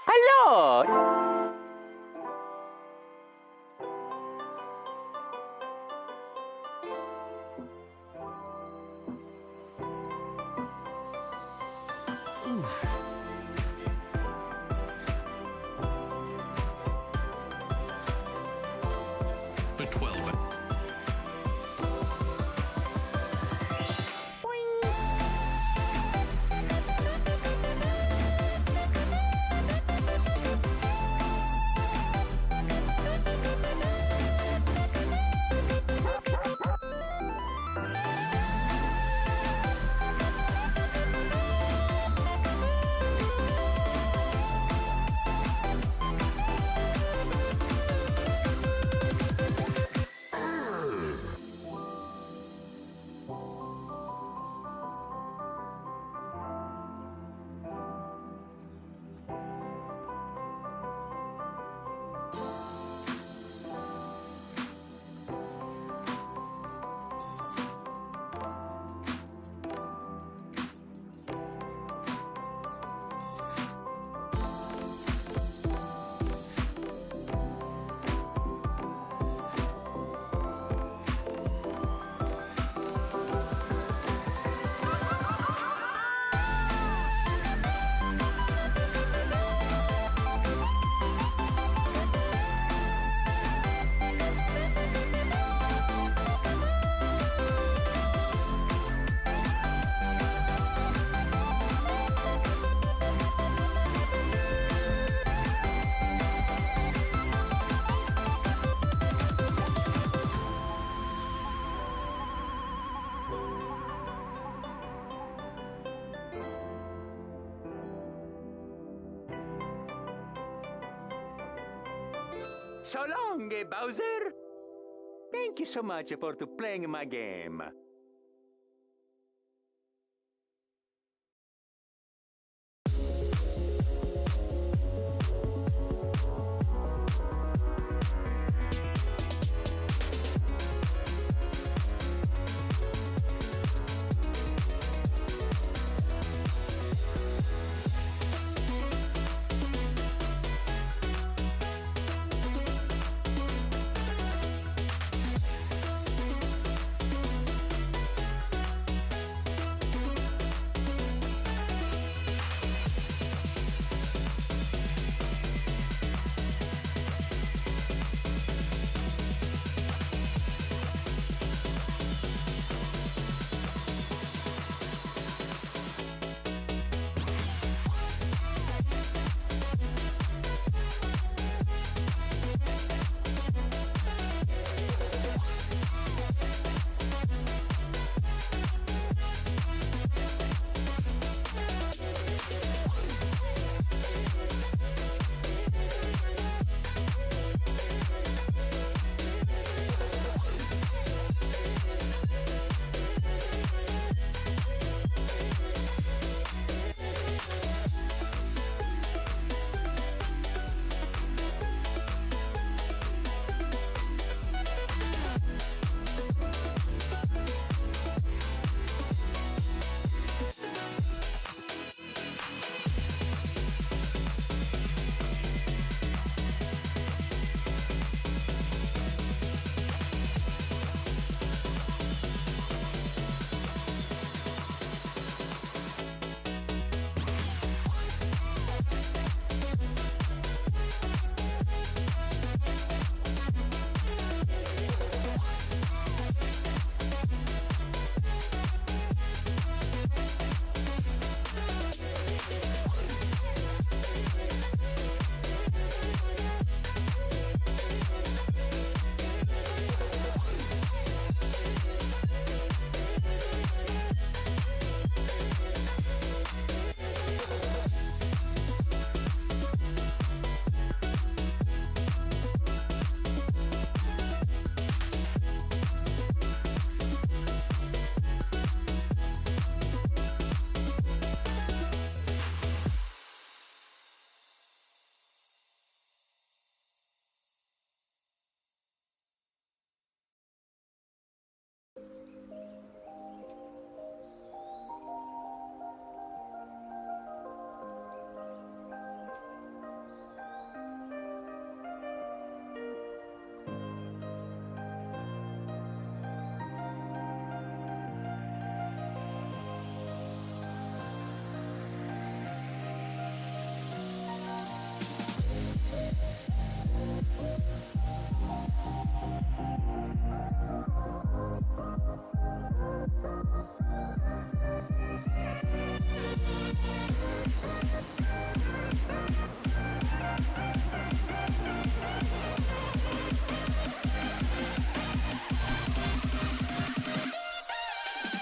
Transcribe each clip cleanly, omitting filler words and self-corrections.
Hello! For 12. So long, Bowser. Thank you so much for playing my game.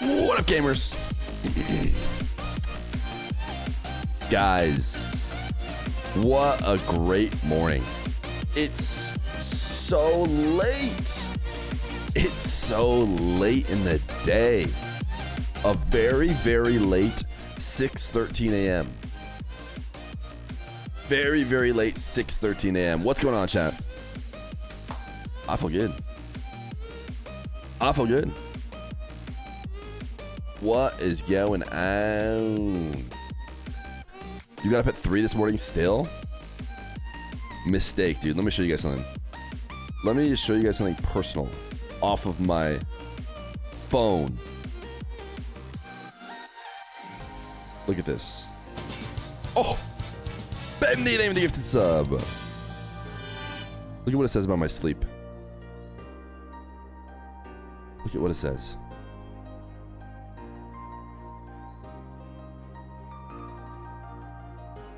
What up, gamers? Guys, what a great morning. It's so late. It's so late in the day. A very, very late 6:13 a.m. Very, very late 6:13 a.m. What's going on, chat? I feel good. I feel good. What is going on? You got up at 3 this morning still? Mistake, dude. Let me show you guys something. Let me show you guys something personal off of my phone. Look at this. Oh! Bendy, name the gifted sub. Look at what it says about my sleep. Look at what it says.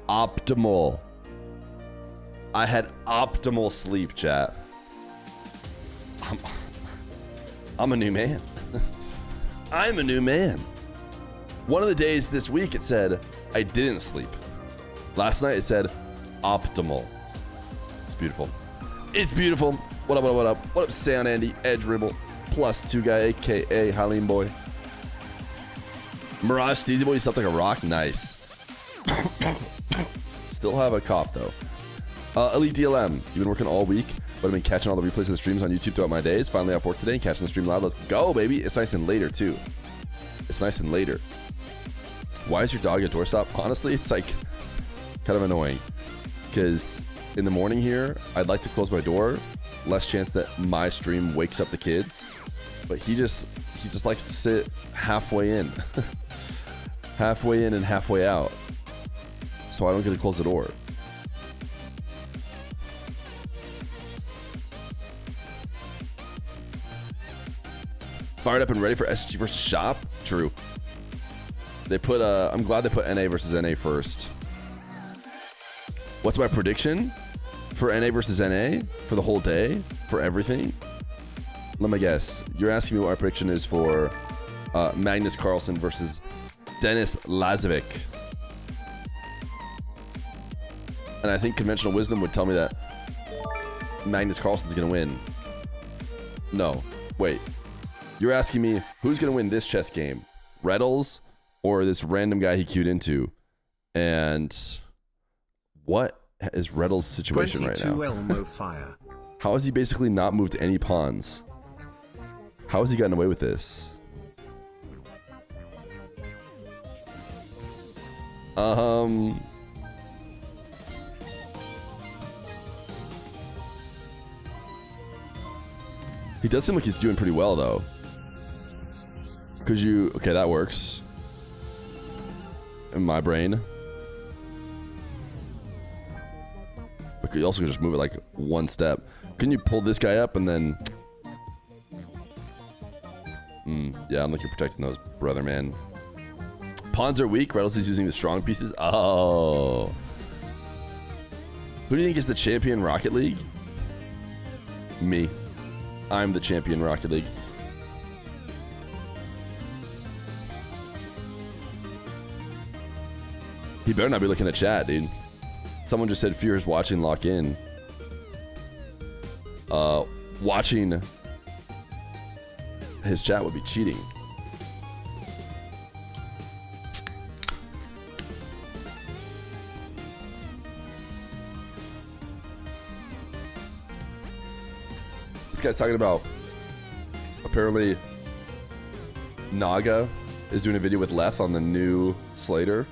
Optimal. I had optimal sleep, chat. I'm a new man. I'm a new man. One of the days this week it said I didn't sleep. Last night it said optimal. It's beautiful. It's beautiful. What up, what up, what up? What up, Sound Andy, Edge Ribble, +2 guy, aka Halim Boy. Mirage Steezy Boy, you slept like a rock. Nice. Still have a cough though. Elite DLM, you've been working all week, but I've been catching all the replays of the streams on YouTube throughout my days. Finally off work today and catching the stream live. Let's go, baby. It's nice and later too. It's nice and later. Why is your dog at doorstop? Honestly, it's like kind of annoying because in the morning here, I'd like to close my door. Less chance that my stream wakes up the kids, but he just likes to sit halfway in, halfway in and halfway out. So I don't get to close the door. Fired up and ready for SG versus Shop? True. They put, I'm glad they put NA versus NA first. What's my prediction for NA versus NA for the whole day? For everything? Let me guess. You're asking me what my prediction is for Magnus Carlsen versus Denis Lazovic. And I think conventional wisdom would tell me that Magnus Carlsen's going to win. No. Wait. You're asking me who's going to win this chess game? Reddles or this random guy he queued into? And what is Reddles' situation right now? Elmo Fire. How has he basically not moved any pawns? How has he gotten away with this? He does seem like he's doing pretty well though. Okay, that works. In my brain. But you also could just move it like one step. Can you pull this guy up and then... yeah, I'm like you're protecting those, brother, man. Pawns are weak. Reynolds is using the strong pieces. Oh. Who do you think is the champion Rocket League? Me. I'm the champion Rocket League. He better not be looking at chat, dude. Someone just said Fear is watching lock in. Watching his chat would be cheating. This guy's talking about apparently Naga is doing a video with Leth on the new Slater.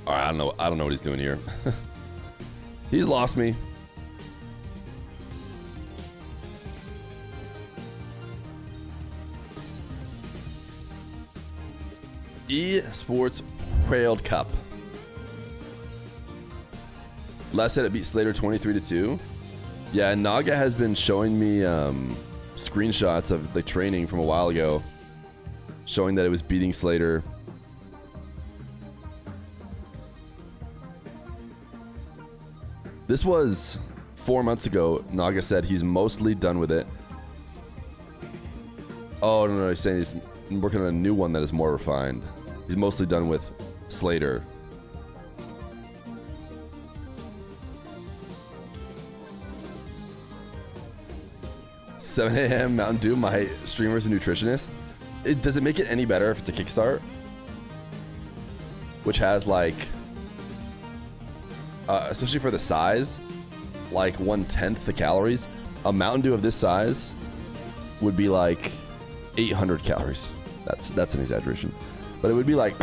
All right, I don't know what he's doing here. He's lost me. Esports World Cup. Last set it beat Slater 23-2. Yeah, Naga has been showing me screenshots of the training from a while ago, showing that it was beating Slater. This was 4 months ago, Naga said he's mostly done with it. Oh, no, he's saying he's working on a new one that is more refined. He's mostly done with Slater. $7 a.m. Mountain Dew, my streamer's a nutritionist. Does it make it any better if it's a Kickstart? Which has like, especially for the size, like 1/10 the calories. A Mountain Dew of this size would be like 800 calories. That's an exaggeration, but it would be like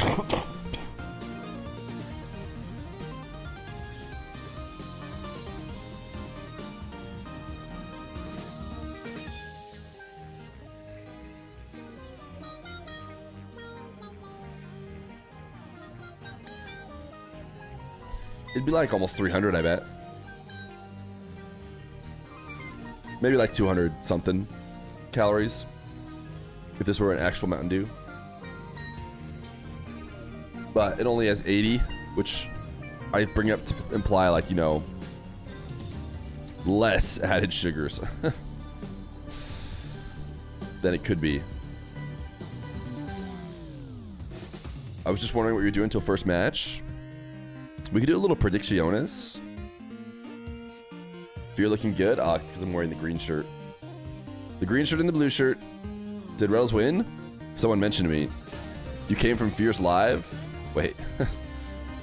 it'd be like almost 300, I bet. Maybe like 200 something calories if this were an actual Mountain Dew. But it only has 80, which I bring up to imply, like, you know, less added sugars than it could be. I was just wondering what you're doing until first match. We could do a little predicciones. If you're looking good, it's because I'm wearing the green shirt. The green shirt and the blue shirt. Did Reynolds win? Someone mentioned to me. You came from Feer's live? Wait.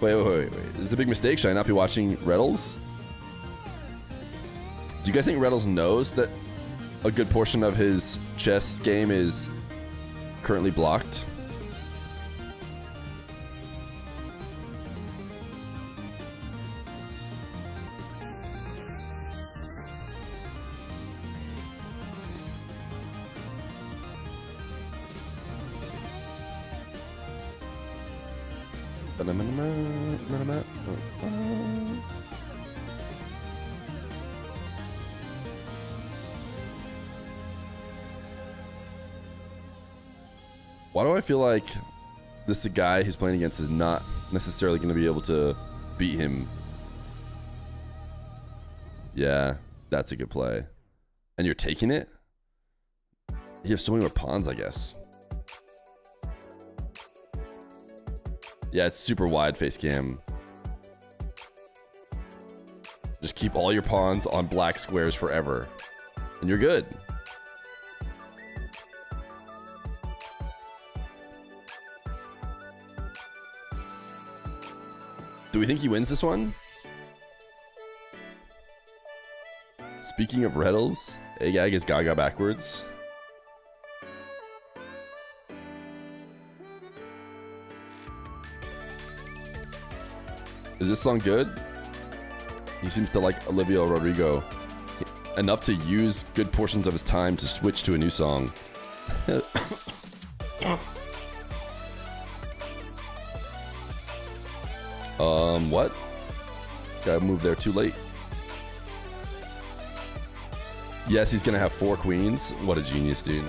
wait. This is a big mistake. Should I not be watching Reynolds? Do you guys think Reynolds knows that a good portion of his chess game is currently blocked? Why do I feel like this guy he's playing against is not necessarily going to be able to beat him? Yeah, that's a good play. And you're taking it? You have so many more pawns, I guess. Yeah, it's super wide face cam. Just keep all your pawns on black squares forever, and you're good. Do we think he wins this one? Speaking of Reddles, Agag is Gaga backwards. Is this song good? He seems to like Olivia Rodrigo enough to use good portions of his time to switch to a new song. What? Gotta move there too late. Yes, he's gonna have 4 queens. What a genius, dude.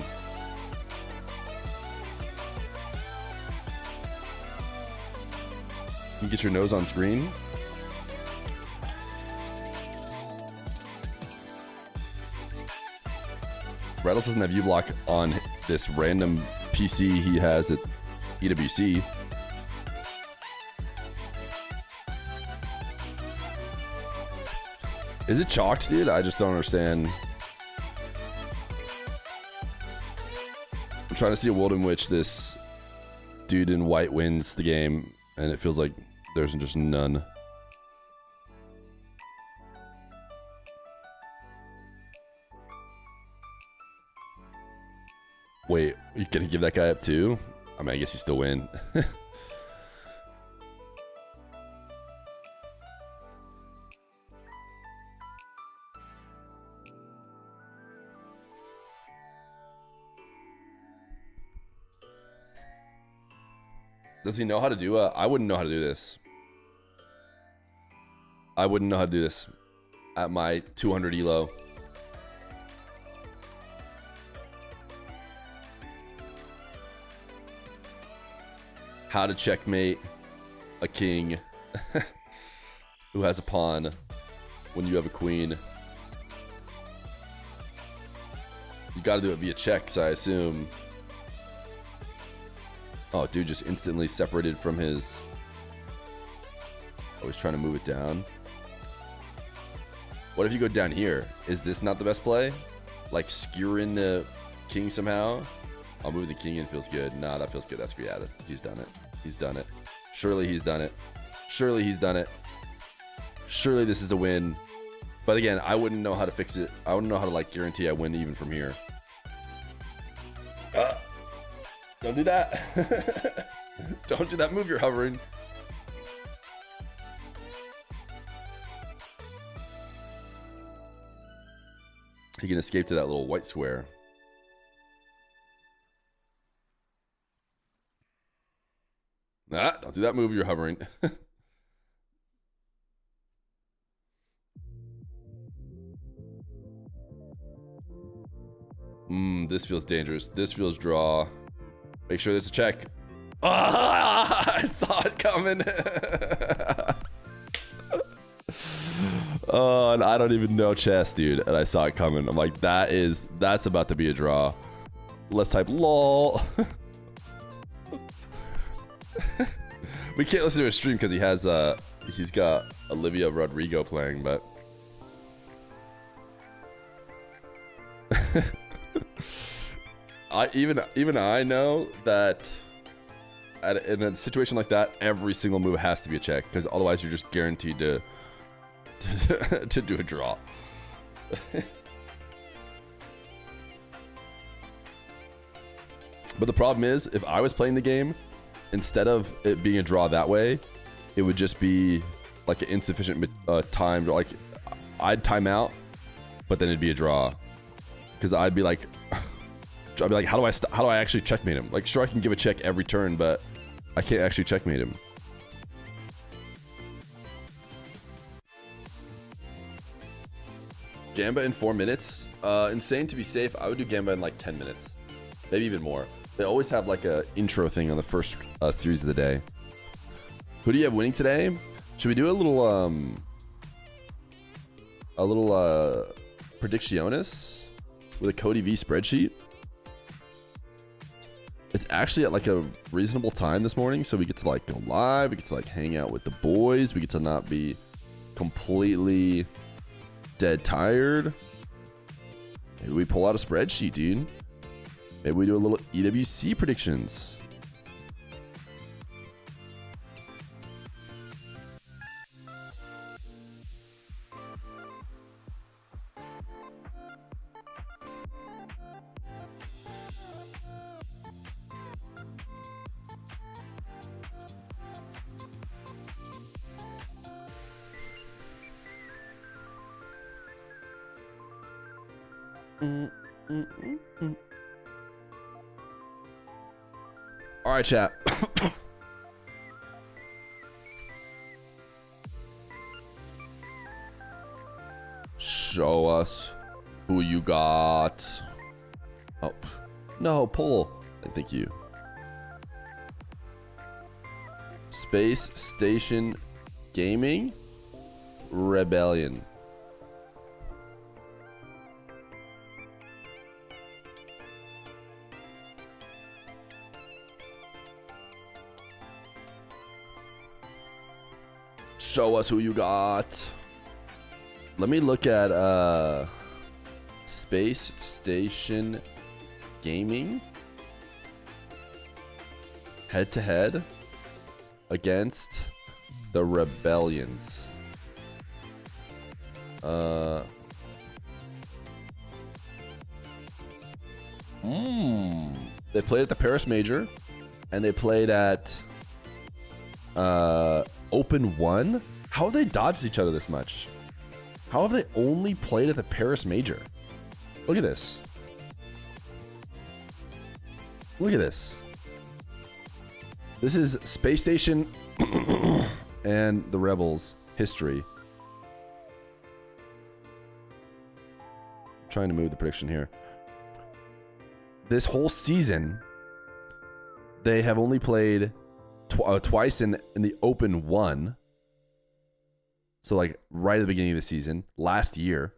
You get your nose on screen. Rattles doesn't have U-Block on this random PC he has at EWC. Is it chalked, dude? I just don't understand. I'm trying to see a world in which this dude in white wins the game, and it feels like there's just none. Wait, you gonna give that guy up too? I mean, I guess you still win. Does he know how to do I wouldn't know how to do this. I wouldn't know how to do this at my 200 elo. How to checkmate a king who has a pawn when you have a queen. You got to do it via checks, I assume. Oh, dude just instantly separated from his... I was trying to move it down. What if you go down here? Is this not the best play? Like skewering the king somehow? I'll move the king in. Feels good. Nah, that feels good. That's good. Yeah, he's done it. He's done it. Surely he's done it. Surely he's done it. Surely this is a win. But again, I wouldn't know how to fix it. I wouldn't know how to like guarantee I win even from here. Don't do that. Don't do that. Move, you're hovering. He can escape to that little white square. Ah, don't do that move, you're hovering. This feels dangerous. This feels draw. Make sure there's a check. Ah, I saw it coming. Oh, and I don't even know chess, dude. And I saw it coming. I'm like, that's about to be a draw. Let's type lol. We can't listen to his stream because he's got Olivia Rodrigo playing, but even I know that in a situation like that, every single move has to be a check because otherwise you're just guaranteed to do a draw. But the problem is, if I was playing the game, instead of it being a draw that way, it would just be like an insufficient time. Like I'd time out, but then it'd be a draw because I'd be like, how do I actually checkmate him? Like, sure, I can give a check every turn, but I can't actually checkmate him. Gamba in 4 minutes? Insane to be safe. I would do Gamba in like 10 minutes, maybe even more. They always have like a intro thing on the first series of the day. Who do you have winning today? Should we do a little predictionis with a Cody V spreadsheet? It's actually at like a reasonable time this morning, so we get to like go live. We get to like hang out with the boys. We get to not be completely dead tired. Maybe we pull out a spreadsheet, dude. Maybe we do a little EWC predictions. All right, chat. Show us who you got. Oh, no, pull. Thank you. Space Station Gaming Rebellion. Show us who you got. Let me look at Space Station Gaming head to head against the Rebellions. They played at the Paris Major and they played at Open 1? How have they dodged each other this much? How have they only played at the Paris Major? Look at this. Look at this. This is Space Station and the Rebels history. I'm trying to move the prediction here. This whole season, they have only played twice in the Open 1. So like right at the beginning of the season, last year,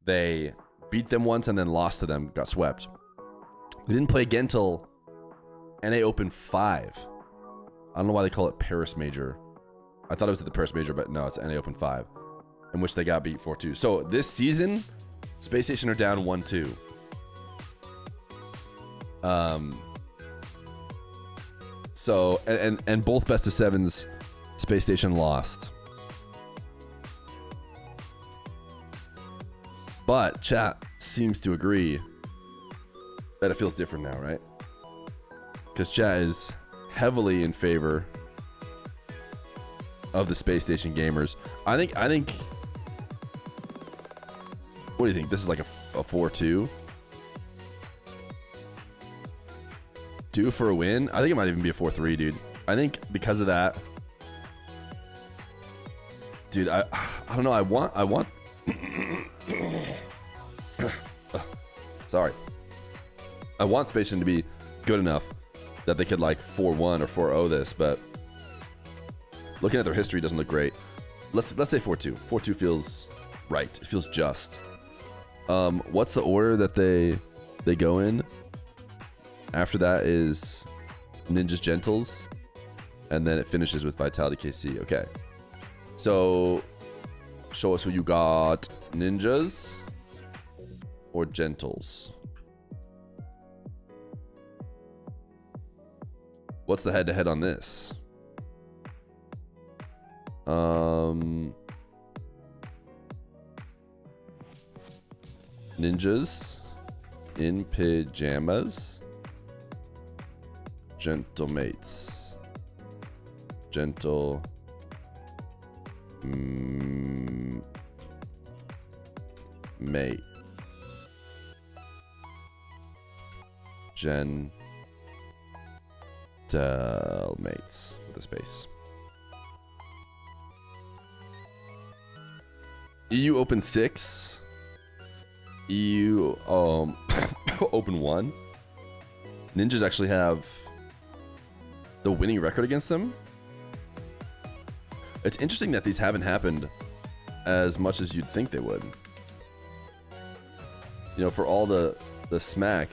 they beat them once and then lost to them, got swept. We didn't play again till NA Open 5. I don't know why they call it Paris Major. I thought it was at the Paris Major, but no, it's NA Open 5, in which they got beat 4-2. So this season, Space Station are down 1-2. So, and both best of sevens, Space Station lost. But chat seems to agree that it feels different now, right? Because chat is heavily in favor of the Space Station gamers. I think. What do you think? This is like a 4-2. 2 for a win? I think it might even be a 4-3, dude. I think because of that, dude. I don't know. I want. Sorry. I want Space Station to be good enough that they could like 4-1 or 4-0 this, but looking at their history, it doesn't look great. Let's say 4-2. 4-2 feels right. It feels just. What's the order that they go in? After that is Ninjas Gentles, and then it finishes with Vitality KC. Okay. So show us who you got. Ninjas or Gentles? What's the head-to-head on this? Ninjas in pajamas. Gentle mates. Gentle. Mate. Mates with a space. EU Open 6. EU Open 1. Ninjas actually have the winning record against them. It's interesting that these haven't happened as much as you'd think they would. You know, for all the smack,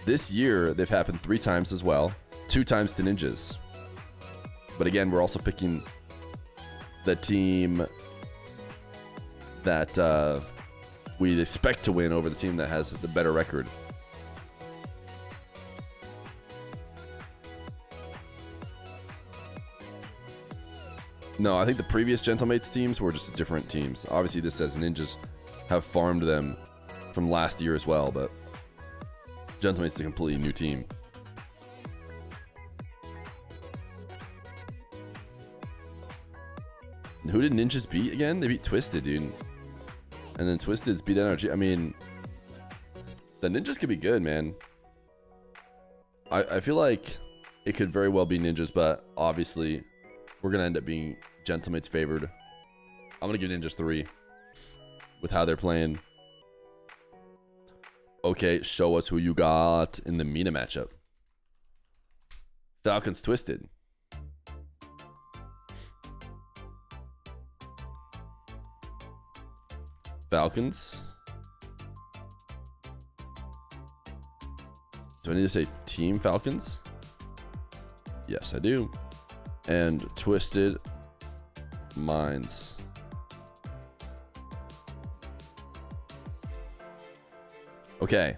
this year they've happened 3 times as well. 2 times to Ninjas. But again, we're also picking the team that we'd expect to win over the team that has the better record. No, I think the previous Gentlemates teams were just different teams. Obviously, this says Ninjas have farmed them from last year as well, but Gentlemates is a completely new team. And who did Ninjas beat again? They beat Twisted, dude. And then Twisted's beat NRG. I mean, the Ninjas could be good, man. I feel like it could very well be Ninjas, but obviously we're going to end up being Gentlemates favored. I'm going to give Ninjas 3 with how they're playing. Okay, show us who you got in the Mina matchup. Falcons Twisted. Falcons. Do I need to say Team Falcons? Yes, I do. And Twisted Minds. Okay.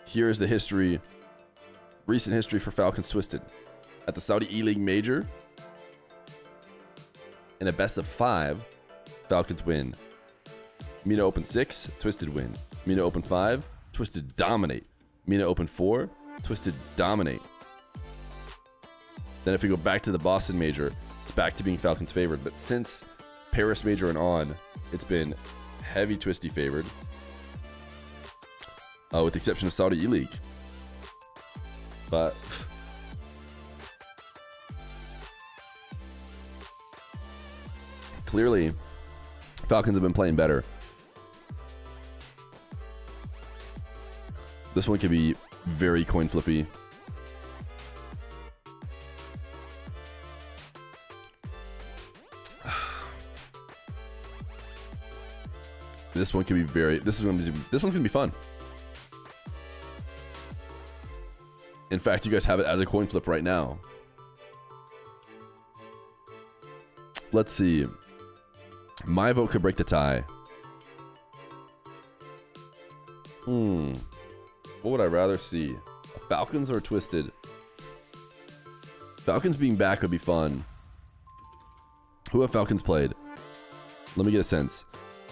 Here's the history. Recent history for Falcons Twisted. At the Saudi E-League Major, in a best of 5, Falcons win. Mina Open 6, Twisted win. Mina Open 5, Twisted dominate. Mina Open 4, Twisted dominate. Then if we go back to the Boston Major, it's back to being Falcons favored. But since Paris Major and on, it's been heavy Twisty favored. With the exception of Saudi E-League. But clearly, Falcons have been playing better. This one could be very coin flippy. This one could be very. This one's gonna be fun. In fact, you guys have it as a coin flip right now. Let's see. My vote could break the tie. What would I rather see? Falcons or Twisted? Falcons being back would be fun. Who have Falcons played? Let me get a sense.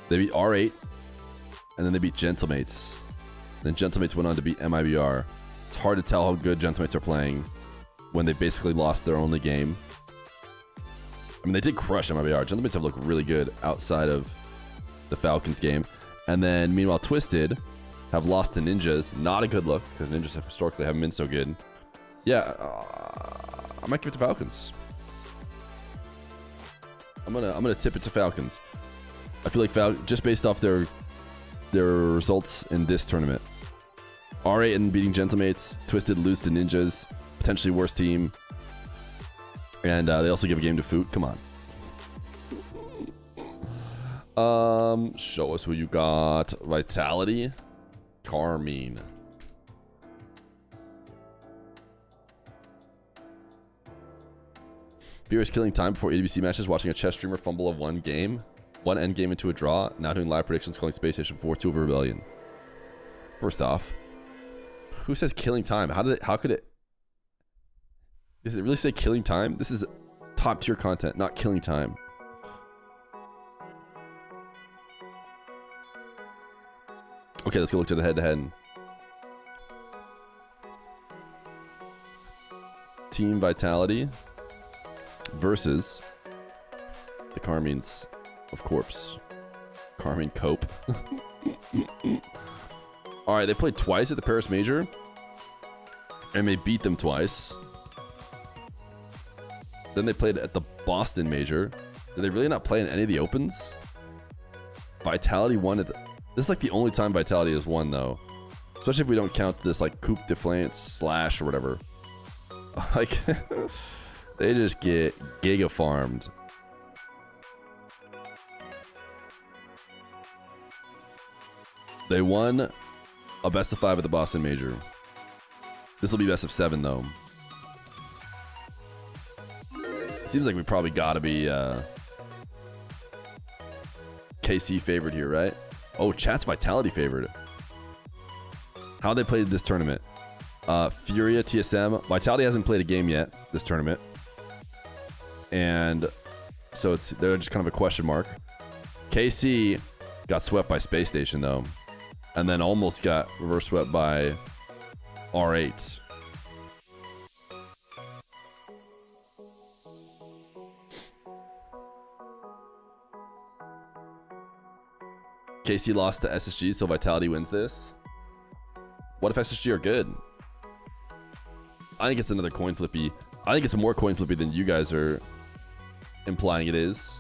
They beat R8, and then they beat Gentlemates. Then Gentlemates went on to beat MIBR. It's hard to tell how good Gentlemates are playing when they basically lost their only game. I mean, they did crush MIBR. Gentlemates have looked really good outside of the Falcons game. And then, meanwhile, Twisted have lost to Ninjas. Not a good look, because Ninjas have historically haven't been so good. Yeah, I might give it to Falcons. I'm gonna tip it to Falcons. I feel like just based off their results in this tournament. R8 and beating Gentlemates, Twisted lose to Ninjas, potentially worst team. And they also give a game to Foot. Come on. Show us who you got. Vitality. Carmine. Feer is killing time before ADBC matches, watching a chess streamer fumble of one end game into a draw, now doing live predictions, calling Space Station 4-2 of a rebellion. First off, who says killing time? How could it? Does it really say killing time? This is top tier content, not killing time. Okay, let's go look to the head-to-head. Team Vitality versus the Carmines of Corpse. Carmine Cope. Alright, they played twice at the Paris Major. And they beat them twice. Then they played at the Boston Major. Did they really not play in any of the Opens? Vitality won at the... This is like the only time Vitality has won, though. Especially if we don't count this, like, Coupe de France slash or whatever. Like, they just get giga farmed. They won a best of 5 at the Boston Major. This will be best of 7, though. Seems like we probably gotta be KC favored here, right? Oh, chat's Vitality favored. How they played this tournament? Furia, TSM. Vitality hasn't played a game yet this tournament. And so they're just kind of a question mark. KC got swept by Space Station, though. And then almost got reverse swept by R8. KC lost to SSG, so Vitality wins this. What if SSG are good? I think it's another coin flippy. I think it's more coin flippy than you guys are implying it is.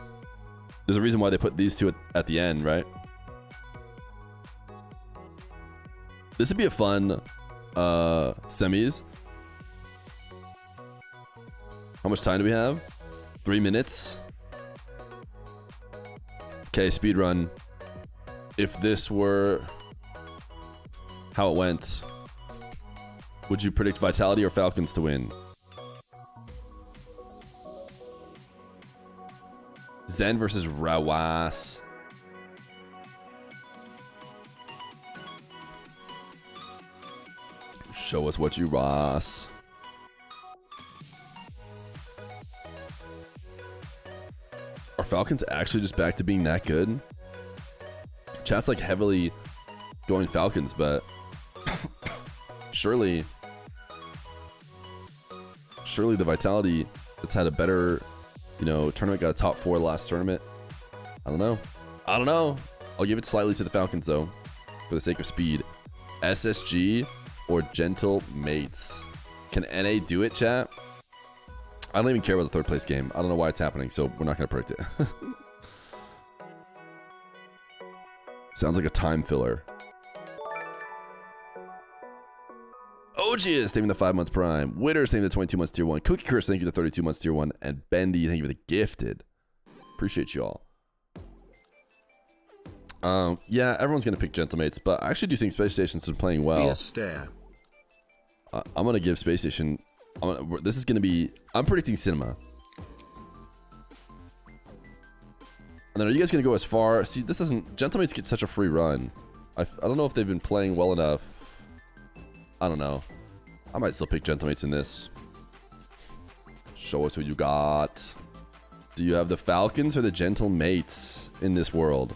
There's a reason why they put these two at the end, right? This would be a fun semis. How much time do we have? 3 minutes. Okay, speed run. If this were how it went, would you predict Vitality or Falcons to win? Zen versus Rawas. Show us what you Ross. Are Falcons actually just back to being that good? Chat's like heavily going Falcons, but surely the Vitality that's had a better, tournament, got a top 4 last tournament. I don't know. I'll give it slightly to the Falcons, though, for the sake of speed. SSG or Gentle Mates. Can NA do it, chat? I don't even care about the 3rd place game. I don't know why it's happening, so we're not going to predict it. Sounds like a time filler. OGS, thank you for the 5 months prime. Witters, thank you for the 22 months tier 1. Cookie Curse, thank you for the 32 months tier 1. And Bendy, thank you for the gifted. Appreciate you all. Yeah, everyone's gonna pick Gentlemates, but I actually do think Space Station's been playing well. I'm gonna give Space Station. This is gonna be. I'm predicting Cinema. And then are you guys gonna go as far? See, this doesn't. Gentlemates get such a free run. I don't know if they've been playing well enough. I don't know. I might still pick Gentlemates in this. Show us who you got. Do you have the Falcons or the Gentlemates in this world?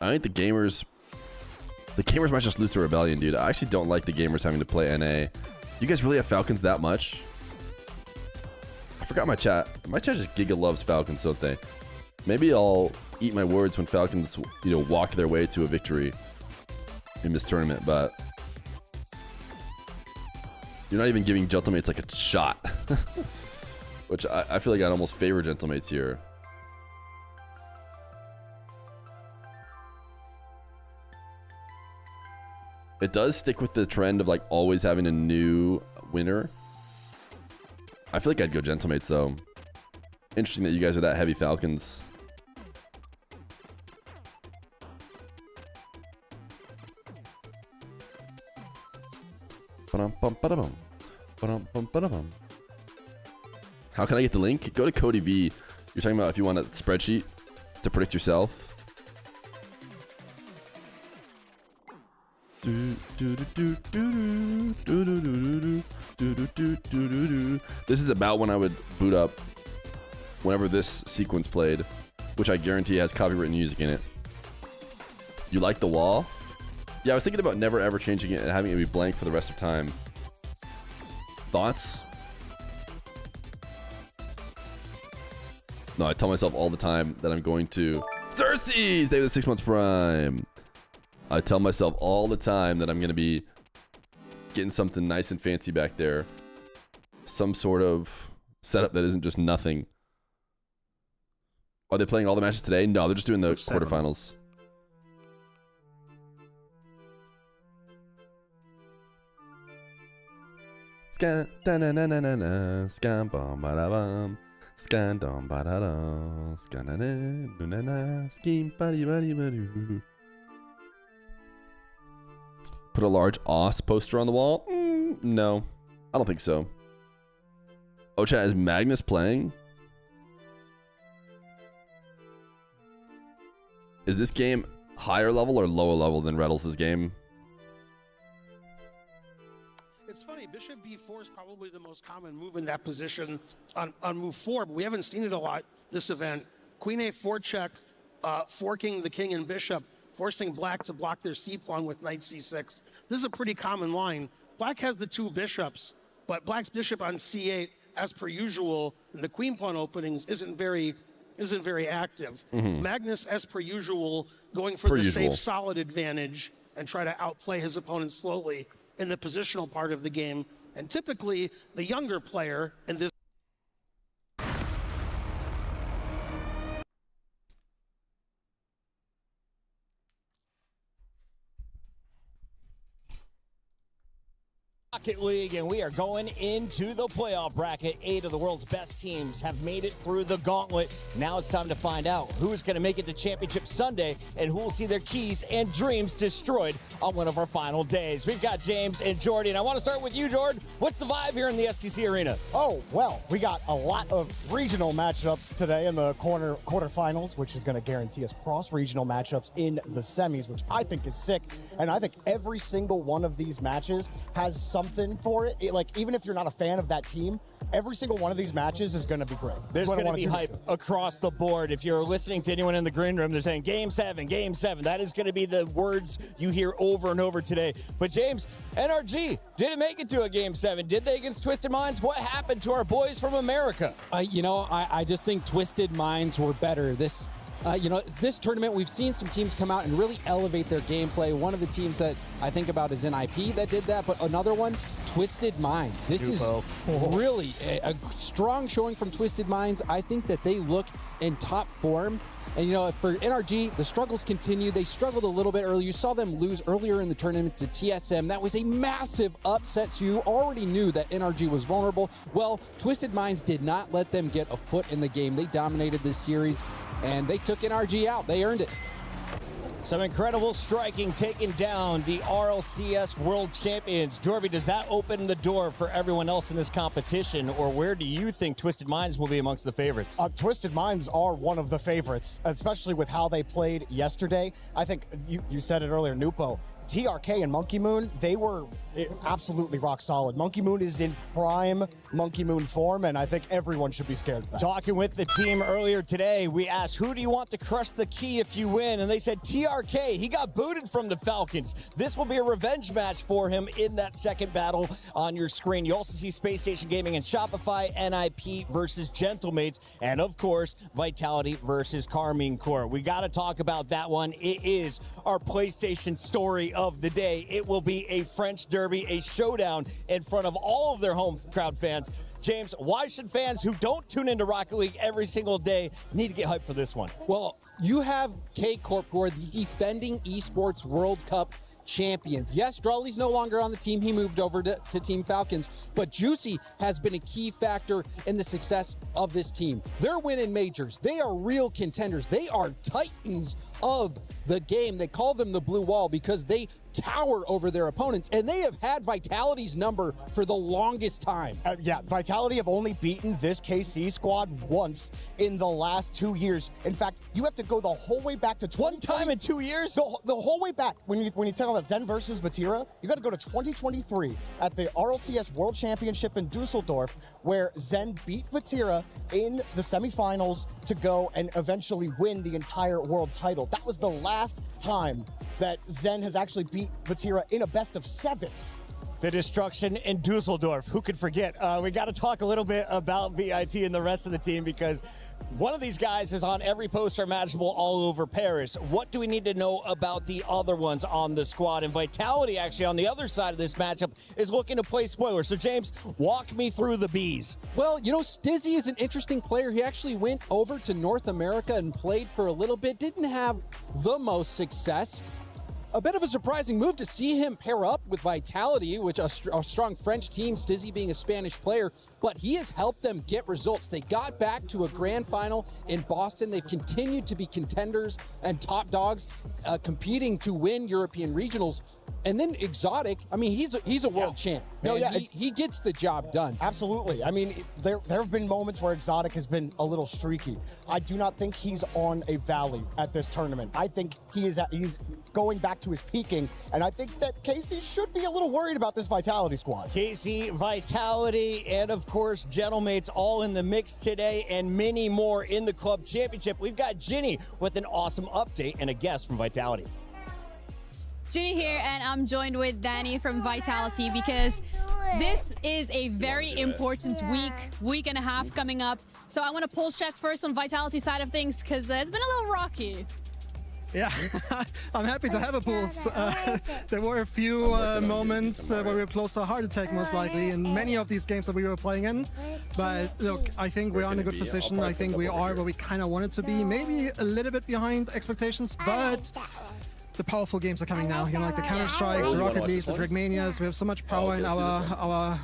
I think the gamers might just lose to Rebellion, dude. I actually don't like the gamers having to play NA. You guys really have Falcons that much? I forgot my chat. My chat just giga loves Falcons, don't they? Maybe I'll eat my words when Falcons, walk their way to a victory in this tournament, but you're not even giving Gentlemates like a shot. Which I feel like I'd almost favor Gentlemates here. It does stick with the trend of like always having a new winner. I feel like I'd go Gentlemates though. Interesting that you guys are that heavy Falcons. How can I get the link? Go to Cody V. You're talking about if you want a spreadsheet to predict yourself. This is about when I would boot up whenever this sequence played, which I guarantee has copywritten music in it. You like the wall? Yeah, I was thinking about never ever changing it and having it be blank for the rest of time. Thoughts? No, I tell myself all the time that I'm going to Xerxes! They have the 6 months prime. I tell myself all the time that I'm going to be getting something nice and fancy back there. Some sort of setup that isn't just nothing. Are they playing all the matches today? No, they're just doing the quarterfinals. Scan da na na na na na scan bum ba da bum scan dum ba da da scan na na na scheme ba di ba di ba doo. Put a large OS poster on the wall? No, I don't think so. Oh, chat, is Magnus playing? Is this game higher level or lower level than Reddles' game? It's funny, Bishop B4 is probably the most common move in that position on move 4, but we haven't seen it a lot this event. Queen A4 check, forking the king and bishop, forcing black to block their c-pawn with knight c6. This is a pretty common line. Black has the 2 bishops, but black's bishop on c8, as per usual, in the queen pawn openings isn't very active. Magnus, as per usual, going for the safe, solid advantage and try to outplay his opponent slowly in the positional part of the game. And typically, the younger player in this Rocket League, and we are going into the playoff bracket. 8 of the world's best teams have made it through the gauntlet. Now it's time to find out who's going to make it to Championship Sunday and who will see their keys and dreams destroyed on one of our final days. We've got James and Jordy, and I want to start with you, Jordan. What's the vibe here in the STC Arena? Oh, well, we got a lot of regional matchups today in the quarterfinals, which is going to guarantee us cross-regional matchups in the semis, which I think is sick. And I think every single one of these matches has something for it. Like, even if you're not a fan of that team, every single one of these matches is going to be great. There's going to be hype across the board. If you're listening to anyone in the green room, they're saying Game 7, Game 7. That is going to be the words you hear over and over today. But James, NRG didn't make it to a Game 7, did they, against Twisted Minds? What happened to our boys from America? I just think Twisted Minds were better. This This tournament, we've seen some teams come out and really elevate their gameplay. One of the teams that I think about is NIP that did that, but another one, Twisted Minds. This is really a strong showing from Twisted Minds. I think that they look in top form. And, for NRG, the struggles continue. They struggled a little bit earlier. You saw them lose earlier in the tournament to TSM. That was a massive upset, so you already knew that NRG was vulnerable. Well, Twisted Minds did not let them get a foot in the game. They dominated this series, and they took NRG out. They earned it. Some incredible striking taking down the RLCS World Champions. Jorvie, does that open the door for everyone else in this competition, or where do you think Twisted Minds will be amongst the favorites? Twisted Minds are one of the favorites, especially with how they played yesterday. I think you said it earlier, Nupo. TRK and Monkey Moon, they were absolutely rock solid. Monkey Moon is in prime Monkey Moon form, and I think everyone should be scared of that. Talking with the team earlier today, we asked, who do you want to crush the key if you win? And they said TRK. He got booted from the Falcons. This will be a revenge match for him in that second battle on your screen. You also see Space Station Gaming and Shopify, NIP versus Gentlemates, and of course, Vitality versus Carmine Corps. We got to talk about that one. It is our PlayStation story of the day. It will be a French derby, a showdown in front of all of their home crowd fans. James, why should fans who don't tune into Rocket League every single day need to get hyped for this one? Well, you have K-Corp, who are the defending esports World Cup champions. Yes, Drawley's no longer on the team. He moved over to Team Falcons, but Juicy has been a key factor in the success of this team. They're winning majors. They are real contenders. They are titans of the game. They call them the Blue Wall because they tower over their opponents, and they have had Vitality's number for the longest time. Vitality have only beaten this KC squad once in the last 2 years. In fact, you have to go the whole way back to one time in 2 years. The whole way back. When you talk about Zen versus Vatira, you got to go to 2023 at the RLCS World Championship in Dusseldorf, where Zen beat Vatira in the semifinals to go and eventually win the entire world title. That was the last time that Zen has actually beat Vatira in a best of 7. The destruction in Dusseldorf. Who could forget? We got to talk a little bit about VIT and the rest of the team, because one of these guys is on every poster imaginable all over Paris. What do we need to know about the other ones on the squad? And Vitality, actually, on the other side of this matchup, is looking to play spoiler. So, James, walk me through the bees. Well, Stizzy is an interesting player. He actually went over to North America and played for a little bit. Didn't have the most success. A bit of a surprising move to see him pair up with Vitality, which a strong French team, Stizzy being a Spanish player, but he has helped them get results. They got back to a grand final in Boston. They've continued to be contenders and top dogs, competing to win European regionals. And then Exotic, he's a world champ. He gets the job done. Absolutely. There have been moments where Exotic has been a little streaky. I do not think he's on a valley at this tournament. I think he's going back to his peaking, and I think that Casey should be a little worried about this Vitality squad. Casey, Vitality, and of course, Gentlemates all in the mix today, and many more in the club championship. We've got Ginny with an awesome update and a guest from Vitality. Ginny here, and I'm joined with Danny from Vitality, because this is a very important week and a half coming up. So I want to pulse check first on Vitality side of things, because it's been a little rocky. Yeah, I'm happy to have a pulse. There were a few moments where we were close to a heart attack, most likely, in many of these games that we were playing in. But look, I think we're in a good position. I think we are where we kind of wanted to be. Maybe a little bit behind expectations, but the powerful games are coming now. Like the Counter-Strikes, the Rocket Leagues, the Dragmanias. We have so much power in our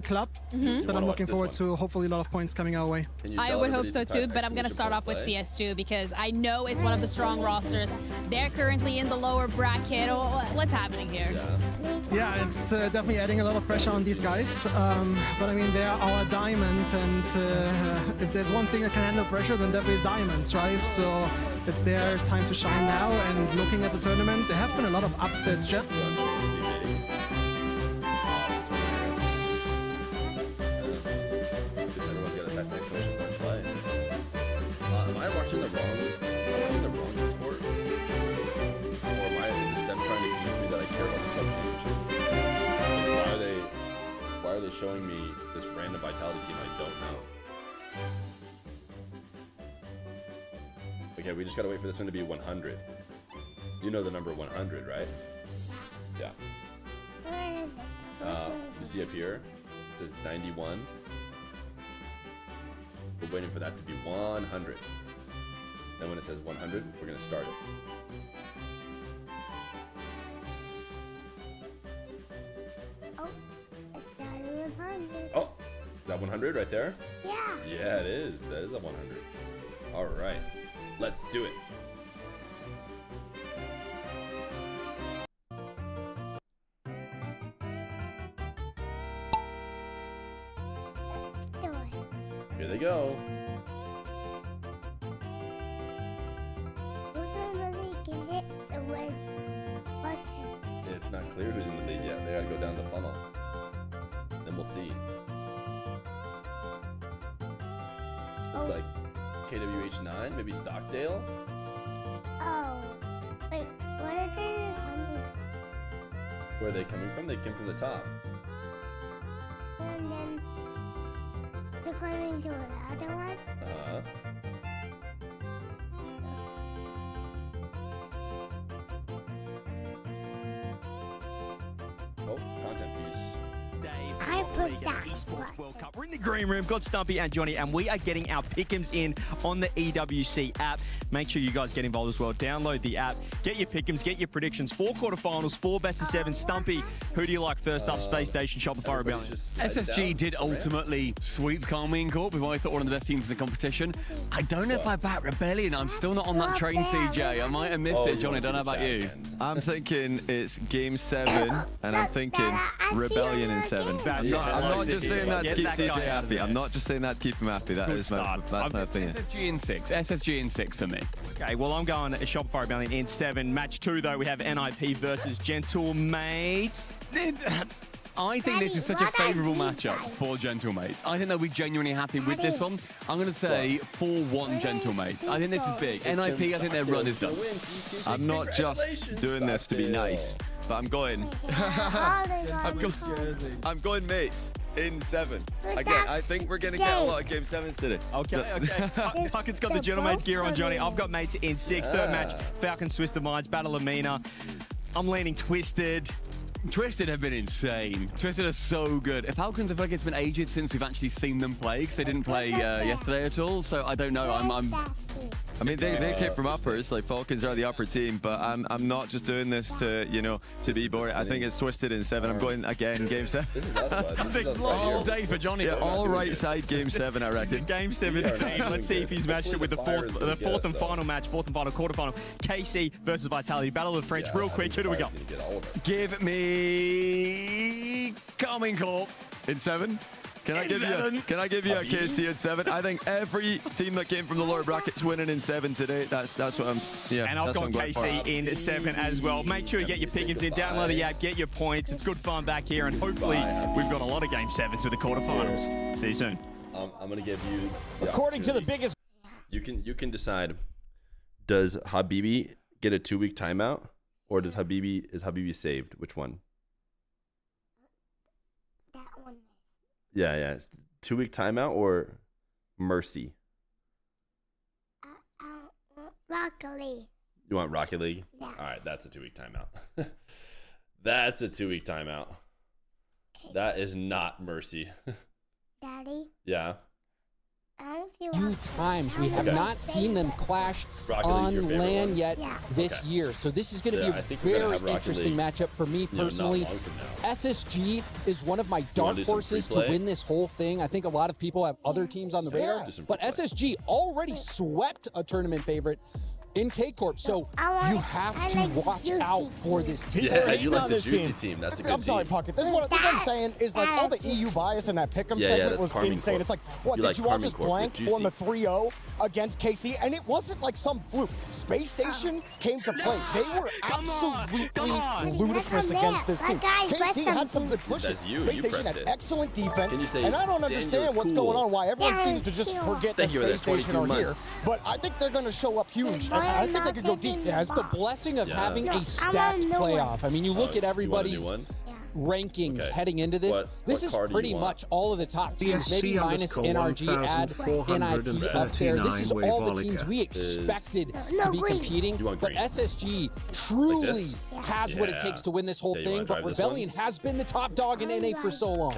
club that I'm looking forward to. Hopefully a lot of points coming our way. I would hope so too, but I'm going to start off with CS2 because I know it's one of the strong rosters. They're currently in the lower bracket. What's happening here? Yeah, it's definitely adding a lot of pressure on these guys. But they are our diamond, and if there's one thing that can handle pressure, then definitely diamonds, right? So it's their time to shine now, and looking at the tournament, there have been a lot of upsets. Am I watching the wrong sport? Or am I just them trying to convince me that I care about the club championships? Why are they showing me this random Vitality team I don't know? Okay, we just gotta wait for this one to be 100. You know the number 100, right? Yeah. You see up here, it says 91. We're waiting for that to be 100. Then when it says 100, we're gonna start it. Oh, it's got 100. Oh, is that 100 right there? Yeah. Yeah, it is. That is a 100. All right, let's do it. Let's do it. Here they go. Doesn't really get the red button. It's not clear who's in the lead yet. They gotta go down the funnel. Then we'll see. Looks like KWH9, maybe Stockdale. Oh. Wait, where are they coming? Where are they coming from? They came from the top. And then they're coming to the other one? Uh-huh. Oh, content piece. I put that Esports World Cup. We're in the green room. Got Stumpy and Johnny, and we are getting our pick'ems in on the EWC app. Make sure you guys get involved as well. Download the app. Get your pick'ems. Get your predictions. 4 quarterfinals, 4 best of 7. Stumpy, who do you like first up? Space Station, Shopify Rebellion. SSG did ultimately sweep Carmine Corp with what I thought one of the best teams in the competition. I don't know if I back Rebellion. I'm still not on that train, CJ. I might have missed it. Johnny, I don't know about you. I'm thinking it's game 7, and I'm thinking Rebellion in 7. I'm not just saying that to keep CJ happy. I'm not just saying that to keep him happy. That's my opinion. SSG in 6. SSG in 6 for me. Okay, well, I'm going Shopify Rebellion in 7. Match 2, though, we have NIP versus Gentlemates. I think this is such a favourable matchup for Gentlemates. I think they'll be genuinely happy with this one. I'm going to say 4-1 Gentlemates. I think this is big. NIP, I think their run is done. I'm not just doing this to be nice, but I'm going. I'm going mates in 7. Again, I think we're going to get a lot of game 7s today. Okay. Puckett's got the Gentlemates gear on, Johnny. I've got mates in 6. Third match, Falcons, Twisted Minds, Battle of Mina. I'm leaning Twisted. Twisted have been insane. Twisted are so good. Falcons, I feel like it's been ages since we've actually seen them play, because they didn't play yesterday at all. So I don't know. I mean, they came from uppers. Like Falcons are the upper team, but I'm not just doing this to to be boring. I think it's Twisted in 7. I'm going again game 7. I think all day for Johnny. Yeah, all right side game 7, I reckon. Game 7. Let's see if he's matched it with the fourth and final match, fourth and final quarterfinal. KC versus Vitality. Battle of the French. Real quick, who do we got? Give me Carmine Corp in 7. Can I give you a KC in 7? I think every team that came from the lower brackets winning in 7 today. That's what I'm. Yeah. And I've got KC in 7 as well. Make sure you get your pickings in. Download the app. Get your points. It's good fun back here, and hopefully we've got a lot of game 7s with the quarterfinals. See you soon. I'm gonna give you. According to the biggest. You can decide. Does Habibi get a 2-week timeout, or is Habibi saved? Which one? That one. Yeah. 2-week timeout or Mercy? Rocket League. You want Rocket League? Yeah. All right, that's a 2-week timeout. That's a 2-week timeout. Okay. That is not Mercy. Daddy. Yeah. Few times we have not seen them clash on LAN yet this year, so this is going to be a very interesting matchup for me personally. SSG is one of my dark horses to win this whole thing. I think a lot of people have other teams on the radar, but SSG already swept a tournament favorite in K-Corp, so you have to watch out for this team. Yeah, you like the juicy team. That's a good I'm sorry, team. Puckett. This is what I'm saying is like all the EU bias in that pick'em segment was insane. It's like, what, did you all just blank on the 3-0 against KC? And it wasn't like some fluke. Space Station came to play. They were absolutely ludicrous against this team. KC had some good pushes. Space Station had excellent defense. And I don't understand what's going on, why everyone seems to just forget that Space Station are here. But I think they're going to show up huge. I think they could go deep. Yeah, it's the blessing of having a stacked playoff. I mean, you look at everybody's rankings heading into this, this is pretty much all of the top teams, maybe minus NRG, add NIP up there. This is all the teams we expected to be competing, but SSG truly has what it takes to win this whole thing, but Rebellion has been the top dog in NA for so long.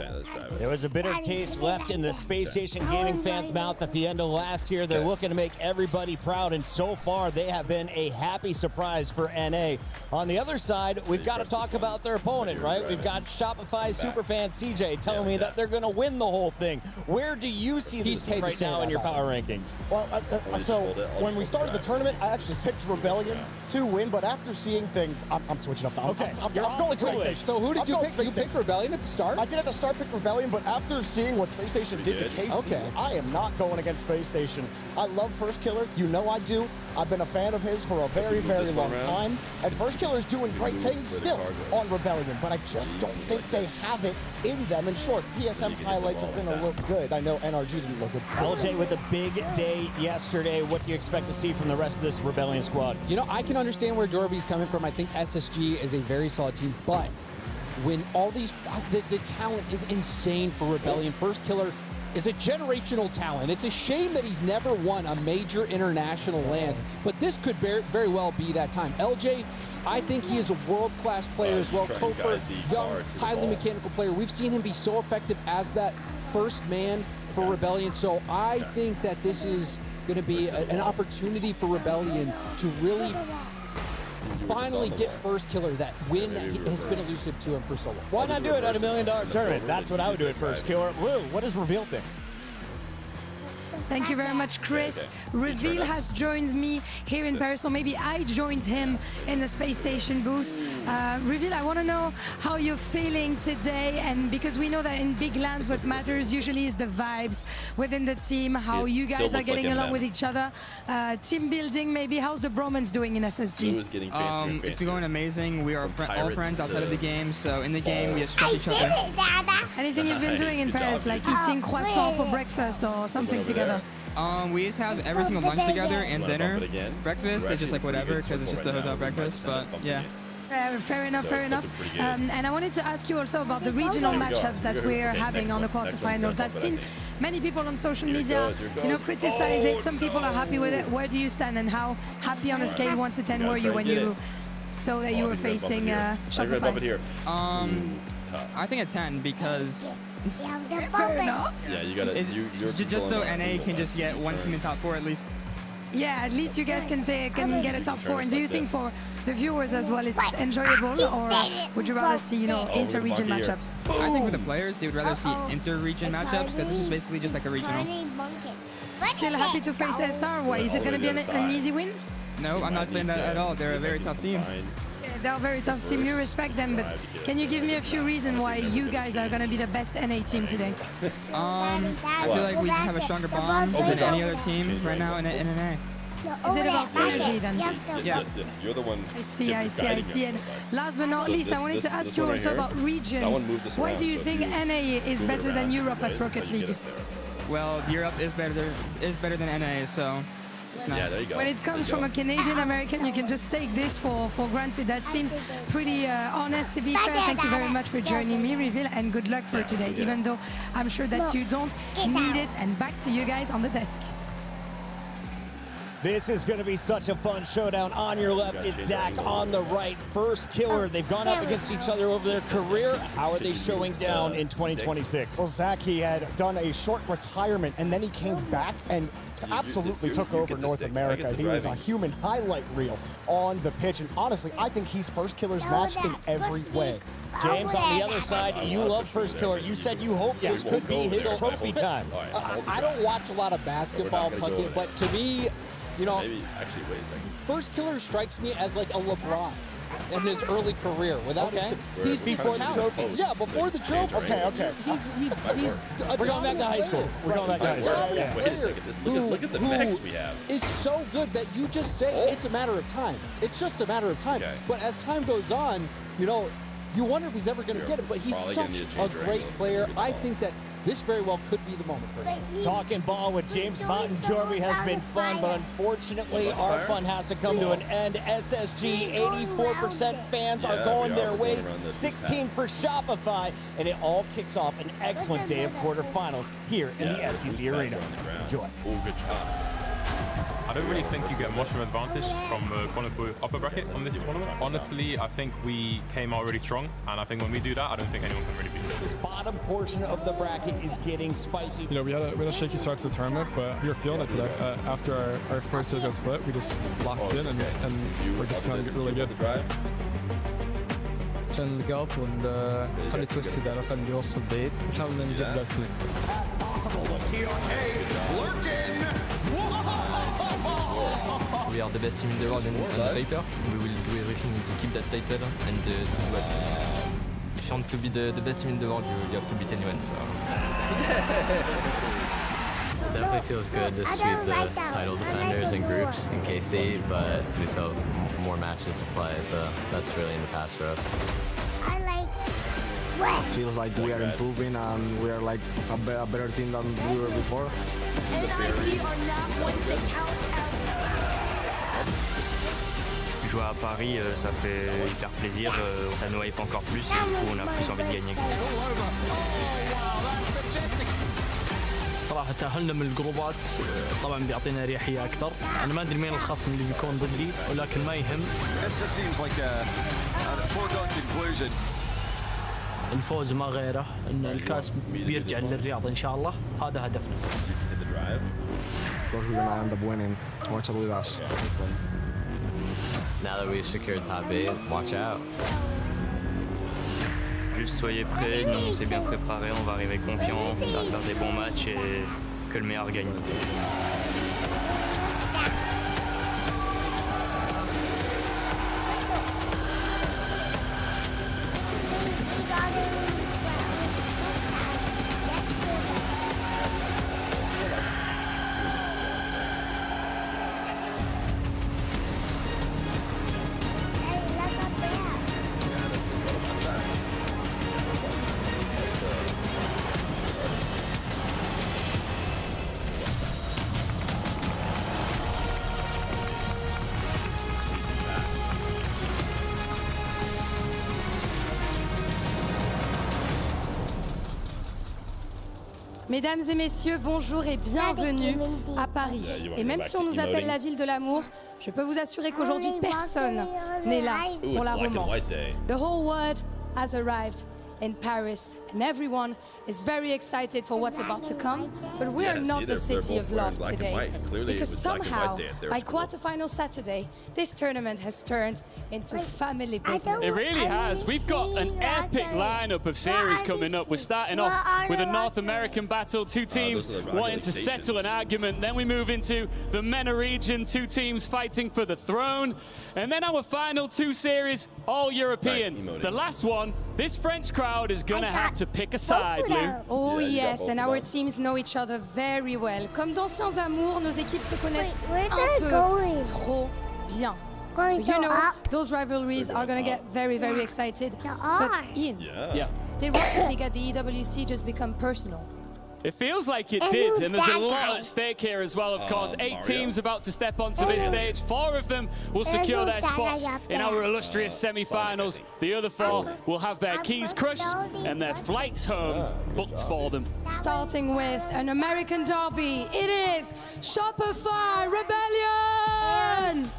There was a bitter taste left in the Space Station Gaming fans' mouth at the end of last year. They're looking to make everybody proud, and so far they have been a happy surprise for NA. On the other side, we've got to talk about their opponent, right? We've got Shopify superfan CJ telling me that they're going to win the whole thing. Where do you see this team right now in your power rankings? Well, so when we started the tournament, I actually picked Rebellion to win, but after seeing things, I'm switching up. I'm going Kool-Aid. So who did you pick? You picked Rebellion at the start? I did at the start pick Rebellion, but after seeing what Space Station did to KC, I am not going against Space Station. I love First Killer. You know I do. I've been a fan of his for a very, very long time. And First Killer's doing great things still on Rebellion, but I just don't think they have it in them. And sure, TSM highlights are going to look good. I know NRG didn't look good. LJ with a big day yesterday. What do you expect to see from the rest of this Rebellion squad? You know, I can understand where Jorby's coming from. I think SSG is a very solid team, but when all these, the talent is insane for Rebellion. First Killer is a generational talent. It's a shame that he's never won a major international land, but this could very well be that time. LJ, I think he is a world-class player as well. Kofor, young, highly mechanical player. We've seen him be so effective as that first man for Rebellion, so I think that this is going to be an opportunity for Rebellion to really finally get First Killer, that win that has been elusive to him for so long. Why not do it at $1 million tournament? That's what I would do at First Killer. Lou, what does Reveal think? Thank you very much, Chris. Reveal has joined me here in Paris, or maybe I joined him in the Space Station booth. Reveal, I want to know how you're feeling today, and because we know that in big lands what matters usually is the vibes within the team, how you guys are getting along with each other. Team building, maybe. How's the bromance doing in SSG? It's going amazing. We are all friends outside of the game, so in the game we just trust each other. Anything you've been doing in Paris, like eating croissant for breakfast or something together? We just have every single lunch together and dinner. Breakfast is just like whatever, because it's just the hotel breakfast, but yeah. Fair enough, fair enough. And I wanted to ask you also about the regional matchups that we're having on the quarterfinals. I've seen many people on social media, criticize it. Some people are happy with it. Where do you stand, and how happy on a scale 1 to 10 were you when you saw that you were facing Shopify? I think a 10 because. Fair enough. Yeah, you gotta. Just so NA can just get one team in top 4 at least. Yeah, at least you guys can get a top 4. And do you think for the viewers as well, it's enjoyable, or would you rather see inter-region matchups? I think for the players, they would rather see inter-region matchups because this is basically just like a regional. Still happy to face SR? What, is it going to be an easy win? No, I'm not saying that at all. They're a very tough team. They're a very tough team. You respect them, but can you give me a few reasons why you guys are going to be the best NA team today? I feel like we have a stronger bond than any other team right now in NA. Is it about synergy then? Yeah. You're the one. I see. And last but not least, I wanted to ask you also about regions. Why do you think NA is better than Europe at Rocket League? Well, Europe is better than NA, so. Yeah, there you go. When it comes from a Canadian American, you can just take this for granted. That seems pretty honest, to be fair. Thank you very much for joining me, Reveal, and good luck for today, even though I'm sure that you don't need it. And back to you guys on the desk. This is going to be such a fun showdown. On your left, it's Zach. On the right, First Killer. They've gone up against each other over their career. How are they showing down in 2026? Well, Zach, he had done a short retirement, and then he came back and absolutely took over North America. He was a human highlight reel on the pitch, and honestly, I think he's First Killer's match in every way. James, on the other side, you love First Killer. You said you hope this could be his trophy time. I don't watch a lot of basketball, Puckett, but to me, First Killer strikes me as like a LeBron in his early career. Without he's before the trophies. Yeah, before the trophy. Okay. We're going back to high school. We're going back to high school. Wait a second. Look at the mechs we have. It's so good that you just say it's a matter of time. It's just a matter of time. But as time goes on, you wonder if he's ever going to get it. But he's such a great player. I think that this very well could be the moment for him. Talking ball with James Mountain Jorby has been fun, but unfortunately our fun has to come to an end. SSG, 84% fans are going their way, 16 for Shopify, and it all kicks off an excellent day of quarterfinals here in the STC Arena. Enjoy. Good job. I don't really think you get much of an advantage from qualifying upper bracket on this tournament. Honestly, I think we came out really strong, and I think when we do that, I don't think anyone can really beat us. This bottom portion of the bracket is getting spicy. You know, we had a shaky start to the tournament, but we were feeling it today. After our first series got split, we just locked in, and we're just trying to get really good. عشان الجاب ونخلي تويست ده كان بيوصل بعيد نحاول نجيب باك فليب. We are the best team in the world and the paper. We will do everything to keep that title and to do what we need. If you want to be the best team in the world, you have to beat anyone. So. It definitely feels good to sweep the title defenders in groups in KC, but we still have more matches to play, so that's really in the past for us. I like wet. Feels like we are improving and we are like a better team than we were before. NIP are not ones that count out. Jouer à Paris, ça fait hyper plaisir, ça nous hype encore plus et du coup on a plus envie de gagner. صراحة تأهلنا من الجروبات طبعا بيعطينا اريحية أكثر. أنا ما أدري مين الخصم اللي بيكون ضدي ولكن ما يهم. الفوز ما غيره، إن الكاس بيرجع للرياض إن شاء الله، هذا هدفنا. Of course, we're gonna end up winning. Watch out with us. Now that we've secured top 8, watch out. Juste soyez prêts, nous on s'est bien préparé, on va arriver confiant, on va faire des bons matchs et que le meilleur gagne. Mesdames et messieurs, bonjour et bienvenue à Paris. Et même si on nous appelle la ville de l'amour, je peux vous assurer qu'aujourd'hui, personne n'est là pour la romance. The whole world has arrived in Paris and everyone is very excited for what's about to come, but we are not the city of love today, because somehow by quarterfinal Saturday this tournament has turned into family business. It really has. We've got an epic lineup of series coming up. We're starting off with a North American battle, two teams wanting to settle an argument, then we move into the MENA region, two teams fighting for the throne, and then our final two series all European. The last one, this French crowd is gonna have to pick a side, Lou. Oh yes, and our teams know each other very well. Comme d'anciens amours, nos équipes se connaissent un peu trop bien. You know, those rivalries are going to get very, very excited. But Ian, did Rocket League at the EWC just become personal? It feels like it did, and there's a lot at stake here as well, of course. 8 teams about to step onto this stage. 4 of them will secure their spots in our illustrious semi-finals. The other 4 will have their keys crushed and their flights home booked for them. Starting with an American derby, it is Shopify Rebellion!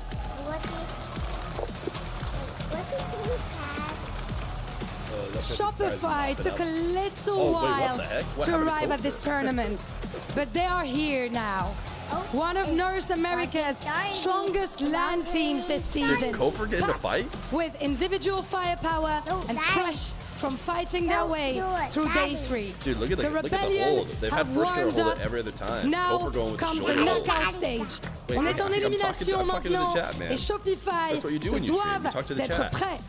Shopify took a little while to arrive at this tournament, but they are here now. One of North America's strongest LAN teams this season, packed with individual firepower and fresh from fighting their way through day 3. Dude, look at the Rebellion They've had warmed up. every other time. Now comes the knockout stage. On est en élimination maintenant et Shopify se doivent d'être prêts.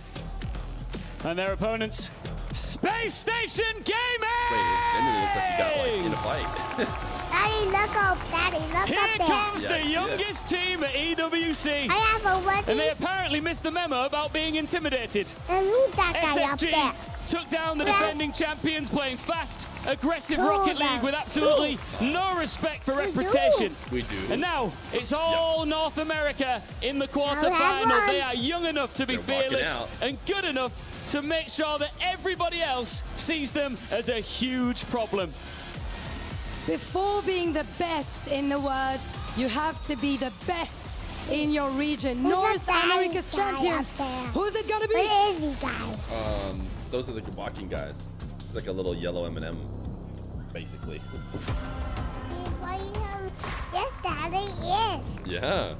And their opponents, Space Station Gaming! Wait, it genuinely looks like you got like in a fight. Daddy, look up, Daddy, look Here up there. comes the youngest team at EWC. I have a and they apparently missed the memo about being intimidated. And who's that guy up SSG there? took down the defending champions, playing fast, aggressive Rocket League with absolutely no respect for reputation. We do. And now it's all North America in the quarterfinal. They are young enough to be fearless and good enough to make sure that everybody else sees them as a huge problem. Before being the best in the world, you have to be the best in your region. North America's champions. Who's it gonna be? Those are the walking guys. It's like a little yellow M&M, basically. Yes, Daddy is. Yeah.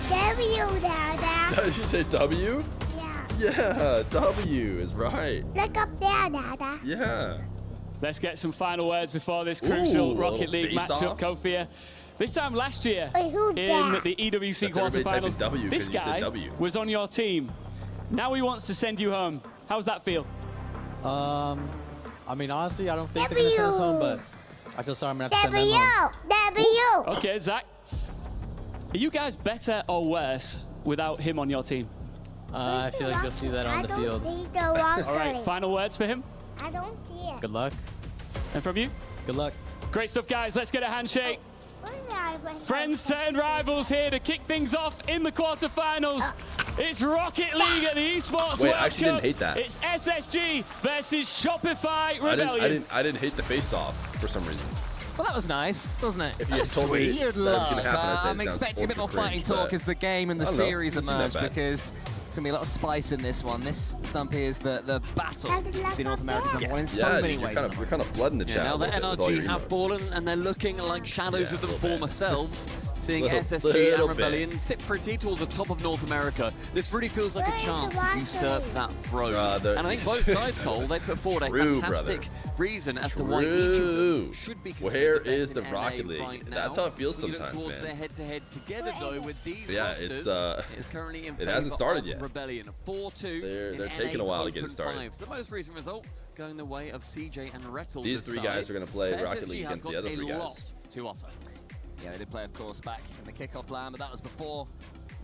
W, Dada. Did you say W? Yeah. Yeah, W is right. Look up there, Dada. Yeah. Let's get some final words before this crucial Rocket League matchup, face-off. Feer. This time last year Wait, who's in that? the EWC That's everybody typing quarterfinals, W this 'cause you said guy W. was on your team. Now he wants to send you home. How's that feel? I mean, honestly, I don't think they're gonna send us home, but I feel sorry I'm gonna have to send them home. W. Okay, Zach. Are you guys better or worse without him on your team? I feel like you'll see that on the field. All right, final words for him. I don't see it. Good luck. And from you? Good luck. Great stuff, guys. Let's get a handshake. Friends turn rivals here to kick things off in the quarterfinals. It's Rocket League at the Esports Wait, World I actually Cup. didn't hate that. It's SSG versus Shopify Rebellion. I didn't hate the face-off for some reason. Well, that was nice, wasn't it? If you had told me Sweet, you'd that was gonna love. happen, I'd say it I'm sounds expecting a bit more ultra fighting cringe, talk but as the game and the I don't know. series Doesn't seem that emerge, bad. because it's going to be a lot of spice in this one. This, Stumpy, is the battle between North America's number one in so many ways. You're kind of flooding the chat. Yeah, now a the little bit with all your NRG have emotes. fallen and they're looking like shadows of their former selves. Seeing Little SSG and bit. Rebellion sit pretty towards the top of North America. This really feels like a chance to usurp that throne. Brother. And I think both sides, Cole, they put forward a True, fantastic brother. reason as to why each of them True. should be considered Where the best is in the NA Rocket League? right That's now. how it feels When you look sometimes, towards man. their head-to-head together, though, with these Yeah, rosters, it's is currently in it hasn't favour started of yet. Rebellion. 4-2. They're in taking a NA's while to get it Open started. Fives. The most recent result going the way of CJ and Rettles. These three guys are gonna play But Rocket SSG League have against the got other three a guys. lot to offer. Yeah, they did play, of course, back in the kickoff line, but that was before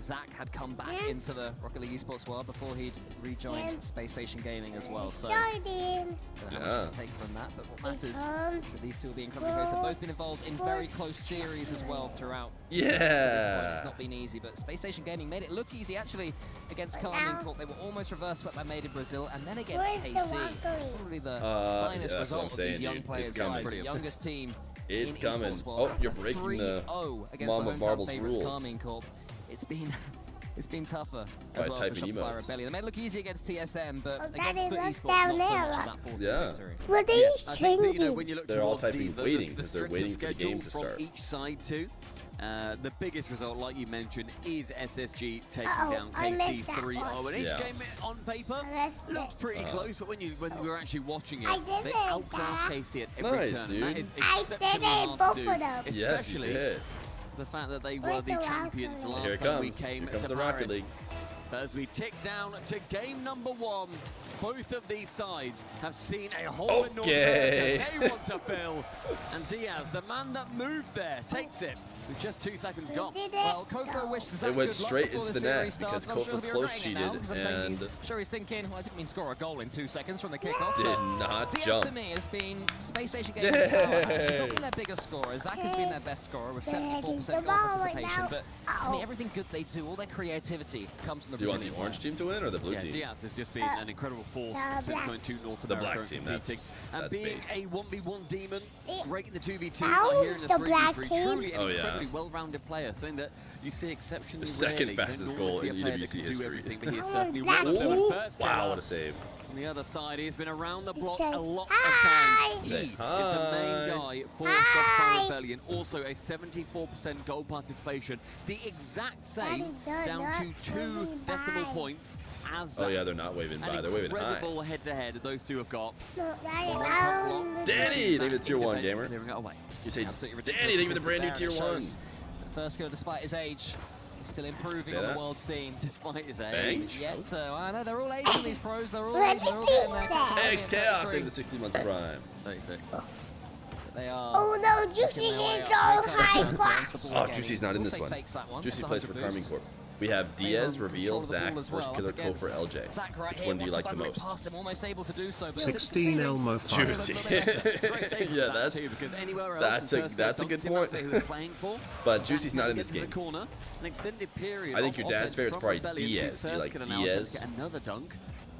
Zach had come back into the Rocket League esports world, before he'd rejoined Space Station Gaming as well. So, Starting. don't know how much to take from that, but what matters is that these two will be incredibly close. They've both been involved in very close series as well throughout. To this point. Yeah. It's not been easy, but Space Station Gaming made it look easy actually against Carmine Corp. They were almost reverse swept by Made in Brazil, and then against Where's the KC. Valkyrie? Probably the Yeah, finest that's what I'm result of saying, these young dude. players, It's coming. guys. The youngest team It's in coming. esports world. Oh, you're breaking the 3-0 against Mom the of hometown Marbles favourites, rules. Carmine Corp. It's been tougher By as well for typing Shopify emotes. Rebellion. They made it look easy against TSM, but Oh, against Daddy, Foot look Esports, down not so there. much of that fourth Yeah. victory. What are Yeah, you I think that, you know, changing? when you look They're all towards typing the waiting, 'cause they're strength of waiting for the game schedule to from start. each side too. The biggest result, like you mentioned, is SSG taking Uh-oh, down I KC missed that 3-0. And each Yeah. game on paper looks pretty close, but when we were actually watching it, I did they it, outclassed Dad. KC at every Nice, turn. And that dude. is I exceptionally did it, hard both to of do, them. Yes, you especially did. the fact that they were Where's the the champions Valkyrie? last Here it time we comes. came Here comes to the Paris. Rocket League. As we tick down to game number 1, both of these sides have seen a hole in North Okay. America they want to fill. And Diaz, the man that moved there, takes it with just 2 seconds gone. Well, Kofo wished Zach It went good luck straight before into the the net series starts, because and I'm sure Kofo he'll be close regretting it now, cheated 'cause I'm and sure he's thinking, well, I didn't mean score a goal in 2 seconds from the kickoff. did but not Diaz jump. to me has been Space Station Gaming's powerhouse. He's not Yay. been their biggest scorer. Zach has been their best scorer with 74% The goal ball right participation. now. But to me, everything good they do, all their creativity comes from the Do you want the Brazilian orange team to win or the blue Yeah, team? Diaz has just been an incredible force since going to North The America black and team, competing. And that's being based. a 1v1 demon, great in the 2v2, Now but here in the the black 3v3, team. truly an Oh, yeah. incredibly well-rounded player, something that you see exceptionally The second rarely. You don't fastest normally goal see a in player that EWC can do history. everything, but he is certainly black one of them. Ooh, And first wow, killer what a save. on the other side, he's been around the block Say a lot hi. of times. He Say is the main guy for Hi. Shopify Rebellion. Also a 74% goal participation. The exact same, Daddy, down not to 2 waving decimal bye. points as Oh yeah, they're not waving by. They're waving high. incredible head-to-head those two have got. No, Daddy, One I block, don't- Danny, Zach thank you to Tier 1 in defense, gamer. clearing it away. You say, Absolutely Danny, ridiculous thank you for the brand new statistic Tier there, 1. and it shows the first kill despite his age. He's still improving Say on that? the world scene. Despite his Bang. age. Yet, so I know they're all aging these pros. They're all Let aging. me They're all getting there. see that. X Chaos, thank you to 16 months prime. 36. They are. Oh no, Juicy is so high class. Oh, Juicy's not in this one. Juicy plays for Carmine Corp. We have Diaz, Reveal, Zach, First Killer, Kofor, LJ. Which one do you like the most? 16 Elmo 5. Juicy. Yeah, that's a good point. But Juicy's not in this game. I think your dad's favorite is probably Diaz. Do you like Diaz? Another dunk.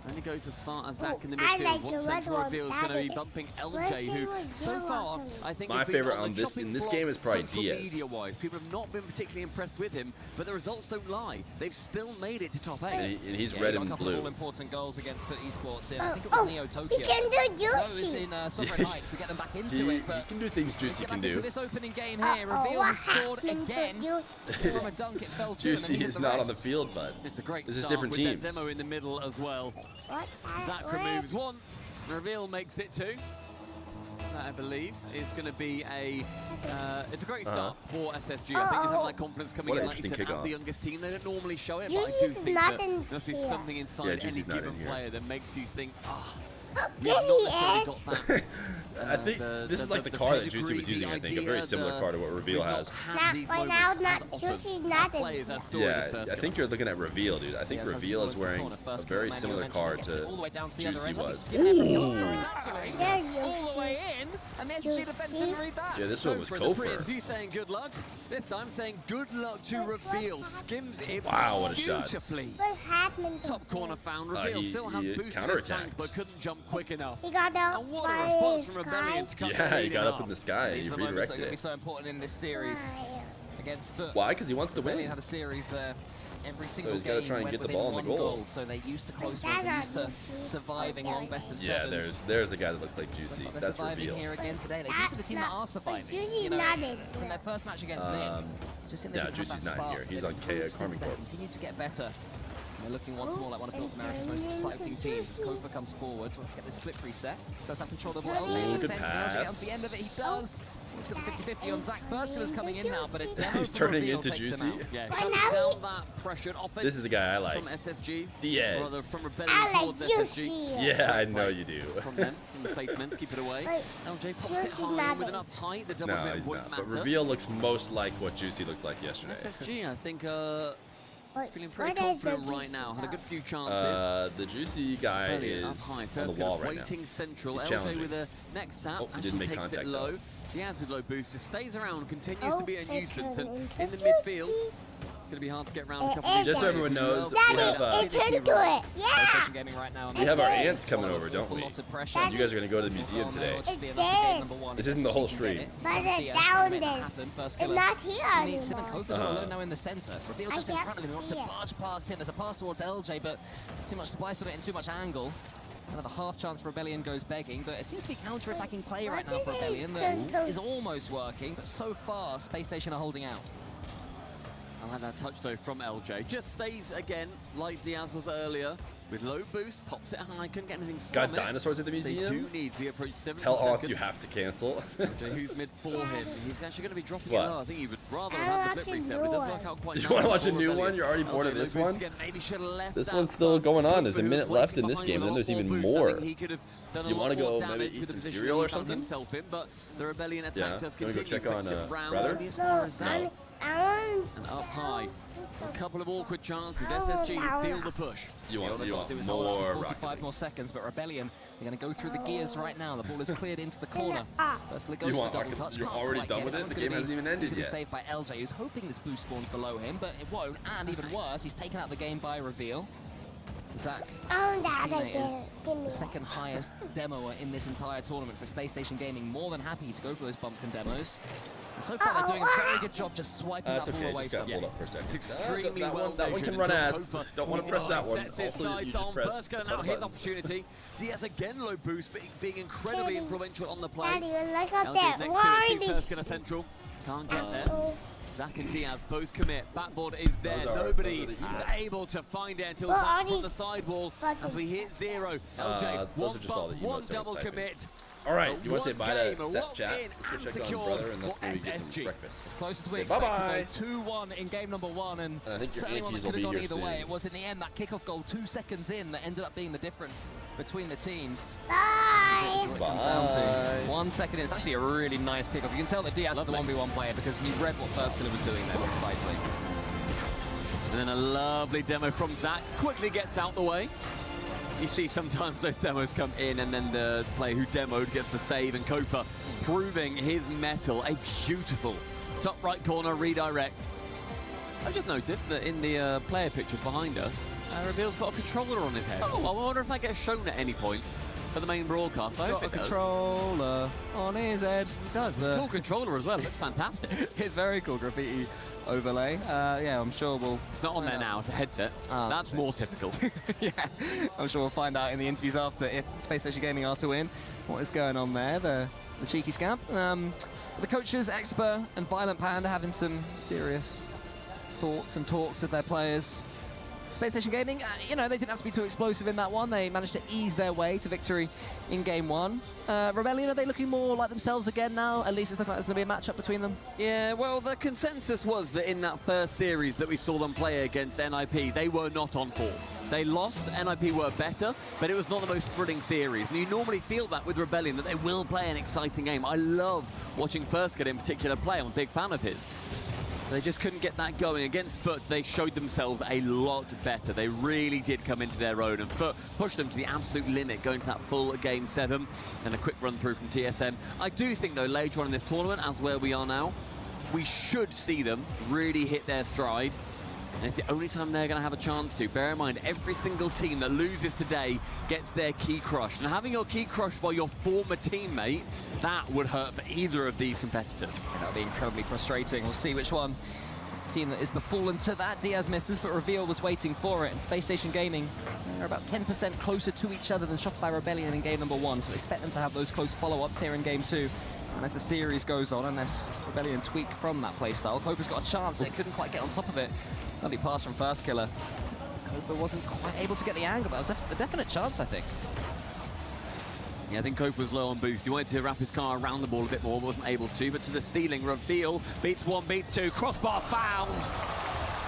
Only goes as far as Zach in the midfield. What Central Reveal is going to be bumping LJ, who so far I think my favorite on this in this game is probably Diaz. Media-wise, people have not been particularly impressed with him, but the results don't lie. They've still made it to top 8. And he's red and a couple blue. of all-important goals against Feer Esports in, I think it was Neo Tokyo. He can do Juicy. In Sovereign Heights to get them back into it, but he can do things Juicy can do. into this opening game here, Reveal has scored again. It's from a dunk, it fell to. Juicy is not on the field, bud. It's a great This is start different with teams. their demo in the middle as well. Zach removes one, Reveal makes it 2. That I believe is going to be it's a great start for SSG. I think he's having that confidence coming in, like you said, as the youngest team. They don't normally show it, but I do think that there must be something inside any given player that makes you think, we've not necessarily got that. I think this is like the car that Juicy was using, I think. A very similar car to what Reveal has. Juicy's not in Yeah, I think you're looking at Reveal, dude. I think Reveal is wearing a very similar car to Juicy was. Yeah, this one was Kofor. You saying good luck? This time saying good luck to Reveal. Skims it Wow, what a shot. beautifully. Top corner found. Reveal still had boost in his tank, but couldn't jump quick enough. He got out And what a response from Rebellion to come Yeah, he got up in the sky. These He are the moments that are redirected going to be it. so important in this series against Feer. Why? Because he wants to Rebellion win. had a series there. Every single he's gotta game try and went get the within ball in the one goal. So they're used to close ones. They're used to surviving long best of Yeah, sevens. there's the guy that looks like Juicy. They're That's surviving Reveal. here again today. They seem to be the team that are surviving. You know, from their first match against Nim, just think they Yeah, didn't have Juicy's that not spark. here. He's They've on improved Carmine since then, Corp. continued to get better. They're looking once more like one of North America's most exciting teams as Kofor comes forwards. Wants to get this split reset. Does have control of the ball. LJ in the Good sense. Can LJ get pass. to the end of it? He does. He's got the 50-50 on Zach. First killer's coming in now, but a demo He's from turning Reveal into takes him Juicy. out. Yeah, shuts down that pressure and offense. This is a guy I like. From SSG. Diaz. Rather from Rebellion towards SSG. Yeah, I know you do. From them, from the spacemen to keep it away. LJ pops it high with enough height. The double No, bit he's wouldn't not. But matter. Reveal looks most like what Juicy looked like yesterday. SSG, I think, feeling pretty confident right now. Had a good few chances. The Juicy guy Brilliant, is up high. on First the wall right now. waiting central. He's LJ challenging. with a next tap. Oh, he Actually didn't make takes it contact, low. though. Diaz with low boost. Just stays around. Continues to be a nuisance. And in the midfield, it's going to be hard to get around a couple of these Just so players. everyone knows, Daddy, we have, it's into it. Yeah. PlayStation Gaming right now. we have our ants coming over, don't we? Lots of pressure. You guys are going to go to the museum today. Just be enough for game number one. This isn't the whole stream. But it's Diaz down made that there. happen. First It's killer. not here He needs Sim and anymore. Kofor's all alone now in the centre. Reveal just in can't front of him. He wants to see it. barge past him. There's a pass towards LJ, but there's too much splice on it and too much angle. Another half chance for Rebellion goes begging, but it seems to be counter-attacking play right now for Rebellion that is almost working, but so far Space Station are holding out. I like that touch though from LJ. Just stays again like Diaz was earlier. With low boost, pops it high, couldn't get anything Got from it. dinosaurs at the museum? They do need to be approached 70 Tell seconds. odds you have to cancel. LJ, who's mid for him? He's actually going to be dropping What? it low. I think he would rather have the flip reset, but it does work out quite You nicely want to watch a for new Rebellion. one? You're already bored LJ of this low boost one? again, maybe should have left This that one's still going on. There's a Kofor, minute who's left in waiting this game, behind and then with there's a lot even boost. I more. think he could have done a You lot wanna more go damage maybe eat with the some position cereal he or found something? himself in, but the Rebellion attack Yeah. does Wanna go continue. check on, Flicks it round, brother? only as far as Zach. No. And up high. A couple of awkward chances. SSG feel the push. You want do is hold on more for Rocket 45 more seconds, but Rebellion, they're going to go through the gears right now. The ball is cleared into the corner. First it goes You to want the double Rocket- touch. you're Can't already quite done get with it? One's The gonna game hasn't even ended easily yet. saved by LJ, who's hoping this boost spawns below him, but it won't. And even worse, he's taken out the game by Reveal. Zach, his teammate is the second highest demoer in this entire tournament, so Space Station Gaming more than happy to go for those bumps and demos. And so far, they're doing a very good job just swiping That's that ball okay, away. just got pulled up for a second. It's extremely That well one can run ads. Don't want to press that one. Sets his Also, you sights just on. pressed Bursker the now his buttons. opportunity. Diaz again low boost, but being incredibly Daddy. influential on the play. Daddy, look up LJ's that next to it. Sees warning. Bursker central. Can't get there. Zach and Diaz both commit. Backboard is there. Those are Nobody the is easy. able to find it until Well, Zach Arnie- from the sidewall as we hit zero. LJ, those one are just all the bump, one emotes I was double typing. commit. All right, you want to say One bye to game, Seth locked chat? in Let's go and check on his secured brother, and let's for go get some SSG. breakfast. As close as we Say expected, bye-bye. 2-1 in game number 1, and I think your certainly one that aunties will could have be gone here either soon. way. It was in the end that kickoff goal 2 seconds in that ended up being the difference between the teams. Bye. This is what it comes down to. 1 second in. It's actually a really nice kickoff. You can tell that Diaz is the 1v1 player because he read what First Killer was doing there precisely. And then a lovely demo from Zach. Quickly gets out the way. You see sometimes those demos come in and then the player who demoed gets the save, and Kofa proving his mettle. A beautiful top right corner redirect. I've just noticed that in the player pictures behind us, Reveal's got a controller on his head. Oh, I wonder if that gets shown at any point for the main broadcast. I hope it does. Controller on his head. It does. It's a cool controller as well. It's fantastic. It's very cool graffiti overlay. Yeah, I'm sure we'll... It's not on there now. It's a headset. That's more typical. Yeah, I'm sure we'll find out in the interviews after if Space Station Gaming are to win what is going on there. The cheeky scamp. The coaches, Exper and Violent Panda, having some serious thoughts and talks with their players. Space Station Gaming, you know, they didn't have to be too explosive in that one. They managed to ease their way to victory in game 1. Rebellion, are they looking more like themselves again now? At least it's looking like there's going to be a matchup between them. Yeah, well, the consensus was that in that first series that we saw them play against NIP, they were not on form. They lost, NIP were better, but it was not the most thrilling series. And you normally feel that with Rebellion, that they will play an exciting game. I love watching First Kid in particular play. I'm a big fan of his. They just couldn't get that going. Against Foot, they showed themselves a lot better. They really did come into their own, and Foot pushed them to the absolute limit, going for that full Game 7. And a quick run through from TSM. I do think, though, later on in this tournament, as where we are now, we should see them really hit their stride. And it's the only time they're going to have a chance to. Bear in mind, every single team that loses today gets their key crushed. And having your key crushed by your former teammate, that would hurt for either of these competitors. And that'll be incredibly frustrating. We'll see which one is the team that is befallen to that. Diaz misses, but Reveal was waiting for it. And Space Station Gaming are about 10% closer to each other than Shopify Rebellion in game number 1. So expect them to have those close follow-ups here in game 2. Unless the series goes on, unless Rebellion tweak from that playstyle. Kofa's got a chance. They couldn't quite get on top of it. Lovely pass from First Killer. Kofa wasn't quite able to get the angle, but it was a definite chance, I think. Yeah, I think Kofa was low on boost. He wanted to wrap his car around the ball a bit more, wasn't able to, but to the ceiling. Reveal beats 1, beats 2. Crossbar found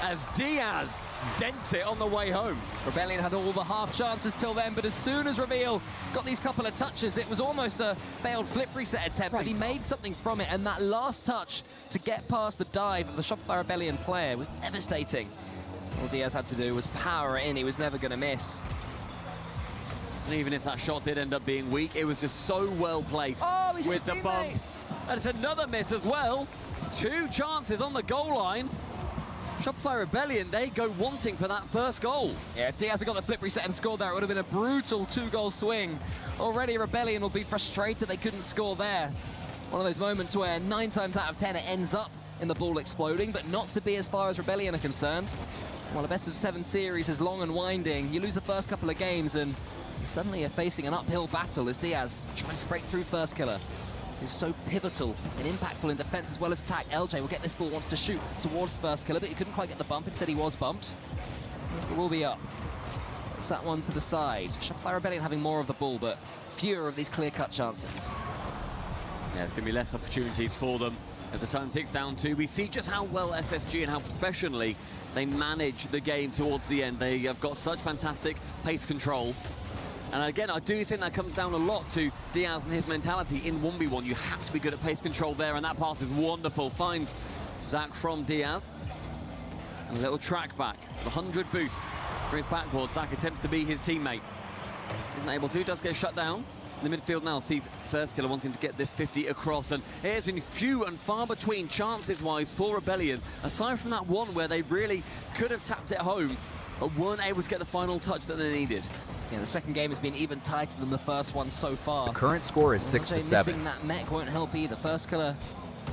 as Diaz dents it on the way home. Rebellion had all the half chances till then, but as soon as Reveal got these couple of touches, it was almost a failed flip reset attempt, but he made something from it, and that last touch to get past the dive of the Shopify Rebellion player was devastating. All Diaz had to do was power it in. He was never going to miss. And even if that shot did end up being weak, it was just so well placed with the bump. And it's another miss as well. 2 chances on the goal line. Shopify Rebellion, they go wanting for that first goal. Yeah, if Diaz had got the flip reset and scored there, it would have been a brutal 2-goal swing. Already Rebellion will be frustrated they couldn't score there. One of those moments where 9 times out of 10 it ends up in the ball exploding, but not to be as far as Rebellion are concerned. While a best of 7 series is long and winding, you lose the first couple of games and suddenly you're facing an uphill battle as Diaz tries to break through First Killer. Who's so pivotal and impactful in defense as well as attack. LJ will get this ball, wants to shoot towards First Killer, but he couldn't quite get the bump. Instead, he was bumped. It will be up. It's that one to the side. Shopify Rebellion having more of the ball, but fewer of these clear-cut chances. Yeah, there's going to be less opportunities for them as the time ticks down too. We see just how well SSG and how professionally they manage the game towards the end. They have got such fantastic pace control. And again, I do think that comes down a lot to Diaz and his mentality in 1v1. You have to be good at pace control there, and that pass is wonderful. Finds Zach from Diaz. And a little track back. The 100 boost for his backboard. Zach attempts to be his teammate. Isn't able to, does get shut down. In the midfield now sees First Killer wanting to get this 50 across, and it has been few and far between chances-wise for Rebellion, aside from that one where they really could have tapped it home, but weren't able to get the final touch that they needed. Yeah, the second game has been even tighter than the first one so far. The current score is 6-7. Missing that mech won't help either. First Killer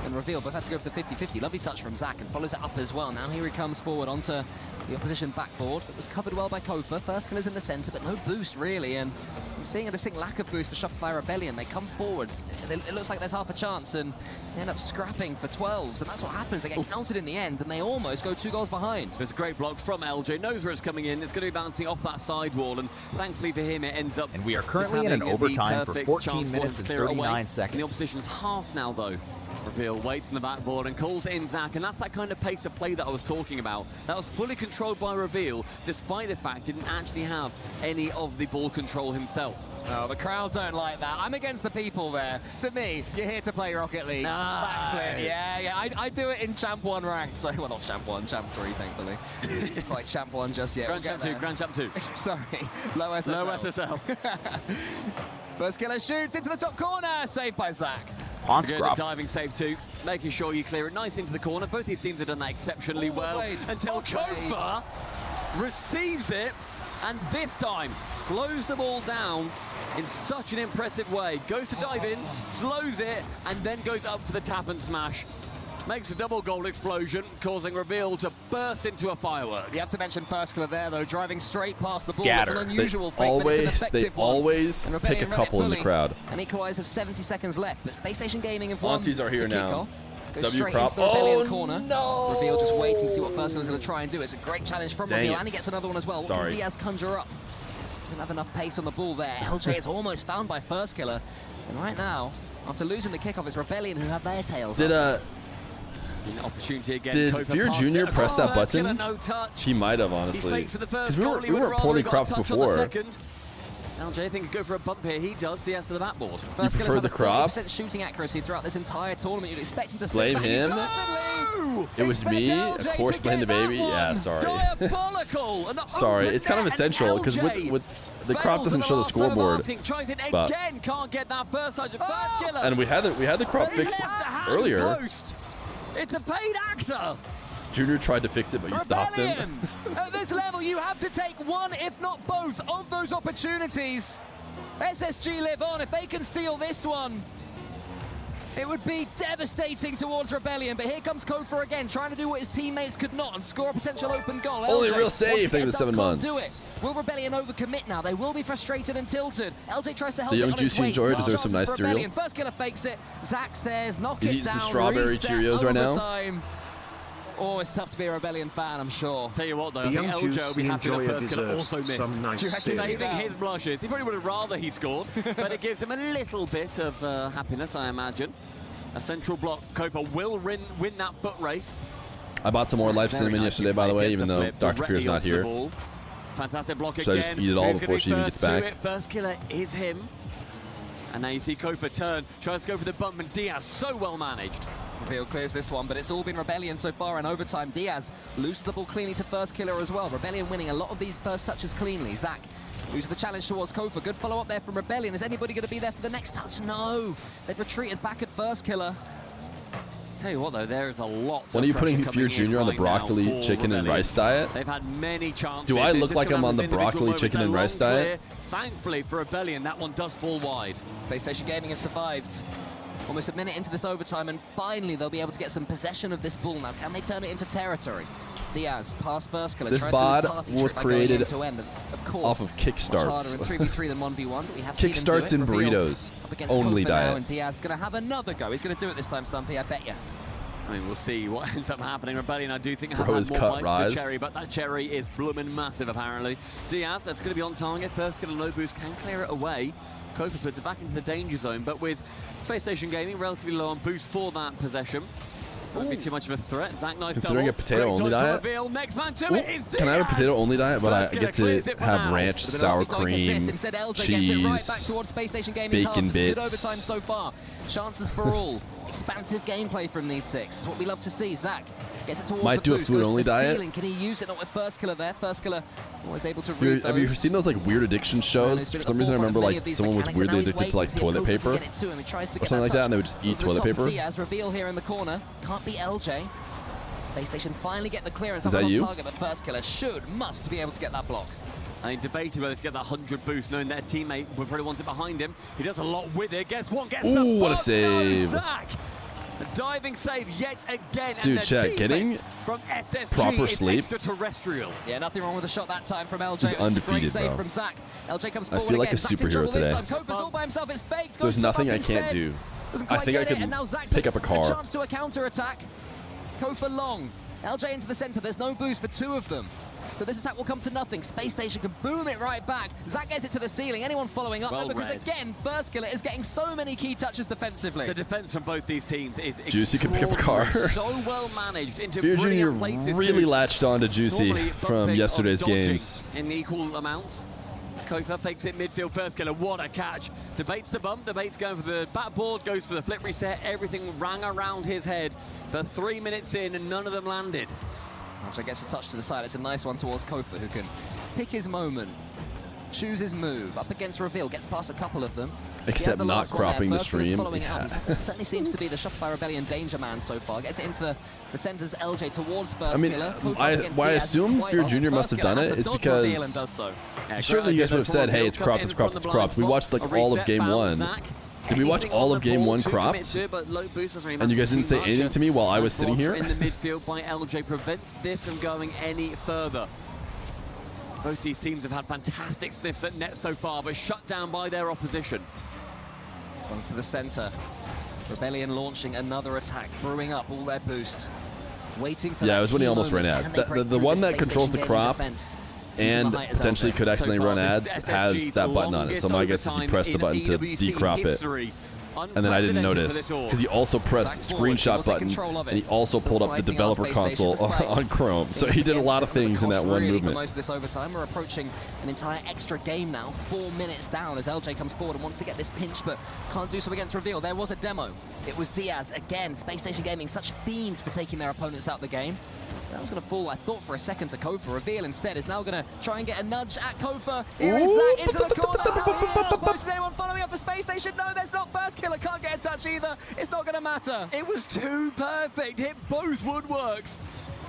and Reveal both had to go for the 50-50. Lovely touch from Zach and follows it up as well. Now here he comes forward onto the opposition backboard. It was covered well by Kofa. First Killer's in the center, but no boost really, and I'm seeing a distinct lack of boost for Shopify Rebellion. They come forward. It looks like there's half a chance, and they end up scrapping for 12s, and that's what happens. They get counted in the end, and they almost go 2 goals behind. There's a great block from LJ. Knows where it's coming in. It's going to be bouncing off that sidewall, and thankfully for him, it ends up. And we are currently in an overtime for 14 minutes and 39 seconds. In the opposition's half now, though. Reveal waits in the backboard and calls in Zach, and that's that kind of pace of play that I was talking about. That was fully controlled by Reveal, despite the fact he didn't actually have any of the ball control himself. Oh, the crowd don't like that. I'm against the people there. To me, you're here to play Rocket League. Backflip. Yeah. I do it in Champ 1 ranked. Sorry, well, not Champ 1, Champ 3, thankfully. Quite Champ 1 just yet. Grand Champ 2, Grand Champ 2. Sorry, low SSL. Low SSL. First killer shoots into the top corner, saved by Zach. It's a good diving save too, making sure you clear it nice into the corner. Both these teams have done that exceptionally well until Kofa receives it, and this time slows the ball down in such an impressive way. Goes to dive in, slows it, and then goes up for the tap and smash. Makes a double goal explosion, causing Reveal to burst into a firework. You have to mention First Killer there, though, driving straight past the ball. Scatter. It's an unusual They fake, but it's an effective one. always pick a couple in the crowd. An equalizer of 70 seconds left, but Space Station Gaming have won. Aunties are here the now. Goes W straight prop. into the Rebellion Oh, corner. no! Reveal just waiting to see what First Killer's going to try and do. It's a great challenge from Dang Reveal, it. and he gets another one as well. What Sorry. can Diaz conjure up? Doesn't have enough pace on the ball there. LJ is almost found by First Killer. And right now, after losing the kickoff, it's Rebellion who have their tails up. An opportunity again. Did Feer Jr. press that button? Killer, no touch. He might have, honestly. Because we were pulling crops before. LJ, I think could go for a bump here. He does. Diaz to the backboard. You prefer the crop? 30% shooting accuracy throughout this entire tournament. You'd expect him to Blame him? It was me. Of course, blame the baby. Yeah, sorry. Diabolical. Sorry, it's kind of essential because with the crop doesn't show the scoreboard. Tries it But again. Can't get that first touch of First Killer. and we had the crop fixed earlier. Post. It's a paid actor. Junior tried to fix it, but you stopped him. At this level, you have to take one, if not both, of those opportunities. SSG live on. If they can steal this one, it would be devastating towards Rebellion. But here comes Kofa again, trying to do what his teammates could not and score a potential open goal. Only LJ real save, thank you for the 7 months. Do it. Will Rebellion overcommit now? They will be frustrated and tilted. LJ tries to help The young it on his Juicy way. Enjoyer Still deserves some chances nice for Rebellion. cereal. First Killer fakes it. Zach says, knock He's it eating down. some strawberry reset, Cheerios right now. overtime. Oh, it's tough to be a Rebellion fan, I'm sure. Tell you what, though, The I think young LJ will be happy that Enjoyer First Killer deserves also missed. some nice Saving cereal. his blushes. He probably would have rather he scored, but it gives him a little bit of happiness, I imagine. A central block. Kofa will win that foot race. I bought some more live cinnamon yesterday, by the way, even though Dr. Fear's not here. Fantastic block So I again. just eat it all Who's before gonna she be even first gets to back. it? First Killer is him. And now you see Kofa turn, tries to go for the bump, and Diaz so well managed. Reveal clears this one, but it's all been Rebellion so far in overtime. Diaz loses the ball cleanly to First Killer as well. Rebellion winning a lot of these first touches cleanly. Zach loses the challenge towards Kofa. Good follow-up there from Rebellion. Is anybody going to be there for the next touch? No. They've retreated back at First Killer. Tell you what, though, there is a lot When are you putting pressure Feer coming in Jr. on the right broccoli, now for chicken, and Rebellion. rice diet? They've had many chances. Do I It's look just like come I'm down on to the individual broccoli, moments. chicken, and They're rice long diet? clear. Thankfully for Rebellion, that one does fall wide. Space Station Gaming have survived. Almost a minute into this overtime, and finally they'll be able to get some possession of this ball now. Can they turn it into territory? Diaz, past First Killer. This tries bod to use party was trick by going created end to end, of course. off of kickstarts. Much harder in 3v3 than 1v1, but we have seen him do Kickstarts it. and Reveal burritos. up against Only Kofa now, diet. and Diaz is going to have another go. He's going to do it this time, Stumpy, I bet you. I mean, we'll see what ends up happening. Rebellion, I do think, have Bro had is more cut bites rise. to the cherry, but that cherry is bloomin' massive, apparently. Diaz, that's going to be on target. First Killer, no boost, can clear it away. Kofa puts it back into the danger zone, but with Space Station Gaming relatively low on boost for that possession. Won't be too much of a threat. Zach, nice Considering double. a potato-only Great dodge to diet? reveal. Next man to Ooh, it is Diaz. can I have a potato-only diet, but First I Killer get clears to it for have now. ranch, With an sour early dunk assist, cream, instead LJ gets it right back cheese, towards Space Station Gaming's half. bacon It's good bits. overtime so far. Chances for all. Expansive gameplay from these six. It's what we love to see. Zach gets it towards Might the do a boost, food-only goes to the diet. ceiling. Can he use it? Not with First Killer there. First Killer always able to read Have you those. seen those like weird addiction shows? For some reason, I remember like someone was weirdly addicted to like toilet paper or something like that, and they would just eat toilet paper. Diaz reveal here in the corner. Can't be LJ. Space Station finally get the clearance. Is that on you? target, but First Killer must be able to get that block. And he debated whether to get that 100 boost, knowing their teammate would probably want it behind him. He does a lot with it. Gets one, gets the Ooh, what a bump. save. No, Zach. Diving save yet again. Dude, and chat, getting from SSG proper is sleep. extraterrestrial. Yeah, nothing wrong with the shot that time from LJ. He's It was just a great undefeated, save bro. from Zach. LJ comes I forward feel like again. a Zach's in superhero trouble this today. time. Kofa's all by himself. It's faked. There's Goes nothing for I the can't bump do. instead. Doesn't I quite think I get it, could and now Zach's pick up a car. chance to a counter attack. Kofa long. LJ into the center. There's no boost for two of them. So this attack will come to nothing. Space Station can boom it right back. Zach gets it to the ceiling. Anyone following up? Well No, because read. again, First Killer is getting so many key touches defensively. The defense from both these teams is Juicy can pick up a car. extraordinary. So well managed into Feer Jr. brilliant places. really too. latched on to Juicy Normally from bumping yesterday's or dodging games. in equal amounts. Kofa fakes it midfield. First Killer, what a catch. Debates the bump. Debates going for the backboard. Goes for the flip reset. Everything rang around his head. But 3 minutes in and none of them landed. LJ gets a touch to the side. It's a nice one towards Kofa, who can pick his moment, choose his move. Up against Reveal, gets past a couple of them. He has Except the not last one there. cropping the First Killer's stream. following it up. Yeah. He certainly seems to be the Shopify Rebellion danger man so far. Gets it into the centers. LJ towards First I mean, Killer. Kofa why against I Diaz. assume Quite Feer well. Jr. must First have done Killer it has is to dodge Reveal and because does so. surely you guys would have said, hey, it's cropped, it's cropped, it's cropped. We watched like all of game one. Did we watch all of game one cropped? And you guys didn't say anything to me while I was sitting here? In the midfield by LJ prevents this from going any further. Both these teams have had fantastic sniffs at net so far, but shut down by their opposition. This one's to the center. Rebellion launching another attack, brewing up all their boost. Waiting for Yeah, that it was when he key almost ran moment. ads. Can they break The through one that Space controls the Station gaming crop defense? and Using the height as potentially LJ. could accidentally So far, run this ads is has SSG's that button on it. So my guess is he longest pressed the button to overtime in decrop it. history. And then I didn't Unprecedented for notice this all. because he also pressed Zach forward, screenshot will take button control of it. and he also Still pulled up the fighting on developer Space Station console despite on Chrome. So being he did a against lot of it, but the things in that cost one really for movement. most of this overtime. We're approaching an entire extra game now. 4 minutes down as LJ comes forward and wants to get this pinch, but can't do so against Reveal. There was a demo. It was Diaz again. Space Station Gaming, such fiends for taking their opponents out the game. That was going to fall, I thought, for a second to Kofa. Reveal instead is now going to try and get a nudge at Kofa. Here is Zach into the corner. Oh, is anyone following up for Space Station? No, there's not. First Killer can't get a touch either. It's not going to matter. It was too perfect. Hit both woodworks.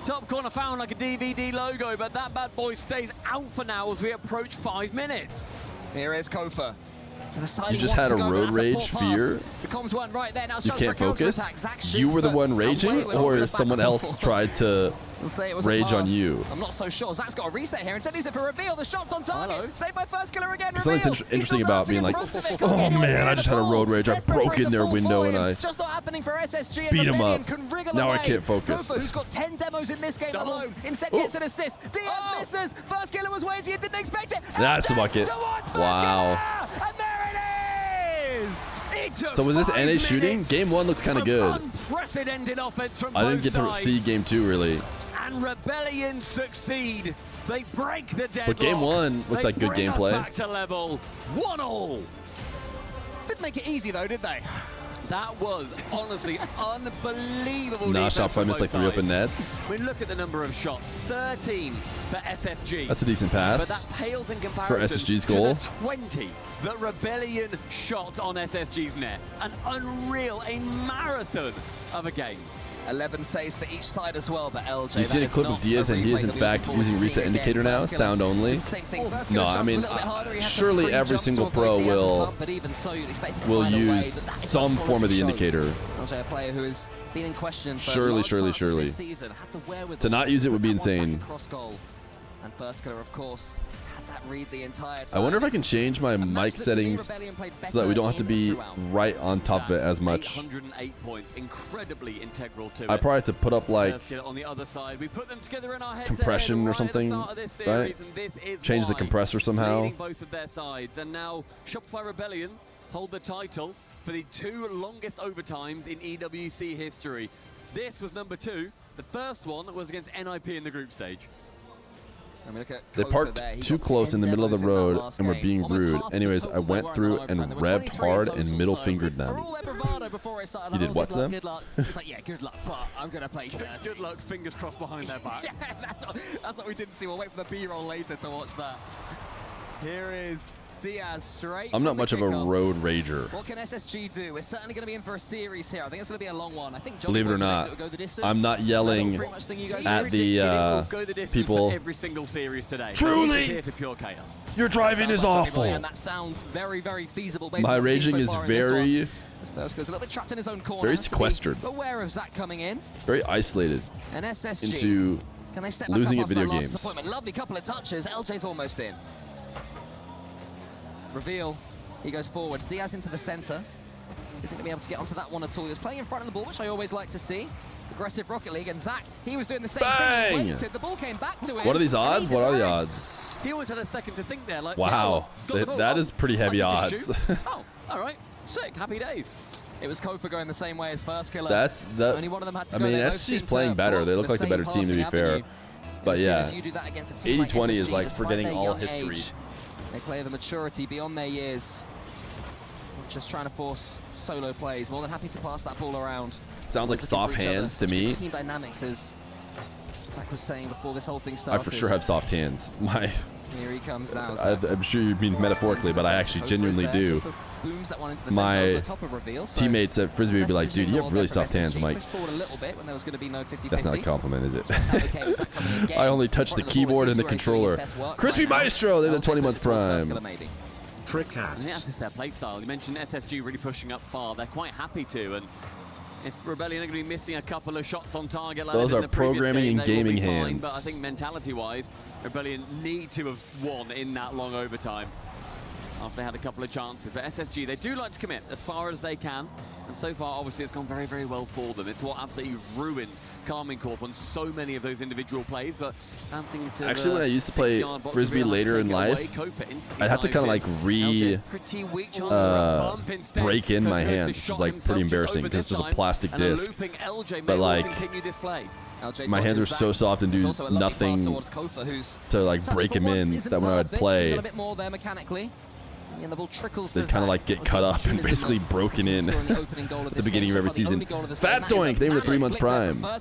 Top corner found like a DVD logo, but that bad boy stays out for now as we approach 5 minutes. Here is Kofa. To the side You he just wants had to a go, road but that's a rage, poor pass. Fear. The comms weren't right there. Now it's You just can't for a focus. counterattack. Zach shoots, You were the but one that was way raging, went off the or back someone wall. else tried to We'll say it was a rage on pass. you? I'm not so sure. Zach's got a reset here. Instead, he's it for Reveal. The shot's on target. Hello. Saved by First Killer again. There's Reveal. something interesting He's about still being dancing like, in front of it. Can't oh get anywhere man, near I just the had a ball. road rage. I Desperate broke for it in to their fall window for and him. I Just not happening for SSG. And beat him Rebellion up. can wriggle Now I away. can't focus. Kofa, who's got 10 demos in this game Double. alone. Instead gets an assist. Diaz misses. First Killer was waiting. Didn't expect it. That's a LJ bucket. towards First Wow. Killer. And there it is. It took So was this 5 NA shooting? minutes Game one looked kind of of good. Unprecedented offense from I didn't both get to sides. see game two really. And Rebellion succeed. They break the deadlock. But game one looked like good They bring us gameplay. back to level 1-1. Didn't make it easy though, did they? That was honestly unbelievable. Nah, defense Shopify from missed both like 3 open sides. nets. I mean, look at the number of shots. 13 for SSG. That's a decent But pass. that pales in comparison SSG's to goal. the 20 that Rebellion shot on SSG's net. An unreal, a marathon of a game. 11 saves for each side as well, but LJ. You see a clip of Diaz and he is in fact using reset indicator now, sound only. No, I mean, surely every single pro will use some form of the indicator. LJ, a player who has been in question for Surely, large surely, parts of surely. this season, had the wherewithal To not use it would be put that one back insane. across goal. And First Killer, of course, had that read the entire time. I wonder if I can change my mic settings so that we don't have to be right on top of it as much. 808 points, incredibly integral to I it. probably have to put up like First Killer on the other side. We put them together in our head compression or right at the something, start of this right? series, and this is Change the why. compressor somehow. Leading both of their sides, and now Shopify Rebellion hold the title for the 2 longest overtimes in EWC history. This was number 2. The first one was against NIP in the group stage. I mean, look at They Kofa parked there. He too got close 10 in the middle of the demos in that road last and were game. being Almost rude. half the Anyways, total I that went were through on and overtime. There were revved 23 hard in and total, middle so fingered for them. all their bravado before it started, You did oh, what good to luck, them? Good luck. It's like, yeah, good luck, but I'm going to play Good luck, fingers crossed behind their back. Yeah, that's what we didn't see. We'll wait for the B-roll later to watch that. Here is Diaz straight. I'm not from the much of a kickoff. road rager. What can SSG do? We're certainly going to be in for a series here. I think it's going to be a long one. I think Believe it or not, I'm not yelling at the people. Every single series today. Truly, here for pure chaos. Your driving is awful. And that sounds very, very feasible. Based My on what we've seen raging so is far in this very, one. This first goes a little bit trapped in his own corner. Very sequestered. Aware of Zach coming in. Very isolated. And SSG. Into Can they step losing back at up video after that last games. disappointment? Lovely couple of touches. LJ's almost in. Reveal. He goes forwards. Diaz into the center. Isn't going to be able to get onto that one at all. He was playing in front of the ball, which I always like to see. Aggressive Rocket League. And Zach, he was doing the same thing. He waited. The ball came back to him. What are these odds? What are the odds? He always had a second to think there. Like, wow. That is pretty heavy odds. Oh, all right. Sick. Happy days. It was Kofa going the same way as First Killer. That's the. Only one of them had to I go. mean, SSG's playing better. They look like the better team, to be fair. But yeah, 80-20 is like forgetting all history. They play the maturity beyond their years. Just trying to force solo plays. More than happy to pass that ball around. Sounds like soft hands to me. Team dynamics, as Zach was saying before this whole thing started. I for sure have soft hands. Here he comes now. I'm sure you mean metaphorically, but I actually genuinely do. My teammates at Frisbee would be like, dude, you have really soft hands. I'm like, that's not a compliment, is it? I only touch the keyboard and the controller. Crispy Maestro, they're the 20 months prime. Trick cats. Yeah, that's just their play style. You mentioned SSG really pushing up far. They're quite happy to. And if Rebellion are going to be missing a couple of shots on target, like those are programming game, and gaming hands. Fine, but I think mentality-wise, Rebellion need to have won in that long overtime after they had a couple of chances. But SSG, they do like to commit as far as they can. And so far, obviously, it's gone very, very well for them. It's what absolutely ruined Carmine Corp on so many of those individual plays. But dancing to actually, when I used to play Frisbee later in life, I'd have to kind of like break in my hand, which is like pretty embarrassing because it's just a plastic disc. But like, my hands are so soft and do nothing to like break him in that when I would play, and the ball trickles they kind of like get cut up and basically broken in at the beginning of every season. Fat Doink, they were 3 months prime. Follow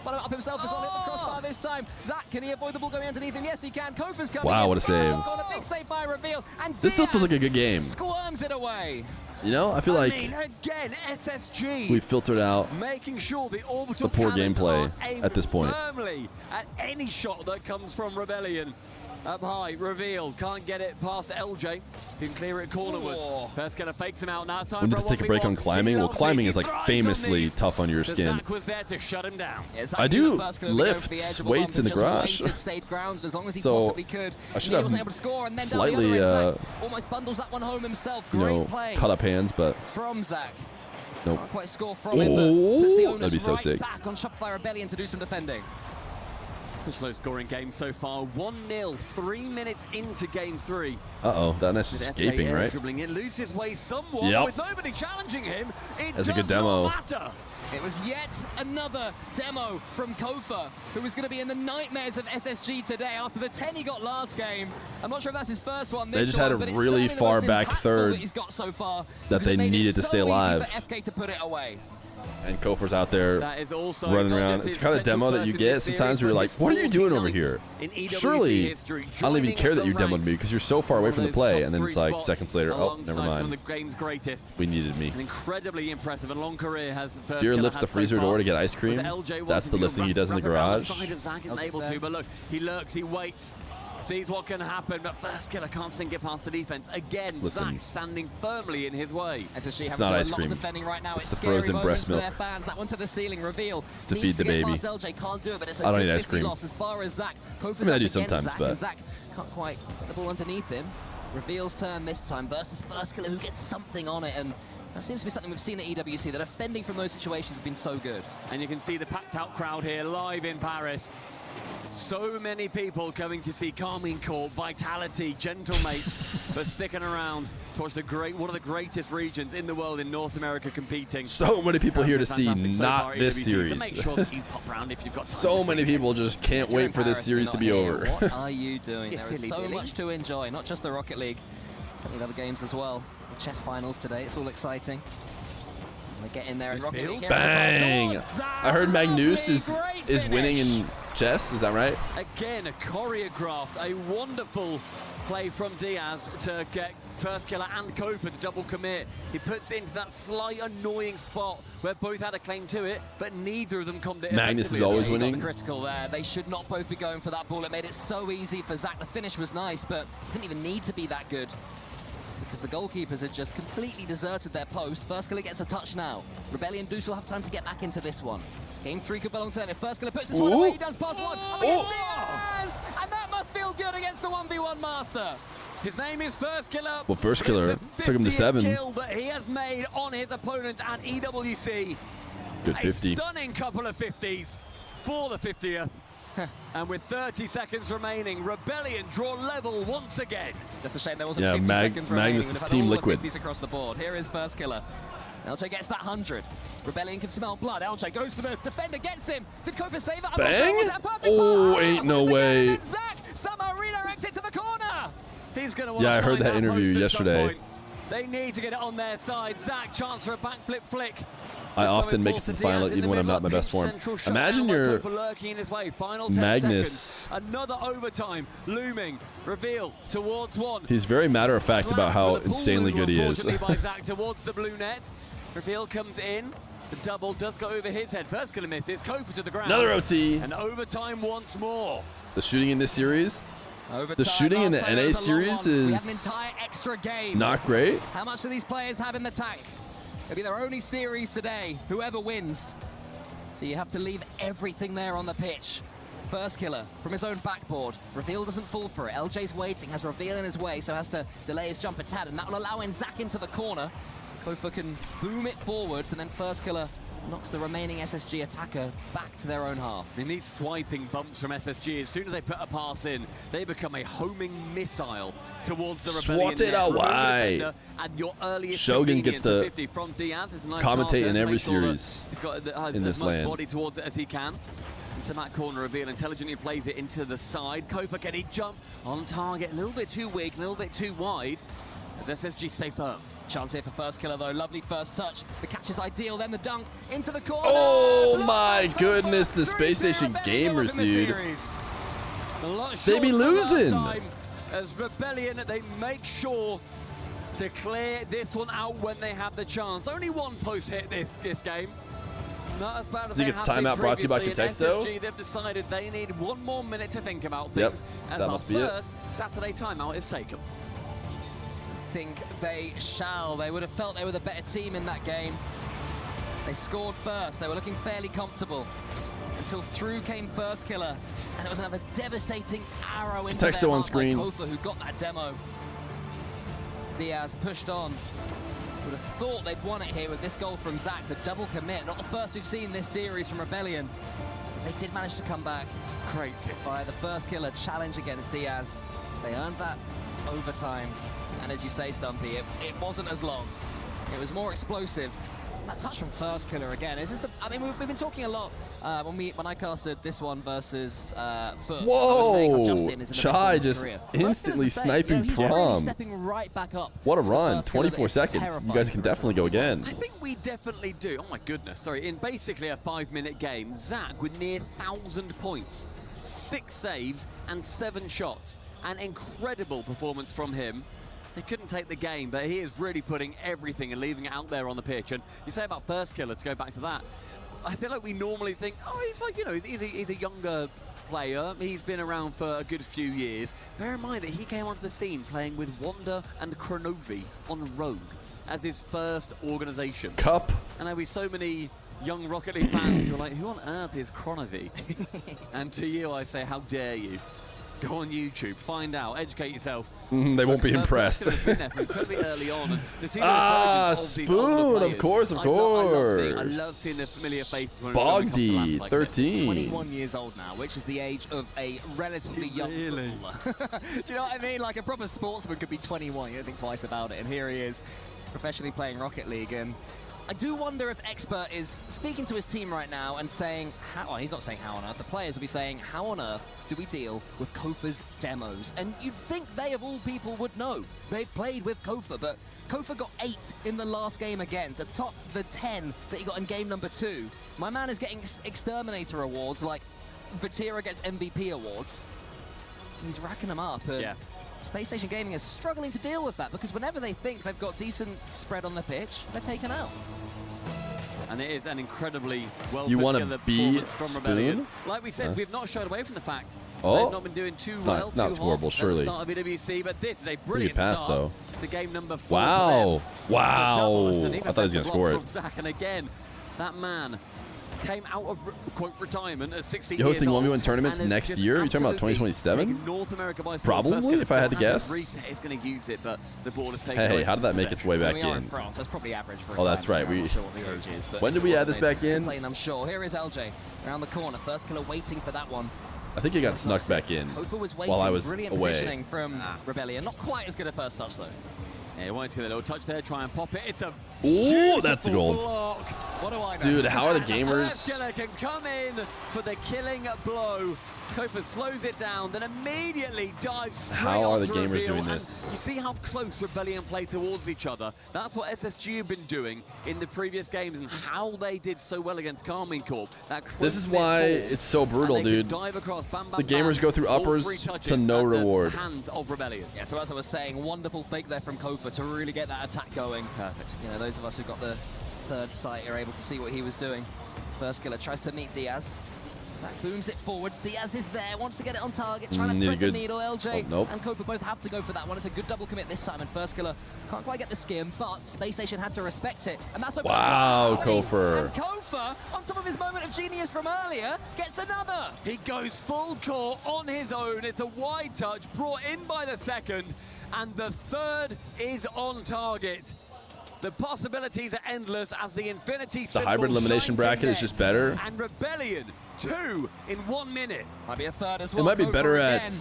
up himself as well, hit the crossbar this time. Zach, can he avoid the ball going underneath him? Yes, he can. Kofa's coming. Wow, what a save. Big save by Reveal. And this still feels like a good game. Squirms it away. You know, I feel like again, SSG we filtered out making sure the orbital poor gameplay at this point. Firmly at any shot that comes from Rebellion. Up high, Revealed, can't get it past LJ. Can clear it cornerwards. First Killer fakes him out. Now it's time we need to take a break on climbing. Well, climbing is like famously tough on your skin. Zach was there to shut him down. I do lift weights in the garage, so I should have slightly, almost bundles that one home himself. you know, cut up hands, but from Zach. Nope. Can't quite score from him, but puts the onus that'd be so right sick. back on Shopify Rebellion to do some defending. Such low scoring game so far. 1-0, 3 minutes into game 3. Uh-oh, that net's just escaping, right? Dribbling it, loses his way somewhat, with nobody challenging him. That's a good demo. Matter. It was yet another demo from Kofa, who was going to be in the nightmares of SSG today after the 10 he got last game. I'm not sure if that's his first one. They just had a really far back third that he's got so far, that they needed to stay alive. For FK to put it away. And Kofar's out there running around. It's the kind of demo that you get sometimes where you're like, what are you doing over here? Surely, I don't even care that you demoed me because you're so far away from the play. And then it's like seconds later, oh, never mind. We needed me. An incredibly impressive and long career has First Feer Killer lifts the freezer door to get ice cream. That's the lifting he does in the garage. Zach isn't able to, but look, he lurks, he waits. Sees what can happen, but First Killer can't sink it past the defense. Again, Zach standing firmly in his way. SSG it's not ice cream. Right now. It's the frozen breast milk. That one to the ceiling. Reveal to feed the baby. LJ can't do it, but it's I don't need ice cream. As far as Zach. I mean, I do sometimes, but Zach can't quite get the ball underneath him. Reveal's turn this time versus First Killer, who gets something on it, and that seems to be something we've seen at EWC. That defending from those situations has been so good. And you can see the packed out crowd here live in Paris. So many people coming to see Carmine Corp, Vitality, Gentlemates, but sticking around towards one of the greatest regions in the world in North America competing. So many people here to see not this series. So make sure that you pop around if you've got time. So many people just can't wait for this series to be over. What are you doing? There is so much to enjoy, not just the Rocket League, plenty of other games as well. The chess finals today, it's all exciting. They get in there and Rocket League. Bang! I heard Magnus is winning in chess, is that right? Again, a choreographed, a wonderful play from Diaz to get First Killer and Kofa to double commit. He puts it into that slight annoying spot where both had a claim to it, but neither of them commed it. Magnus is always winning. The critical there. They should not both be going for that ball. It made it so easy for Zach. The finish was nice, but it didn't even need to be that good. because the goalkeepers had just completely deserted their post. First Killer gets a touch now. Rebellion do still have time to get back into this one. Game 3 could belong to them. If First Killer puts this one away, he does pass one. Diaz! And that must feel good against the 1v1 master. His name is First Killer. Well, First Killer took him to 7. Kill that he has made on his opponent at EWC. Good 50. A stunning couple of 50s for the 50th. And with 30 seconds remaining, Rebellion draw level once again. Just a shame there wasn't 50 seconds remaining. Magnus' team liquid. 50s across the board. Here is First Killer. LJ gets that 100. Rebellion can smell blood. LJ goes for the defender, gets him. Did Kofa save it? Bang! Was that a perfect Oh, pass? ain't no way. And Zach somehow redirects it to the corner. He's going to want Yeah, I to heard sign that interview post at yesterday. some point. They need to get it on their side. Zach, chance for a backflip flick. I often make it to the final even when I'm not in my best form. Imagine you're Magnus. Another overtime looming. Reveal towards one. He's very matter-of-fact about how insanely good he is. By Zach towards the blue net. Reveal comes in. The double does go over his head. First Killer misses. Kofa to the ground. Another OT. And overtime once more. The shooting in this series, the shooting in the NA series We have an is entire extra game. not great. How much do these players have in the tank? It'll be their only series today, whoever wins. So you have to leave everything there on the pitch. First Killer from his own backboard. Reveal doesn't fall for it. LJ's waiting, has Reveal in his way, so has to delay his jump a tad, and that will allow Zach into the corner. Kofa can boom it forwards, and then First Killer knocks the remaining SSG attacker back to their own half. In these swiping bumps from SSG, as soon as they put a pass in, they become a homing missile towards the Rebellion. Swat it away. And your earliest Shogun gets to 50 from Diaz. It's a nice commentate in every sure series he's got in this as much land. body towards it as he can. Into that corner, Reveal intelligently plays it into the side. Kofa can he jump on target, a little bit too weak, a little bit too wide, as SSG stay firm. Chance here for First Killer though, lovely first touch. The catch is ideal, then the dunk into the corner. Oh my goodness, the Space Station gamers, dude. They be losing. As Rebellion, they make sure to clear this one out when they have the chance. Only one post hit this game. Not as bad as Think it's timeout brought to you by Contexto? SSG, they've decided they need one more minute to think about things. Yep, as that must be first Saturday timeout is taken. Think they shall. They would have felt they were the better team in that game. They scored first. They were looking fairly comfortable until through came First Killer, and it was another devastating arrow into Texto their on heart screen. by Kofa, who got that demo. Diaz pushed on. Would have thought they'd won it here with this goal from Zach, the double commit. Not the first we've seen this series from Rebellion. They did manage to come back. Great 50s. By the First Killer challenge against Diaz. They earned that overtime. And as you say, Stumpy, it wasn't as long. It was more explosive. That touch from First Killer again. Is this the? I mean, we've been talking a lot when I casted this one versus Foot. Whoa! Chai just instantly sniping Prom. Really stepping right back up. What a run! 24 seconds. You guys can definitely go again. I think we definitely do. Oh my goodness! Sorry. In basically a 5-minute game, Zach with near 1,000 points, 6 saves and 7 shots. An incredible performance from him. He couldn't take the game, but he is really putting everything and leaving it out there on the pitch. And you say about First Killer, to go back to that, I feel like we normally think, oh, he's like, you know, he's a younger player. He's been around for a good few years. Bear in mind that he came onto the scene playing with Wanda and Chronovi on Rogue as his first organization. Cup. And there will be so many young Rocket League fans who are like, who on earth is Chronovi? And to you, I say, how dare you? Go on YouTube, find out, educate yourself. They won't be impressed. Incredibly early on. And to see the Spoon, of course. I love seeing the familiar faces. When Bogdy, like 13. 21 years old now, which is the age of a relatively young footballer. Do you know what I mean? Like a proper sportsman could be 21. You don't think twice about it. And here he is, professionally playing Rocket League. And I do wonder if Expert is speaking to his team right now and saying, well, he's not saying how on earth, the players will be saying, how on earth do we deal with Kofa's demos? And you'd think they, of all people, would know. They've played with Kofa, but Kofa got 8 in the last game again, to top the 10 that he got in game number 2. My man is getting Exterminator awards, like Vatira gets MVP awards. He's racking them up. And Space Station Gaming is struggling to deal with that, because whenever they think they've got decent spread on the pitch, they're taken out. And it is an incredibly well You put wanna together be performance from Spoon? Rebellion. Like we said, we've not shied away from the fact Oh. they've not been doing too well, Not too scoreable, hot surely. at the start of EWC, but this is a Pretty brilliant good pass, start though. to game number 4 Wow. for them. Wow. It's a double. It's an even I thought he was better going to score block it. from Zach, and again, that man came out of quote retirement at 16 You're hosting years old 1v1 tournaments and has next just year? You're talking about absolutely 2027? taken North America by storm. Probably, First if I had to has his guess. reset, it's going to use it, but the ball is taken Hey, away how did that from make its way back we are in? in France. That's probably average for a Oh, that's time. right. I'm We. not sure what the age is, but When did we add this back in? Playing, I'm sure. Here is LJ around the corner. First killer waiting for that one. I think he got snuck back in Kofa was waiting. while I was Brilliant away. positioning from Rebellion. Not quite as good a first touch though. Yeah, he wanted to get a little touch there, try and pop it. It's a Ooh, that's a goal. block. What do I know? Dude, how are the First gamers? killer can come in for the killing blow. Kofa slows it down, then immediately dives straight How are the onto gamers reveal, doing and this? You see how close Rebellion play towards each other. That's what SSG have been doing in the previous games and how they did so well against Carmine Corp. This is why it's so brutal, dude. Dive across, bam, bam, The gamers bam, go through all uppers three touches to no at the reward. hands of Rebellion. Yeah, so as I was saying, wonderful fake there from Kofa to really get that attack going. Perfect. You know, those of us who got the third sight are able to see what he was doing. First killer tries to meet Diaz. Zach booms it forwards. Diaz is there, wants to get it on target, trying to thread the needle. LJ and Kofa both have to go for that one. It's a good double commit this time, and First killer can't quite get the skim, but Space Station had to respect it, and that's what. Wow, Kofa. And Kofa, on top of his moment of genius from earlier, gets another. He goes full court on his own. It's a wide touch brought in by the second, and the third is on target. The possibilities are endless as the infinity The hybrid elimination bracket is just better. And Rebellion, 2 in 1 minute. Might be a third as well. It might be Kofa better again. at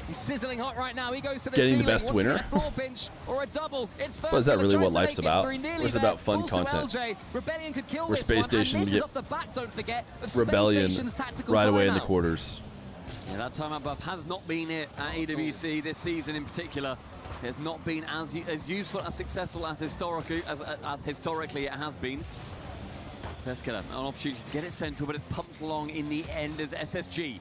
He's sizzling hot right now. He goes to the getting the ceiling, best wants winner. to get a floor pinch or a double. It's But is that First really killer what tries life's to make it about? three, nearly Or is it there. about fun Falls to content? LJ. Rebellion could kill Where this Space one, Station and get misses off the back, don't forget. Of Space Rebellion Station's tactical right away in the timeout. quarters. Yeah, that timeout buff has not been it at EWC this season in particular. It has not been as useful, as successful as historically it has been. First killer, an opportunity to get it central, but it's pumped along in the end as SSG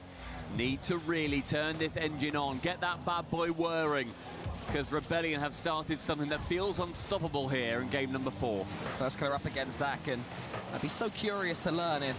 need to really turn this engine on, get that bad boy whirring, because Rebellion have started something that feels unstoppable here in game number 4. First killer up against Zach, and I'd be so curious to learn if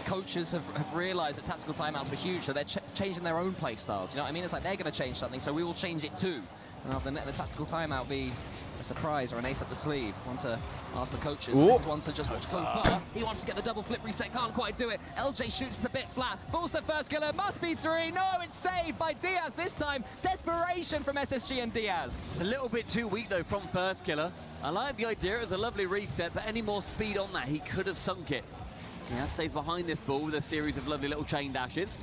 coaches have realized that tactical timeouts were huge, so they're changing their own play styles. You know what I mean? It's like they're going to change something, so we will change it too. Rather than letting the tactical timeout be a surprise or an ace up the sleeve. Want to ask the coaches. This is one to just watch Kofa. He wants to get the double flip reset, can't quite do it. LJ shoots a bit flat, falls to First killer, must be 3. No, it's saved by Diaz this time. Desperation from SSG and Diaz. It's a little bit too weak though from First killer. I like the idea, it was a lovely reset, but any more speed on that, he could have sunk it. Yeah, stays behind this ball with a series of lovely little chain dashes.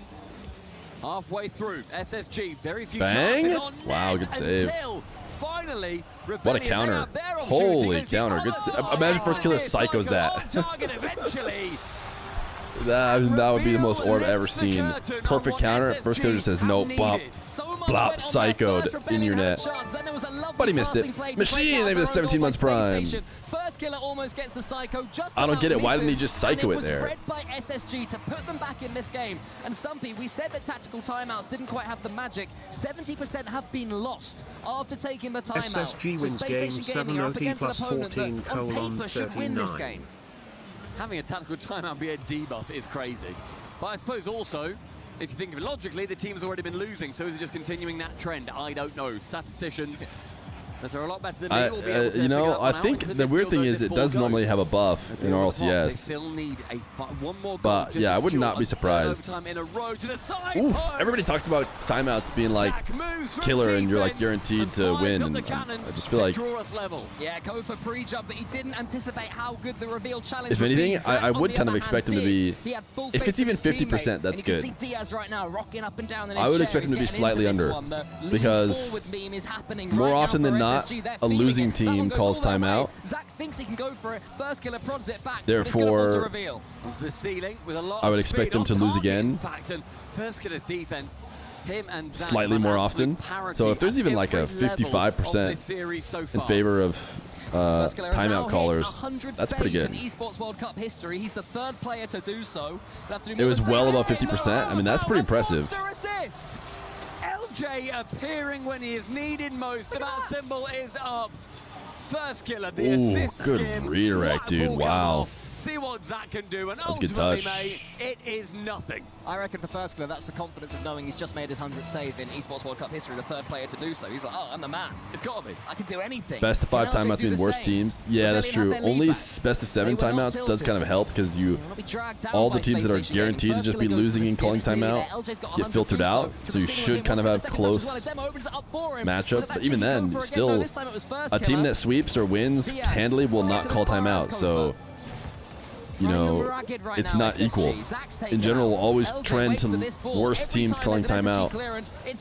Halfway through, SSG, very few Bang! chances on Wow, net good save. until finally, What a counter. Holy counter. Good. Imagine First killer psychos that. Target eventually. That would be the most orb I've ever seen. Perfect counter. First killer just says no. Bop. Blop. Psychoed in your net. But he missed it. Machine. Maybe the 17 months prime. First killer almost gets the psycho. Just I don't get it. Why didn't he misses, just psycho and it there? was read by SSG to put them back in this game. And Stumpy, we said that tactical timeouts didn't quite have the magic. 70% have been lost after taking the timeout. SSG so wins Space game Station Gaming are up 7-0 against an plus opponent 14 that on colon paper should win this 39. game. Having a tactical timeout be a debuff is crazy. But I suppose also, if you think of it logically, the team's already been losing, so is it just continuing that trend? I don't know. Statisticians that are a lot better than me will be able to you know, figure that one I out think until the weird midfield thing as is this it ball does goes. normally have a buff in They RLCS. still need one more goal But just yeah, to I would secure not be a third surprised. overtime in a row to the side Ooh, post. everybody talks about timeouts being like killer and you're like guaranteed to win. And I just feel like, Yeah, Kofa pre-jump, but he didn't anticipate how good the reveal challenge if would be. anything, Zach, I on would the kind of other expect him hand, to be, He had full if faith it's in even his 50%, teammate, that's and you can good. see Diaz right now rocking up and down in his I would chair. expect him to be He's getting slightly into this under one. The lean because forward meme is happening more right often now than for not, SSG. They're a feeling losing it. That one team goes calls all the way. timeout. Zach thinks he can go for it. First killer prods it back. Therefore, reveal. Onto the ceiling with a lot I would of expect speed them on to lose target, again. In fact, and First killer's defense, him and Zach Slightly have more absolute often. parity So if there's at even like a every level of this 55% series so in far. favor of First killer has now timeout hit callers, 100 that's pretty saves good. in Esports World Cup history. He's the third player to do so. It was well above 50%. I mean, that's pretty impressive. Assist. LJ appearing when he is needed most. That symbol is up. First killer, the Ooh, assist good skim. redirect, What a dude. ball come Wow. off. see what Zach can do, and That's a good ultimately, touch. mate, it is nothing. I reckon for first killer, that's the confidence of knowing he's just made his 100th save in Esports World Cup history, the third player to do so. He's like, oh, I'm the man. It's got to be. I can do anything. Best of 5 Can LJ timeouts do mean the worse same? teams. Yeah, that's Rebellion true. had their Only lead best of 7 They were not timeouts does kind of tilted. help because you all the teams that are guaranteed to just be losing and calling timeout get filtered out, so you should kind of have close matchup. But even then, still, a team that sweeps or wins handily will not call timeout. So, you know, it's not equal. In general, we'll always trend to worse teams calling timeout.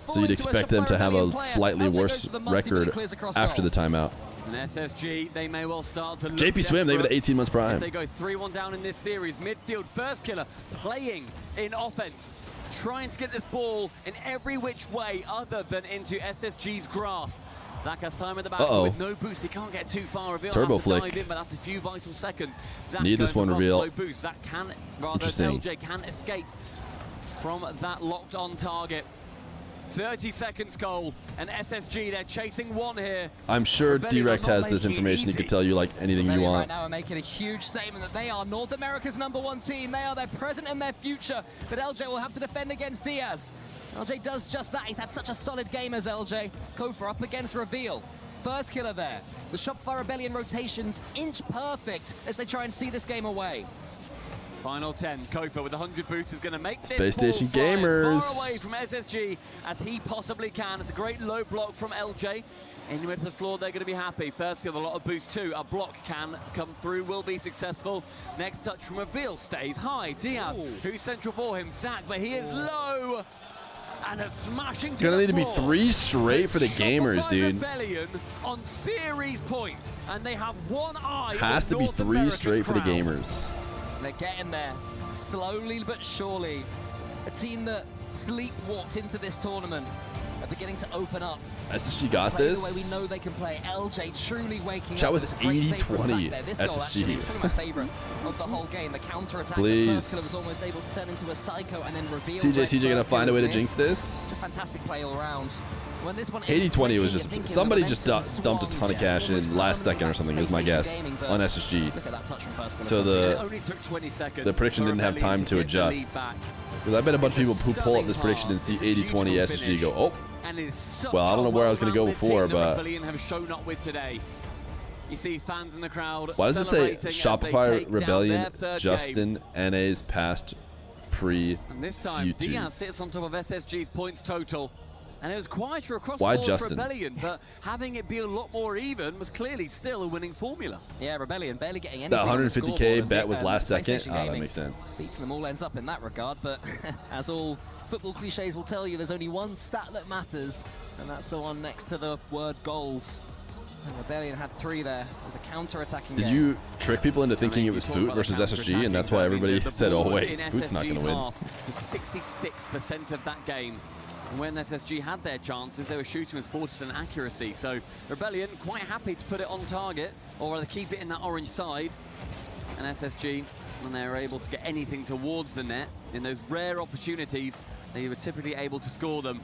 So you'd expect them to have a slightly worse record after the timeout. And SSG, they may well start to look JP Swim, they have the 18 months prime. If they go 3-1 down in this series, midfield first killer playing in offense, trying to get this ball in every which way other than into SSG's grasp. Zach has time at the back with no boost. He can't get too far. Reveal Turbo has to flick. dive in, but that's a few vital seconds. Zach Need this one, Reveal. slow boost. Zach can, rather Interesting. LJ can escape from that locked on target. 30 seconds, Cole, and SSG, they're chasing one here. I'm sure Rebellion Direct are not has this making it information. He easy. could tell you like anything you Rebellion want. right now are making a huge statement that they are North America's #1 team. They are their present and their future. But LJ will have to defend against Diaz. LJ does just that. He's had such a solid game as LJ. Kofa up against Reveal. First killer there. The Shopify Rebellion rotations inch perfect as they try and see this game away. Final 10. Kofa with 100 boosts is going to make this Space Station ball fly Gamers. as far away from SSG as he possibly can. It's a great low block from LJ. Anywhere to the floor, they're going to be happy. First kill, a lot of boost too. A block can come through, will be successful. Next touch from Reveal stays high. Diaz, who's central for him. Zach, but he is low. And a smashing to Gonna the need to be floor. 3 straight for the gamers, Shopify dude. Rebellion on series point, and they have one eye. Has on to be North 3 America's straight for the crown. gamers. They're getting there, slowly but surely. A team that sleepwalked into this tournament are beginning to open up. SSG got Play this. the way we know they can play. LJ truly waking Chat up. was It a great save from 80-20 Zach there. This goal actually was probably my favorite of the whole game. The counter-attack. Please. The first killer was almost able to turn into a psycho and then reveal. CJ gonna find a way to jinx this. Just fantastic play all around. When this one 80-20 was just somebody just dumped a ton of cash in last second or something. Is my guess on SSG. Look at that touch from first killer. So It only took 20 seconds the prediction for didn't have Rebellion time to get the lead adjust. back. Because I bet a bunch of people who pull up this Stunning prediction and see pass. It's a 80-20 beautiful SSG finish. go, oh. And it's such Well, I don't know where I was gonna go well-rounded before, team that but Rebellion have shown up with today. You see fans in the crowd. why does it say celebrating as they Shopify take down Rebellion their third Justin NA's past pre game. And this time, YouTube? Diaz sits on top of SSG's points total. And it was quieter across Why the board for Justin? Rebellion, but having it be a lot more even was clearly still a winning formula. Yeah, Rebellion barely getting anything. That on the 150K scoreboard, bet was and last second. PlayStation Ah, that Gaming makes sense. Beating them all ends up in that regard, but as all football cliches will tell you, there's only one stat that matters, and that's the one next to the word goals. And Rebellion had 3 there. It was a counter-attacking Did game. you trick people into thinking it was Foot versus SSG, and that's why everybody said, oh wait, Foot's not going to win? For 66% of that game. And when SSG had their chances, they were shooting with 40% accuracy. So Rebellion quite happy to put it on target, or rather keep it in that orange side. And SSG, when they were able to get anything towards the net, in those rare opportunities, they were typically able to score them.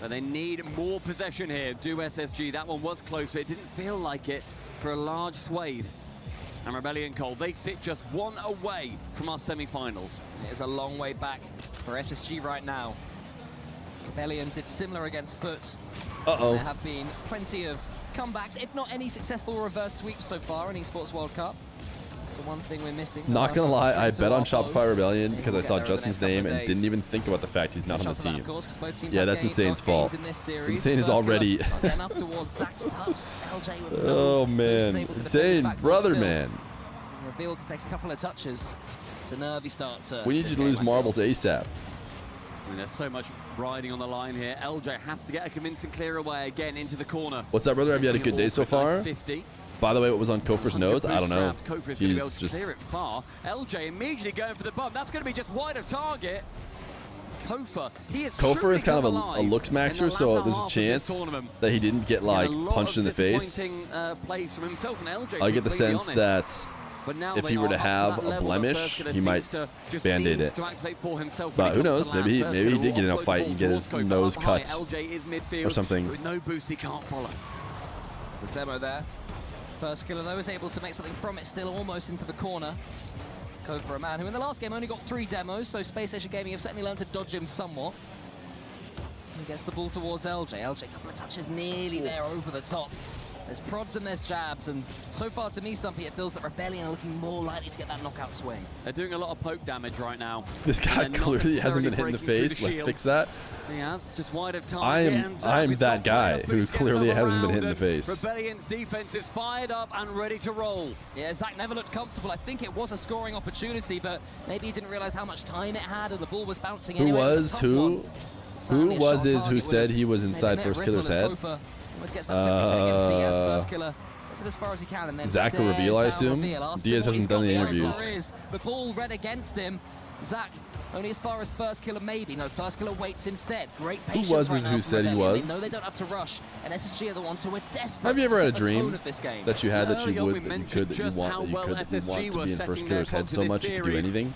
But they need more possession here, do SSG. That one was close, but it didn't feel like it for a large swathe. And Rebellion, Cole, they sit just 1 away from our semi-finals. It is a long way back for SSG right now. Rebellion did similar against Foot. Uh-oh. There have been plenty of comebacks, if not any successful reverse sweeps so far in Esports World Cup. That's the one thing we're missing. Not gonna lie, I bet on Shopify Shopify Rebellion because I we'll saw get there over the Justin's next name couple and of didn't days. even think about the fact he's not on the Shots of that, team. of course, 'cause both teams Yeah, have that's gained Insane's both fault. games in this series. Insane is First killer already... not getting enough towards Zach's touch. LJ with no Oh boost man, able to defend his Insane, backboard brother still. man. Reveal can take a couple of touches. It's a nervy start to We need this you to game, lose I feel. marbles ASAP. I mean, there's so much riding on the line here. LJ has to get a convincing clear away again into the corner. What's up, brother? Have you had a good day so far? 50. By the way, what was on Kofer's nose? I don't know. Kofer is going to be able He's to just... clear it far. LJ immediately going for the bump. That's going to be just wide of target. Kofer, he is Kofer is kind of come a alive looks in the maxer, so latter there's half a of this chance tournament. that he didn't get like He had a lot punched of in the face. disappointing, plays from himself and LJ, I to get be the completely sense honest. that But now if they he were are to up have that a level that blemish, First Killer he might seems to just band-aid needs it. to activate for himself But when who it comes knows? to land. Maybe First he Killer did get in a offload fight ball and get towards his Kofer nose up high. cut LJ is midfield or something. with no boost, he can't follow. There's a demo there. First killer though is able to make something from it, still almost into the corner. Kofa, a man who in the last game only got 3 demos, so Space Station Gaming have certainly learned to dodge him somewhat. He gets the ball towards LJ. LJ, a couple of touches nearly there over the top. There's prods and there's jabs, and so far to me, Stumpy, it feels that Rebellion are looking more likely to get that knockout swing. They're doing a lot of poke damage right now. This guy clearly hasn't been hit in the face. Let's fix that. He has, just wide of target. I am that guy who clearly hasn't been hit in the face. Rebellion's defense is fired up and ready to roll. Yeah, Zach never looked comfortable. I think it was a scoring opportunity, but maybe he didn't realize how much time it had, and the ball was bouncing Who anyway. who said he was inside First Killer's head? Gets that 50 seconds. Diaz, first killer, gets it as far as he can, and then Zach will reveal, I assume. Diaz hasn't done the interviews. The ball red against him. Zach only as far as first killer, maybe. No, first killer waits instead. Great patience. Who was right this who said he was? They know they don't have to rush, and SSG are the ones who are desperate. Have you ever had a to set the tone dream of this game. that you had that you would, we that you could, that you want to be in First Killer's head so much you could do anything?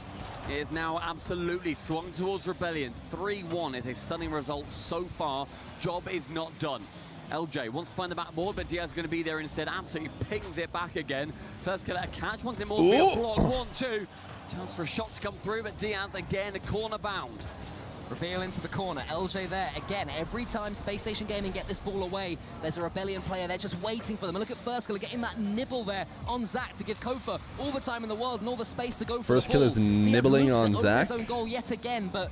It is now absolutely swung towards Rebellion. 3-1 is a stunning result so far. Job is not done. LJ wants to find the backboard, but Diaz is going to be there instead. Absolutely pings it back again. First killer, a catch. Wants it more to be a block. 1-2. Chance for a shot to come through, but Diaz again, a corner bound. Reveal into the corner. LJ there again. Every time Space Station Gaming get this ball away, there's a Rebellion player there just waiting for them. And look at First Killer getting that nibble there on Zach to give Kofa all the time in the world and all the space to go for First the ball. Killer's nibbling on Zach. His own goal yet again, but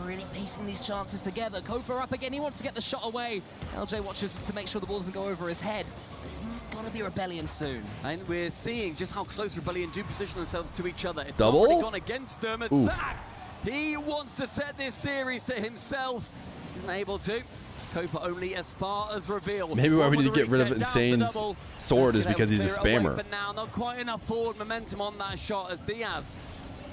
really piecing these chances together. Kofa up again. He wants to get the shot away. LJ watches to make sure the ball doesn't go over his head. But it's got to be Rebellion soon. And we're seeing just how close Rebellion do position themselves to each other. It's Double? already gone against them. It's Zach. He wants to set this series to himself. Isn't able to. Kofa only as far as reveal. Maybe why we need to get rid of Insane's sword is because he's a spammer. But now not quite enough forward momentum on that shot as Diaz.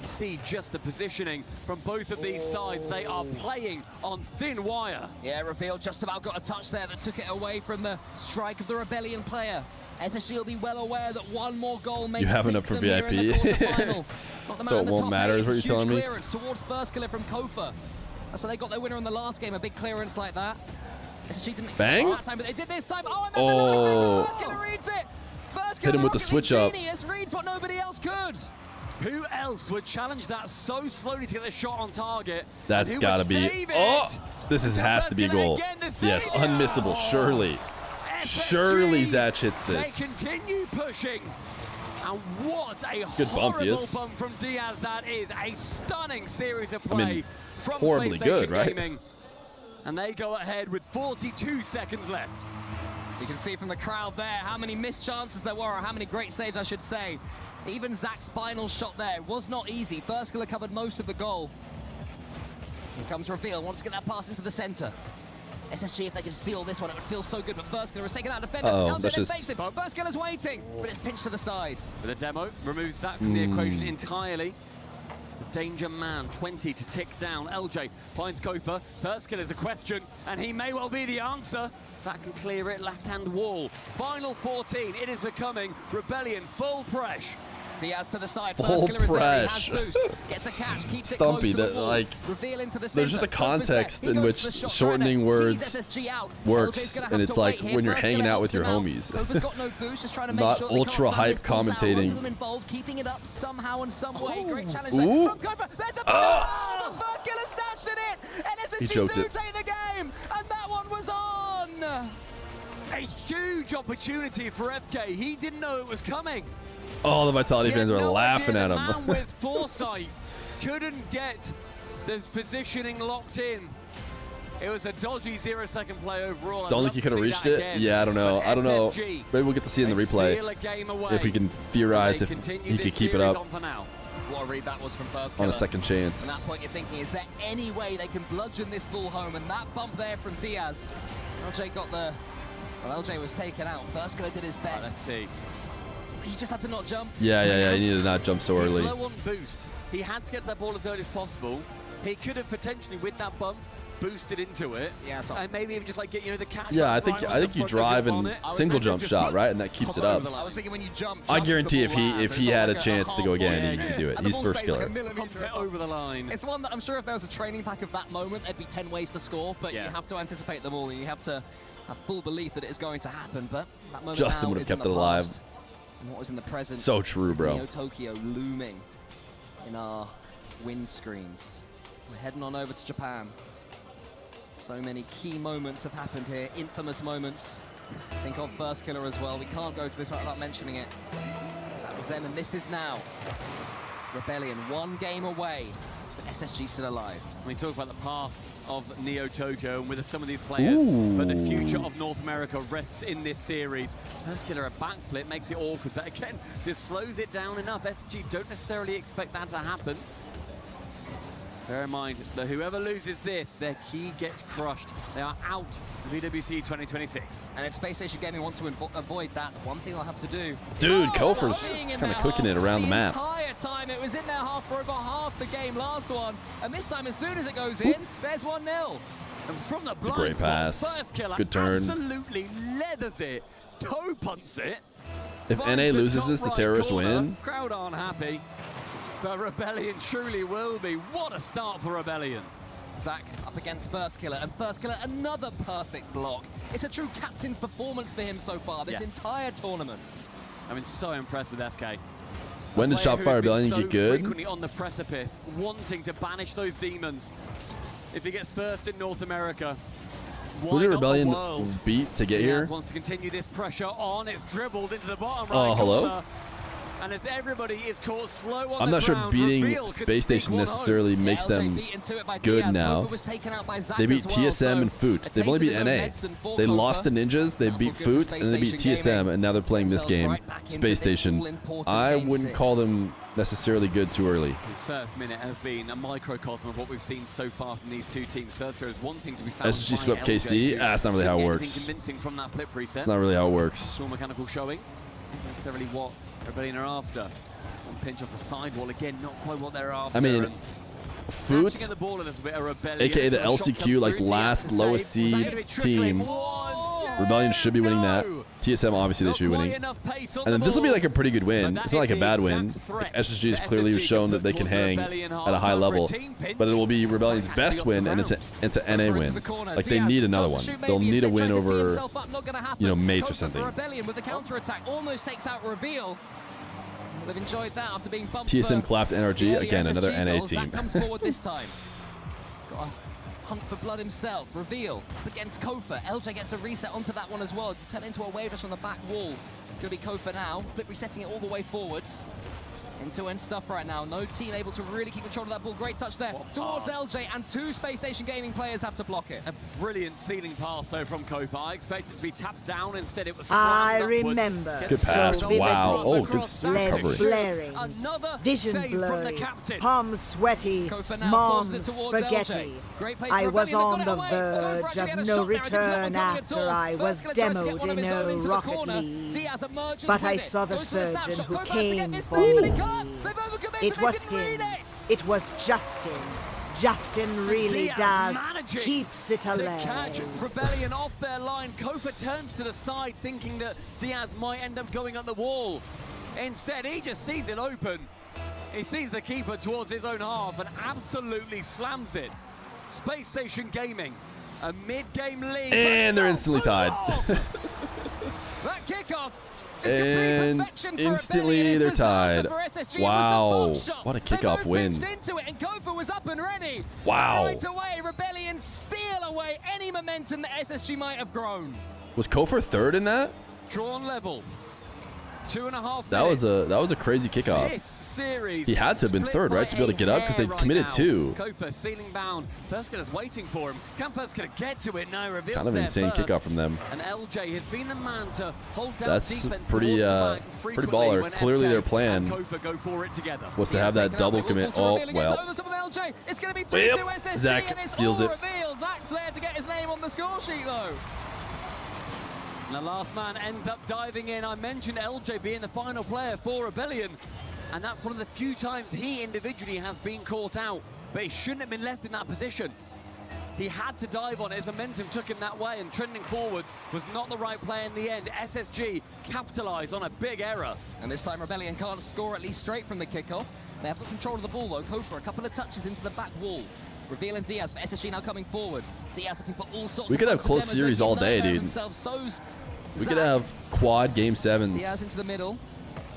You see just the positioning from both of these sides. They are playing on thin wire. Yeah, reveal just about got a touch there that took it away from the strike of the Rebellion player. SSG will be well aware that one more goal makes you have enough for VIP. So it won't matter is what you're telling me? Clearance towards First Killer from Kofa. So they got their winner in the last game, a big clearance like that. SSG didn't expect last time, but they did this time. Oh, and there's another First Killer reads it. First Killer hit him with the switch up. Genius reads what nobody else could. Who else would challenge that so slowly to get the shot on target? That's got to be. Oh, this has to be a goal. Yes, unmissable. Surely. Surely Zach hits this. They continue pushing. And what a good bump, horrible bump from Diaz that is. A stunning series of play from horribly Space Station good, right? Gaming. And they go ahead with 42 seconds left. You can see from the crowd there how many missed chances there were, or how many great saves, I should say. Even Zach's final shot there was not easy. First Killer covered most of the goal. Here comes Reveal, wants to get that pass into the center. SSG, if they can seal this one, it would feel so good, but First Killer has taken out defender. LJ then fakes him. First Killer's waiting, but it's pinched to the side. With a demo, removes Zach from the equation entirely. The danger man, 20 to tick down. LJ finds Kofa. First Killer's a question, and he may well be the answer. Zach can clear it, left-hand wall. Final 14, it is becoming Rebellion full press. Diaz to the side. Full First Killer is there. press. He has boost. Gets a catch. Keeps it Stumpy, close to the that wall. like. Reveal into the There's just a center. context in which shortening words works, and it's like when you're hanging out with your homies. Kofa's got no boost, just trying to make Not sure ultra hype commentating. Both of them involved, keeping it up somehow and some way. Great challenge Ooh. from Kofa. There's a First Killer snatched it in, and SSG do take the game, and that one was on. A huge opportunity for FK. He didn't know it was coming. Oh, the Vitality fans are laughing at The him. man with foresight couldn't get the positioning locked in. It was a dodgy 0-second play overall. Don't think he could have reached it? Yeah, I don't know. I don't know. Maybe we'll get to see in the replay if we can theorize if he could keep it up What a read that was from First on Killer. a second chance. At that point, you're thinking, is there any way they can bludgeon this ball home? And that bump there from Diaz. LJ got the... Well, LJ was taken out. First Killer did his best. Let's see. He just had to not jump. Yeah. He needed to not jump so early. He's low on boost. He had to get that ball as early as possible. He could have potentially, with that bump, boosted into it. Yeah, and maybe even just like get the catch. Yeah, I think you drive and single jump shot, right, and that keeps it up. I was thinking when you jump. I guarantee if he had a chance to go again, he could do it. He's First Killer. Over the line. It's one that I'm sure if there was a training pack of that moment, there'd be 10 ways to score, but you have to anticipate them all, and you have to have full belief that it is going to happen. But that moment Justin now would have is in kept the it alive. past. And what was in the present? So true, bro. Neo Tokyo looming. in our win screens. We're heading on over to Japan. So many key moments have happened here, infamous moments. Think of First Killer as well. We can't go to this without mentioning it. That was then and this is now. Rebellion 1 game away, but SSG still alive. We talk about the past of Neo Tokyo and with some of these players, but the future of North America rests in this series. First Killer, a backflip makes it awkward, but again, just slows it down enough. SSG don't necessarily expect that to happen. Bear in mind that whoever loses this, their key gets crushed. They are out of VWC 2026. And if Space Station Gaming wants to avoid that, one thing I'll have to do... Dude, Kofer's just kind of cooking it around the map. The entire time, it was in their half for over half the game last one. And this time, as soon as it goes in, there's 1-0. And from the It's a great pass. First Killer Good turn. Absolutely leathers it, toe punts it. If NA loses this, the terrorists win. Crowd aren't happy. But Rebellion truly will be. What a start for Rebellion. Zach up against First Killer, and First Killer another perfect block. It's a true captain's performance for him so far this entire tournament. I mean, so impressed with FK. When did Shopify Rebellion get good? Frequently on the precipice, wanting to banish those demons. If he gets first in North America, who did Rebellion beat to get here? Wants to continue this pressure on. It's dribbled into the bottom right. Oh, hello. Corner. And as everybody is caught slow on I'm not sure beating Space Station necessarily makes them good now. They beat TSM and Foot. They've only beat NA. They lost to Ninjas, they beat Foot, and they beat TSM, and now they're playing this game, Space Station. I wouldn't call them necessarily good too early. His first minute has been a microcosm of what we've seen so far from these two teams. First Killer is wanting to be found. SSG swept KC. That's not really how it works. From that flip reset. It's not really how it works. Still mechanical showing. Not necessarily what Rebellion are after. One pinch off the sidewall again, not quite what they're after. I mean, Foot, aka the LCQ, like last lowest seed team. Rebellion should be winning that. TSM, obviously, they should be winning. And then this will be like a pretty good win. It's not like a bad win. SSG has clearly shown that they can hang at a high level. But it will be Rebellion's best win, and it's an NA win. Like, they need another one. They'll need a win over, you know, Mates or something. Rebellion with the counter-attack almost takes out Reveal. They've enjoyed that after being bumped. TSM clapped NRG. Again, another NA team. Comes forward this time. He's got a hunt for blood himself. Reveal up against Kofa. LJ gets a reset onto that one as well to turn into a wave rush on the back wall. It's going to be Kofa now. Flip resetting it all the way forwards. End-to-end stuff right now. No team able to really keep control of that ball. Great touch there towards LJ, and two Space Station Gaming players have to block it. A brilliant ceiling pass though from Kofa. I expected it to be tapped down. Instead, it was slammed remember. Good pass. Wow. Oh, good coverage. Blaring. Vision blurry. Palms sweaty. Mom's spaghetti. I was on the verge of no return after I was demoed in a Rocket League. But I saw the surgeon who came for me. It was him. It was Justin. Justin really does keeps it alive. To catch Rebellion off their line. Kofa turns to the side thinking that Diaz might end up going up the wall. Instead, he just sees it open. He sees the keeper towards his own half and absolutely slams it. Space Station Gaming, a mid-game lead. And they're instantly tied. That kickoff. And instantly they're tied. Wow, what a kickoff win. Into it, and Kofa was up and ready. Wow. Right away, Rebellion steal away any momentum that SSG might have grown. Was Kofa third in that? Drawn level. 2.5 minutes. That was a crazy kickoff. This series he had to have been third, right, to be able to get up because they committed two. Kofa ceiling bound. First Killer's waiting for him. Can First Killer get to it? No, reveals kind of insane kickoff from them. And LJ has been the man to hold down That's defense pretty baller. Clearly their plan was to have that double commit. Oh well. It's going to be 3-2 SSG, Zach and it's steals it. Reveal. Zach's there to get his name on the score sheet though. And the last man ends up diving in. I mentioned LJ being the final player for Rebellion, and that's one of the few times he individually has been caught out, but he shouldn't have been left in that position. He had to dive on it. His momentum took him that way, and trending forwards was not the right play in the end. SSG capitalized on a big error. And this time Rebellion can't score, at least straight from the kickoff. They have the control of the ball though. Kofa a couple of touches into the back wall. Reveal and Diaz for SSG now coming forward. Diaz looking for all sorts we of could have close series all day, dude. We could have quad game 7s. Diaz into the middle.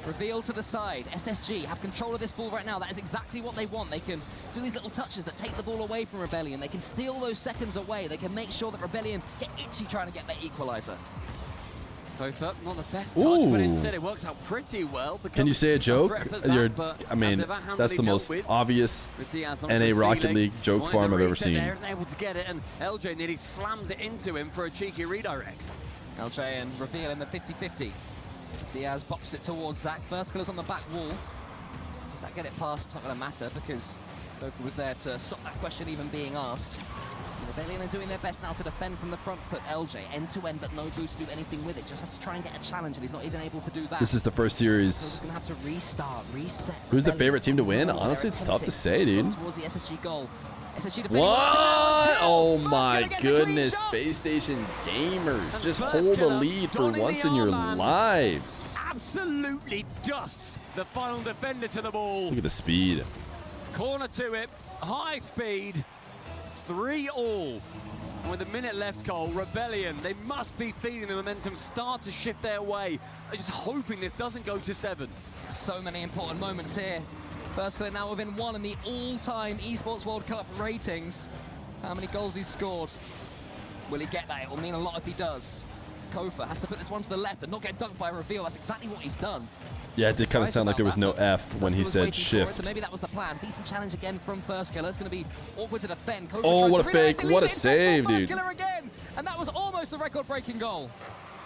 Reveal to the side. SSG have control of this ball right now. That is exactly what they want. They can do these little touches that take the ball away from Rebellion. They can steal those seconds away. They can make sure that Rebellion get itchy trying to get their equalizer. Both up, not the best touch, but instead it works out pretty well. Can you say a joke? I mean, that's the most obvious NA Rocket League joke farm I've ever seen. There, isn't able to get it, and LJ nearly slams it into him for a cheeky redirect. LJ and Reveal in the 50-50. Diaz bops it towards Zach. First killer's on the back wall. Does Zach get it past? It's not going to matter because Gopher was there to stop that question even being asked. Rebellion are doing their best now to defend from the front foot. LJ end-to-end, but no boost to do anything with it. Just has to try and get a challenge, and he's not even able to do that. This is the first series. So he's going to have to restart, reset. Who's the favorite team to win? Honestly, it's tough to say, dude. Towards the SSG goal. SSG What? Oh my goodness, Space Station Gamers. Just hold the lead for once in your lives. Absolutely dusts the final defender to the ball. Look at the speed. Corner to it, high speed. 3-all. And with a minute left, Cole, Rebellion, they must be feeling the momentum start to shift their way. They're just hoping this doesn't go to 7. So many important moments here. First clear now within 1 in the all-time Esports World Cup ratings. How many goals he's scored? Will he get that? It will mean a lot if he does. Kofa has to put this one to the left and not get dunked by Reveal. That's exactly what he's done. Yeah, it did kind of sound like there was no F when he said shift. So maybe that was the plan. Decent challenge again from First Killer. It's going to be awkward to defend. Kofa oh, what a fake. What a save, dude. First Killer again. And that was almost the record-breaking goal.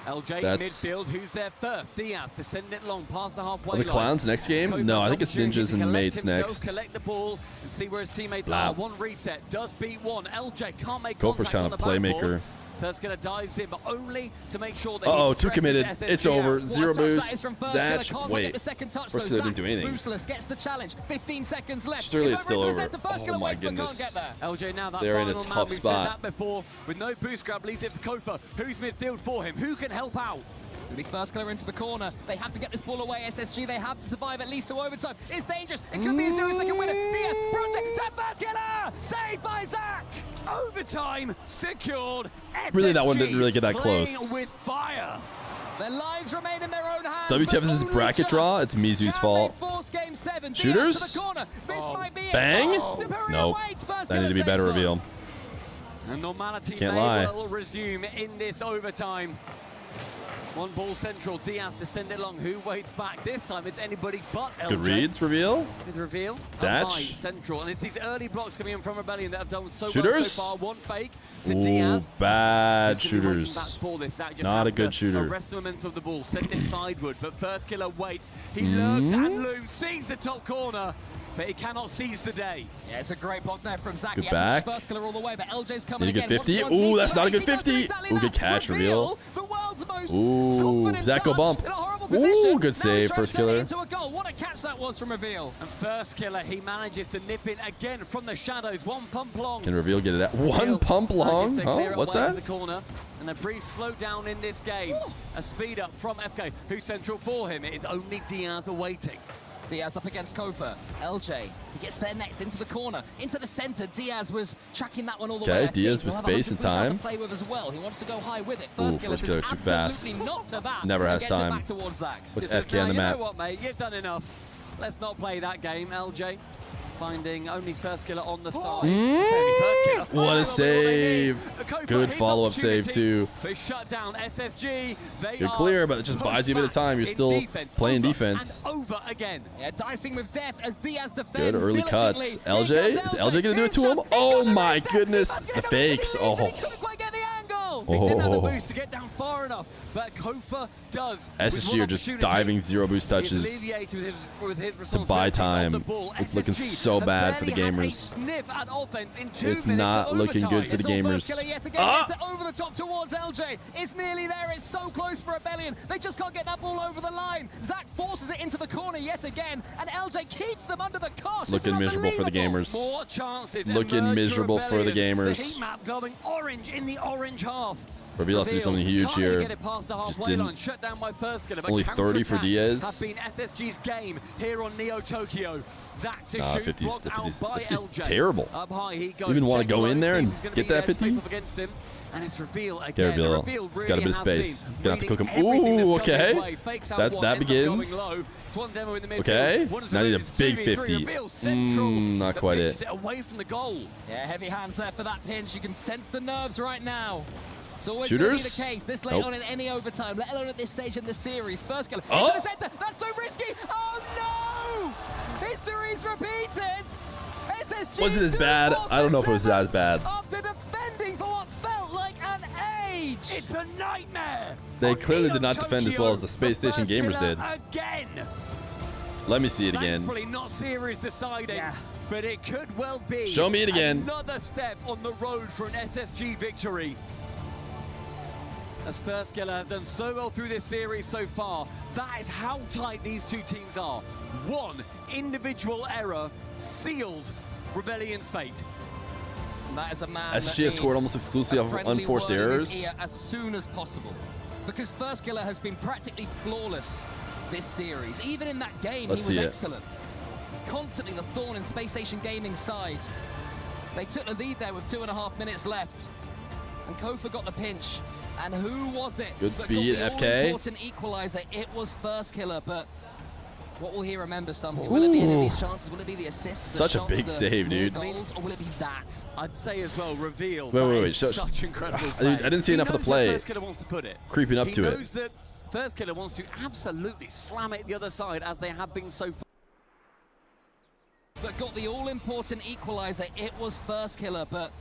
LJ midfield, who's there first? Diaz to send it long past the halfway line. The Clowns next game? No, I think it's Ninjas and Mates next. Collect the ball and see where his teammates are. One reset does beat one. LJ can't make Gopher's kind of playmaker. First Killer dives in, but only to make sure that oh, too committed. It's over. Zero boost. Zatch, wait. First Killer didn't do anything. Boostless gets the challenge. 15 seconds left. Surely it's still over. Oh my goodness. LJ now that they're in a tough spot. We've said that before. With no boost grab, leaves it for Kofa. Who's midfield for him? Who can help out? It'll be First Killer into the corner. They have to get this ball away. SSG, they have to survive at least to overtime. It's dangerous. It could be a 0-second winner. Diaz runs it to First Killer. Saved by Zach. Overtime secured. SSG really, that one didn't really get that close. With fire. Their lives remain in their own hands. WTF is this bracket draw? It's Mizu's fault. Shooters? Bang? Nope. That need to be better reveal. And normality Can't may lie. well resume in this overtime. One ball central, Diaz to send it long. Who waits back? This time it's anybody but LJ. Good reads, reveal. Good reveal. Zatch. Central. And it's these early blocks coming in from Rebellion that have done so shooters. well so far. One fake to Diaz. Bad shooters. This. Not a good shooter. Arrest the momentum of the ball, send it sideward, but First Killer waits. He lurks and looms, sees the top corner, but he cannot seize the day. Yeah, it's a great block there from Zach. Good he back. First Killer all the way, but LJ's coming again. Good 50. Ooh, that's not a good 50. Ooh, good catch, reveal. Ooh, Zach go bump. Ooh, good save, First Killer. Into a goal. What a catch that was from Reveal. And First Killer, he manages to nip in again from the shadows. One pump long. Can Reveal get it at one pump long? Oh, what's that? The corner. And the breeze slowed down in this game. A speed up from FK, who's central for him. It is only Diaz awaiting. Diaz up against Kofa. LJ, he gets there next into the corner, into the center. Diaz was tracking that one all the way. Okay, Diaz with space and time. To play with as well. He wants to go high with it. First Killer too fast. Not to that. Never has time. Back towards Zach. With FK on the map. You know what, mate? You've done enough. Let's not play that game, LJ. Finding only First Killer on the side. What a save. Good follow-up save, too. They shut down SSG. Good clear, but it just buys you a bit of time. You're still playing defense. And over again. Yeah, dicing with death as Diaz defends. Good early cuts. LJ? Is LJ going to do it to him? Oh, my goodness. The fakes. Oh. He didn't have the boost to get down far enough, but Kofa does. SSG are just diving zero boost touches to buy time. It's looking so bad for the gamers. It's not looking good for the gamers. Over the top towards LJ. It's nearly there. It's so close for Rebellion. They just can't get that ball over the line. Zach forces it into the corner yet again, and LJ keeps them under the cosh. It's looking miserable for the gamers. More chances. It's looking miserable for the gamers. The heat map glowing orange in the orange half. Reveal has to do something huge here. Just didn't. Shut down by first skiller, Only 30 for Diaz. Has been SSG's game here on Neo Tokyo. Zach to shoot, 50's terrible. Up high, he goes. You even want to go in there and get that 50? And it's Reveal again. Reveal. Got a bit of space. Gonna have to cook him. Ooh, okay. That begins. Okay. Now I need a big 50. Not quite it. Away from the goal. Yeah, heavy hands there for that pinch. You can sense the nerves right now. It's always Shooters? going to be the case this late on in any overtime, let alone at this stage in the series. First goal into the center. That's so risky. Oh no! History's repeated. SSG Was it as bad? I don't know if it was as bad. After defending for what felt like an age. It's a nightmare. They clearly did not defend as well as the Space Station gamers did. Again. Let me see it again. Thankfully not series deciding, but it could well be. Show me it again. Another step on the road for an SSG victory. As First Killer has done so well through this series so far, that is how tight these two teams are. One individual error sealed Rebellion's fate. And that is a man SSG have scored almost exclusively off of unforced errors. As soon as possible, because First Killer has been practically flawless this series. Even in that game, he was excellent. Constantly the thorn in Space Station Gaming's side. They took the lead there with 2.5 minutes left, and Kofa got the pinch. And who was it? Good speed, FK. Important equalizer. It was First Killer, but what will he remember, Stumpy? Will it be any of these chances? Will it be the assists? Such a big save, dude. Goals, or will it be that? I'd say as well, Reveal. Wait. Such incredible play. I didn't see enough of the play. First Killer wants to put it. Creeping up to it. He knows that First Killer wants to absolutely slam it the other side, as they have been so far. But got the all-important equalizer. It was First Killer, but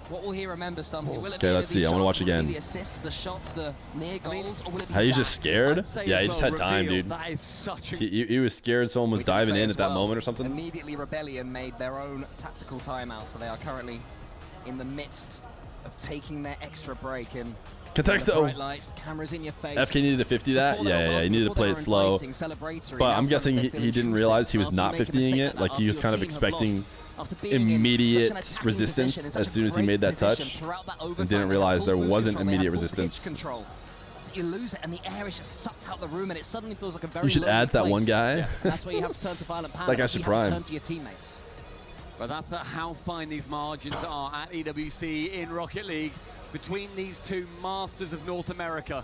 what will he remember, Stumpy? Will it be let's see. I want to watch again. The assists, the shots, the near goals, or will it be How you just scared? Yeah, he just had time, dude. That is such a... he was scared someone was diving in at that moment or something. Immediately, Rebellion made their own tactical timeout, so they are currently in the midst of taking their extra break. And Contexto. Lights, cameras in your face. FK needed to 50 that? Yeah, he needed to play it slow. But I'm guessing he didn't realize he was not 50ing it. Like, he was kind of expecting immediate resistance as soon as he made that touch, and didn't realize there wasn't immediate resistance. You lose it, and the air is just sucked out the room, and it suddenly feels like a very. You should add that one guy. That's where you have to turn to violent power. That guy should prime. Turn to your teammates. But that's how fine these margins are at EWC in Rocket League between these two masters of North America.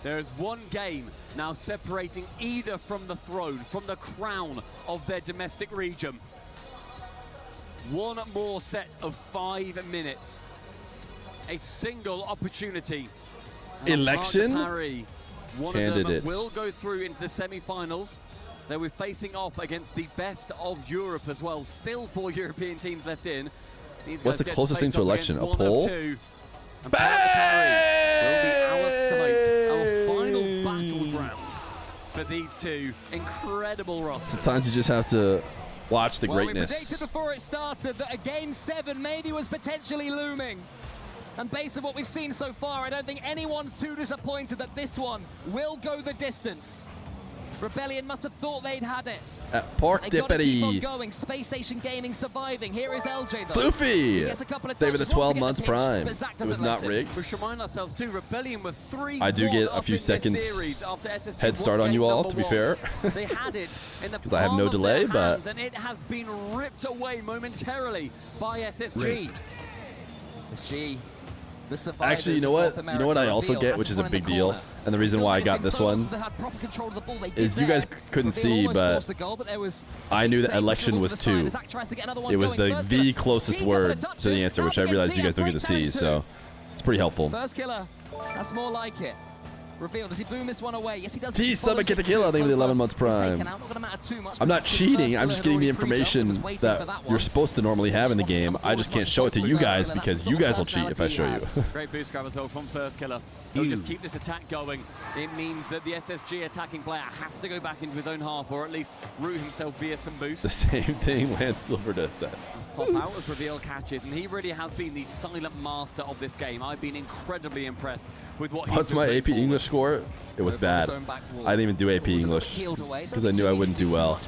There is one game now separating either from the throne, from the crown of their domestic region. One more set of 5 minutes. A single opportunity. Election one of them will go through into the semi-finals. They were facing off against the best of Europe as well. Still 4 European teams left in. What's the closest thing to election? A poll? Our final battleground for these two incredible rosters. Sometimes you just have to watch the greatness. We predicted before it started that a Game 7 maybe was potentially looming. And based on what we've seen so far, I don't think anyone's too disappointed that this one will go the distance. Rebellion must have thought they'd had it. At Park They gotta keep on Dippity. going. Space Station Gaming surviving. Here is LJ though. Floofy! He gets a couple of David the touches, wants 12 to get months the pinch, prime. but Zach It was doesn't not let him. rigged. We should remind ourselves too, Rebellion were 3-1 I do get a few seconds head start on you all, to be fair. They had it in the because I have no delay, but and it has been ripped away momentarily by SSG. SSG. actually, you know what I also get, which is a big deal, and the reason why I got this one is you guys couldn't see, but I knew that election was 2. It was the closest word to the answer, which I realized you guys don't get to see, so it's pretty helpful. First killer, that's more like it. Reveal, does he boom this one away? Yes, he does. T-Summit get the kill, I think, with the 11 months prime. I'm not cheating, I'm just getting the information that you're supposed to normally have in the game. I just can't show it to you guys because you guys will cheat if I show you. Great boost grab as well from First Killer. He'll just keep this attack going. It means that the SSG attacking player has to go back into his own half, or at least root himself via some boost. The same thing Lance Silverduss said. Pop out as Reveal catches, and he really has been the silent master of this game. I've been incredibly impressed with what he's What's my AP English score, it was bad. I didn't even do AP English because I knew I wouldn't do well.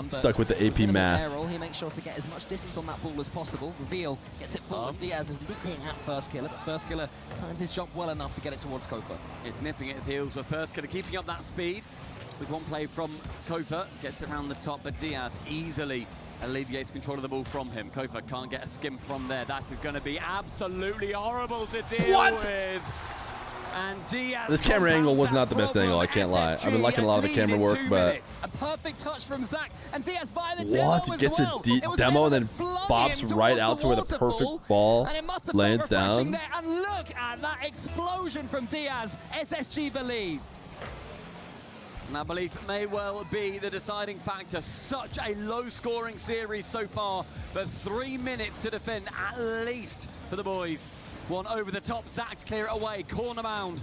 Stuck with the AP math. He makes sure to get as much distance on that ball as possible. Reveal gets it forward. Diaz is nipping at First Killer, but First Killer times his jump well enough to get it towards Kofa. It's nipping at his heels, but First Killer keeping up that speed. With one play from Kofa, gets it around the top, but Diaz easily alleviates control of the ball from him. Kofa can't get a skim from there. That is going to be absolutely horrible to deal with. And Diaz, this camera angle was not the best angle, I can't lie. I've been liking a lot of the camera work, but... A perfect touch from Zach, and Diaz via the what? demo Gets well. a demo and then bops right out to where the perfect ball lands down. There. And look at that explosion from Diaz. SSG believe. And I believe it may well be the deciding factor. Such a low-scoring series so far, but 3 minutes to defend at least for the boys. One over the top, Zach to clear it away, corner bound.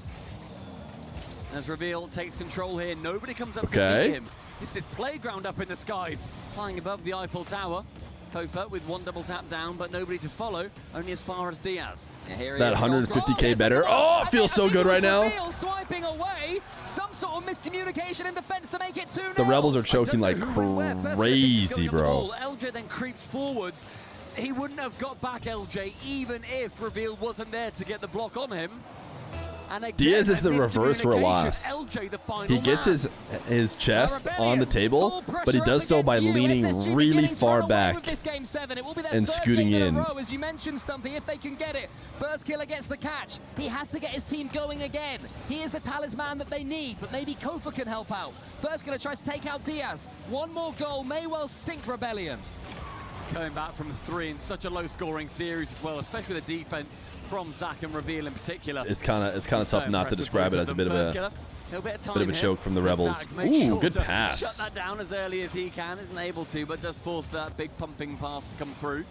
As Reveal takes control here, nobody comes up to beat him. This is playground up in the skies, flying above the Eiffel Tower. Kofa with one double tap down, but nobody to follow, only as far as Diaz. That 150k better. Oh, it feels so good right now. Swiping away, some sort of miscommunication in defense to make it 2-0. The Rebels are choking like crazy, bro. LJ then creeps forwards. He wouldn't have got back LJ even if Reveal wasn't there to get the block on him. And again, Diaz is the reverse Roas. LJ, the final he gets his chest on the table, but he does so by leaning really far back and scooting in. As you mentioned, Stumpy, if they can get it. First Killer gets the catch. He has to get his team going again. He is the talisman that they need, but maybe Kofa can help out. First Killer tries to take out Diaz. One more goal may well sink Rebellion. Coming back from 3 in such a low-scoring series as well, especially the defense from Zach and Reveal in particular. It's kind of tough not to describe it as a bit of a choke from the Rebels. Ooh, good pass. Shut that down as early as he can. Isn't able to, but does force that big pumping pass to come through.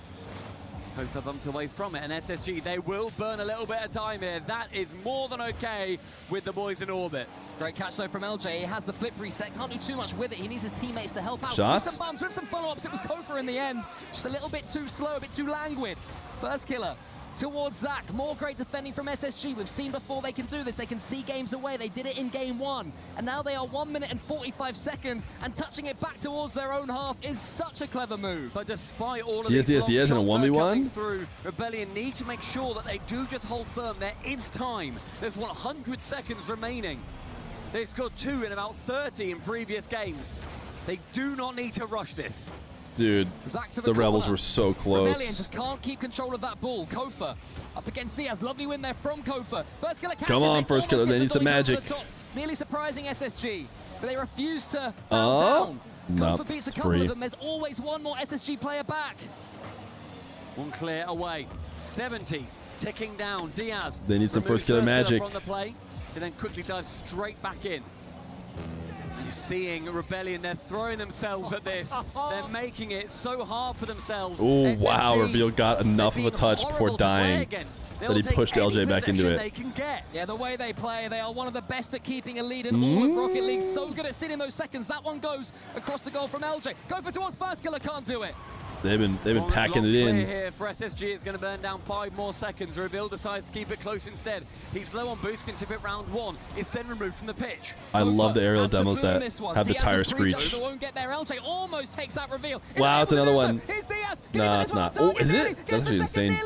Kofa bumped away from it, and SSG, they will burn a little bit of time here. That is more than okay with the boys in orbit. Great catch though from LJ. He has the flip reset. Can't do too much with it. He needs his teammates to help out. Shots? With some bumps, with some follow-ups. It was Kofa in the end. Just a little bit too slow, a bit too languid. First Killer towards Zach. More great defending from SSG. We've seen before they can do this. They can see games away. They did it in game 1. And now they are 1 minute and 45 seconds. And touching it back towards their own half is such a clever move. But despite all of these long Diaz in a shots 1v1 through, Rebellion need to make sure that they do just hold firm. There is time. There's 100 seconds remaining. They scored 2 in about 30 in previous games. They do not need to rush this. Dude, the Rebels were so close. Rebellion just can't keep control of that ball. Kofa up against Diaz. Lovely win there from Kofa. First Killer catches. Come on, it. First Killer. They need some magic. Nearly surprising SSG, but they refuse to bow down. Kofa beats a couple of them. There's always one more SSG player back. One clear away. 70 ticking down. Diaz. They need some First Killer magic. From the play. He then quickly dives straight back in. You're seeing Rebellion, they're throwing themselves at this. They're making it so hard for themselves. Oh, wow, Reveal got enough of a touch before dying that he pushed LJ back into it. Yeah, the way they play, they are one of the best at keeping a lead in all of Rocket League. So good at sitting those seconds. That one goes across the goal from LJ. Go for towards First Killer, can't do it. They've been packing it in. Here for SSG, it's going to burn down 5 more seconds. Reveal decides to keep it close instead. He's low on boost, can tip it round 1. It's then removed from the pitch. I love the aerial demos that have the tire screech. Won't get there. LJ almost takes out Reveal. Wow, it's another one. Nah, it's not. Oh, is it? That's actually insane.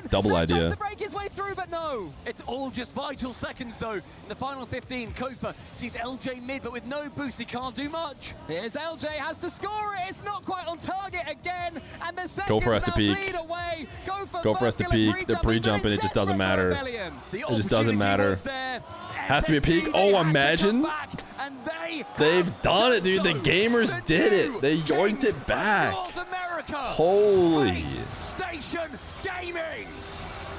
Double idea. To break his way through, but no. It's all just vital seconds, though. In the final 15, Kofa sees LJ mid, but with no boost, he can't do much. Here's LJ, has to score it. It's not quite on target again. And the seconds Go for us to peek. Go for us to peek. They're pre-jumping. It just doesn't matter. It just doesn't matter. Has to be a peek. Oh, imagine. They've done it, dude. The gamers did it. They yoinked it back. Holy. Station Gaming.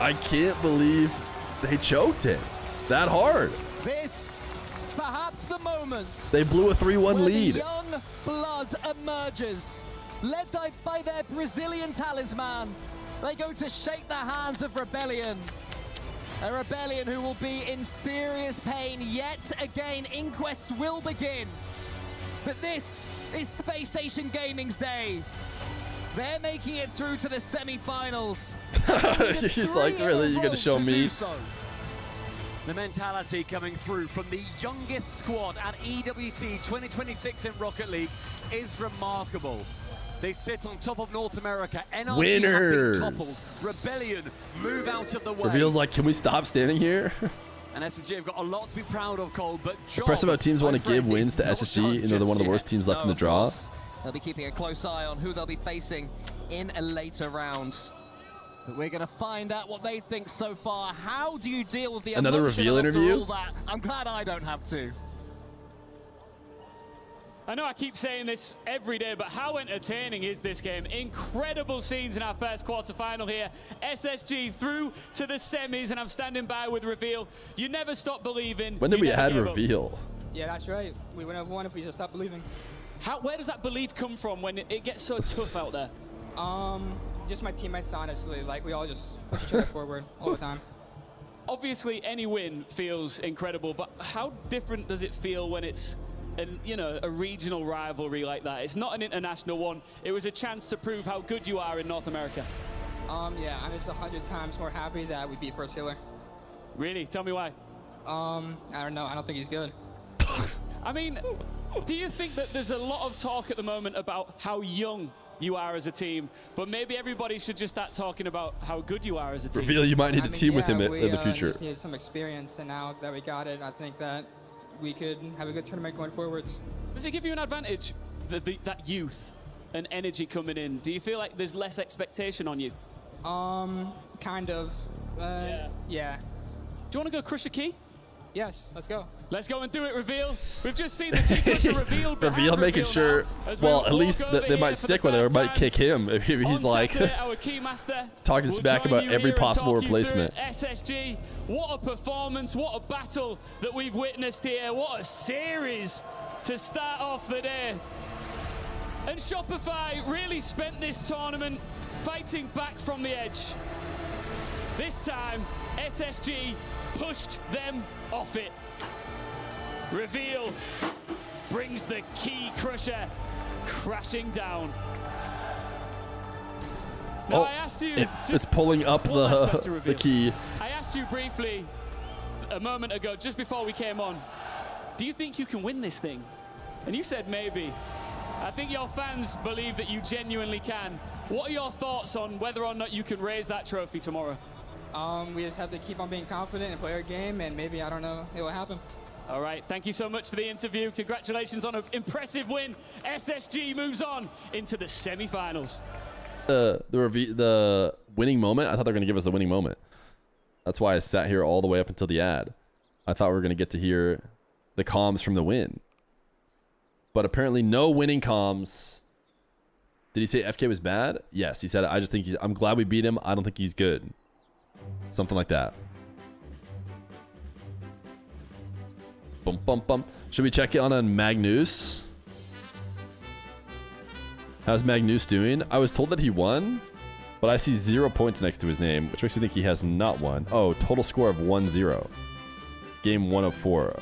I can't believe they choked it that hard. This, perhaps the moment. They blew a 3-1 lead. The young blood emerges, led by their Brazilian talisman. They go to shake the hands of Rebellion. A Rebellion who will be in serious pain yet again. Inquests will begin. But this is Space Station Gaming's day. They're making it through to the semi-finals. He's like, really? You're going to show me? The mentality coming through from the youngest squad at EWC 2026 in Rocket League is remarkable. They sit on top of North America. NRG Winners. have been toppled. Rebellion move out of the way. Reveal's like, can we stop standing here? And SSG have got a lot to be proud of, Cole, but Impressive how teams want to give wins to SSG. You know, they're one of the worst teams left in the draw. They'll be keeping a close eye on who they'll be facing in a later round. But we're going to find out what they think so far. How do you deal with the Another Reveal interview? all that? I'm glad I don't have to. I know I keep saying this every day, but how entertaining is this game? Incredible scenes in our first quarterfinal here. SSG through to the semis, and I'm standing by with Reveal. You never stop believing. When did we add Reveal? Yeah, that's right. We wouldn't have won if we just stopped believing. Where does that belief come from when it gets so tough out there? Just my teammates, honestly. Like, we all just push each other forward all the time. Obviously, any win feels incredible, but how different does it feel when it's a regional rivalry like that? It's not an international one. It was a chance to prove how good you are in North America. Yeah, I'm just 100 times more happy that we beat First Healer. Really? Tell me why. I don't know. I don't think he's good. I mean, do you think that there's a lot of talk at the moment about how young you are as a team, but maybe everybody should just start talking about how good you are as a team? Reveal, you might need to team with him in the future. We just needed some experience, and now that we got it, I think that we could have a good tournament going forwards. Does it give you an advantage, that youth and energy coming in? Do you feel like there's less expectation on you? Kind of. Yeah. Do you want to go crush a key? Yes, let's go. Let's go and do it, Reveal. We've just seen the key crusher Reveal. Reveal making sure, well, at least they might stick with it or might kick him if he's like talking smack about every possible replacement. SSG, what a performance, what a battle that we've witnessed here. What a series to start off the day. And Shopify really spent this tournament fighting back from the edge. This time, SSG pushed them off it. Reveal brings the key crusher crashing down. Now, I asked you, it's pulling up the key. I asked you briefly a moment ago, just before we came on, do you think you can win this thing? And you said maybe. I think your fans believe that you genuinely can. What are your thoughts on whether or not you can raise that trophy tomorrow? We just have to keep on being confident and play our game, and maybe, I don't know, it will happen. All right, thank you so much for the interview. Congratulations on an impressive win. SSG moves on into the semifinals. The winning moment, I thought they were going to give us the winning moment. That's why I sat here all the way up until the ad. I thought we were going to get to hear the comms from the win. But apparently no winning comms. Did he say FK was bad? Yes, he said, I just think I'm glad we beat him. I don't think he's good. Something like that. Bum, bum, bum. Should we check it on Magnus? How's Magnus doing? I was told that he won, but I see 0 points next to his name, which makes me think he has not won. Oh, total score of 1-0. Game 1 of 4.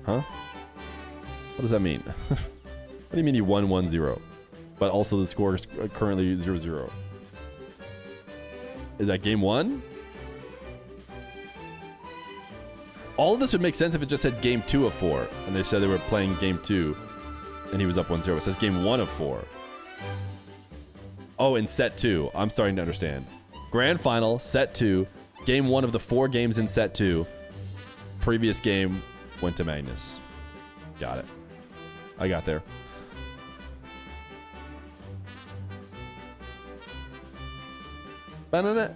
Huh? What does that mean? What do you mean he won 1-0? But also the score is currently 0-0. Is that game 1? All of this would make sense if it just said game 2 of 4. And they said they were playing game 2. And he was up 1-0. It says game 1 of 4. Oh, in set 2. I'm starting to understand. Grand final, set 2. Game 1 of the 4 games in set 2. Previous game went to Magnus. Got it. I got there. Ba-na-na.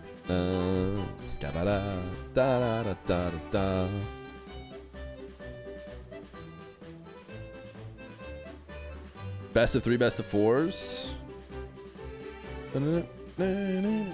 Scabada. Da-da-da-da-da-da. Best of 3, best of 4s. Ba-na-na-na-na.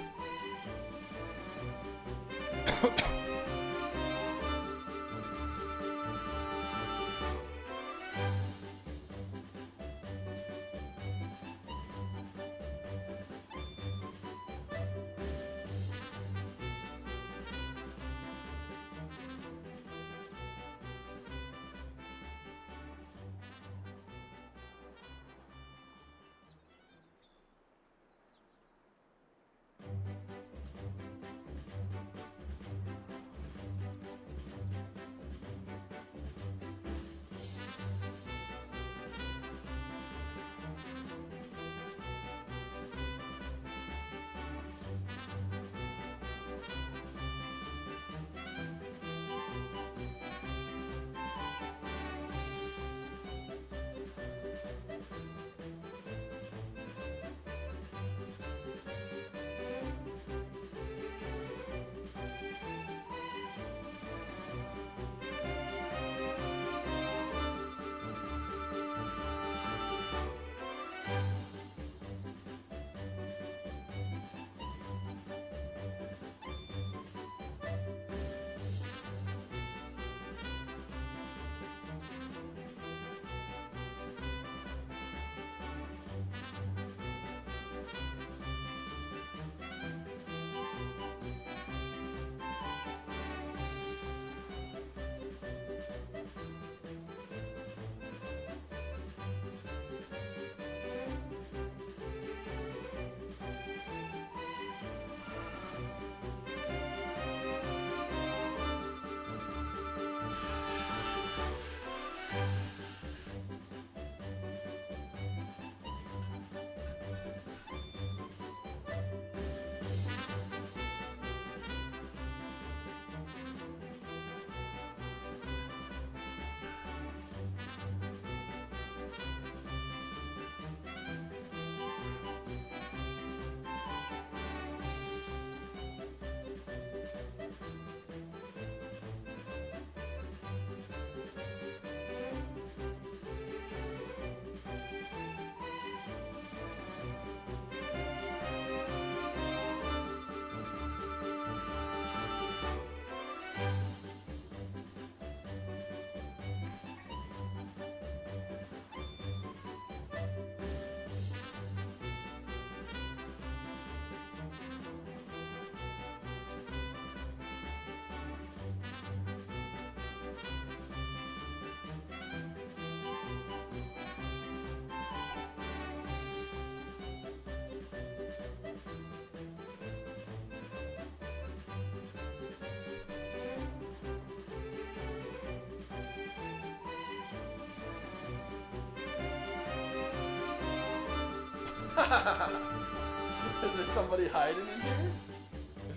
Is there somebody hiding in here?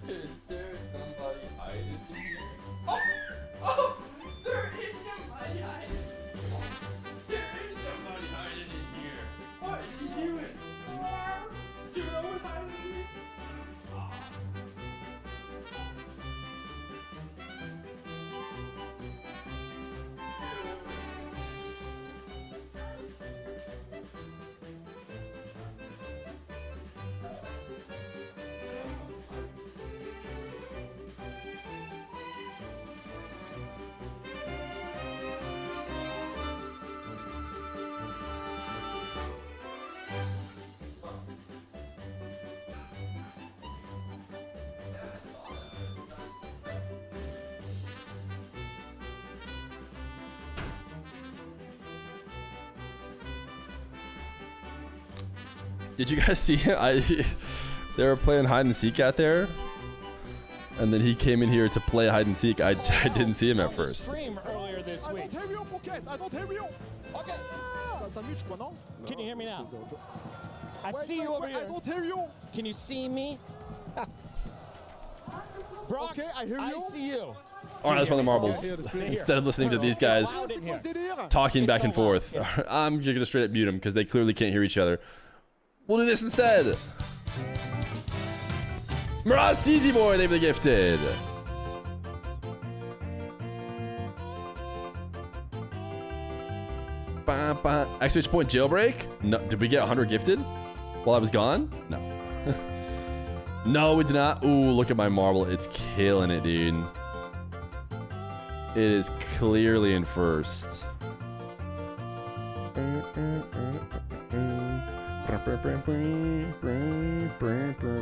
Is there somebody hiding in here? Oh! Oh! There is somebody hiding. There is somebody hiding in here. What is he doing? Do you know what's hiding in here? Did you guys see it? They were playing hide and seek out there, and then he came in here to play hide and seek. I didn't see him at first. Earlier this week. I don't hear you. Okay. Can you hear me now? I see you over here. I don't hear you. Can you see me? Brox, okay, I hear you. I see you. All right, that's one of the marbles. Instead of listening to these guys talking back and forth, I'm just gonna straight up mute them because they clearly can't hear each other. We'll do this instead. Miraz Teasy Boy, they've been gifted. Exclamation point jailbreak? No, did we get 100 gifted while I was gone? No. No, we did not. Ooh, look at my marble. It's killing it, dude. It is clearly in first.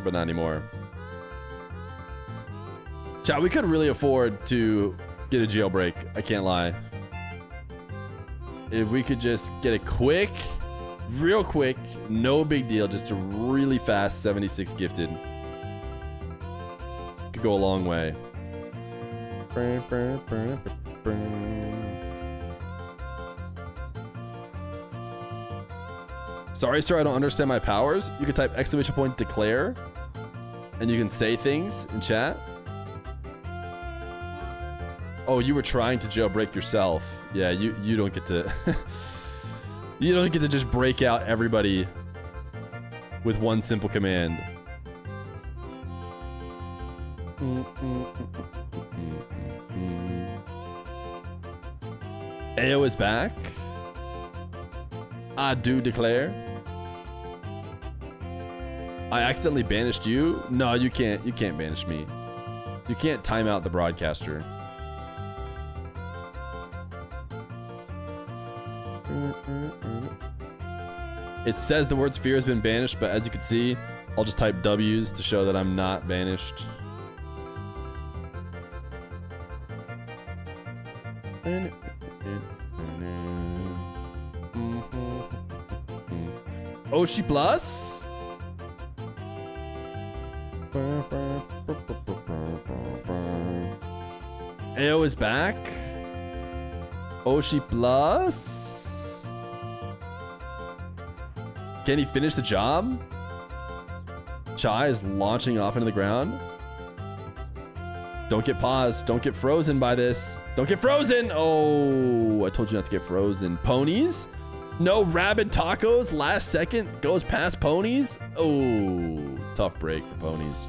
But not anymore. Chat, we could really afford to get a jailbreak. I can't lie. If we could just get a quick, real quick, no big deal, just a really fast 76 gifted. Could go a long way. Sorry, sir, I don't understand my powers. You can type exclamation point declare, and you can say things in chat. Oh, you were trying to jailbreak yourself. Yeah, you don't get to you don't get to just break out everybody with one simple command. AO is back. I do declare. I accidentally banished you? No, you can't banish me. You can't time out the broadcaster. It says the word Feer has been banished, but as you can see, I'll just type W's to show that I'm not banished. Oshi Plus? AO is back. Oshi Plus? Can he finish the job? Chai is launching off into the ground. Don't get paused. Don't get frozen by this. Don't get frozen. Oh, I told you not to get frozen. Ponies? No rabid tacos. Last second goes past ponies. Oh, tough break for ponies.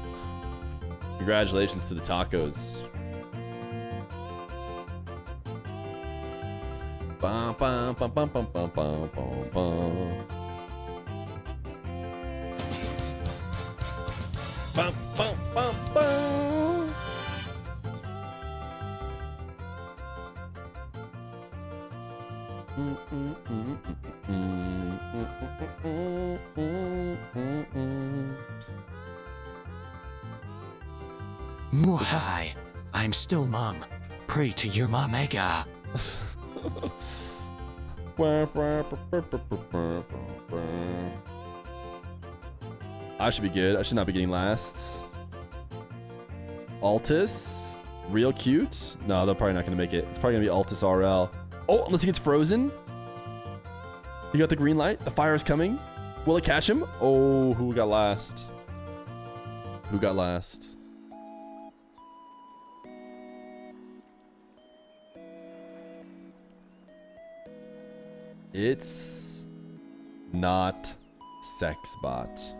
Congratulations to the tacos. Bum, bum, bum, bum, bum, bum, bum, bum, bum. Bum, bum, bum, bum. Muhai, I'm still mum. Pray to your mamega. I should be good. I should not be getting last. Altus? Real cute? No, they're probably not going to make it. It's probably going to be Altus RL. Oh, unless he gets frozen. You got the green light. The fire is coming. Will it catch him? Oh, who got last? Who got last? It's not Sexbot.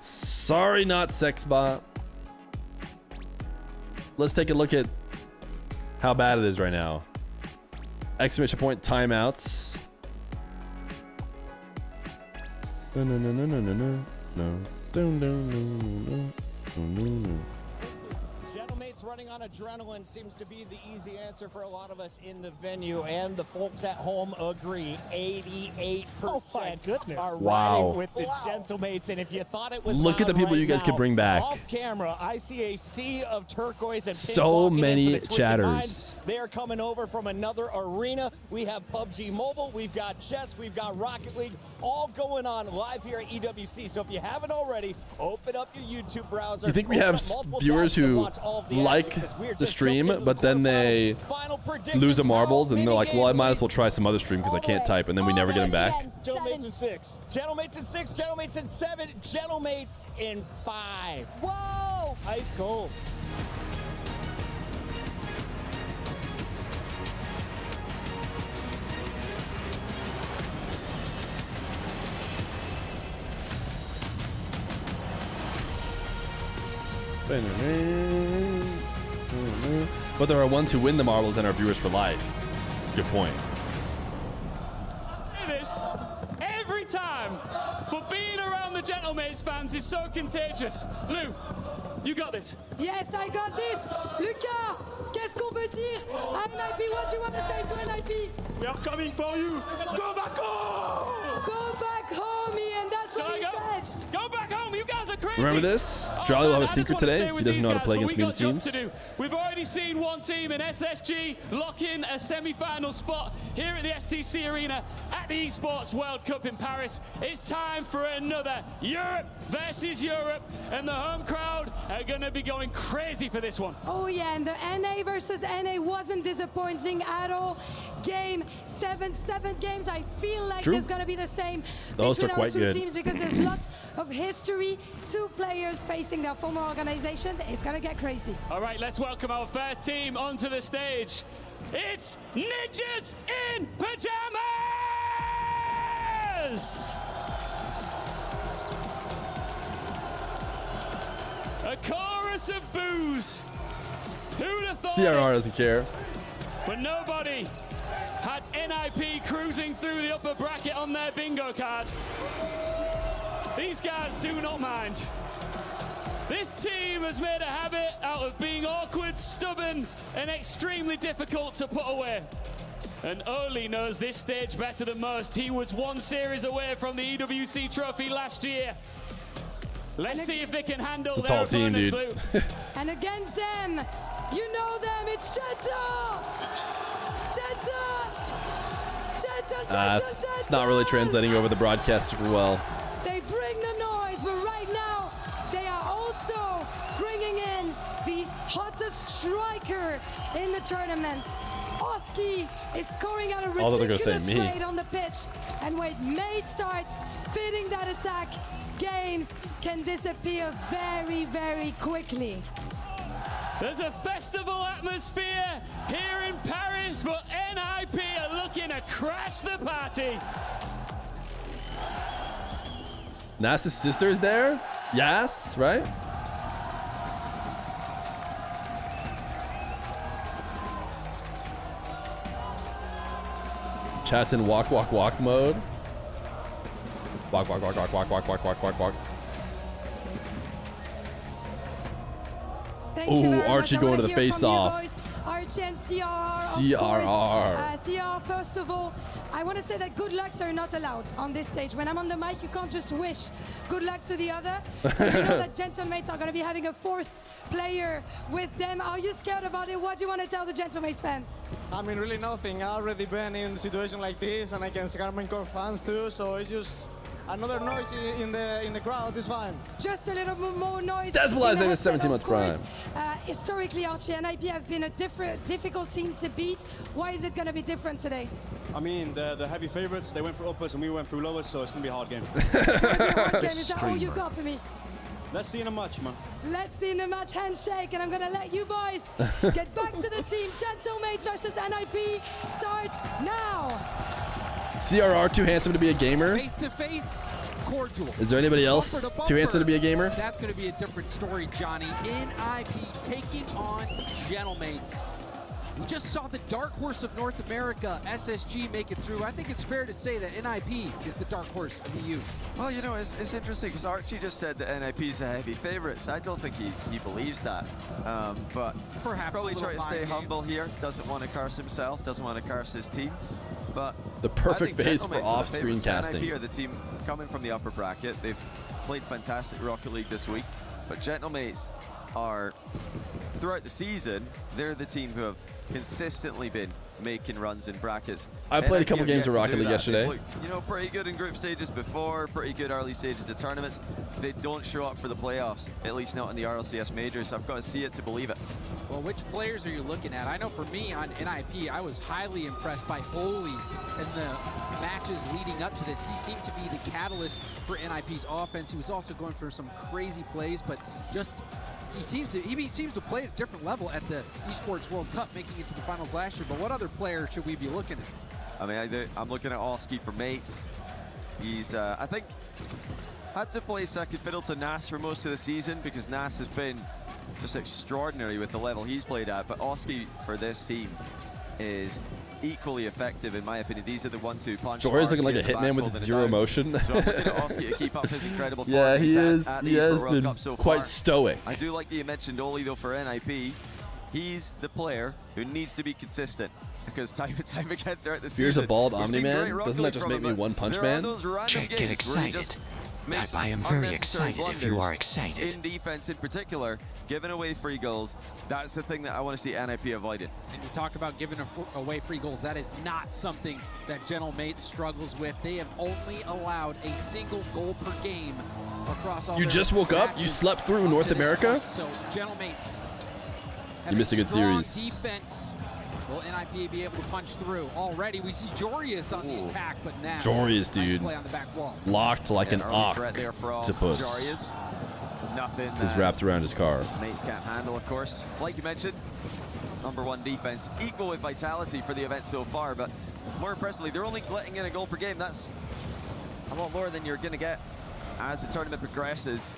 Sorry, not Sexbot. Let's take a look at how bad it is right now. Exclamation point timeouts. No, no, no, no, no, no, no, no. Gentlemates running on adrenaline seems to be the easy answer for a lot of us in the venue, and the folks at home agree. 88% are riding with the Gentlemates, and if you thought it was look at the people right you guys now, could bring back. Off camera, I see a sea of turquoise and so many chatters. Minds. They are coming over from another arena. We have PUBG Mobile, we've got chess, we've got Rocket League, all going on live here at EWC. So if you haven't already, open up your YouTube browser. You think we have viewers who like the stream, but then they lose a marbles and they're like, well, I might as well try some other stream because I can't type, and then we never get them back? Gentlemates in 6. Gentlemates in 6. Gentlemates in 7. Gentlemates in 5. Whoa! Ice cold. But there are ones who win the marbles and are viewers for life. Good point. This every time, but being around the Gentlemates fans is so contagious. Lou, you got this. Yes, I got this. Lucas, qu'est-ce qu'on veut dire? NIP, what do you want to say to NIP? We are coming for you. Go back home. Go back home, Ian. That's what he said. Go back home. You guys are crazy. Remember this? Charlie will have a stinker today. He doesn't know how to play against me teams. We've already seen one team in SSG lock in a semi-final spot here at the STC Arena at the Esports World Cup in Paris. It's time for another Europe versus Europe, and the home crowd are going to be going crazy for this one. Oh yeah, and the NA versus NA wasn't disappointing at all. Game 7 games. I feel like there's going to be the same between our two teams because there's lots of history. Two players facing their former organizations. It's going to get crazy. All right, let's welcome our first team onto the stage. It's Ninjas in Pajamas! A chorus of boos. Who'd have thought CRR doesn't care. But nobody had NIP cruising through the upper bracket on their bingo card. These guys do not mind. This team has made a habit out of being awkward, stubborn, and extremely difficult to put away. And Oli knows this stage better than most. He was one series away from the EWC trophy last year. Let's see if they can handle it's a their tall team, opponents, dude. Lou. And against them, you know them, it's Gentle! It's not really translating over the broadcast super well. They bring the noise, but right now, they are also bringing in the hottest striker in the tournament. Oski is scoring at a ridiculous rate on the pitch. And when Mate starts fitting that attack, games can disappear very, very quickly. There's a festival atmosphere here in Paris, but NIP are looking to crash the party. Nas's sister is there? Yes, right? Chat's in walk mode. Walk. Oh, Archie going to the face-off. Archie and CRR. CRR, first of all, I want to say that good lucks are not allowed on this stage. When I'm on the mic, you can't just wish good luck to the other. So we know that Gentlemates are going to be having a fourth player with them. Are you scared about it? What do you want to tell the Gentlemates fans? I mean, really nothing. I've already been in a situation like this, and I can scare my core fans too, so it's just Another noise in the crowd is fine. Just a little more noise. Desmolized name is 17 months course, prime. Historically, Archie and NIP have been a difficult team to beat. Why is it going to be different today? I mean, the heavy favorites, they went for uppers and we went through lowers, so it's going to be a hard game. Is that all you got for me? Let's see in a match, man. Let's see in a match handshake, and I'm going to let you boys get back to the team. Gentlemates versus NIP starts now. CRR too handsome to be a gamer? Face to face, cordial. Is there anybody else Bumper to too handsome to be a gamer? That's going to be a different story, Johnny. NIP taking on Gentlemates. We just saw the dark horse of North America, SSG, make it through. I think it's fair to say that NIP is the dark horse of the EU. Well, you know, it's interesting because Archie just said that NIP is a heavy favorite, so I don't think he believes that. But perhaps probably trying to stay humble here. Doesn't want to curse himself, doesn't want to curse his team. But the perfect face for off-screen casting. NIP are the team coming from the upper bracket. They've played fantastic Rocket League this week, but Gentlemates are, throughout the season, they're the team who have consistently been making runs in brackets. I played a couple games of Rocket League yesterday. You know, pretty good in group stages before, pretty good early stages of tournaments. They don't show up for the playoffs, at least not in the RLCS majors. I've got to see it to believe it. Well, which players are you looking at? I know for me on NIP, I was highly impressed by Holy in the matches leading up to this. He seemed to be the catalyst for NIP's offense. He was also going for some crazy plays, but just he seems to play at a different level at the Esports World Cup, making it to the finals last year. But what other player should we be looking at? I mean, I'm looking at Oski for Mates. He's, I think, had to play second fiddle to Nas for most of the season because Nas has been just extraordinary with the level he's played at. But Oski for this team is equally effective, in my opinion. These are the 1-2 punch. Jory's looking like a hitman with zero motion. So I'm looking at Oski to keep up his incredible form. Yeah, he is. At He has World been Cup so quite far. stoic. I do like that you mentioned Oli, though, for NIP. He's the player who needs to be consistent because time and time again throughout the season. Feer's a bald we've seen Omni-Man? great Rocket Doesn't that League just from make him, me but One Punch there Man? are those random Jack, get games where he excited. just makes Type I am very unnecessary excited if you blunders are excited. in defense in particular, giving away free goals. That's the thing that I want to see NIP avoided. And you talk about giving away free goals. That is not something that Gentlemates struggles with. They have only allowed a single goal per game across all You their just woke up? matches You slept through up North to this America? point. So Gentlemates You missed a good strong series. defense. Will NIP be able to punch through? Already we see Jorius on the attack, but now Jorius, dude. play on the back wall. Locked like an early threat there from octopus. Jarius. Nothing Is that wrapped around his car. Mates can't handle, of course. Like you mentioned, #1 defense, equal with vitality for the event so far, but more impressively, they're only letting in a goal per game. That's a lot lower than you're going to get as the tournament progresses.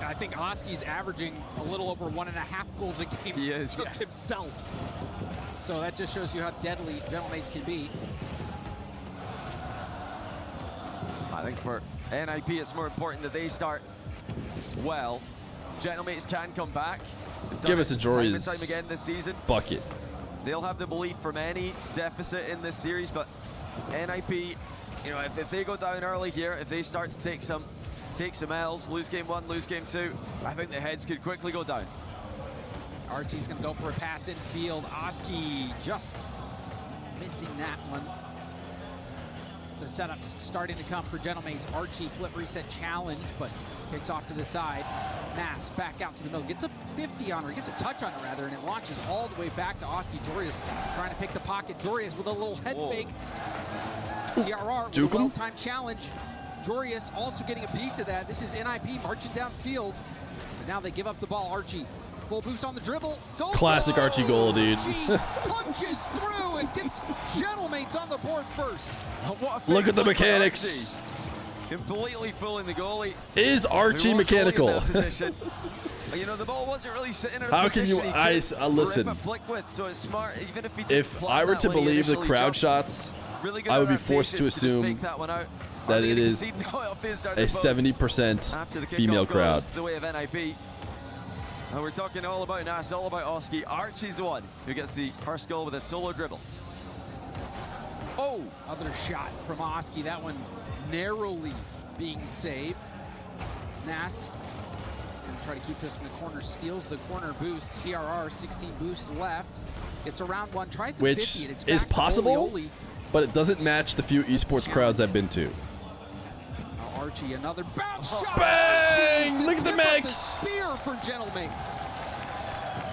I think Oski's averaging a little over 1.5 goals a game He is, just himself. So that just shows you how deadly Gentlemates can be. I think for NIP, it's more important that they start well. Gentlemates can come back. They've Give done us a it time and Jory's time again this season. bucket. They'll have the belief from any deficit in this series, but NIP, you know, if they go down early here, if they start to take some L's, lose game 1, lose game 2, I think the heads could quickly go down. Archie's gonna go for a pass in field. Oski just missing that one. The setup's starting to come for Gentlemates. Archie flip reset challenge, but kicks off to the side. Mass back out to the middle, gets a 50 on her, gets a touch on her rather, and it launches all the way back to Oski. Jorius trying to pick the pocket. Jorius with a little head fake. CRR with a well-timed challenge. Jorius also getting a piece of that. This is NIP marching downfield. But now they give up the ball. Archie, full boost on the dribble. Goes Classic Archie goal, dude. Archie punches through and gets Gentlemates on the board first. Look at the mechanics. Completely fooling the goalie. Is Archie mechanical? You know, the ball wasn't really sitting in a How can you? position Listen. rip a flick with, so it's smart. Even if he If I were to believe the crowd shots, really good I would be forced to assume that it is a 70% female crowd. The way of NIP. And we're talking all about Nas, all about Oski. Archie's the one who gets the first goal with a solo dribble. Oh, other shot from Oski. That one narrowly being saved. Nas gonna try to keep this in the corner. Steals the corner boost. CRR 16 boost left. Gets around one. Tries to Which 50 it. It's is back to possible, Oli. but it doesn't match the few esports crowds I've been to. Archie, another bounce shot. Bang! Archie, Look at the mix. Spear for Gentlemates.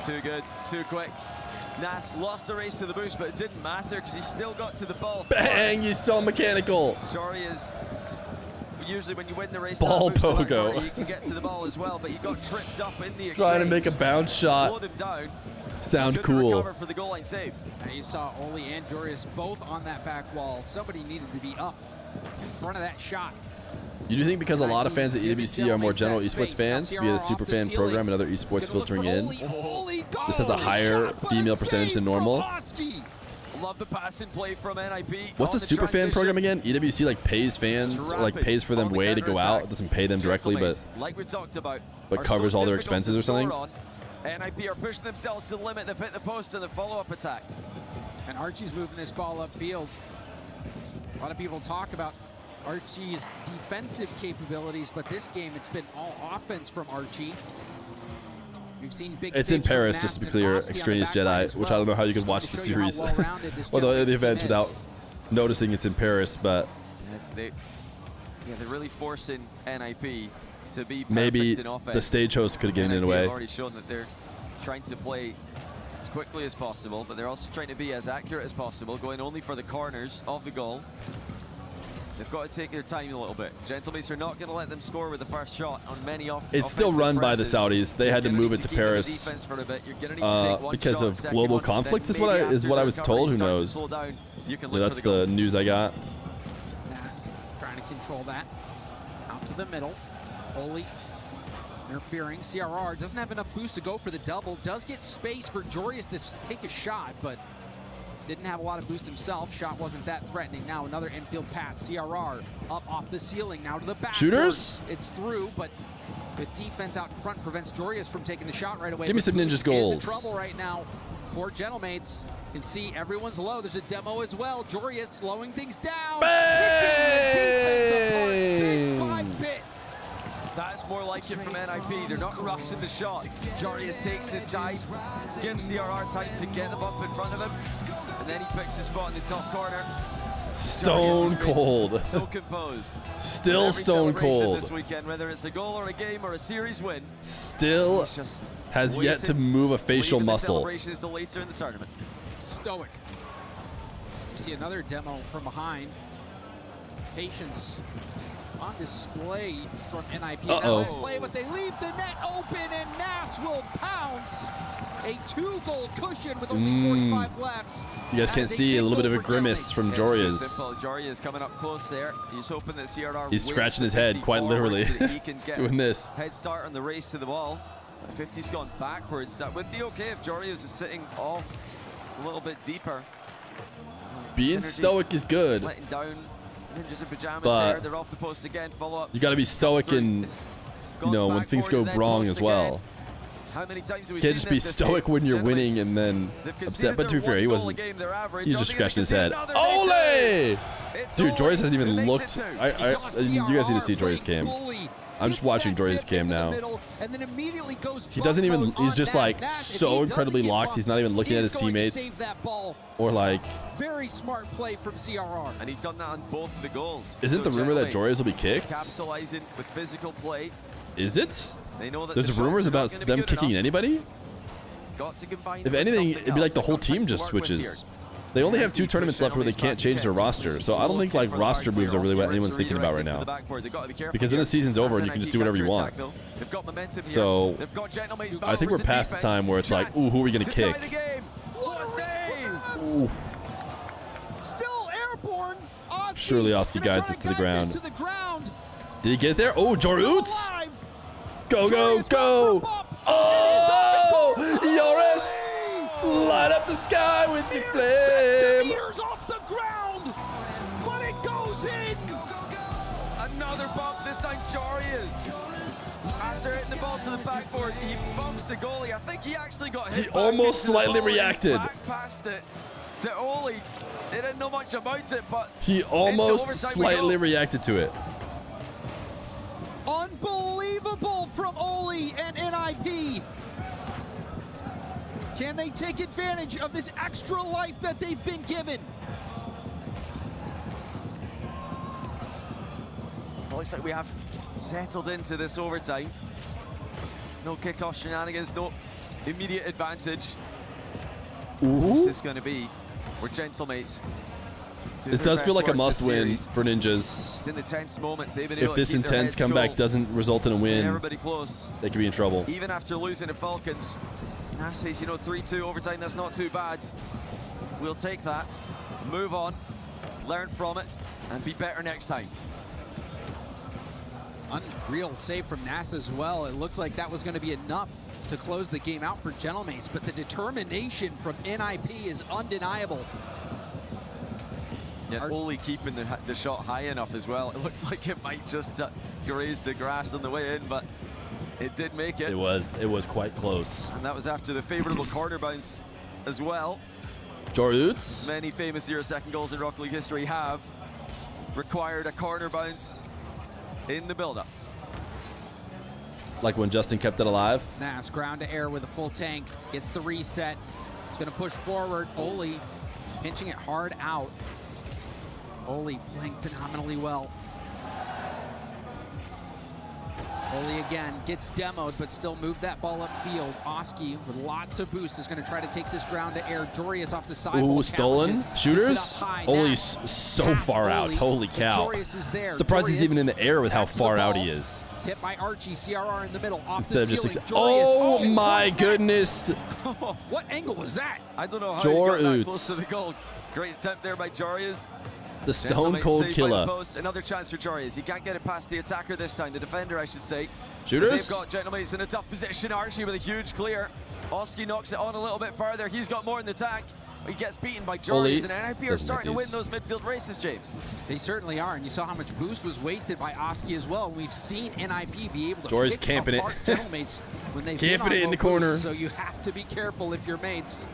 Too good, too quick. Nas lost the race to the boost, but it didn't matter because he still got to the ball. Bang! He's so mechanical. Jory is usually when you win the race, Ball to the boost, pogo. you can get to the ball as well, but he got tripped up in the exchange. Trying to make a bounce shot. Slowed him down. Sound cool. Recover for the goal line save. And you saw Oli and Jorius both on that back wall. Somebody needed to be up in front of that shot. You do think because a lot of fans at EWC are more general esports fans via the Superfan program and other esports filtering in, this has a higher female percentage than normal? Love the pass and play from NIP. What's the Superfan program again? EWC like pays fans, or like pays for them way to go out. It doesn't pay them directly, but like we talked about, covers all their expenses or something. NIP are pushing themselves to the limit. They've hit the post in the follow-up attack. And Archie's moving this ball upfield. A lot of people talk about Archie's defensive capabilities, but this game it's been all offense from Archie. We've seen big it's in Paris, just to be clear, Extraneous Jedi, which I don't know how you can watch the series or the event without noticing it's in Paris, but they're really forcing NIP to be perfect maybe in offense. the stage host could have given it away. They've already shown that they're trying to play as quickly as possible, but they're also trying to be as accurate as possible, going only for the corners of the goal. They've got to take their time a little bit. Gentlemates are not going to let them score with the first shot on many It's still run by the Saudis. They had to move it to Paris because of global conflict is what I was told. Who knows? That's the news I got. Nas trying to control that. Out to the middle. Oli interfering. CRR doesn't have enough boost to go for the double. Does get space for Jorius to take a shot, but didn't have a lot of boost himself. Shot wasn't that threatening. Now another infield pass. CRR up off the ceiling. Now to the back. Shooters? It's through, but the defense out in front prevents Jorius from taking the shot right away. Give me some Ninjas goals. In trouble right now for Gentlemates. You can see everyone's low. There's a demo as well. Jorius slowing things down. Bit by bit. That's more like it from NIP. They're not rushing the shot. Jorius takes his time, gives CRR time to get the bump in front of him, and then he picks his spot in the top corner. Stone cold. So composed. Still stone cold. This weekend, whether it's a goal or a game or a series win, still has yet to move a facial muscle. Celebrations till later in the tournament. Stoic. You see another demo from behind. Patience on display from NIP. Nice play, but they leave the net open, and Nas will pounce. A 2-goal cushion with only 45 left. You guys can't see a little bit of a grimace from Jorius. Jorius coming up close there. He's hoping that CRR He's scratching his head, quite literally, doing this. Head start on the race to the ball. 50's gone backwards. That would be okay if Jorius is sitting off a little bit deeper. Being stoic is good. Letting down Ninjas in pajamas but there. They're off the post again. Follow up. You got to be stoic and, you know, when things go wrong as well. How many times have we can't just be stoic when you're winning and then upset. But to be fair, he wasn't. He's just scratching his head. Ole! Dude, Jorius hasn't even looked. You guys need to see Jorius' cam. I'm just watching Jorius' cam now. He doesn't even. He's just like so incredibly locked. He's not even looking at his teammates. Or like. Very smart play from CRR. And he's done that on both of the goals. Isn't the rumor that Jorius will be kicked? Capitalizing with physical play. Is it? They know that there's rumors about them kicking anybody? If anything, it'd be like the whole team just switches. They only have 2 tournaments left where they can't change their roster, so I don't think like roster moves are really what anyone's thinking about right now. Because then the season's over and you can just do whatever you want. So I think we're past the time where it's like, ooh, who are we gonna kick? Ooh. Still airborne. Surely Oski guides us to the ground. Did he get it there? Oh, Joroots! Go, go, go! Oh! Joris! Light up the sky with your flame! Meters off the ground, but it goes in! Another bump, this time Jorius. After hitting the ball to the backboard, he bumps the goalie. I think he actually got hit. He almost slightly reacted. Back past it to Oli. They didn't know much about it, but he almost slightly reacted to it. Unbelievable from Oli and NIP. Can they take advantage of this extra life that they've been given? looks like we have settled into this overtime. No kickoff shenanigans, no immediate advantage. This is going to be where Gentlemates. This does feel like a must-win for Ninjas. It's in the tense moments. They've been able If this to keep their intense heads comeback cool. doesn't result in a win, Everybody close. they could be in trouble. Even after losing to Falcons, Nas says, you know, 3-2 overtime, that's not too bad. We'll take that, move on, learn from it, and be better next time. Unreal save from Nas as well. It looked like that was going to be enough to close the game out for Gentlemates, but the determination from NIP is undeniable. Yeah, only keeping the shot high enough as well. It looked like it might just graze the grass on the way in, but it did make it. It was quite close. And that was after the favorable corner bounce as well. Joroots. Many famous 0-second goals in Rocket League history have required a corner bounce in the build-up. Like when Justin kept it alive. Nas ground to air with a full tank, gets the reset. He's going to push forward. Oli pinching it hard out. Oli playing phenomenally well. Oli again gets demoed, but still moved that ball upfield. Oski with lots of boost is going to try to take this ground to air. Jory is off the sidewall. Ooh, stolen. Shooters. Oli's so far out. Holy cow. Is there. Surprised he's even in the air with how far out he is. Tip by Archie. CRR in the middle. Off Instead the of ceiling. just oh my goodness. What angle was that? I don't know how he got that close to the goal. Great attempt there by Jorius. The Stone Cold Killer. Another chance for Jorius. He can't get it past the attacker this time. The defender, I should say. Shooters. They've got Gentlemates in a tough position. Archie with a huge clear. Oski knocks it on a little bit farther. He's got more in the tank. He gets beaten by Jorius, and NIP are starting to win those midfield races, James. They certainly are, and you saw how much boost was wasted by Oski as well. We've seen NIP be able to Jorius camping apart Gentlemates when they've camping it in the boost, corner. so you have to be careful if you're mates.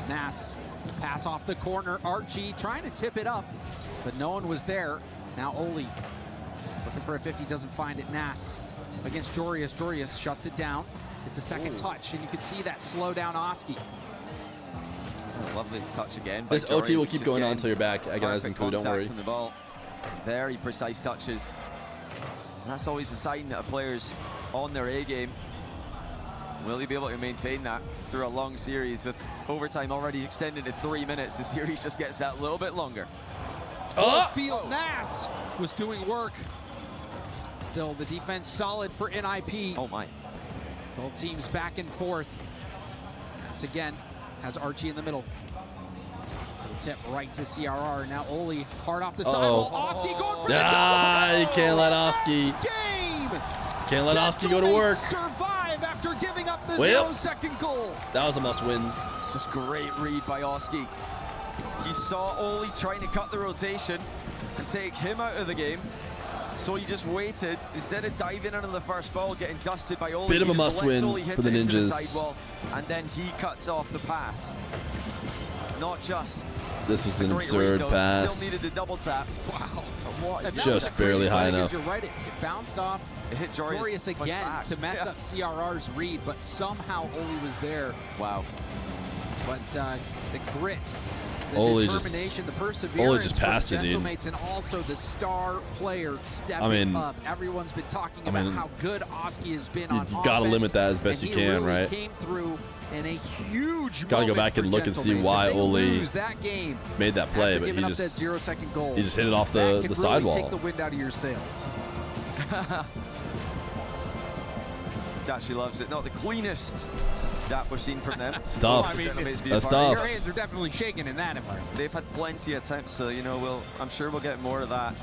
Nas, pass off the corner. Archie trying to tip it up, but no one was there. Now Oli looking for a 50, doesn't find it. Nas against Jorius. Jorius shuts it down. It's a second touch, and you can see that slow down Oski. Lovely touch again. This OT will keep going on until you're back. I got and cool, don't worry. The ball. Very precise touches. And that's always a sign that a player's on their A game. Will he be able to maintain that through a long series with overtime already extended to 3 minutes? The series just gets that little bit longer. Field Nas was doing work. Still, the defense solid for NIP. Oh my. Both teams back and forth. Nas again has Archie in the middle. Tip right to CRR. Now Oli hard off the sidewall. Oski going for the double. You can't let Oski. Game. Can't let Oski go to work. Survive after giving up the 0-second goal. That was a must-win. It's just great read by Oski. He saw Oli trying to cut the rotation and take him out of the game. So he just waited. Instead of diving in on the first ball, getting dusted by Oli. Bit of a must-win for the Ninjas. Sidewall, and then he cuts off the pass. Not just. This was an absurd pass. Still needed the double tap. Wow. Just barely high enough. You're right. It bounced off. It hit Jorius again to mess up CRR's read, but somehow Oli was there. Wow. But the grit, the Oli determination, the perseverance just passed it, dude. Gentlemates, and also the star player stepping up. Everyone's been talking about how good Oski has been on offense. You gotta limit that as best you can, really right? Came through in a huge. Gotta go back and look and see why Oli made that play, but he just that 0-second goal. He just hit it off the sidewall. Take the wind out of your sails. Actually loves it. Not the cleanest that we're seeing from them. Stuff. Well, I mean, that's tough. Your hands are definitely shaking in that environment. They've had plenty of attempts, so you know, I'm sure we'll get more of that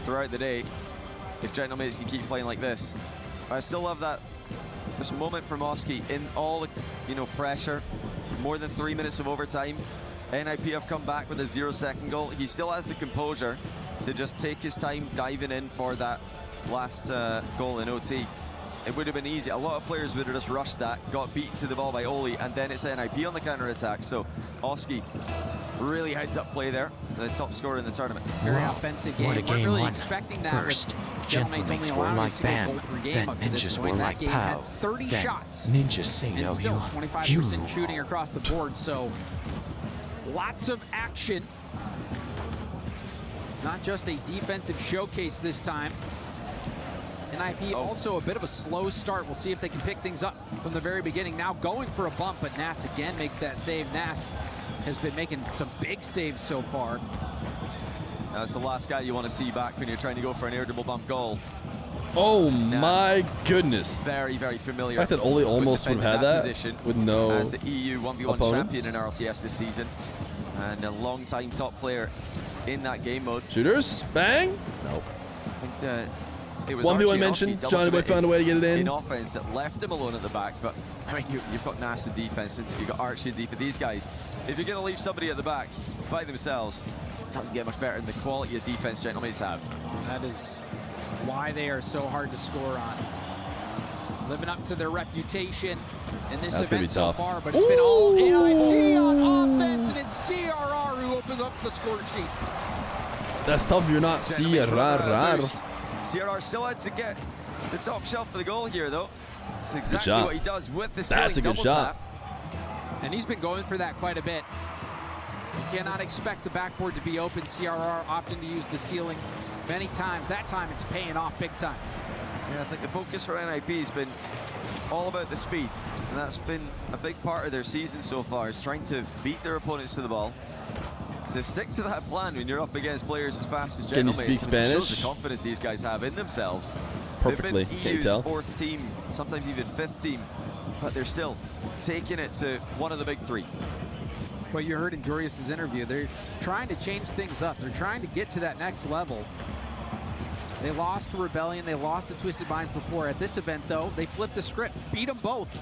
throughout the day if Gentlemates can keep playing like this. But I still love that this moment from Oski in all the pressure. More than 3 minutes of overtime. NIP have come back with a 0-second goal. He still has the composure to just take his time diving in for that last goal in OT. It would have been easy. A lot of players would have just rushed that, got beaten to the ball by Oli, and then it's NIP on the counter-attack. So Oski really heads up play there, the top scorer in the tournament. Very offensive game. What a game really one. expecting that. First, Gentlemates were like bam, then Ninjas were like pow, 30 then shots. Ninjas say no, and still 25% shooting across the board, so lots of action. Not just a defensive showcase this time. NIP also a bit of a slow start. We'll see if they can pick things up from the very beginning. Now going for a bump, but Nas again makes that save. Nas has been making some big saves so far. That's the last guy you want to see back when you're trying to go for an air double bump goal. Oh my goodness. Very, very familiar. The fact that Oli almost would have had that position with no as the EU 1v1 opponents. champion in RLCS this season. And a long-time top player in that game mode. Shooters, bang. Nope. I think, it was 1v1 mentioned. Johnny Boy found a way to get it in. In offense that left him alone at the back, but I mean, you've got Nas in defense and you've got Archie in defense. These guys, if you're going to leave somebody at the back by themselves, it doesn't get much better than the quality of defense Gentlemates have. That is why they are so hard to score on. Living up to their reputation in this event so far, but it's been all NIP on offense, and it's CRR who opens up the score sheet. That's tough if you're not CRR. CRR still had to get the top shelf for the goal here, though. That's exactly what he does with the ceiling That's a good double shot. tap. And he's been going for that quite a bit. You cannot expect the backboard to be open. CRR opting to use the ceiling many times. That time it's paying off big time. Yeah, I think the focus for NIP has been all about the speed, and that's been a big part of their season so far, is trying to beat their opponents to the ball. To stick to that plan when you're up against players as fast as Can you Gentlemates. speak Spanish? Shows the confidence these guys have in themselves. Perfectly. They've been Can't you EU's tell? 4th team, sometimes even 5th team, but they're still taking it to one of the big 3. What you heard in Jorius' interview, they're trying to change things up. They're trying to get to that next level. They lost to Rebellion, they lost to Twisted Minds before. At this event, though, they flipped the script, beat them both.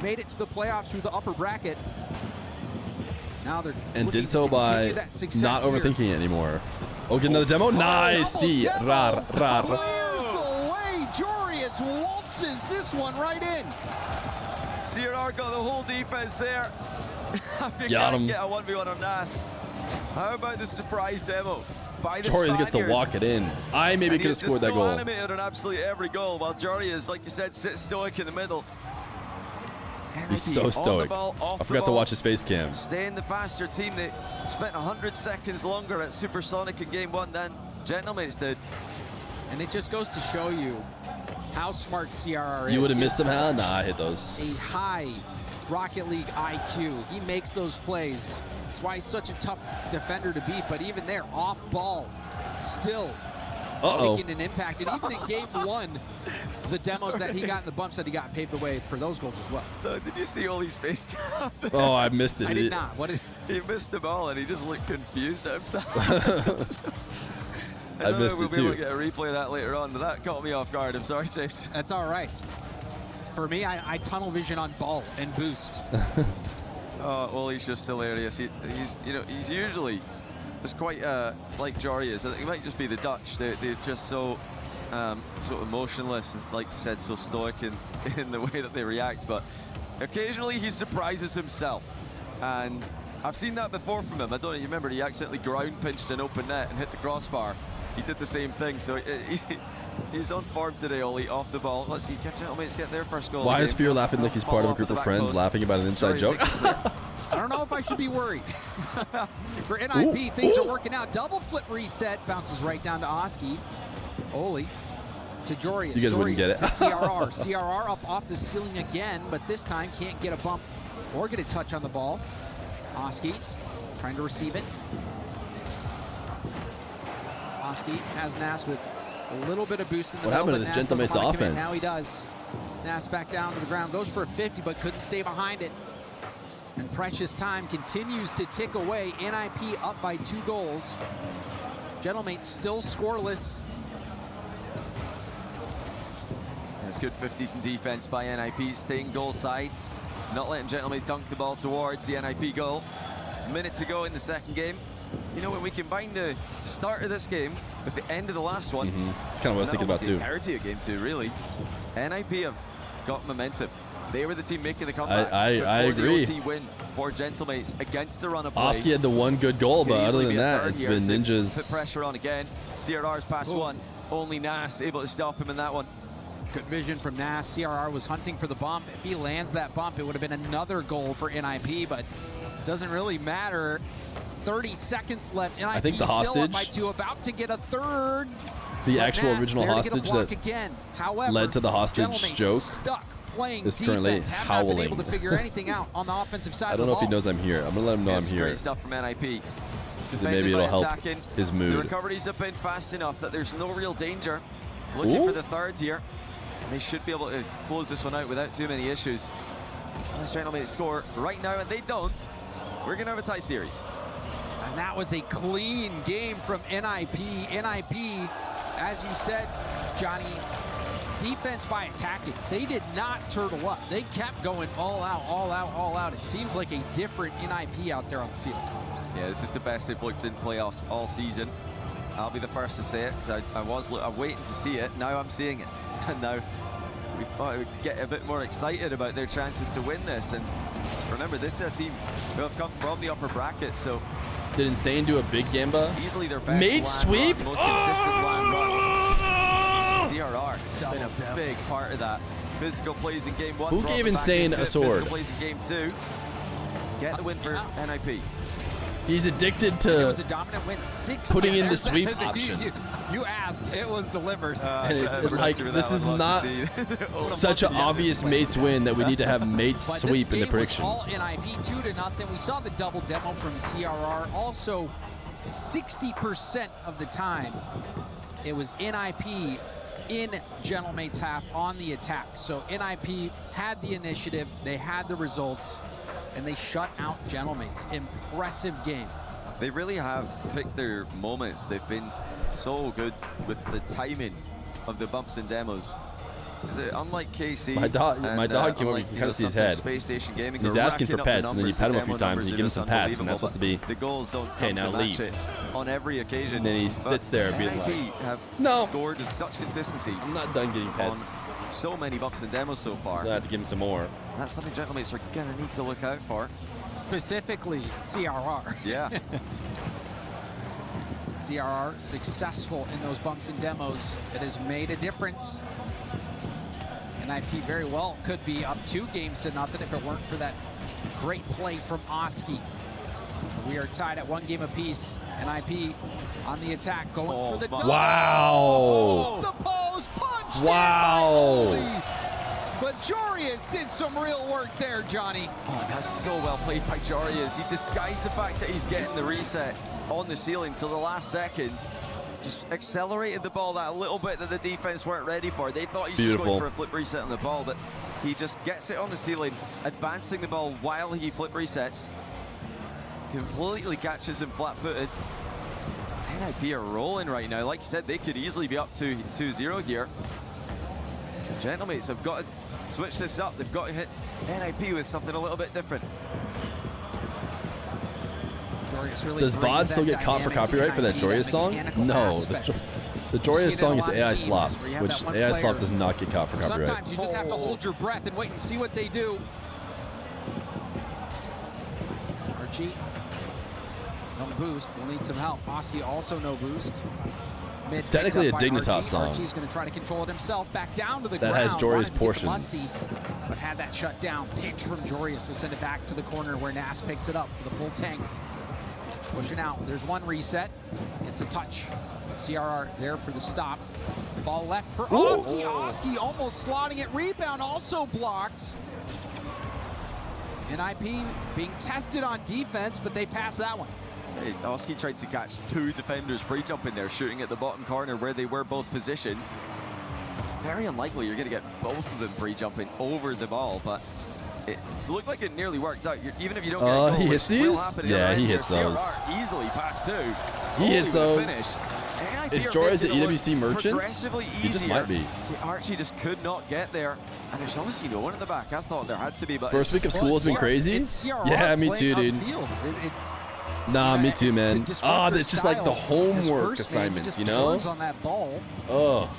Made it to the playoffs through the upper bracket. Now they're And did so by not overthinking it anymore. Oh, get another demo? Nice! See, rar, rar. Clears the way. Jorius waltzes this one right in. CRR got the whole defense there. If you Got can't him. get a 1v1 on Nas, how about the surprise demo by the Jorius gets to Spaniards? walk it in. I maybe could have scored that so goal. animated on absolutely every goal, while Jorius, like you said, sits stoic in the middle. He's so On the stoic. ball, off I the forgot to ball. watch his face cam. Staying the faster team. They spent 100 seconds longer at Supersonic in game 1 than Gentlemates did. And it just goes to show you how smart CRR is. You would have He missed has somehow? such Nah, I hit those. A high Rocket League IQ. He makes those plays. That's why he's such a tough defender to beat. But even there, off ball, still making an impact. And even in game 1, the demos that he got and the bumps that he got paved the way for those goals as well. Did you see Oli's face cam? Oh, I missed it. I did not. What did he missed the ball and he just looked confused at himself. I missed we'll it be able too. to get a replay of that later on, but that caught me off guard. I'm sorry, James. That's all right. For me, I tunnel vision on ball and boost. Oh, Oli's just hilarious. He's usually just quite like Jorius. I think it might just be the Dutch. They're just so emotionless, and like you said, so stoic in the way that they react. But occasionally he surprises himself, and I've seen that before from him. I don't know if you remember, he accidentally ground pinched an open net and hit the crossbar. He did the same thing, so he's on form today, Oli, off the ball. Let's see, Gentlemates get their first goal. Why is Fear laughing like he's part of a group of friends laughing about an inside joke? I don't know if I should be worried. For NIP, things are working out. Double flip reset, bounces right down to Oski. Oli to Jorius. You guys Jorius wouldn't get it. to CRR. CRR up off the ceiling again, but this time can't get a bump or get a touch on the ball. Oski trying to receive it. Oski has Nas with a little bit of boost in the What middle, happened to but this Nas doesn't Gentlemates wanna commit. offense? Now he does. Nas back down to the ground, goes for a 50, but couldn't stay behind it. And precious time continues to tick away. NIP up by 2 goals. Gentlemates still scoreless. And it's good 50s in defense by NIP, staying goal side, not letting Gentlemates dunk the ball towards the NIP goal. Minutes to go in the second game. You know, when we combine the start of this game with the end of the last one, That's kind of what I was thinking about the too. entirety of game 2, really. NIP have got momentum. They were the team making the comeback. I agree. The OT win for Gentlemates against the run of play. Oski had the one good goal, but other than that, third it's here been as they Ninjas. Put pressure on again. CRR's past one. Only Nas able to stop him in that one. Good vision from Nas. CRR was hunting for the bump. If he lands that bump, it would have been another goal for NIP, but doesn't really matter. 30 seconds left. NIP I think the still up hostage. by 2, about to get a third. the actual original hostage that However, led to the hostage joke is currently howling. Able to figure anything out on the offensive side. I don't know if he knows I'm here. I'm gonna let him know I'm here. Great stuff from NIP. Maybe it'll help his mood. The recoveries have been fast enough that there's no real danger. Looking for the third here. And they should be able to close this one out without too many issues. Unless Gentlemen score right now, and they don't, we're going to have a tie series. And that was a clean game from NIP. NIP, as you said, Johnny, defense by attacking. They did not turtle up. They kept going all out, all out, all out. It seems like a different NIP out there on the field. Yeah, this is the best they've looked in playoffs all season. I'll be the first to say it, because I'm waiting to see it. Now I'm seeing it. And now we get a bit more excited about their chances to win this. And remember, this is a team who have come from the upper bracket, so did Insane do a big gamba? Easily their best mate sweep. Run, most consistent land run. CRR has been a big part of that. Physical plays in game 1. Who gave Insane a sword? Physical plays in game 2. Get the win for NIP. He's addicted to putting in the sweep option. You asked, it was delivered. Like, this is not such an obvious mates win that we need to have mates sweep in the prediction. All NIP 2-0. We saw the double demo from CRR. Also, 60% of the time, it was NIP in Gentlemate's half on the attack. So NIP had the initiative, they had the results, and they shut out Gentlemates. Impressive game. They really have picked their moments. They've been so good with the timing of the bumps and demos. Unlike KC, my dog came over, you can kind of see his head. Space Station Gaming, he's asking for pets, and then you pet him a few times, and you give him some pets, and that's supposed to be, the goals don't okay, now leave. On every occasion. And then he sits there being like, have scored with such consistency. I'm not done getting pets. On so many bumps and demos so far. So I have to give him some more. That's something Gentlemates are going to need to look out for. Specifically, CRR. Yeah. CRR successful in those bumps and demos. It has made a difference. NIP very well could be up 2 games to nothing if it weren't for that great play from Oski. We are tied at 1 game apiece. NIP on the attack, going for the double. Wow! Oh, the post punch! Wow! But Jorius did some real work there, Johnny. Oh, that's so well played by Jorius. He disguised the fact that he's getting the reset on the ceiling till the last second. Just accelerated the ball that little bit that the defense weren't ready for. They thought he was just going for a flip reset on the ball, but he just gets it on the ceiling, advancing the ball while he flip resets. Completely catches him flat-footed. NIP are rolling right now. Like you said, they could easily be up to 2-0 here. Gentlemates have got to switch this up. They've got to hit NIP with something a little bit different. Really does VOD still get caught for copyright for that Jorius song? No. The Jorius song is AI Slop, which AI Slop does not get caught for copyright. Sometimes you just have to hold your breath and wait and see what they do. Archie, no boost. We'll need some help. Oski also no boost. It's technically a Dignitas song. Archie's going to try to control it himself. Back down to the ground. That has Jorius portions. But had that shut down. Pinch from Jorius. So send it back to the corner where Nas picks it up for the full tank. Pushing out. There's 1 reset. It's a touch. CRR there for the stop. Ball left for Oski. Oski almost slotting it. Rebound also blocked. NIP being tested on defense, but they passed that one. Hey, Oski tried to catch 2 defenders pre-jumping there, shooting at the bottom corner where they were both positioned. It's very unlikely you're going to get both of them pre-jumping over the ball, but it looked like it nearly worked out. Even if you don't get a goal, he hits these? Yeah, he hits those. CRR easily past 2. He hits those. Is Jorius the EWC merchant? He just might be. Archie just could not get there. And there's obviously no one in the back. I thought there had to be, but first week of school has been crazy? Yeah, me too, dude. Nah, me too, man. It's just like the homework assignments, you know? On that ball. Oh.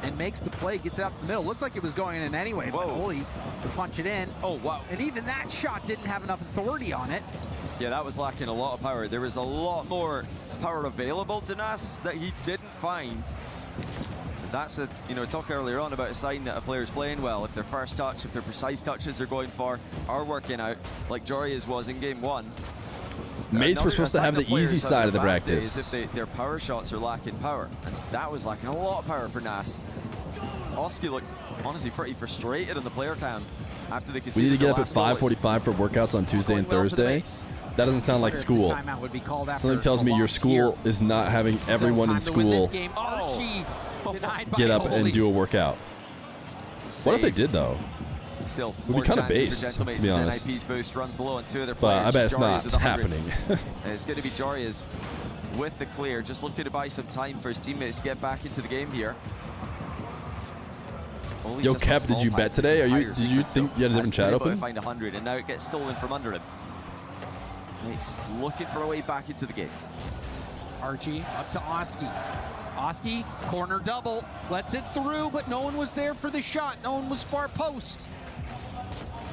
And makes the play, gets out the middle. Looked like it was going in anyway, but Oli to punch it in. Oh, wow. And even that shot didn't have enough authority on it. Yeah, that was lacking a lot of power. There was a lot more power available to Nas that he didn't find. That's a, talk earlier on about a sign that a player's playing well. If their first touch, if their precise touches they're going for are working out, like Jorius was in game 1. Mates were supposed to have the easy side of the practice. If their power shots are lacking power, and that was lacking a lot of power for Nas. Oski looked honestly pretty frustrated on the player cam after they conceded. We need to get up at the last goal. 5:45 for workouts on Tuesday and Thursday. That doesn't sound like school. Something tells me your school is not having everyone in school get up and do a workout. What if they did though? Still, would be kind of base, to be honest. NIP's boost runs low on two of their But players. I bet it's not happening. And it's going to be Jorias with the clear, just looking to buy some time for his teammates to get back into the game here. Yo, Kev, did you bet today? Did you think you had a different chat open? Find 100, and now it gets stolen from under him. He's looking for a way back into the game. Archie up to Oski. Oski, corner double, lets it through, but no one was there for the shot. No one was far post.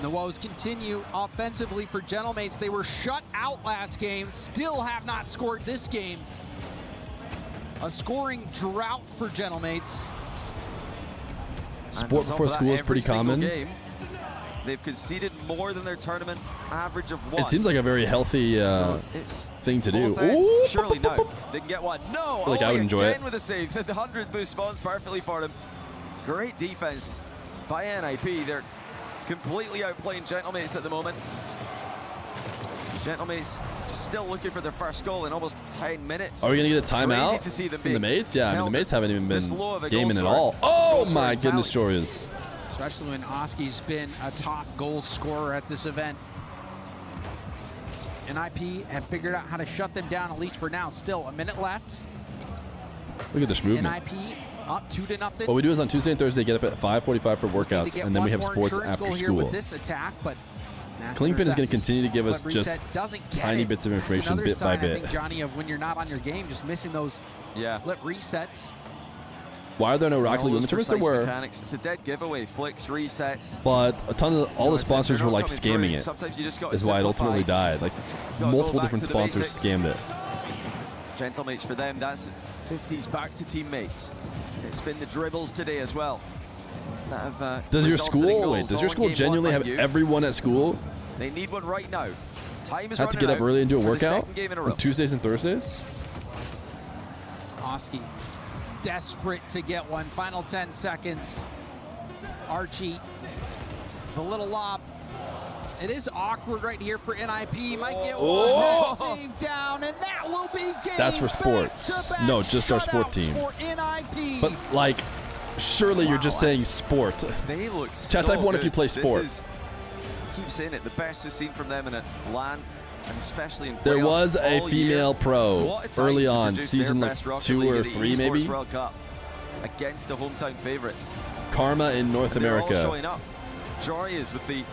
The woes continue offensively for Gentlemates. They were shut out last game, still have not scored this game. A scoring drought for Gentlemates. Sport before school is pretty common. Game, they've conceded more than their tournament average of 1. It seems like a very healthy thing to do. Ooh. Surely no. They can get one. No. I would enjoy it. With a save. The 100 boost spawns perfectly for them. Great defense by NIP. They're completely outplaying Gentlemates at the moment. Gentlemates just still looking for their first goal in almost 10 minutes. Are we going to get a timeout from the Mates? Yeah, I mean, the Mates haven't even been gaming at all. Oh my goodness, Jorias. Especially when Oski's been a top goal scorer at this event. NIP have figured out how to shut them down, at least for now. Still a minute left. Look at this movement. NIP up 2-0. What we do is on Tuesday and Thursday, get up at 5:45 for workouts, and then we have sports after here school. with this attack, but Klingpin is going to continue to give us just tiny bits of information bit by bit. I think, Johnny, of when you're not on your game, just missing those flip resets. Why are there no Rocket League Women tournaments? There were. Mechanics. It's a dead giveaway. Flicks, resets. But a ton of all the sponsors were like scamming it. Sometimes you just got is why it ultimately died. Like multiple different sponsors scammed it. Gentlemates for them. That's 50s back to teammates. It's been the dribbles today as well. That have, does your school genuinely have everyone at school? They need one right now. Time is have to get up early and do a workout on Tuesdays and Thursdays. Oski desperate to get one. Final 10 seconds. Archie, the little lob. It is awkward right here for NIP. Might get one. Save down, and that will be game. That's for sports. No, just our sport team. But like, surely you're just saying sport. They look Chat type 1 if you play sport. Keep saying it. The best we've seen from them in a LAN, and especially in playoffs. There was a female pro early on, season like 2 or 3 maybe. World Cup against the hometown favorites. Karma in North America. They're all showing up. Jorias with the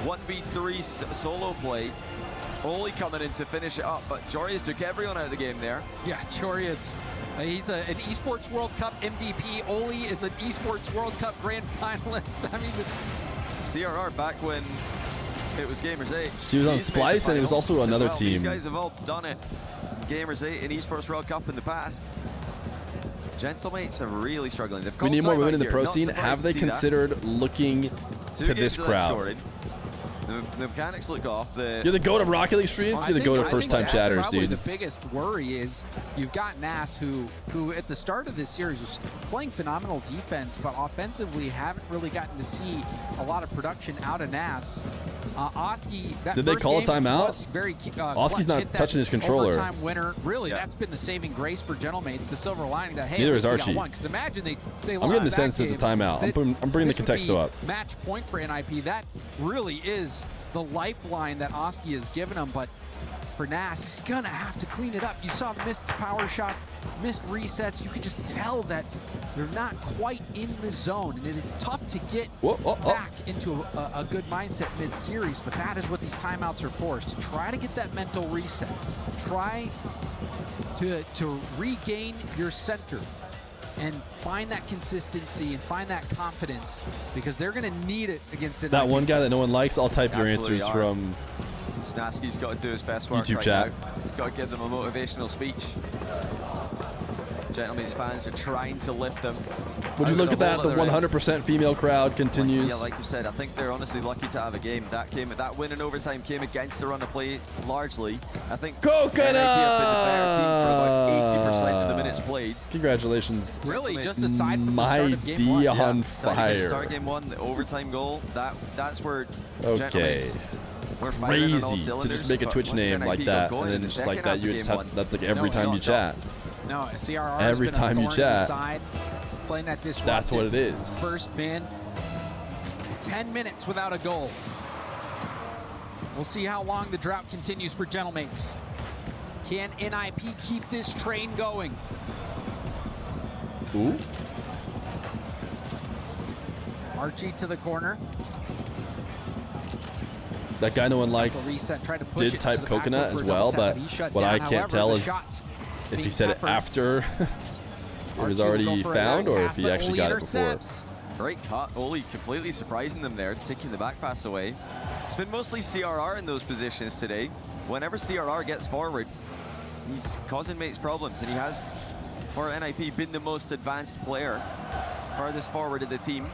1v3 solo play, Oli coming in to finish it up, but Jorias took everyone out of the game there. Yeah, Jorias. He's an Esports World Cup MVP. Oli is an Esports World Cup Grand Finalist. I mean, CRR back when it was Gamers 8. She was on Splice, and it was also another team. These guys have all done it. Gamers 8 and Esports World Cup in the past. Gentlemates are really struggling. We need more women in the pro scene. Have they considered looking to this crowd? The mechanics look off. You're the GOAT of Rocket League streams. You're the GOAT of first-time chatters, dude. The biggest worry is you've got Nas, who at the start of this series was playing phenomenal defense, but offensively haven't really gotten to see a lot of production out of Nas. Oski, did they call a timeout? Oski's not touching his controller. Overtime winner. Really, that's been the saving grace for Gentlemates. The silver lining that, hey, neither is Archie. Because imagine they lost. I'm getting the sense it's a timeout. I'm bringing the contexto up. Match point for NIP. That really is the lifeline that Oski has given him, but for Nas, he's gonna have to clean it up. You saw the missed power shot, missed resets. You could just tell that they're not quite in the zone, and it's tough to get back into a good mindset mid-series, but that is what these timeouts are for, is to try to get that mental reset. Try to regain your center and find that consistency and find that confidence, because they're going to need it against it. That one guy that no one likes, I'll type your answers from Snasky's got to do his best work YouTube right chat. now. He's got to give them a motivational speech. Gentlemates fans are trying to lift them. Would you look at that? The 100% female crowd continues. Yeah, like you said, I think they're honestly lucky to have a game. That win in overtime came against the run of play largely. I think Coconut NIP have been the better team for about 80% of the minutes played. Congratulations. Really, just aside from the start of game 1. on Start fire. game 1, the overtime goal, that's where Okay. we're firing on all Crazy to cylinders, just make a but Twitch once name NIP like got that, going and in then the just like second that, half you of just game have, 1, that's like every time you not chat. No, CRR Every has been time a you thorn in the chat. side, playing that disruptive. That's what it is. First bin, 10 minutes without a goal. We'll see how long the drought continues for Gentlemates. Can NIP keep this train going? Ooh. Archie to the corner. That guy no one likes Reset, tried to push did it type to the coconut backboard as for a well, double tap, but he shut what down. I can't However, tell the is shots if he being said it peppered. after it was Archie will go already for a found, back or pass, if he but actually Oli got it before. intercepts. Great cut. Oli completely surprising them there, taking the back pass away. It's been mostly CRR in those positions today. Whenever CRR gets forward, he's causing mates problems, and he has, for NIP, been the most advanced player farthest forward of the team.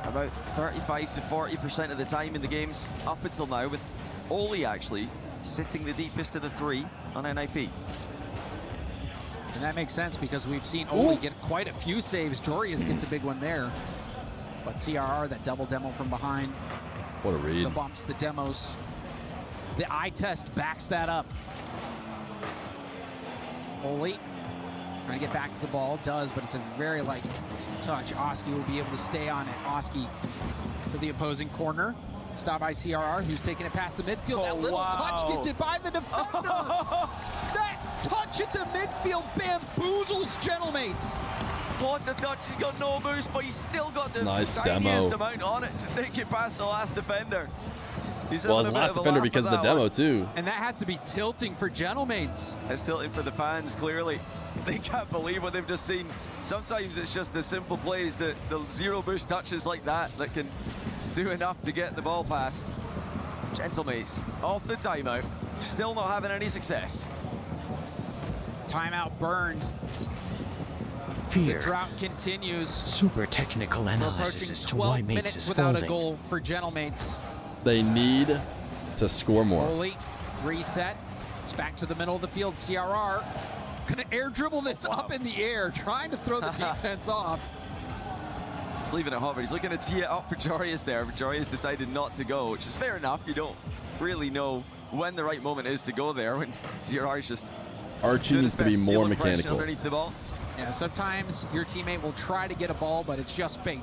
About 35 to 40% of the time in the games up until now, with Oli actually sitting the deepest of the 3 on NIP. And that makes sense because we've seen Oli get quite a few saves. Jorius gets a big one there. But CRR, that double demo from behind. What a read. The bumps, the demos. The eye test backs that up. Oli trying to get back to the ball. Does, but it's a very light touch. Oski will be able to stay on it. Oski to the opposing corner. Stop by CRR, who's taking it past the midfield. That little touch gets it by the defender. That touch at the midfield bamboozles Gentlemates. What a touch. He's got no boost, but he's still got the Nice tiniest demo. amount on it to take it past the last defender. He's Well, having his a bit last of a defender laugh because of at the that demo one. too. And that has to be tilting for Gentlemates. It's tilting for the fans, clearly. They can't believe what they've just seen. Sometimes it's just the simple plays, the zero boost touches like that can do enough to get the ball past. Gentlemates off the timeout, still not having any success. Timeout burned. Feer. The drought continues. Super technical We're analysis approaching as to 12 why Mates minutes is without folding. a goal for Gentlemates. They need to score more. Oli, reset. It's back to the middle of the field. CRR gonna air dribble this up in the air, trying to throw the defense off. He's leaving it hot, but he's looking to tee it up for Jorius there. But Jorius decided not to go, which is fair enough. You don't really know when the right moment is to go there, when CRR's just Archie doing needs his to be best more seal impression mechanical. underneath the ball. Yeah, sometimes your teammate will try to get a ball, but it's just bait.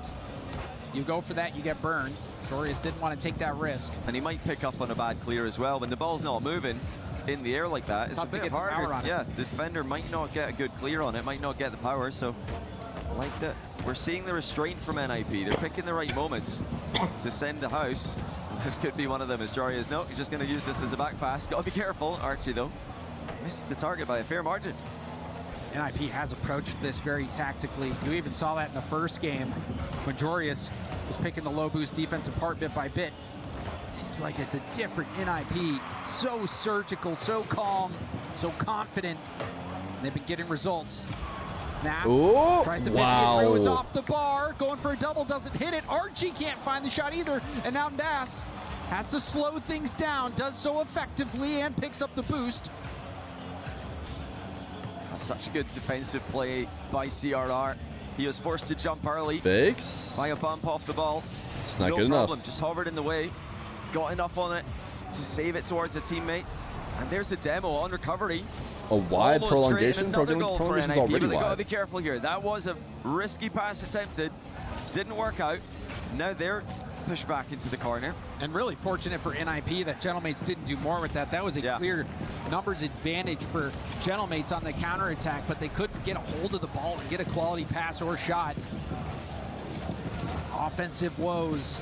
You go for that, you get burned. Jorius didn't want to take that risk. And he might pick up on a bad clear as well. When the ball's not moving in the air like that, it's Tough a to bit get the power harder. on it. Yeah, the defender might not get a good clear on it, might not get the power. So, like that, we're seeing the restraint from NIP. They're picking the right moments to send the house. This could be one of them as Jorius. No, he's just going to use this as a back pass. Got to be careful. Archie, though, misses the target by a fair margin. NIP has approached this very tactically. You even saw that in the first game when Jorius was picking the low boost defense apart bit by bit. Seems like it's a different NIP. So surgical, so calm, so confident. And they've been getting results. Nass tries to fit it through. It's off the bar. Going for a double, doesn't hit it. Archie can't find the shot either. And now Nass has to slow things down. Does so effectively and picks up the boost. Such a good defensive play by CRR. He was forced to jump early. Fakes. By a bump off the ball. It's not no good problem, enough. just hovered in the way. Got enough on it to save it towards a teammate. And there's the demo on recovery. A wide Almost prolongation. creating another goal for Prolongation's NIP, already but they got to wide. be careful here. That was a risky pass attempted. Didn't work out. Now they're pushed back into the corner. And really fortunate for NIP that Gentlemates didn't do more with that. That was a clear numbers advantage for Gentlemates on the counterattack, but they couldn't get a hold of the ball and get a quality pass or shot. Offensive woes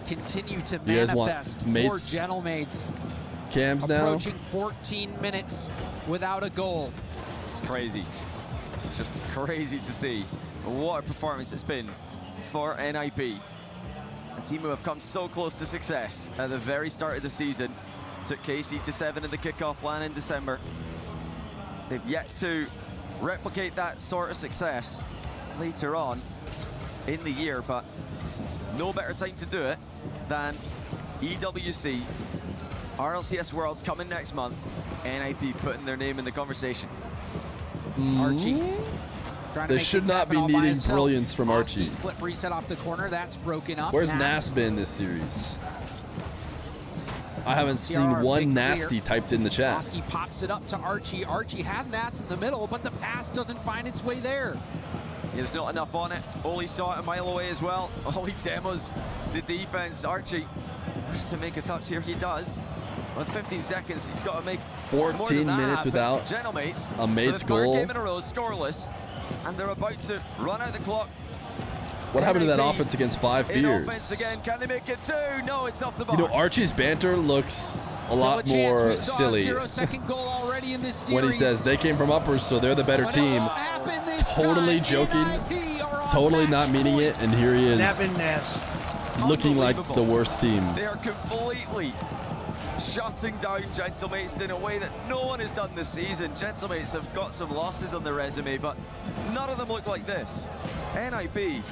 continue to You guys want manifest for mates Gentlemates. Cams now. Approaching 14 minutes without a goal. It's crazy. It's just crazy to see what a performance it's been for NIP. A team who have come so close to success at the very start of the season. Took KC to 7 in the kickoff line in December. They've yet to replicate that sort of success later on. in the year, but no better time to do it than EWC. RLCS Worlds coming next month. NIP putting their name in the conversation. Archie. They should not be needing brilliance from Archie. Flip reset off the corner. That's broken up. Where's Nas been this series? I haven't seen one nasty typed in the chat. Oski pops it up to Archie. Archie has Nas in the middle, but the pass doesn't find its way there. There's not enough on it. Oli saw it a mile away as well. Oli demos the defense. Archie has to make a touch here. He does. With 15 seconds, he's got to make 14 minutes without Gentlemates, a mate's for the third goal. game in a row, scoreless, and they're about to run out the clock. What happened to that offense against 5 Fears? Offense again. Can they make it 2? No, it's off the bar. You know, Archie's banter looks a lot more silly goal already in this when he says they came from uppers, so they're the better team. Totally joking, totally not meaning it, and here he is looking like the worst team. They are completely shutting down Gentlemates in a way that no one has done this season. Gentlemates have got some losses on their resume, but none of them look like this. NIP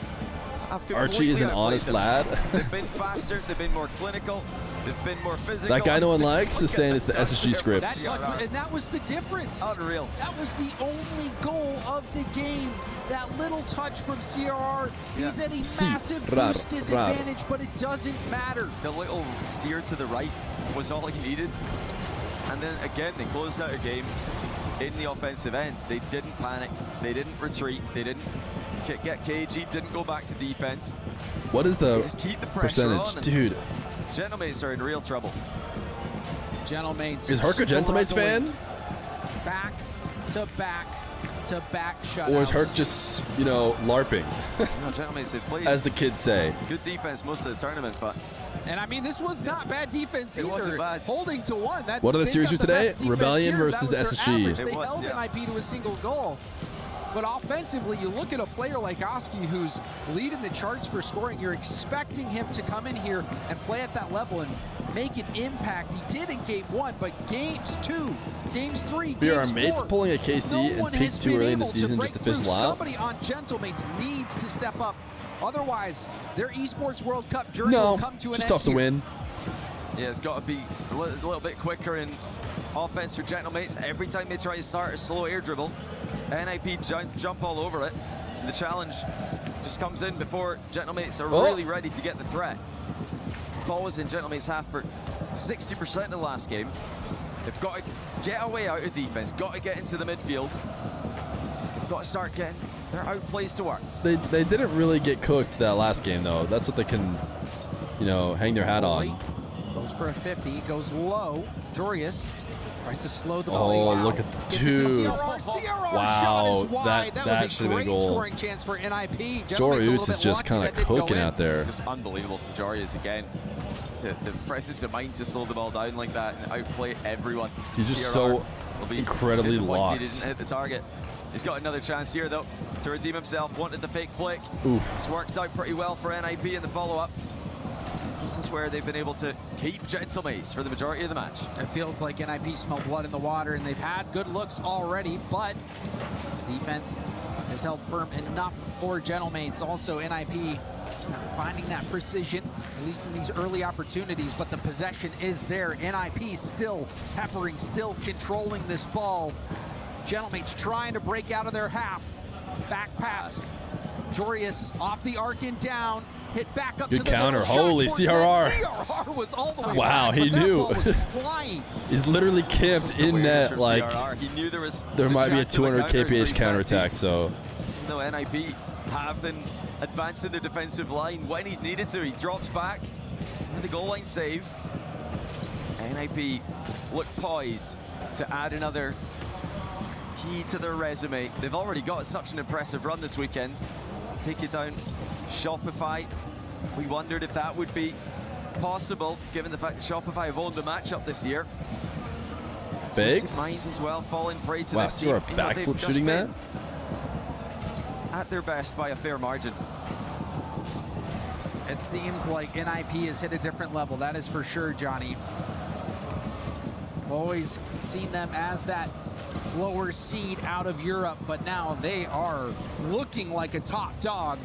have Archie is an honest lad. They've been faster, they've been more clinical, they've been more physical. That guy no one likes is saying it's the SSG script. And that was the difference. Unreal. That was the only goal of the game. That little touch from CRR. He's at a massive boost disadvantage, but it doesn't matter. The little steer to the right was all he needed. And then again, they closed out a game in the offensive end. They didn't panic. They didn't retreat. They didn't get cagey. Didn't go back to defense. What is the just keep the pressure percentage? on, Dude. Gentlemates are in real trouble. Gentlemates. Is Herc a Gentlemates fan? Back to back to back shutouts. Or is Herc just, you know, LARPing? No, Gentlemates have played, as the kids say. Good defense most of the tournament, but... And I mean, this was not bad defense either. It wasn't bad. Holding to 1. That's, what are the series for today? Rebellion versus SSG. They held NIP to a single goal. But offensively, you look at a player like Oski who's leading the charts for scoring. You're expecting him to come in here and play at that level and make an impact. He did in game 1, but games 2, games 3, Fear, games our mates 4, pulling a KC and peaked too early in the season just to fizzle out. Somebody on Gentlemates needs to step up. Otherwise, their Esports World Cup journey will come to an end. Just tough to win. Yeah, it's got to be a little bit quicker in offense for Gentlemates. Every time they try to start a slow air dribble, NIP jump all over it. And the challenge just comes in before Gentlemates are really ready to get the threat. Ball was in Gentlemates' half for 60% of the last game. They've got to get away out of defense, got to get into the midfield. They've got to start getting their outplays to work. They didn't really get cooked that last game, though. That's what they can, you know, hang their hat on. Goes for a 50, goes low. Jorius tries to slow the ball. Oh, look at dude. Wow, that should have been a goal. Scoring chance for NIP. Jorius is just kind of cooking out there. Just unbelievable from Jorius again. The presence of mind to slow the ball down like that and outplay everyone. He's just so incredibly locked. He didn't hit the target. He's got another chance here, though, to redeem himself. Wanted the fake flick. Oof. It's worked out pretty well for NIP in the follow-up. This is where they've been able to keep Gentlemates for the majority of the match. It feels like NIP smelled blood in the water, and they've had good looks already, but the defense has held firm enough for Gentlemates. Also, NIP finding that precision, at least in these early opportunities, but the possession is there. NIP still peppering, still controlling this ball. Gentlemates trying to break out of their half. Back pass. Jorius off the arc and down. Hit back up Good to the counter. middle. Holy CRR. CRR was all the way wow, back, he knew. Flying. He's literally camped in net like he knew there might be a 200 kph counterattack, so. No, NIP have been advancing the defensive line when he's needed to. He drops back with a goal line save. NIP look poised to add another key to their resume. They've already got such an impressive run this weekend. Take it down Shopify. We wondered if that would be possible, given the fact that Shopify have owned the matchup this year. Biggs? Minds as well, falling prey to wow, this see team. our backflip shooting that? At their best by a fair margin. It seems like NIP has hit a different level, that is for sure, Johnny. Always seen them as that lower seed out of Europe, but now they are looking like a top dog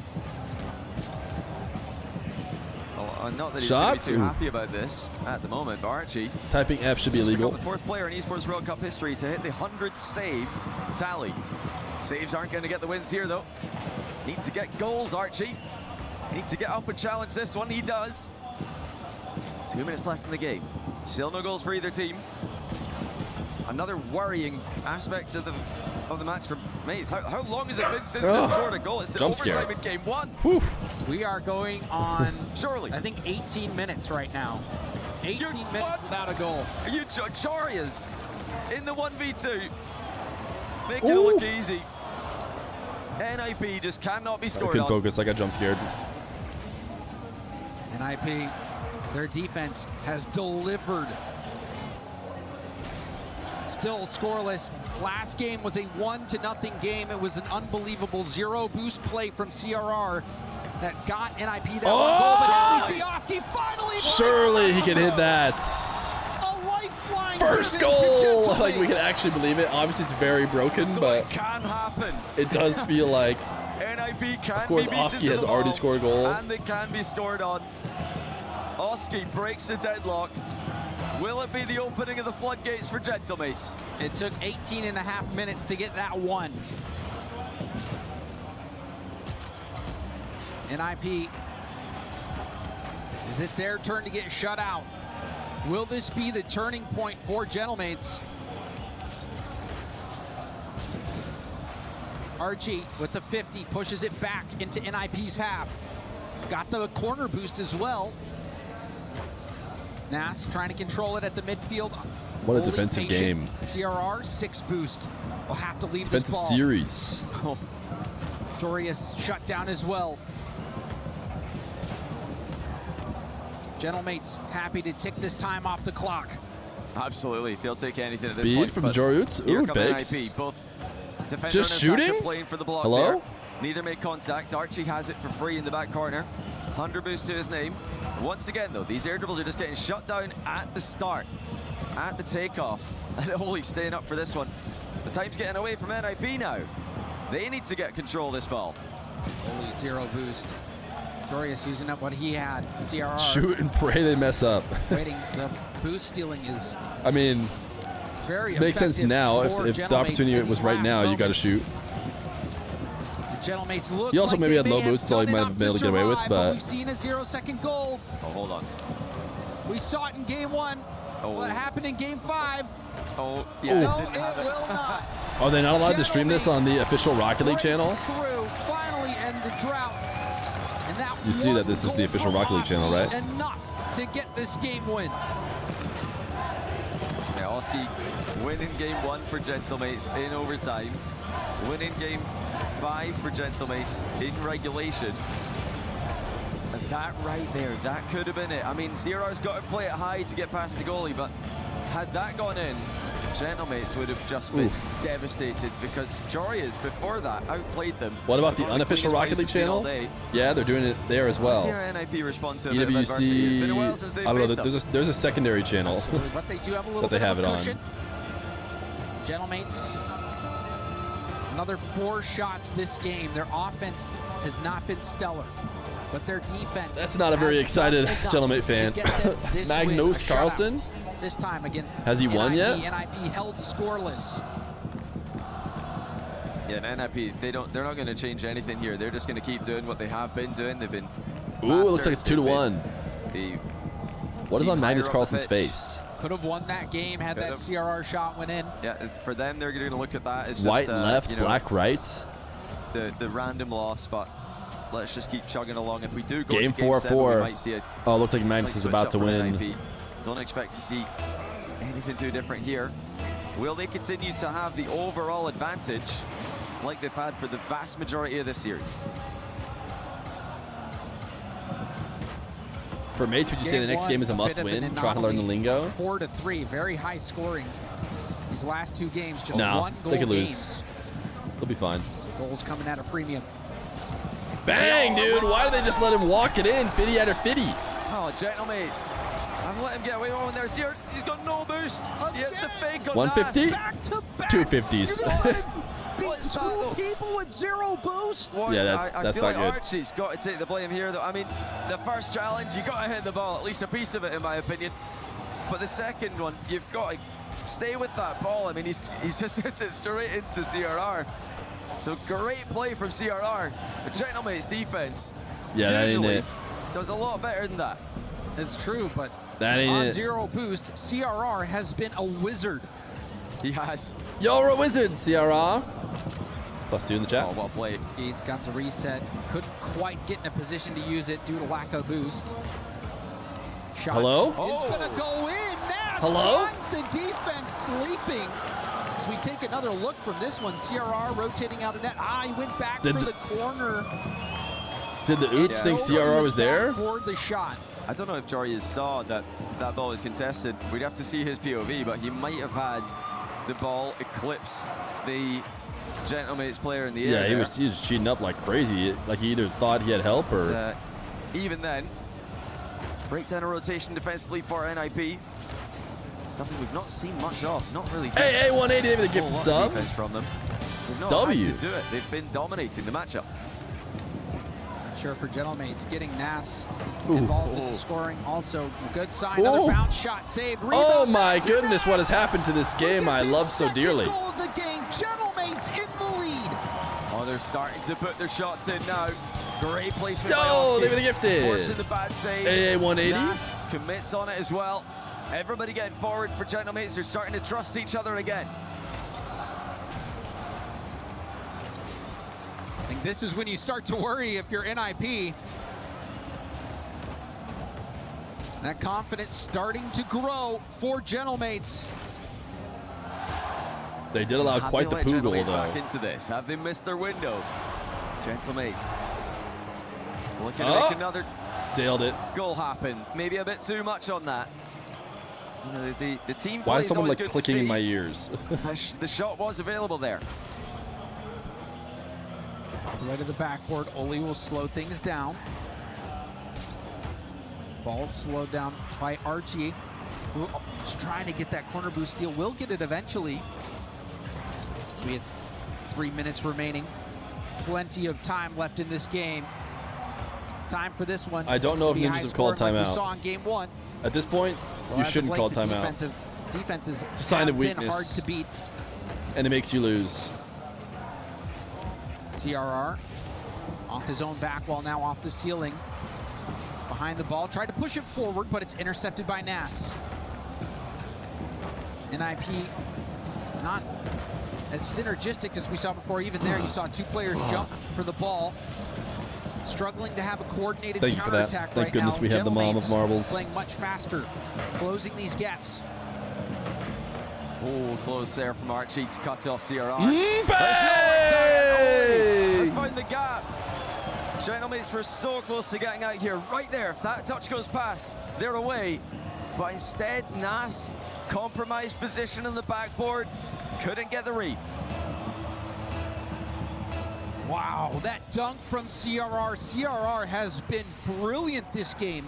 Not that he's Shots? going to be too happy about this at the moment, but Archie. Typing F should be illegal. The fourth player in Esports World Cup history to hit the 100 saves tally. Saves aren't going to get the wins here, though. Need to get goals, Archie. Need to get up and challenge this one. He does. 2 minutes left in the game. Still no goals for either team. Another worrying aspect of the match for Mates. How long has it been since they scored a goal? It's still overtime in game 1. Whew. We are going on, surely, I think 18 minutes right now. 18 minutes without a goal. Are you Chorias in the 1v2? Making it look easy. NIP just cannot be scored I couldn't on. focus. I got jump scared. NIP, their defense has delivered. Still scoreless. Last game was a 1-0 game. It was an unbelievable zero boost play from CRR that got NIP that one goal. But now we see Oski finally. Surely he can hit that. A lifeline. First goal. Like we can actually believe it. Obviously it's very broken, but it can happen. It does feel like. NIP can of course, be beaten Oski to has the already ball, scored a goal. and they can be scored on. Oski breaks the deadlock. Will it be the opening of the floodgates for Gentlemates? It took 18.5 minutes to get that one. NIP, is it their turn to get shut out? Will this be the turning point for Gentlemates? Archie with the 50 pushes it back into NIP's half. Got the corner boost as well. Nas trying to control it at the midfield. What a defensive game. CRR 6 boost. Will have to leave defensive this ball. Series. Oh. Dorius shut down as well. Gentlemates happy to tick this time off the clock. Absolutely, they'll take anything at this Speed point. from Joroots. Ooh, fakes. NIP, both defender Just and attacker shooting? playing for the block. Hello? There. Neither made contact. Archie has it for free in the back corner. 100 boost to his name. Once again, though, these air dribbles are just getting shut down at the start, at the takeoff. And Oli staying up for this one. The time's getting away from NIP now. They need to get control of this ball. Oli 0 boost. Dorius using up what he had. CRR. Shoot and pray they mess up. Waiting. The boost stealing is. I mean, very makes sense now. If the opportunity was right now, you got to shoot. The Gentlemates look You also like maybe they had low boost, so you might have been able to get away with, but we've seen a 0-second goal. Oh, hold on. We saw it in game 1. Oh. What happened in game 5? Oh, yeah. No, it will not. Are they not allowed to stream this on the official Rocket League channel? Through, finally end the drought. And that You see that this is the official Rocket League channel, right? Enough to get this game win. Yeah, Oski winning game 1 for Gentlemates in overtime. Winning game 5 for Gentlemates in regulation. And that right there, that could have been it. I mean, CRR's got to play it high to get past the goalie, but had that gone in, Gentlemates would have just been devastated because Jorias before that outplayed them. What about the unofficial Rocket League channel? Yeah, they're doing it there as well. Let's see how NIP respond to a bit of adversity. It's been a while since they've I don't know, faced them. there's a secondary channel But they do have a little that they bit have of it a on. cushion. Gentlemates, another 4 shots this game. Their offense has not been stellar, but their defense. That's not a very excited Gentlemate fan. Magnus Carlson? This time against Has he won yet? NIP held scoreless. Yeah, and NIP, they're not going to change anything here. They're just going to keep doing what they have been doing. They've been Ooh, it looks like it's 2-1. The What is on Magnus higher up Carlson's the pitch. face? Could have won that game had that CRR shot went in. Yeah, for them, they're going to look at that as White just, left, you know, black right. The random loss, but let's just keep chugging along. If we do go Game to game 7, we 4-4. might see a Oh, looks like Magnus slight is switch about up to from win. NIP. Don't expect to see anything too different here. Will they continue to have the overall advantage like they've had for the vast majority of this series? For Mates, would you say the next game is a must-win? Trying to learn the lingo? 4-3, very high scoring. These last 2 games, just No, 1 goal they could games. lose. They'll be fine. Goals coming at a premium. Bang, dude! Why did they just let him walk it in? Fitty out of Fitty. Oh, Gentlemates. I've let him get away with one there. Here, he's got no boost. He hits a fake on 150? Nas. 250s. was that, though? people with 0 boost. Yeah, I that's feel not like good. Archie's got to take the blame here, though. I mean, the first challenge, you got to hit the ball, at least a piece of it, in my opinion. But the second one, you've got to stay with that ball. I mean, he's just hit it straight into CRR. So great play from CRR. But Gentlemate's defense usually does a lot better than that. It's true, but that ain't on it. 0 boost, CRR has been a wizard. He has. You're a wizard, CRR. +2 in the chat. Oh, well played. He's got the reset. Couldn't quite get in a position to use it due to lack of boost. Shot Hello? is gonna go in. Nash Hello? finds the defense sleeping. As we take another look from this one, CRR rotating out of net. He went back for the corner. Did the Oots think CRR was there? For the shot. I don't know if Jorius saw that ball was contested. We'd have to see his POV, but he might have had the ball eclipse the Gentlemates player in the air. Yeah, he was cheating up like crazy. Like he either thought he had help or... But, even then, breakdown of rotation defensively for NIP. Something we've not seen much of. Not really seen. Hey, 180 with a gifted sub. Defense from them. They've not W. had to do it. They've been dominating the matchup. Sure for Gentlemates, getting Nas involved in the scoring. Also, good sign. Another bounce shot saved. Oh my goodness, what has happened to this game I love so dearly. Goal of the game. Gentlemates in the lead. Oh, they're starting to put their shots in now. Great placement by Yo, Oski. they were the gifted. Forcing the bad save. AA 180. Nas commits on it as well. Everybody getting forward for Gentlemates. They're starting to trust each other again. I think this is when you start to worry if you're NIP. That confidence starting to grow for Gentlemates. They did allow quite the poodle, though. Back into this. Have they missed their window? Gentlemates looking to make another sailed it. Goal happen. Maybe a bit too much on that. You know, the team. Why is someone like good clicking in my ears? The shot was available there. Right of the backboard, Oli will slow things down. Ball slowed down by Archie, who is trying to get that corner boost steal. Will get it eventually. So we have 3 minutes remaining. Plenty of time left in this game. Time for this one. I don't know if Ninjas have called timeout. Like we saw in game 1. At this point, you shouldn't call timeout. Defenses it's a sign of weakness. Been hard to beat. And it makes you lose. CRR off his own back wall, now off the ceiling. Behind the ball, tried to push it forward, but it's intercepted by Nas. NIP not as synergistic as we saw before. Even there, you saw 2 players jump for the ball. Struggling to have a coordinated counterattack right now. Thank goodness we have the mom of marbles. Playing much faster, closing these gaps. Oh, close there from Archie to cut off CRR. Let's find the gap. Gentlemates were so close to getting out here. Right there. If that touch goes past, they're away. But instead, Nas compromised position on the backboard. Couldn't get the read. Wow, that dunk from CRR. CRR has been brilliant this game.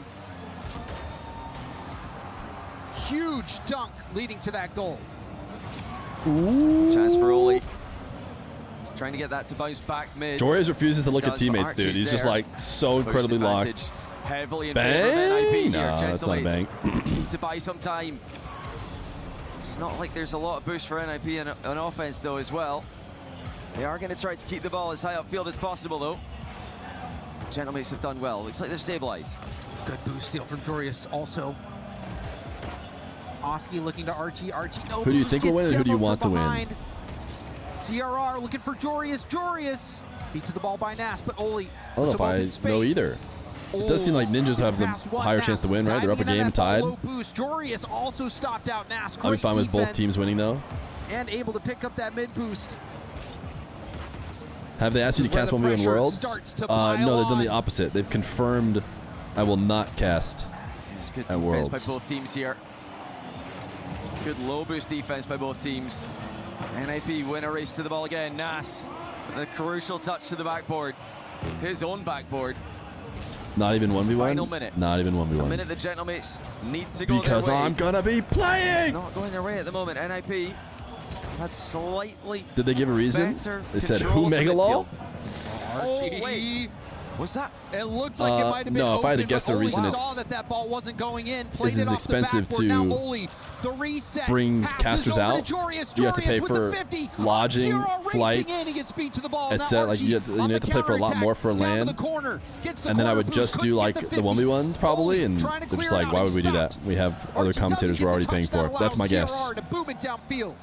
Huge dunk leading to that goal. Ooh. Chance for Oli. He's trying to get that to bounce back mid. Jorius refuses to look at teammates, dude. He's just like so incredibly locked. Heavily in bang? favor of NIP here. No, that's not a bang. Need to buy some time. It's not like there's a lot of boost for NIP on offense though as well. They are going to try to keep the ball as high upfield as possible though. Gentlemates have done well. Looks like they're stabilized. Good boost steal from Jorius also. Oski looking to Archie. Archie, no. Who do you think will win and who do you want to win? CRR looking for Jorius. Jorius beat to the ball by Nas, but Oli. I don't know if I know either. It does seem like Ninjas have the higher chance to win, right? They're up a game, tied. Boost. Jorius also stopped out Nas. I'll be fine with both teams winning though. And able to pick up that mid boost. Have they asked you to cast 1v1 Worlds? No, they've done the opposite. They've confirmed I will not cast good at Worlds. By both teams here. Good low boost defense by both teams. NIP win a race to the ball again. Nas, the crucial touch to the backboard. His own backboard. Not even 1v1? Final minute. Not even 1v1. A minute the Gentlemates need to go because their way. I'm gonna be playing! It's not going their way at the moment. NIP had slightly Did they give a reason? better They said, control who of the Megalol? midfield. Oh, wait. Was that? It looked like it might have been no, if I had to open, guess but the Oli reason saw it's that ball wasn't going in, played is it off expensive the backboard. Now to Oli, the reset, bring passes casters over out. to Jorius. You have to pay with for the 50. lodging, Zero racing flights, in, he gets beat to the ball. etc. Now Like you have to pay for a lot more for down to land. the corner, gets the And then I corner would boost, just do couldn't like get the 50. 1v1s probably, and trying to they're just clear it like, out why and would we do that? stopped. We have other Archie commentators doesn't we're get already the paying touch that for. That's my allows guess. CRR to boom it downfield.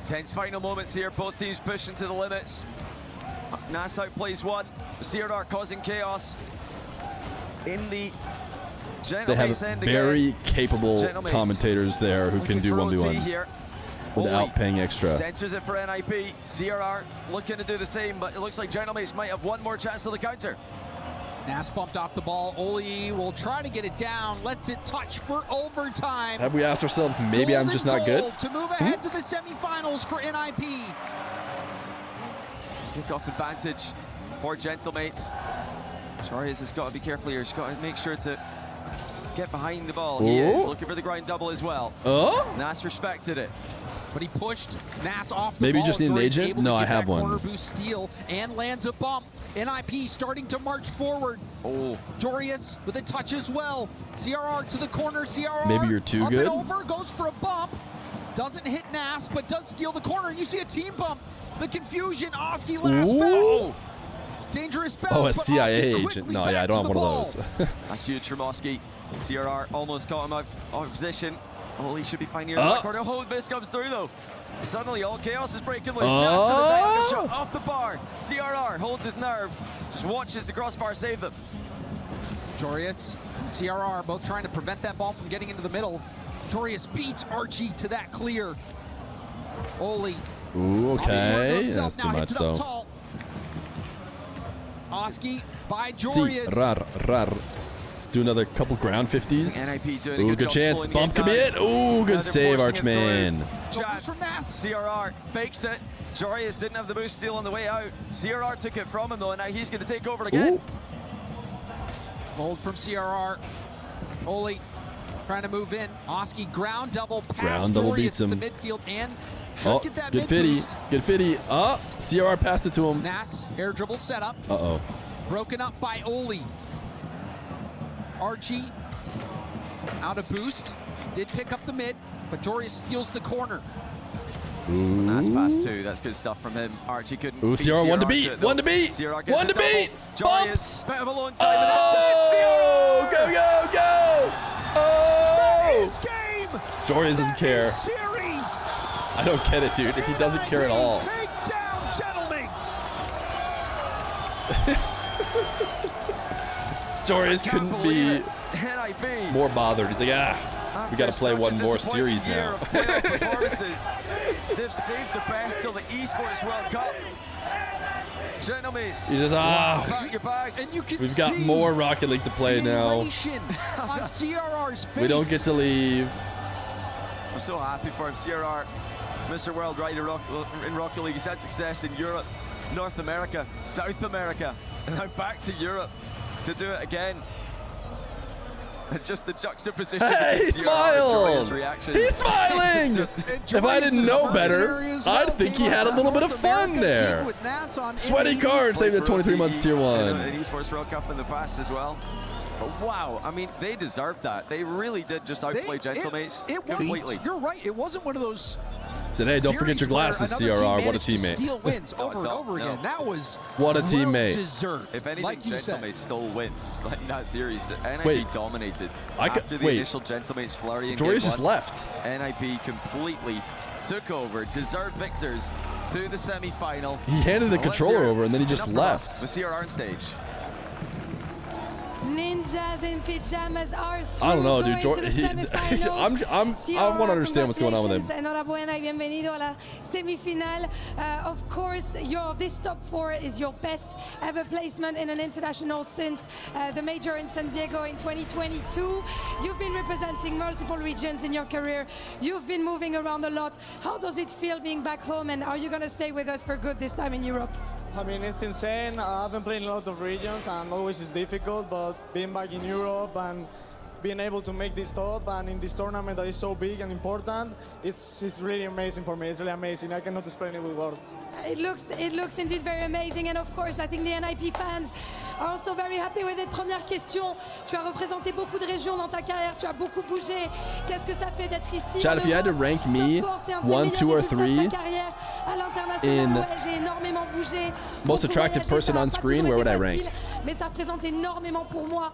Tense final moments here. Both teams pushing to the limits. Nas outplays one. CRR causing chaos in the They have very capable Gentlemates. commentators there who can do 1v1 here. without paying extra. Centers it for NIP. CRR looking to do the same, but it looks like Gentlemates might have one more chance to the counter. Nas bumped off the ball. Oli will try to get it down. Lets it touch for overtime. Have we asked ourselves, maybe I'm just not good? To move ahead to the semifinals for NIP. Kickoff advantage for Gentlemates. Jorius has got to be careful here. She's got to make sure to get behind the ball. He is looking for the ground double as well. Nas respected it. But he pushed Nas off the Maybe ball. you just need an Jorius agent? able to No, get I have that one. Corner boost steal and lands a bump. NIP starting to march forward. Jorius with a touch as well. CRR to the corner. CRR Maybe you're too up good? and over, goes for a bump. Doesn't hit Nas, but does steal the corner. And you see a team bump. The confusion. Oski last bounce. Dangerous bounce. Oh, a but CIA Oski agent. No, yeah, I don't have one of those. That's huge from Oski. CRR almost caught him out of position. Oh, he should be fine near the corner. Oh, this comes through though. Suddenly all chaos is breaking loose. Nas to the diagonal shot off the bar. CRR holds his nerve. Just watches the crossbar save them. Jorius and CRR both trying to prevent that ball from getting into the middle. Jorius beats Archie to that clear. Oli. Ooh, okay. That's too much though. Oski by Jorius. Rar. Do another couple ground 50s. NIP doing Ooh, a good job chance. slowing Bump the could be game it. down. Ooh, good They're save, forcing it Archman. through. Chats. CRR fakes it. Jorius didn't have the boost steal on the way out. CRR took it from him though, and now he's going to take over again. Hold from CRR. Oli trying to move in. Oski ground double past Double Jorius beats him. at the midfield and Oh, get that good mid fitty. boost. Good fitty. CRR passed it to him. Nas air dribble setup. Uh-oh. Broken up by Oli. Archie out of boost. Did pick up the mid, but Jorius steals the corner. Nice pass too. That's good stuff from him. Archie couldn't. Ooh, beat CRR one to CRR beat. it, though. One to beat. CRR gets One a to beat. double. Bumps. Jorius, bit of a long time, and that's it. CRR! Go. Oh! This game. Jorius doesn't care. Series. I don't get it, dude. He doesn't care at all. Take down Gentlemates. Jorius couldn't be NIP. more bothered. He's like, we got to play one more series now. Performances. They've saved the best till the Esports World Cup. Gentlemates. You just, pack your bags. And you can We've got more Rocket League to play now. elation on CRR's face. We don't get to leave. I'm so happy for him. CRR, Mr. World Rider in Rocket League. He's had success in Europe, North America, South America, and now back to Europe to do it again. And just the juxtaposition Hey, between he smiled. CRR and reactions. He's smiling. If I didn't know better, I'd think he had a little bit of fun there. Sweaty cards, they've been 23 months tier 1. An Esports World Cup in the past as well. But wow, I mean, they deserved that. They really did just outplay Gentlemates completely. You're right. It wasn't one of those. Said, hey, don't forget your glasses, CRR. What a teammate. Steal wins over and over again. That was what a teammate. Deserved. If anything, like Gentlemates still wins. Like in that series, NIP Wait. dominated. Wait. After the initial Gentlemates flurry in Jorius game just one, left. NIP completely took over, deserved victors to the semi-final. He handed the controller over and then he just left. The CRR on stage. Ninjas in pajamas are I don't know, through, dude. going to the semifinals. I want to understand what's going on with him. Enhorabuena y bienvenido a la semifinal. Of course, this top 4 is your best ever placement in an international since the major in San Diego in 2022. You've been representing multiple regions in your career. You've been moving around a lot. How does it feel being back home, and are you going to stay with us for good this time in Europe? I mean, it's insane. I've been playing a lot of regions and always it's difficult, but being back in Europe and being able to make this top and in this tournament that is so big and important, it's really amazing for me. It's really amazing. I cannot explain it with words. It looks indeed very amazing, and of course, I think the NIP fans are also very happy with it. Première question, tu as représenté beaucoup de régions dans ta carrière, tu as beaucoup bougé. Qu'est-ce que ça fait d'être ici? Chad, if you had to rank me 1, 2, or 3 in most attractive person on screen, where would I rank? Mais ça représente énormément pour moi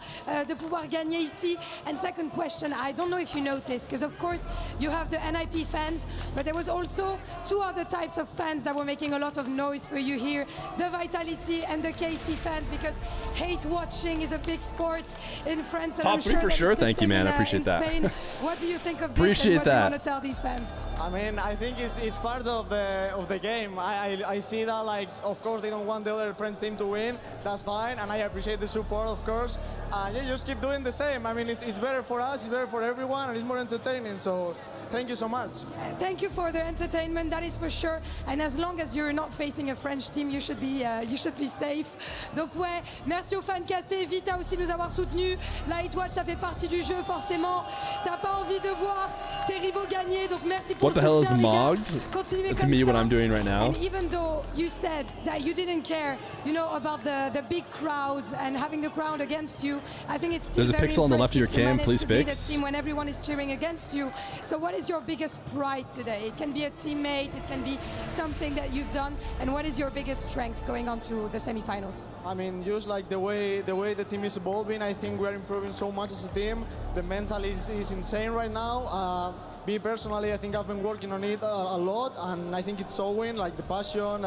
de pouvoir gagner ici. And second question, I don't know if you noticed, because of course you have the NIP fans, but there was also 2 other types of fans that were making a lot of noise for you here, the Vitality and the KC fans, because hate watching is a big sport in France. And Top I'm 3 sure for that sure. it's the Thank you, same man. I in, appreciate that. Spain. What do you think of this? Appreciate and what that. do you want to tell these fans? I mean, I think it's part of the game. I see that, like, of course they don't want the other French team to win. That's fine, and I appreciate the support, of course. Yeah, just keep doing the same. I mean, it's better for us, it's better for everyone, and it's more entertaining. So thank you so much. Thank you for the entertainment, that is for sure. And as long as you're not facing a French team, you should be safe. Donc ouais, merci aux fans cassés, Vita aussi de nous avoir soutenus. Lightwatch, ça fait partie du jeu forcément. T'as pas envie de voir tes rivaux gagner, donc merci pour What the le hell is soutien, les gars. mogged? Continuez It's comme me ça. what I'm doing right now. And even though you said that you didn't care, you know, about the big crowd and having the crowd against you, I think it's still There's a very pixel on the left of your impressive to cam, manage please to beat fix. a team when everyone is cheering against you. So what is your biggest pride today? It can be a teammate, it can be something that you've done, and what is your biggest strength going on to the semifinals? I mean, just like the way the team is evolving, I think we're improving so much as a team. The mental is insane right now. Me personally, I think I've been working on it a lot, and I think it's showing, like the passion,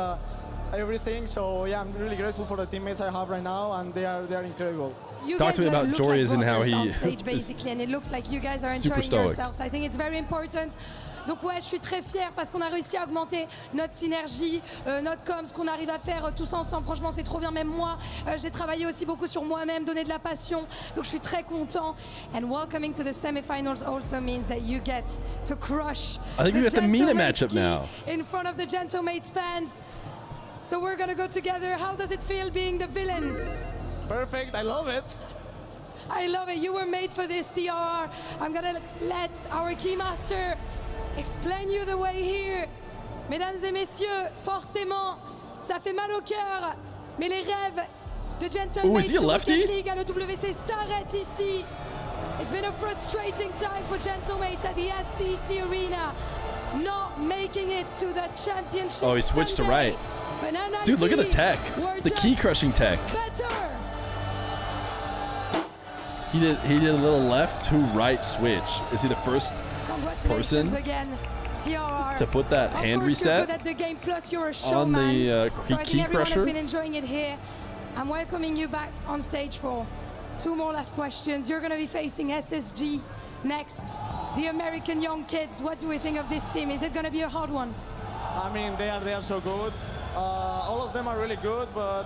everything. So yeah, I'm really grateful for the teammates I have right now, and they are incredible. You Talk guys to me about look Joreuz like and how brothers he on stage, is basically, and it looks like you guys are super enjoying stoic. yourselves. I think it's very important. Donc ouais, je suis très fière parce qu'on a réussi à augmenter notre synergie, notre com, ce qu'on arrive à faire tous ensemble. Franchement, c'est trop bien. Même moi, j'ai travaillé aussi beaucoup sur moi-même, donner de la passion. Donc je suis très content. And welcoming to the semifinals also means that you get to crush. I think we got the Mina matchup now. In front of the Gentlemates fans. So we're gonna go together. How does it feel being the villain? Perfect. I love it. I love it. You were made for this, CRR. I'm gonna let our keymaster explain you the way here. Mesdames et messieurs, forcément, ça fait mal au cœur, mais les rêves de Gentlemen sur Rocket League à l'EWC s'arrêtent ici. It's been a frustrating time for Gentlemates at the STC Arena, not making it to the championship. Oh, he switched Sunday. to right. Dude, look at the tech. The key crushing tech. Better. He did a little left to right switch. Is he the first person again, CRR. to put that hand reset at the game, plus you're a on the so I think key everyone crusher? has been enjoying it here. I'm welcoming you back on stage for 2 more last questions. You're going to be facing SSG next. The American young kids. What do we think of this team? Is it going to be a hard one? I mean, they are so good. All of them are really good, but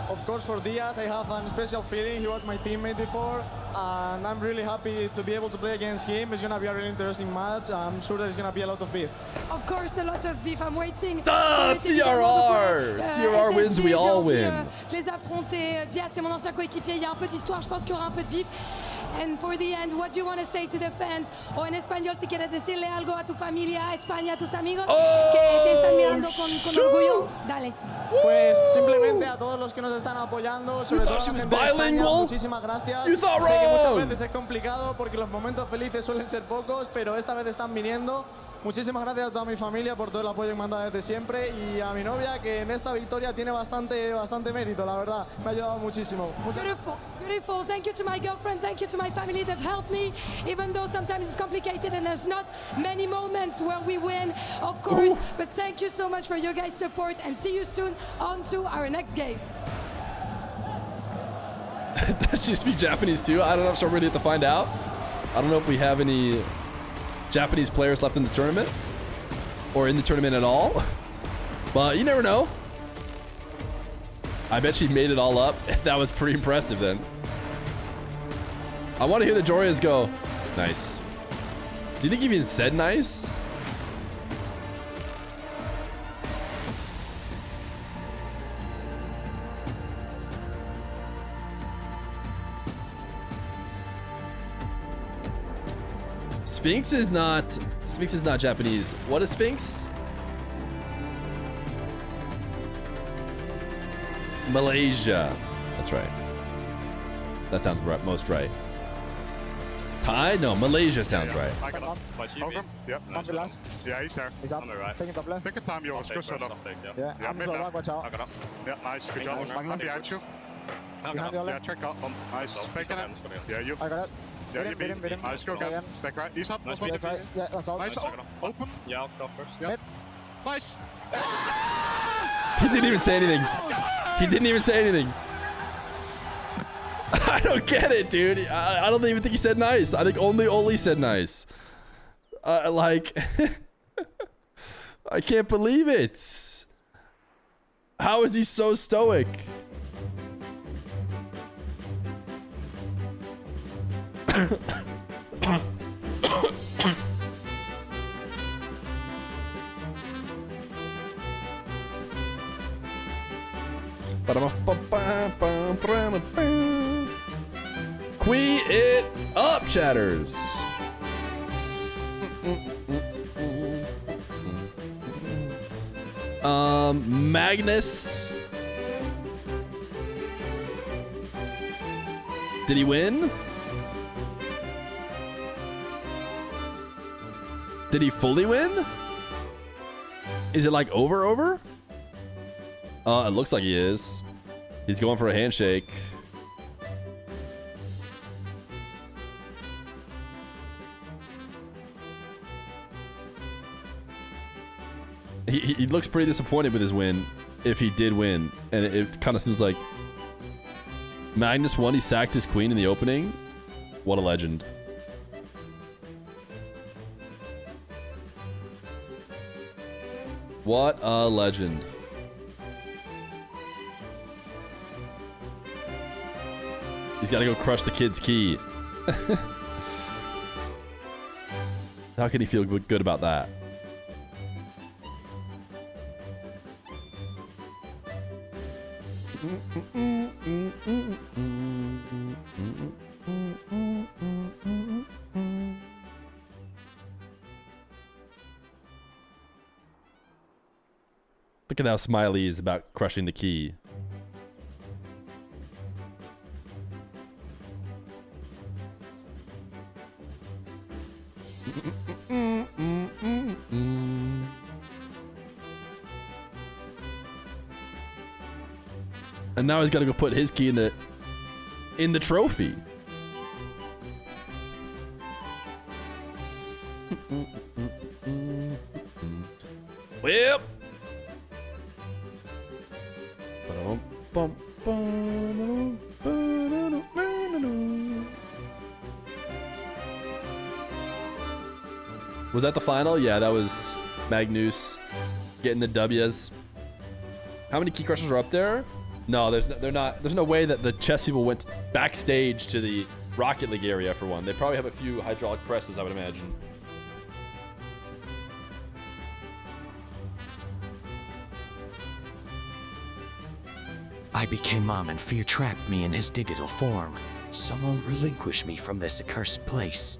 of course for Diaz, I have a special feeling. He was my teammate before, and I'm really happy to be able to play against him. It's going to be a really interesting match. I'm sure there's going to be a lot of beef. Of course, a lot of beef. I'm waiting. CRR! CRR wins, we all win. Les affronter. Diaz, c'est mon ancien coéquipier. Il y a un peu d'histoire. Je pense qu'il y aura un peu de beef. And for the end, what do you want to say to the fans? O en español, si quieres decirle algo a tu familia, a España, a tus amigos que te están mirando con orgullo. Dale. Pues simplemente a todos los que nos están apoyando, sobre todo a la gente de España, muchísimas gracias. Sé que muchas veces es complicado porque los momentos felices suelen ser pocos, pero esta vez están viniendo. Muchísimas gracias a toda mi familia por todo el apoyo que me han dado desde siempre y a mi novia que en esta victoria tiene bastante mérito, la verdad. Me ha ayudado muchísimo. Beautiful, beautiful. Thank you to my girlfriend. Thank you to my family. They've helped me, even though sometimes it's complicated and there's not many moments where we win, of course. But thank you so much for your guys' support and see you soon on to our next game. Does she speak Japanese too? I don't know, so we're gonna have to find out. I don't know if we have any Japanese players left in the tournament or in the tournament at all, but you never know. I bet she made it all up. That was pretty impressive then. I want to hear the Joreuz go, nice. Do you think he even said nice? Sphinx is not Japanese. What is Sphinx? Malaysia. That's right. That sounds most right. Thai? No, Malaysia sounds right. I got up. Over. Yep. Ambulance. Yeah, he's there. He's up. Right. Taking top left. Take your time, yours. Good shot up. Yeah, Yeah, I'm mid going left. watch out. I got up. Yeah, nice. Good job. I'm behind you. Behind your Yeah, left. check up. Nice. Faking it. Yeah, you. I got it. Yeah, you Beat him, beat him. Nice, go again. Back right. He's up. That's right. Yeah, that's all. Nice. Open. Yeah, I'll go first. Yeah. Nice. He didn't even say anything. He didn't even say anything. I don't get it, dude. I don't even think he said nice. I think only said nice. Like, I can't believe it. How is he so stoic? Queen it up, chatters. Magnus. Did he win? Did he fully win? Is it like over? It looks like he is. He's going for a handshake. He looks pretty disappointed with his win, if he did win. And it kind of seems like Magnus won. He sacked his queen in the opening. What a legend. What a legend. He's got to go crush the kid's key. How can he feel good about that? Look at how Smiley is about crushing the key. And now he's got to go put his key in the trophy. Whip. Was that the final? Yeah, that was Magnus getting the W's. How many key crushers are up there? No, there's no way that the chess people went backstage to the Rocket League area for one. They probably have a few hydraulic presses, I would imagine. I became mom and Fear trapped me in his digital form. Someone relinquish me from this accursed place.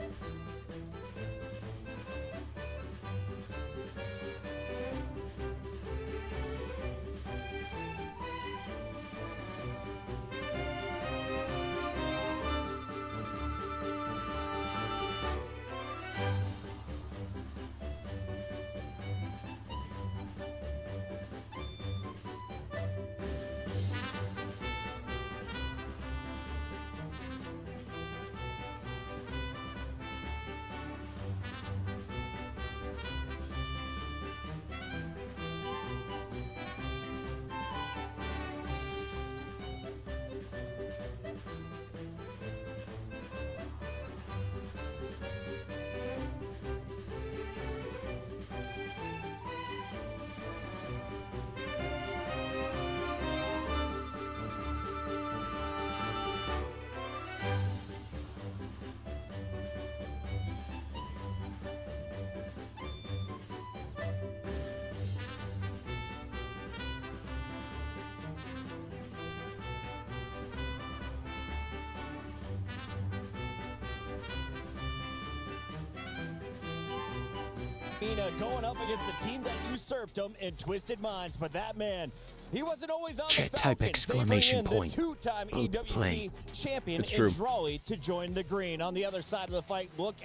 Mina going up against the team that usurped him in Twisted Minds, but that man, he wasn't always on Chat the type Falcons. exclamation They bring in point. the two-time EWC champion It's true. Drawley to join the green. On the other side of the fight, look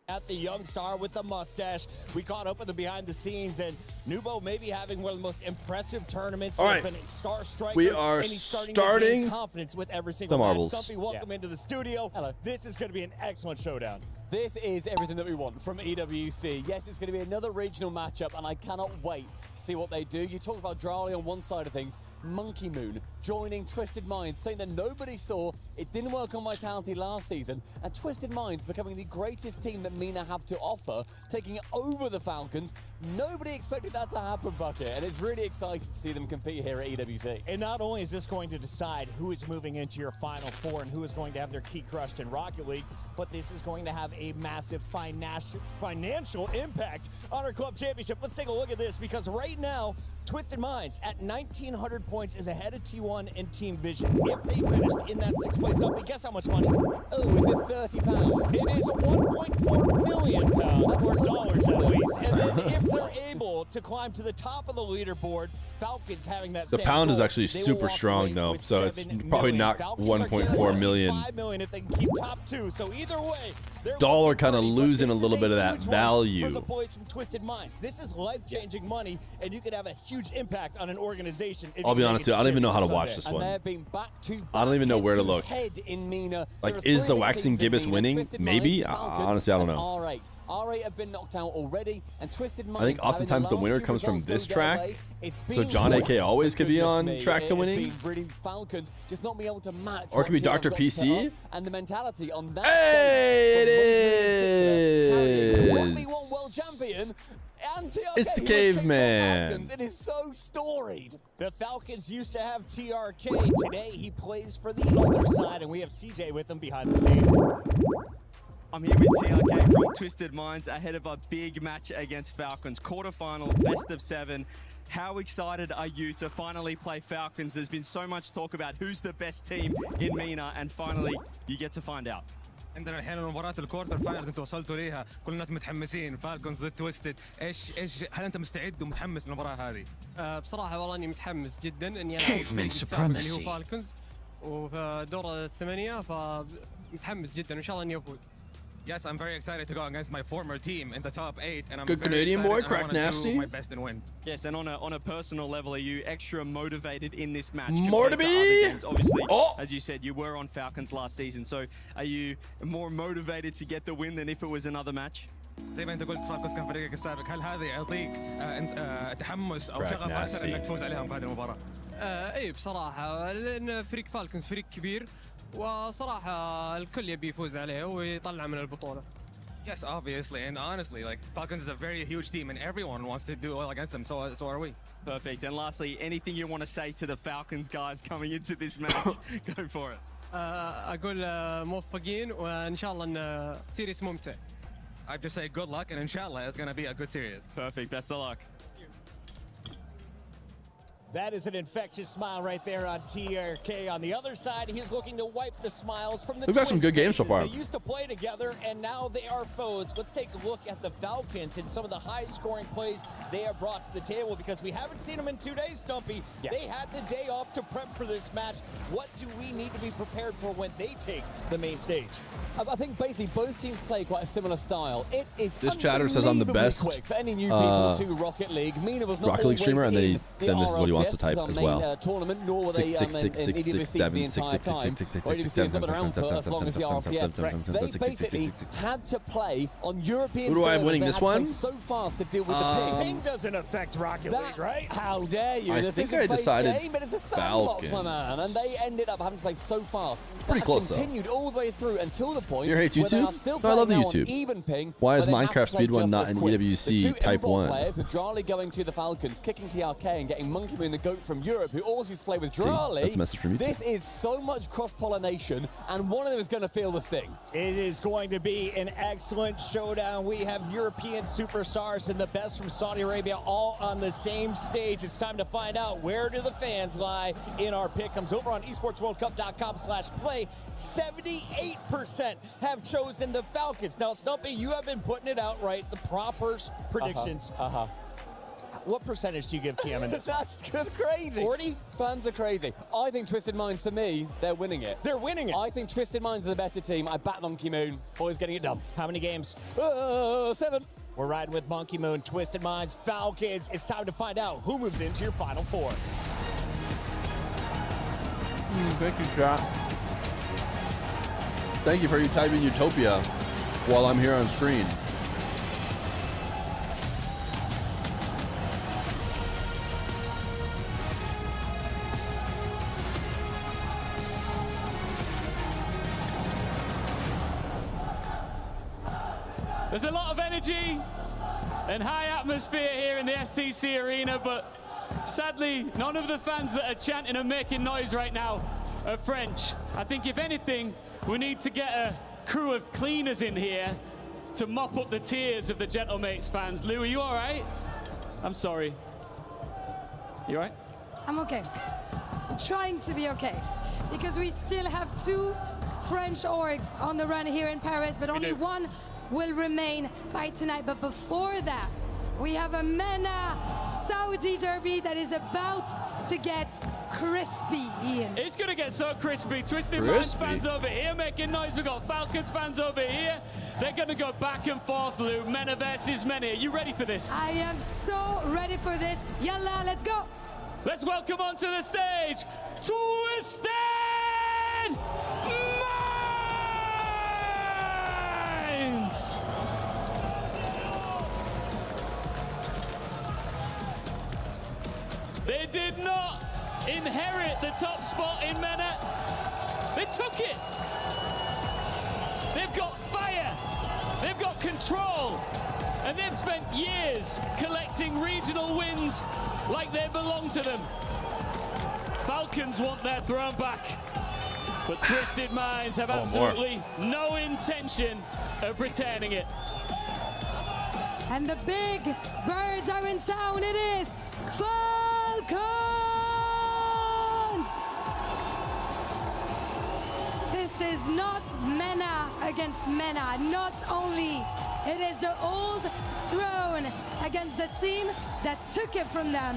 at the young star with the mustache. We caught up with the behind the scenes, and Nubo may be having one of the most impressive tournaments. All He's right. been a star striker, We are and he's starting to gain confidence with every single the match. marbles. Stumpy, welcome into the studio. Hello. This is going to be an excellent showdown. This is everything that we want from EWC. Yes, it's going to be another regional matchup, and I cannot wait to see what they do. You talked about Drawley on one side of things, Monkey Moon joining Twisted Minds, saying that nobody saw it didn't work on Vitality last season, and Twisted Minds becoming the greatest team that Mina have to offer, taking over the Falcons. Nobody expected that to happen, Bucket, and it's really exciting to see them compete here at EWC. And not only is this going to decide who is moving into your Final Four and who is going to have their key crushed in Rocket League, but this is going to have a massive financial impact on our club championship. Let's take a look at this, because right now, Twisted Minds at 1,900 points is ahead of T1 and Team Vision. If they finished in that 6th place dump, guess how much money? Oh, is it £30? It is £1.4 million, or dollars at least. And then if they're able to climb to the top of the leaderboard, Falcons having that The same pound is goal, actually they will super walk strong away though, with so it's $7 probably million. not Falcons are 1.4 million. $5 million if they can keep top 2. So either way, they're Dollar looking kind of pretty, but losing a this little is bit of that huge one value. for the boys from Twisted Minds. This is life-changing money, and you could have a huge impact on an organization. If I'll you be make honest it with you, I don't even know how to Sunday. watch this And one. they're being back-to-back I don't even know where to look. head in Mina. Like, There are is three the big Waxing teams in Gibbous Mina, winning? Twisted Maybe? Minds, the Falcons, Honestly, I don't and know. R8. R8 have been knocked out already, and Twisted Minds I think oftentimes the winner comes from this track. So John AK always could be on track to winning. Falcons just not being able to match. Or it could be what Dr. Team have got to PC. put up, and the mentality on that Hey, stage. it Carrying is. 1v1 world champion. And TRK, It's the who was caveman. Falcons. It is so storied. The Falcons used to have TRK. Today he plays for the other side, and we have CJ with him behind the scenes. I'm here with TRK from Twisted Minds ahead of a big match against Falcons. Quarterfinal, best of 7. How excited are you to finally play Falcons? There's been so much talk about who's the best team in Mina, and finally you get to find out. عندنا الحين مباراة الكوارتر فاينلز انتوا وصلتوا ليها، كل الناس متحمسين، فالكونز ضد تويستد، ايش هل انت مستعد ومتحمس للمباراة هذه؟ بصراحة والله اني متحمس جدا اني Caveman العب اللي supremacy. هو فالكونز وفي دور الثمانية، فمتحمس جدا وان شاء الله اني افوز. Yes, I'm very excited to go against my former team in the top 8, and I'm Good very Canadian excited boy, and I Crack wanna Nasty. do my best and win. Yes, and on a personal level, are you extra motivated in this match? More to compared other be. games? Obviously, Oh. as you said, you were on Falcons last season, so are you more motivated to get the win than if it was another match? زي ما انت قلت فالكونز كان فريقك السابق، هل هذا يعطيك تحمس او Crack شغف اكثر Nasty. انك تفوز عليهم بهذه المباراة؟ اي بصراحة لان فريق فالكونز فريق كبير، وصراحة الكل يبي يفوز عليه ويطلع من البطولة. Yes, obviously, and honestly, like Falcons is a very huge team, and everyone wants to do well against them. So are we. Perfect. And lastly, anything you want to say to the Falcons guys coming into this match? Go for it. اقول موفقين وان شاء الله ان سيريس ممتع. I just say good luck, and inshallah, it's going to be a good series. Perfect. Best of luck. That is an infectious smile right there on TRK. On the other side, he's looking to wipe the smiles from the We've got some twins' good games so faces. far. They used to play together, and now they are foes. Let's take a look at the Falcons and some of the high-scoring plays they have brought to the table, because we haven't seen them in 2 days, Stumpy. Yeah. They had the day off to prep for this match. What do we need to be prepared for when they take the main stage? I think basically both teams play quite a similar style. It is This chatter says I'm the best, quick for any new people to Rocket League. Mina was not Rocket League streamer, and always then this is what he wants to RLCS, type our as main, well. Tournament, nor were they in EWC the entire time. EWC has not been around for as long as the RLCS. They basically had to play on European Who do I have servers. winning They this had to play one? so fast to deal with the ping. Ping doesn't affect Rocket League, right? How dare you? I The think I physics-based decided game, but it's a sandbox, Falcon. my man, and they ended up having to play so fast. Pretty That's close, though. continued all the way through until the point You hate where they YouTube? are still No, I love playing the now YouTube. on even ping. Why is but they have Minecraft to play Speedrun just not as an quick. EWC The two Type Import 1? players, with Drawley going to the Falcons, kicking TRK and getting Monkey Moon, the GOAT from Europe, who also used to play with Drali. That's a message from you This too. is so much cross-pollination, and one of them is going to feel the sting. It is going to be an excellent showdown. We have European superstars and the best from Saudi Arabia all on the same stage. It's time to find out, where do the fans lie in our pick'ems. Over on esportsworldcup.com/play, 78% have chosen the Falcons. Now, Stumpy, you have been putting it out right, the proper predictions. What percentage do you give TM in this? That's just crazy. 40? Fans are crazy. I think Twisted Minds, to me, they're winning it. They're winning it. I think Twisted Minds are the better team. I back Monkey Moon. Boys getting it done. How many games? 7. We're riding with Monkey Moon, Twisted Minds, Falcons. It's time to find out who moves into your Final Four. Thank you, chat. Thank you for you typing Utopia while I'm here on screen. There's a lot of energy and high atmosphere here in the STC arena, but sadly, none of the fans that are chanting and making noise right now are French. I think if anything, we need to get a crew of cleaners in here to mop up the tears of the Gentlemates fans. Lou, are you all right? I'm sorry. You all right? I'm okay. Trying to be okay. Because we still have 2 French orgs on the run here in Paris, but only one will remain by tonight. But before that, we have a MENA Saudi derby that is about to get crispy, Ian. It's going to get so crispy. Twisted Minds fans over here making noise. We've got Falcons fans over here. They're going to go back and forth, Lou. MENA versus MENA. Are you ready for this? I am so ready for this. Yalla, let's go. Let's welcome onto the stage, Twisted Minds! They did not inherit the top spot in MENA. They took it. They've got fire. They've got control. And they've spent years collecting regional wins like they belong to them. Falcons want their throne back. But Twisted Minds have absolutely no intention of retaining it. And the big birds are in town. It is Falcons! This is not MENA against MENA. Not only it is the old throne against the team that took it from them.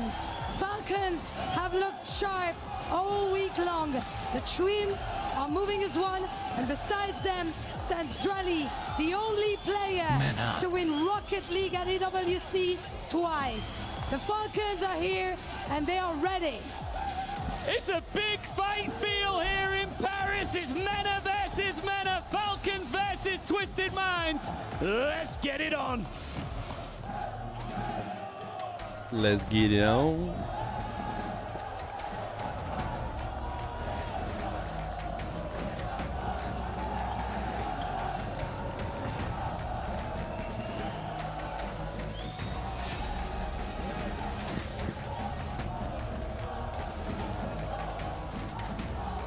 Falcons have looked sharp all week long. The twins are moving as one, and besides them stands Drali, the only player to win Rocket League at EWC twice. The Falcons are here, and they are ready. It's a big fight feel here in Paris. It's MENA versus MENA, Falcons versus Twisted Minds. Let's get it on. Let's get it on.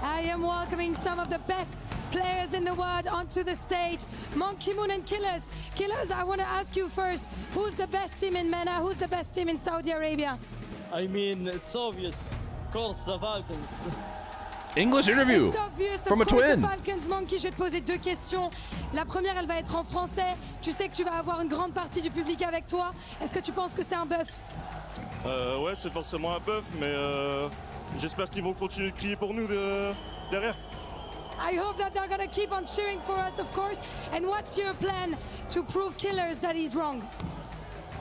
I am welcoming some of the best players in the world onto the stage. Monkey Moon and Killers. Killers, I want to ask you first, who's the best team in MENA? Who's the best team in Saudi Arabia? I mean, it's obvious. Of course, the Falcons. English interview It's obvious, from a of course, twin. the Falcons. Monkey, je vais te poser 2 questions. La première, elle va être en français. Tu sais que tu vas avoir une grande partie du public avec toi. Est-ce que tu penses que c'est un bœuf? Ouais, c'est forcément un bœuf, mais j'espère qu'ils vont continuer de crier pour nous derrière. I hope that they're gonna keep on cheering for us, of course. And what's your plan to prove Killers that he's wrong?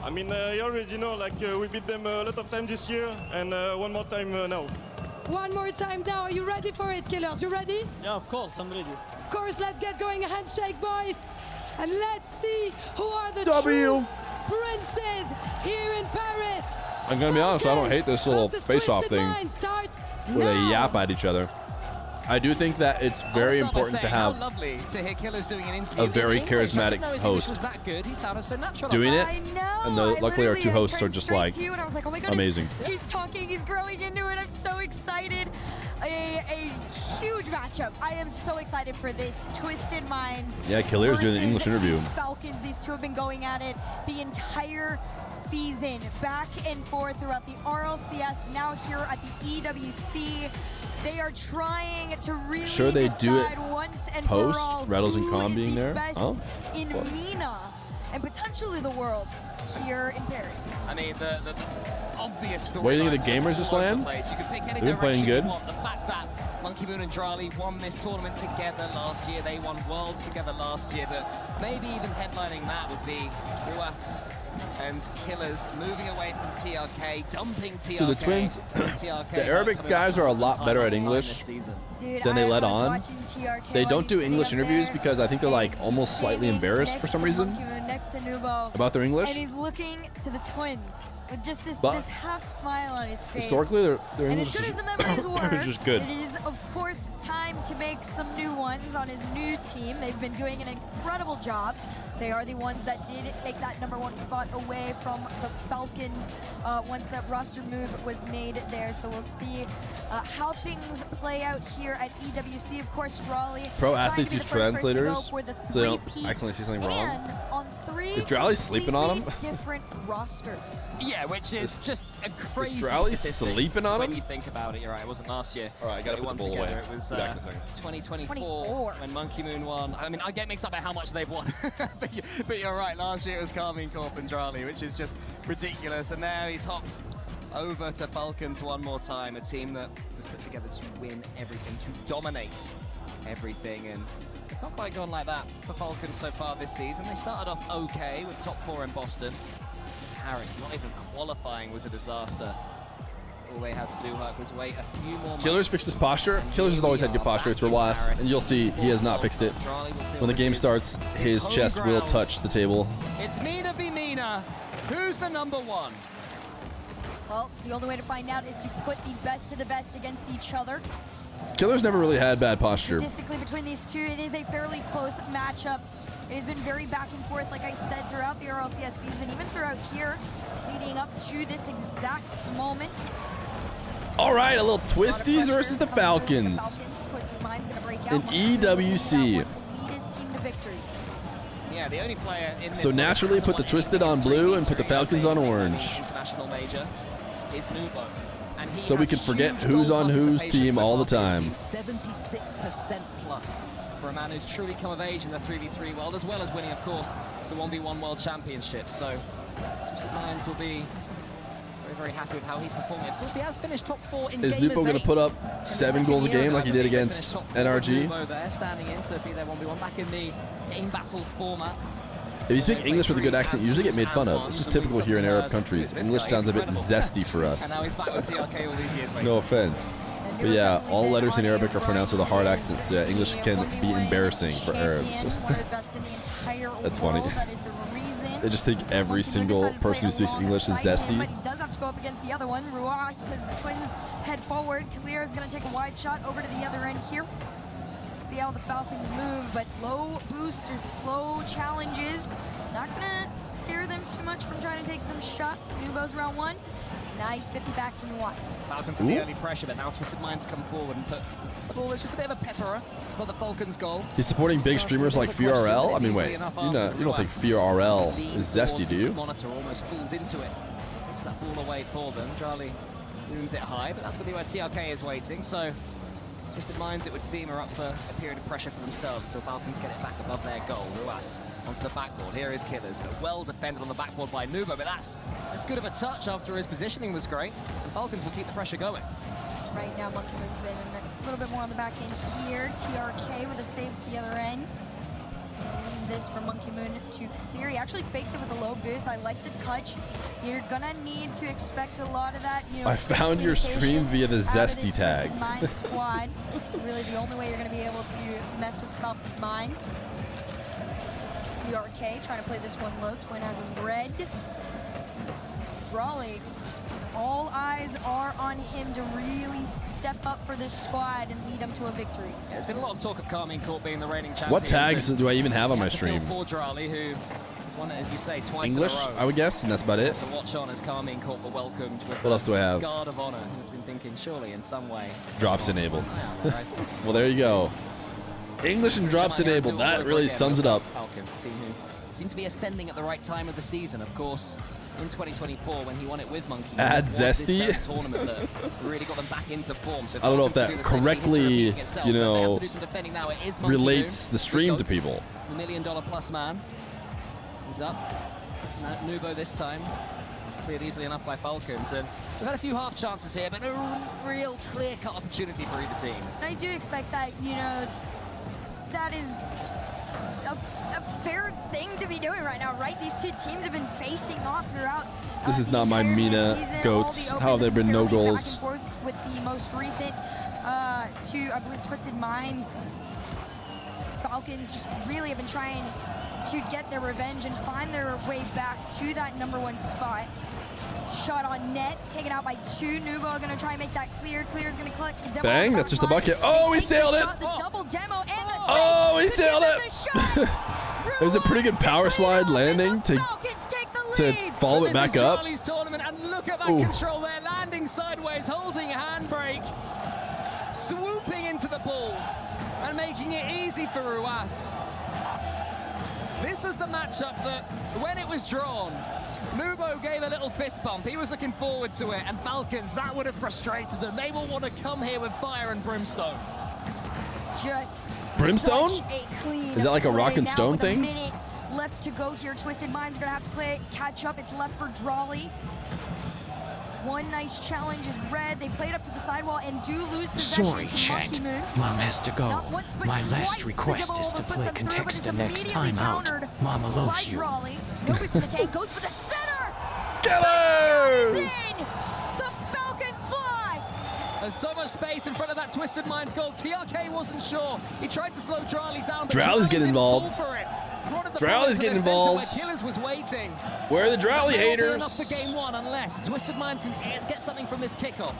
I mean, you already know, like we beat them a lot of time this year, and one more time now. One more time now. Are you ready for it, Killers? You ready? Yeah, of course, I'm ready. Of course, let's get going. A handshake, boys. And let's see who are the W. true princes here in Paris. I'm gonna be honest, I don't hate this little versus face-off Twisted thing Minds starts where they now. yap at each other. I do think that it's very important to have lovely to hear Killers doing an interview a very in English. charismatic I didn't know his English host was that good. He sounded so natural. doing it. I know. And luckily our two hosts are turned just straight like to you and I was like, oh my God, amazing. He's talking, he's growing into it. I'm so excited. A huge matchup. I am so excited for this. Twisted Minds. Yeah, Killer's doing an English interview. Falcons, these two have been going at it the entire season, back and forth throughout the RLCS, now here at the EWC. They are trying to really Sure they do it once and post for all Rattles and who Calm is being the there. best Oh, in cool. MENA and potentially the world here in Paris. I mean, the obvious story. What do you think of the gamers just land? You can pick any They've been playing direction good. you want. The fact that Monkey Moon and Drali won this tournament together last year, they won Worlds together last year, but maybe even headlining that would be Ruas and Killers moving away from TRK, dumping TRK. Dude, the Twins, TRK the Arabic guys are a lot better at English Dude, than they I let was on. watching TRK They while don't he's do sitting English up interviews there because I think they're like almost slightly embarrassed for some reason next to Nubo, about their English. and he's looking to the Twins with just this But half smile on his face. Historically, their And English as good as the memories were, is just good. it is, of course, time to make some new ones on his new team. They've been doing an incredible job. They are the ones that did take that #1 spot away from the Falcons once that roster move was made there. So we'll see how things play out here at EWC. Of course, Drali Pro trying to athletes be use the first person to go translators for the so they don't three-peat, accidentally say something wrong. and on 3 Is Drali sleeping on him? completely different rosters. Yeah, which is just a crazy Drali statistic sleeping on when him? you think about it. You're right, it wasn't last year. All right, I gotta they put won the ball together. away. It was Be back in a second. 2024 when Monkey Moon won. I mean, I get mixed up by how much they've won. but you're right, last year it was Carmine Corp and Drali, which is just ridiculous. And now he's hopped over to Falcons one more time, a team that was put together to win everything, to dominate everything. And it's not quite gone like that for Falcons so far this season. They started off okay with top 4 in Boston. Paris, not even qualifying, was a disaster. All they had to do was wait a few more months. Killers fixed his posture. Killers has always had good posture. It's Ruas, and you'll see he has not fixed it. When the game starts, his chest will touch the table. It's MENA v MENA. Who's the #1? Well, the only way to find out is to put the best of the best against each other. Killers never really had bad posture. Statistically, between these two, it is a fairly close matchup. It has been very back and forth, like I said, throughout the RLCS season, even throughout here, leading up to this exact moment. All right, a little Twisties versus the Falcons in EWC. Yeah, the only player in this So one who naturally, hasn't put the won Twisted on blue and put the Falcons on orange. international major is Nubo. And he So we has can forget huge who's goal on whose participation team so all far the for his time. team, 76% plus for a man who's truly come of age in the 3v3 world, as well as winning, of course, the 1v1 World Championship. So Twisted Minds will be very happy with how he's performing. Of course, he has finished top 4 in Is Gamers Nupo going to put up 7 goals a game like he did against NRG? Nubo there, standing in to be their 1v1 back in the game battles format. If you speak English with a good accent, you usually get made fun of. It's just typical here in Arab countries. English sounds a bit zesty for us. And now he's back with TRK all these years later. No offense. But yeah, all letters in Arabic are pronounced with a hard accent, so yeah, English can be embarrassing for Arabs. That's funny. They just think every single person who speaks English is zesty. But he does have to go up against the other one. Ruas as the Twins head forward. Clear is going to take a wide shot over to the other end here. See how the Falcons move, but low boosters, slow challenges. Not going to scare them too much from trying to take some shots. Nubo's round 1. Nice 50 back from Ruas. Falcons with the early pressure, but now Twisted Minds come forward and put the ball. It's just a bit of a pepperer for the Falcons' goal. He's supporting big streamers like Feer RL? I mean, wait, you don't think Feer RL is zesty, do you? Monitor almost falls into it. Takes that ball away for them. Drali looms it high, but that's going to be where TRK is waiting. So Twisted Minds, it would seem, are up for a period of pressure for themselves until Falcons get it back above their goal. Ruas onto the backboard. Here is Killers, but well defended on the backboard by Nubo, but that's good of a touch after his positioning was great. The Falcons will keep the pressure going. Right now, Monkey Moon's been a little bit more on the back end here. TRK with a save to the other end. Leave this for Monkey Moon to clear. He actually fakes it with a low boost. I like the touch. You're gonna need to expect a lot of that. You know, I found your stream via the Zesty tag. Twisted Minds squad. It's really the only way you're gonna be able to mess with Falcons' minds. TRK trying to play this one low. Twin has a red. Drali. All eyes are are on him to really step up for this squad and lead them to a victory. Yeah, there's been a lot of talk of Carmine Court being the reigning champion. What tags do I even have on my stream? For Drali, who has won it, as you say, twice English, in a row. I would guess, and that's about it. To watch on as Carmine Court were welcomed with What else do I have? Guard of Honor, who's been thinking surely in some way. Drops enabled. Well, there you go. English and drops enabled. That really sums it up. Falcons, a team who seem to be ascending at the right time of the season. Of course, in 2024 when he won it with Monkey. Add This Zesty. very tournament that really got them back into form. So I don't know if Falcons that can do the same thing. correctly, History repeats itself, you but they have know, to do some defending now. It is Monkey relates Moon, the stream to GOAT, people. the $1 million plus man. He's up. Nubo this time. It's cleared easily enough by Falcons. And we've had a few half chances here, but no real clear-cut opportunity for either team. And I do expect that, you know, that is a fair thing to be doing right now, right? These two teams have been facing off throughout. This is not my Mina goats. How have there been no goals? Back and forth with the most recent two, I believe, Twisted Minds. Falcons just really have been trying to get their revenge and find their way back to that #1 spot. Shot on net, taken out by 2. Nubo gonna try and make that clear. Clear's gonna collect the demo. Bang, that's just a bucket. Oh, he sailed it. The double demo and the Oh, he sailed it. It was a pretty good power slide landing to follow it back up. Charlie's tournament, and look at that control there, landing sideways, holding a handbrake, swooping into the ball, and making it easy for Ruas. This was the matchup that, when it was drawn, Nubo gave a little fist bump. He was looking forward to it, and Falcons, that would have frustrated them. They will want to come here with fire and brimstone. Just Brimstone? such a clean Is that like a rock and play. stone Now with thing? A minute left to go here. Twisted Mind's gonna have to catch up. It's left for Drawley. One nice challenge is red. They played up to the sidewall and do lose possession Sorry, to chat. Monkey Moon. Mom has to go. Not once, but My twice last request the is to double play almost puts them through, Contexta but next it's time out. immediately Mama countered loves by you. Drawley. Nobody's in the tank. Goes for the center. Killers! The Falcons fly. There's so much space in front of that Twisted Minds goal. TRK wasn't sure. He tried to slow Drawley down, but Drowley's getting involved. Drowley's getting involved. Killers was waiting. Where are the Drowley haters? Enough for game 1 unless Twisted Minds can get something from this kickoff.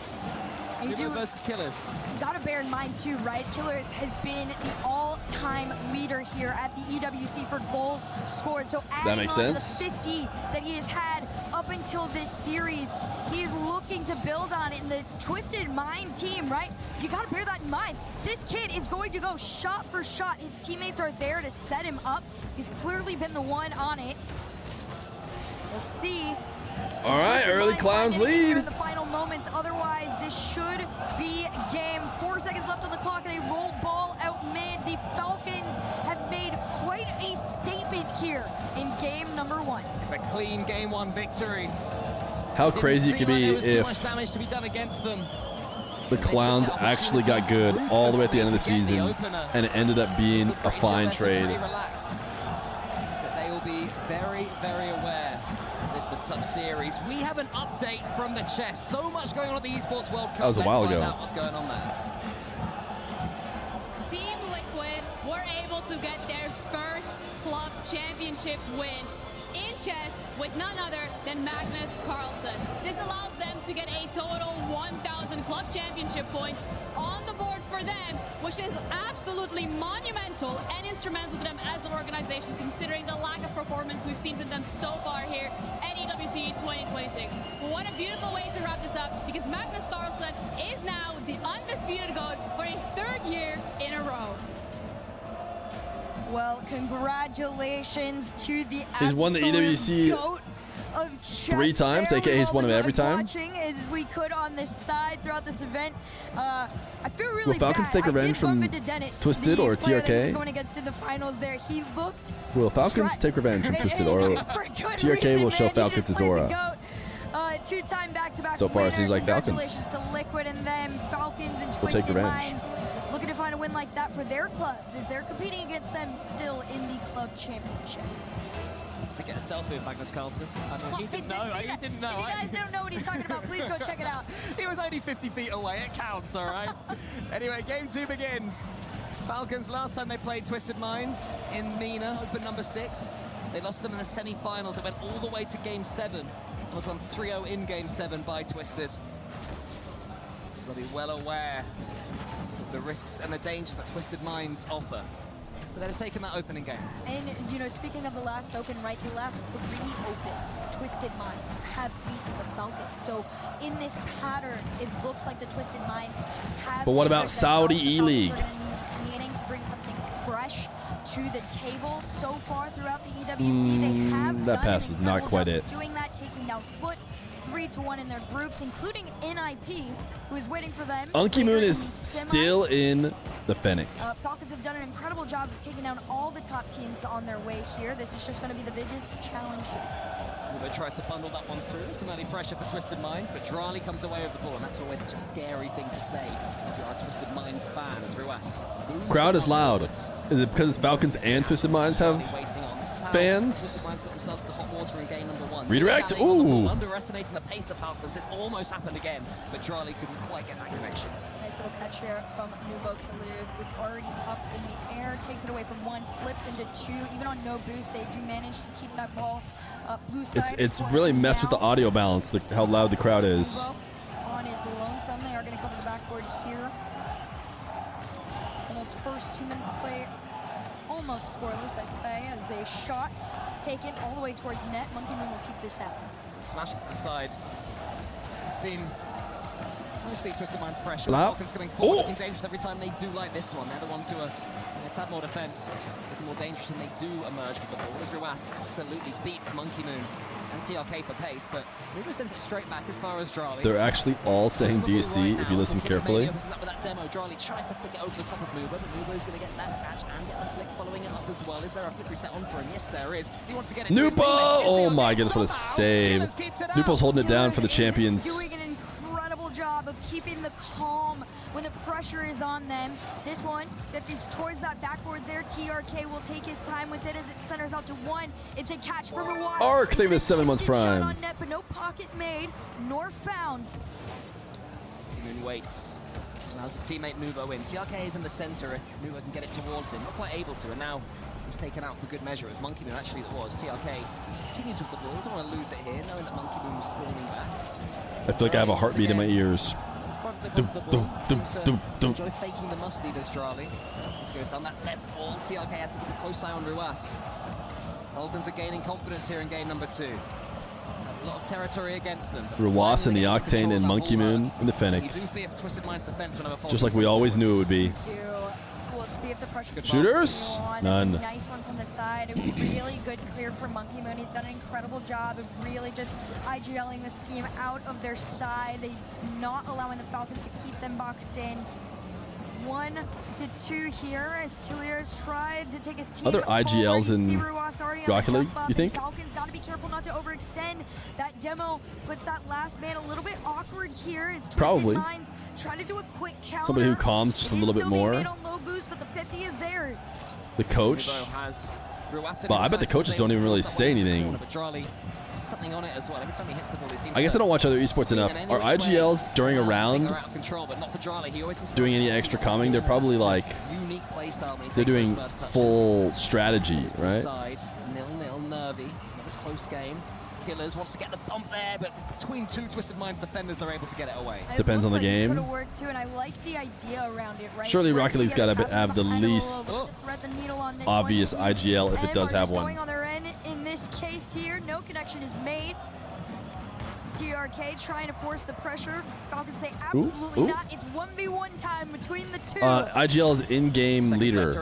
You versus Killers. Gotta bear in mind too, right? Killers has been the all-time leader here at the EWC for goals scored. So adding makes on sense. to the 50 that he has had up until this series, he is looking to build on it in the Twisted Mind team, right? You gotta bear that in mind. This kid is going to go shot for shot. His teammates are there to set him up. He's clearly been the one on it. We'll see. All right, early Clowns lead. In the final moments, otherwise this should be game. 4 seconds left on the clock and a roll ball out mid. The Falcons have made quite a statement here in game #1. It's a clean game 1 victory. How crazy it could be there was too if much damage to be done against them. the Clowns actually got good all the way at the end of the season, and it ended up being a fine trade. Relaxed. But they will be very, very aware of this for tough series. We have an update from the chess. So much going on at the Esports World Cup. That was a while Let's ago. find out what's going on there. Team Liquid were able to get their first club championship win in chess with none other than Magnus Carlsen. This allows them to get a total 1,000 club championship points on the board for them, which is absolutely monumental and instrumental to them as an organization, considering the lack of performance we've seen from them so far here at EWC 2026. What a beautiful way to wrap this up, because Magnus Carlsen is now the undisputed GOAT for a 3rd year in a row. Well, congratulations to the He's won the EWC GOAT of chess 3 times, there. aka he's won it every time. Watching as we could on this side throughout this event. I feel really Will Falcons bad. take I did revenge bump from into Dennis, Twisted the or player that he was TRK? going against in the finals there. He looked Will Falcons take revenge from Twisted, or TRK will show Falcons his aura? 2-time back-to-back So far, it winner. seems like Falcons Congratulations to Liquid and them. Falcons and will take Twisted revenge. Minds looking to find a win like that for their clubs as they're competing against them still in the club championship. To get a selfie with Magnus Carlsen. I mean, he didn't know. He didn't know. If you guys don't know what he's talking about, please go check it out. He was only 50 feet away. It counts, all right? Anyway, game 2 begins. Falcons, last time they played Twisted Minds in Mina, open number 6. They lost them in the semi-finals. It went all the way to game 7. And was won 3-0 in game 7 by Twisted. They'll be well aware of the risks and the dangers that Twisted Minds offer. But they've taken that opening game. And, you know, speaking of the last open, right, the last 3 opens, Twisted Minds have beaten the Falcons. So in this pattern, it looks like the Twisted Minds have... But what about Saudi E-League? Needing to bring something fresh to the table. So far throughout the EWC, they have that done pass an was not incredible quite job it. of doing that, taking down Foot 3-1 in their groups, including NIP, who is waiting for them. Unky Moon later is in the still semis. in the Fennec. Falcons have done an incredible job of taking down all the top teams on their way here. This is just going to be the biggest challenge yet. Nubo tries to bundle that one through. Some early pressure for Twisted Minds, but Drali comes away with the ball, and that's always such a scary thing to say if you're a Twisted Minds fan, as Ruas. Crowd is loud. Is it because Falcons and Twisted Minds have fans? Twisted Minds got themselves to hot water in game number 1. Redirect? Ooh. Ooh. Underestimating the pace of Falcons. It's almost happened again, but Drali couldn't quite get that connection. Nice little catch here from Nubo. Killers is already up in the air, takes it away from 1, flips into 2. Even on no boost, they do manage to keep that ball blue side. It's really messed with the audio balance, how loud the crowd is. Nubo on his lonesome. They are going to cover the backboard here. In those first 2 minutes of play, almost scoreless, I say, as a shot taken all the way towards net. Monkey Moon will keep this out. Smash it to the side. It's been mostly Twisted Minds pressure. Wow. Falcons coming forward, looking dangerous every time they do like this one. They're the ones who are a tad more defense, looking more dangerous when they do emerge with the ball. As Ruas absolutely beats Monkey Moon and TRK for pace, but Nubo sends it straight back as far as Drali. They're actually all saying DSC if you listen carefully. Opens up with that demo. Drali tries to flick it over the top of Nubo, but Nubo's going to get that catch and get the flick following it up as well. Is there a flick reset on for him? Yes, there is. He wants to get it to his Nupo! teammate. Oh my goodness, what a save. Nupo's holding it down for the champions. Doing an incredible job of keeping the calm when the pressure is on them. This one, that is towards that backboard there. TRK will take his time with it as it centers out to 1. It's a catch for Ruas. Arc, thank you for the 7 months Shot prime. on net, but no pocket made nor found. Moon waits. Allows his teammate Nubo in. TRK is in the center. If Nubo can get it towards him, not quite able to, and now he's taken out for good measure, as Monkey Moon actually it was. TRK continues with the ball. Doesn't want to lose it here, knowing that Monkey Moon was spawning back. I feel like I have a heartbeat in my ears. Enjoy faking the musty, does Drali. As he goes down that left ball, TRK has to keep a close eye on Ruas. Falcons are gaining confidence here in game number 2. A lot of territory against them. Ruas and the Octane and Monkey Moon in the Fennec. You do fear for Twisted Minds defense whenever Falcons Just like we always knew it would be. We'll see if the pressure Shooters? None. Nice one from the side. A really good clear from Monkey Moon. He's done an incredible job of really just IGLing this team out of their side. They not allowing the Falcons to keep them boxed in. 1-2 here as Killiers tried to take his team. Other IGLs in Rocket League, you think? Falcons got to be careful not to overextend. That demo puts that last man a little bit awkward here as Twisted Probably. Minds try to do a quick counter. Somebody who calms just a little bit more. Made on low boost, but the 50 is theirs. The coach. But I bet the coaches don't even really say anything. Something on it as well. Every time he hits the ball, he seems I guess I don't watch other esports enough. Are IGLs during a round doing any extra calming? They're probably like, they're doing full strategy, right? 0-0 nervy. Another close game. Killers wants to get the bump there, but between 2 Twisted Minds defenders, they're able to get it away. Depends on the game. Too, and I like the idea around it, right? Surely Rocket League's got to have the least obvious IGL if it does have one. Going on their end in this case here, no connection is made. TRK trying to force the pressure. Falcons say absolutely not. It's 1v1 time between the 2. IGL is in-game leader. I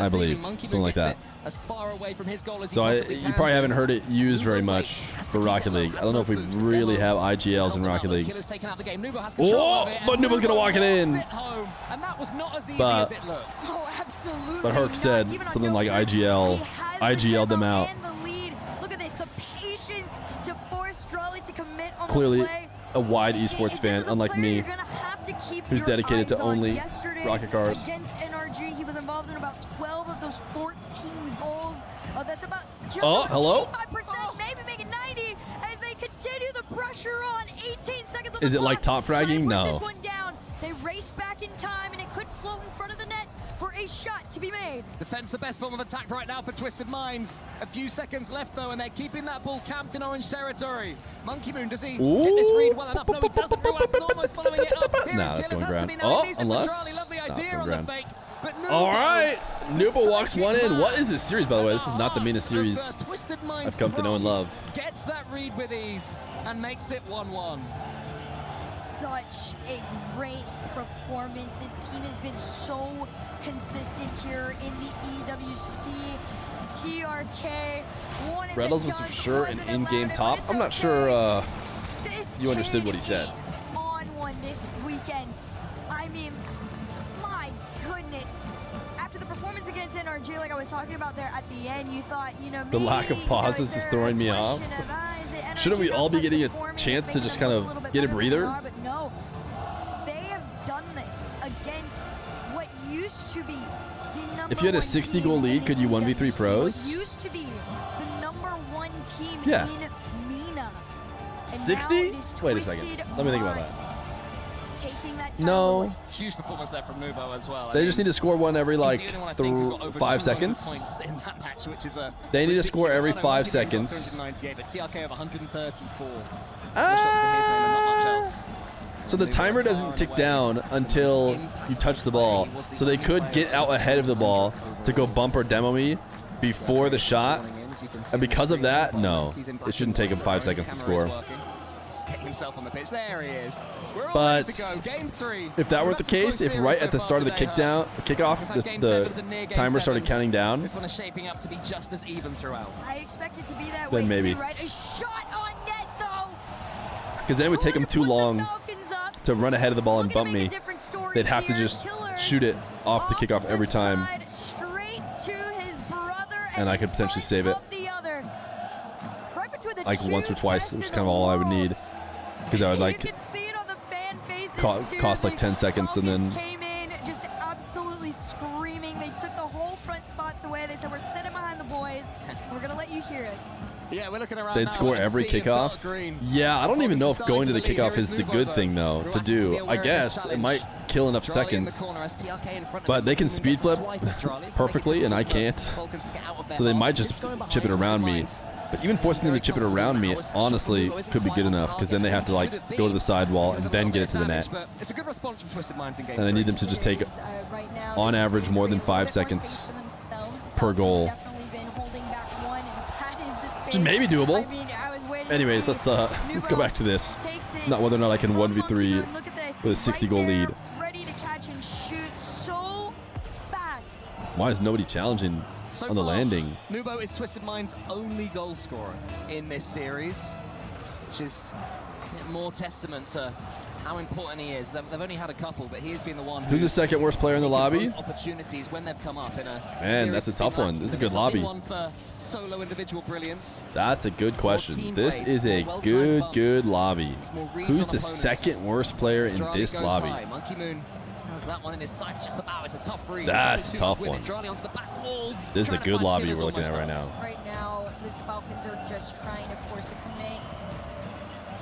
believe, something like that. As far away from his goal as So you probably haven't heard it used very much for Rocket League. I don't know if we really have IGLs in Rocket League. Oh, but Nubo's gonna walk it in. But Herc said something like IGL them out. Look at this, the patience to force Drali to commit on Clearly the play. a wide esports fan, unlike me, who's dedicated to only rocket cars. Against NRG, he was involved in about 12 of those 14 goals. That's about just hello? 85%, maybe make it 90 as they continue the pressure on. 18 seconds. Is it like top fragging? No. This one down. They race back in time, and it could float in front of the net for a shot to be made. Defense the best form of attack right now for Twisted Minds. A few seconds left, though, and they're keeping that ball camped in orange territory. Monkey Moon, does he get this read well enough? No, he doesn't. Ruas is almost following it up. Here Nah, is that's going Gillis, has to be ground. now Oh, easy for unless. Charlie. Love the Nah, it's idea going on the ground. fake. But All right. Nubo walks one in. What is this series, by the way? This is not the meanest series I've come to know and love. Gets that read with ease and makes it 1-1. Such a great performance. This team has been so consistent here in the EWC. TRK. Reynolds was for sure an in-game top. I'm not sure you understood what he said. On one this weekend. I mean, my goodness. After the performance against NRG, like I was talking about there at the end, you thought, you know, maybe, The lack of pauses is throwing me off. Shouldn't we all be getting a chance to just kind of get a breather? But no, they have done this against what used to be the number If you had a 60-goal lead, could you 1v3 pros? What used to be the #1 team Yeah. in MENA. And 60? now it is Wait a second. Twisted Let me think about that. Minds taking that title No. away. Huge performance there from Nubo as well. They just need to score one every, like, He's the only one I think who got over 5 200 seconds. points in that match, which is a They need to score every ridiculous 5 amount. Monkey Moon got seconds. 298, but TRK have 134. Shots to his name and not much else. So the timer doesn't tick down until you touch the ball. So they could get out ahead of the ball to go bump or demo me before the shot. And because of that, no. It shouldn't take him 5 seconds to score. He's getting himself on the pitch. There he is. We're all But ready to go. Game 3. if that were the case, if right at the start of the kickoff, the timer started counting down, This one is shaping up to be just as even throughout. I expect it to be that Then way maybe. too, right? A shot on net though. because then it would take them too long to run ahead of the ball and bump me. They'd have to just shoot it off the kickoff every time, Straight to his brother and I could potentially save it. of the other. Right between the Like two once or twice. best It was in kind of the all I would world. need. Because I would You like can see it on the fan faces too. cost like 10 seconds and then Came in just absolutely screaming. They took the whole front spots away. They said, we're sitting behind the boys. We're going to let you hear us. Yeah, we're looking around they'd now score in a every sea of dark kickoff. green. Yeah, I don't even know if going to the Starting to kickoff lead. is Here the is good Nubo, thing though to Ruas is to be do. aware I of this guess it challenge. might kill enough Charlie in the seconds. corner as TRK in front of But him. they can Moon speed gets a flip swipe at Charlie. It's perfectly, making and I it can't. difficult for Falcons to get out of their So they half. might It's just going behind chip it Twisted around me. Minds. But even forcing them to chip it around me, honestly, could be good enough because then they have to like go to the sidewall and then get it to the net. But it's a good response from Twisted Minds in game And I 3. need them to just take, Right now, on they average, more than seem to be a 5 little bit more seconds space for themselves. per goal. Definitely been holding back one, and that is the space. Which is maybe doable. I mean, I was waiting to Anyways, see. let's go back to this. Takes it Not whether or not I can from 1v3 Monkey Moon. Look at this. with a He's 60-goal right there, lead. ready to catch and shoot so fast. Why is nobody challenging So on the far, landing? Nubo is Twisted Minds' only goal scorer in this series, which is more testament to how important he is. They've only had a couple, but he has been the one Who's the second worst player in the lobby? opportunities when they've come up in a Man, series that's a that's been tough one. lacking. This is a There's good not been lobby. one for solo individual brilliance. That's a good question. team This plays, is more a well-timed bumps. good lobby. It's more reads Who's on the opponents. second worst player in Strali this goes lobby? high. Monkey Moon has that one in his sights just about. It's a tough read. That's Those a two tough with it. one. Drali onto the back wall. This is a Trying to good find lobby killers we're looking at right almost now. Right now, the Falcons are just trying to force a commit.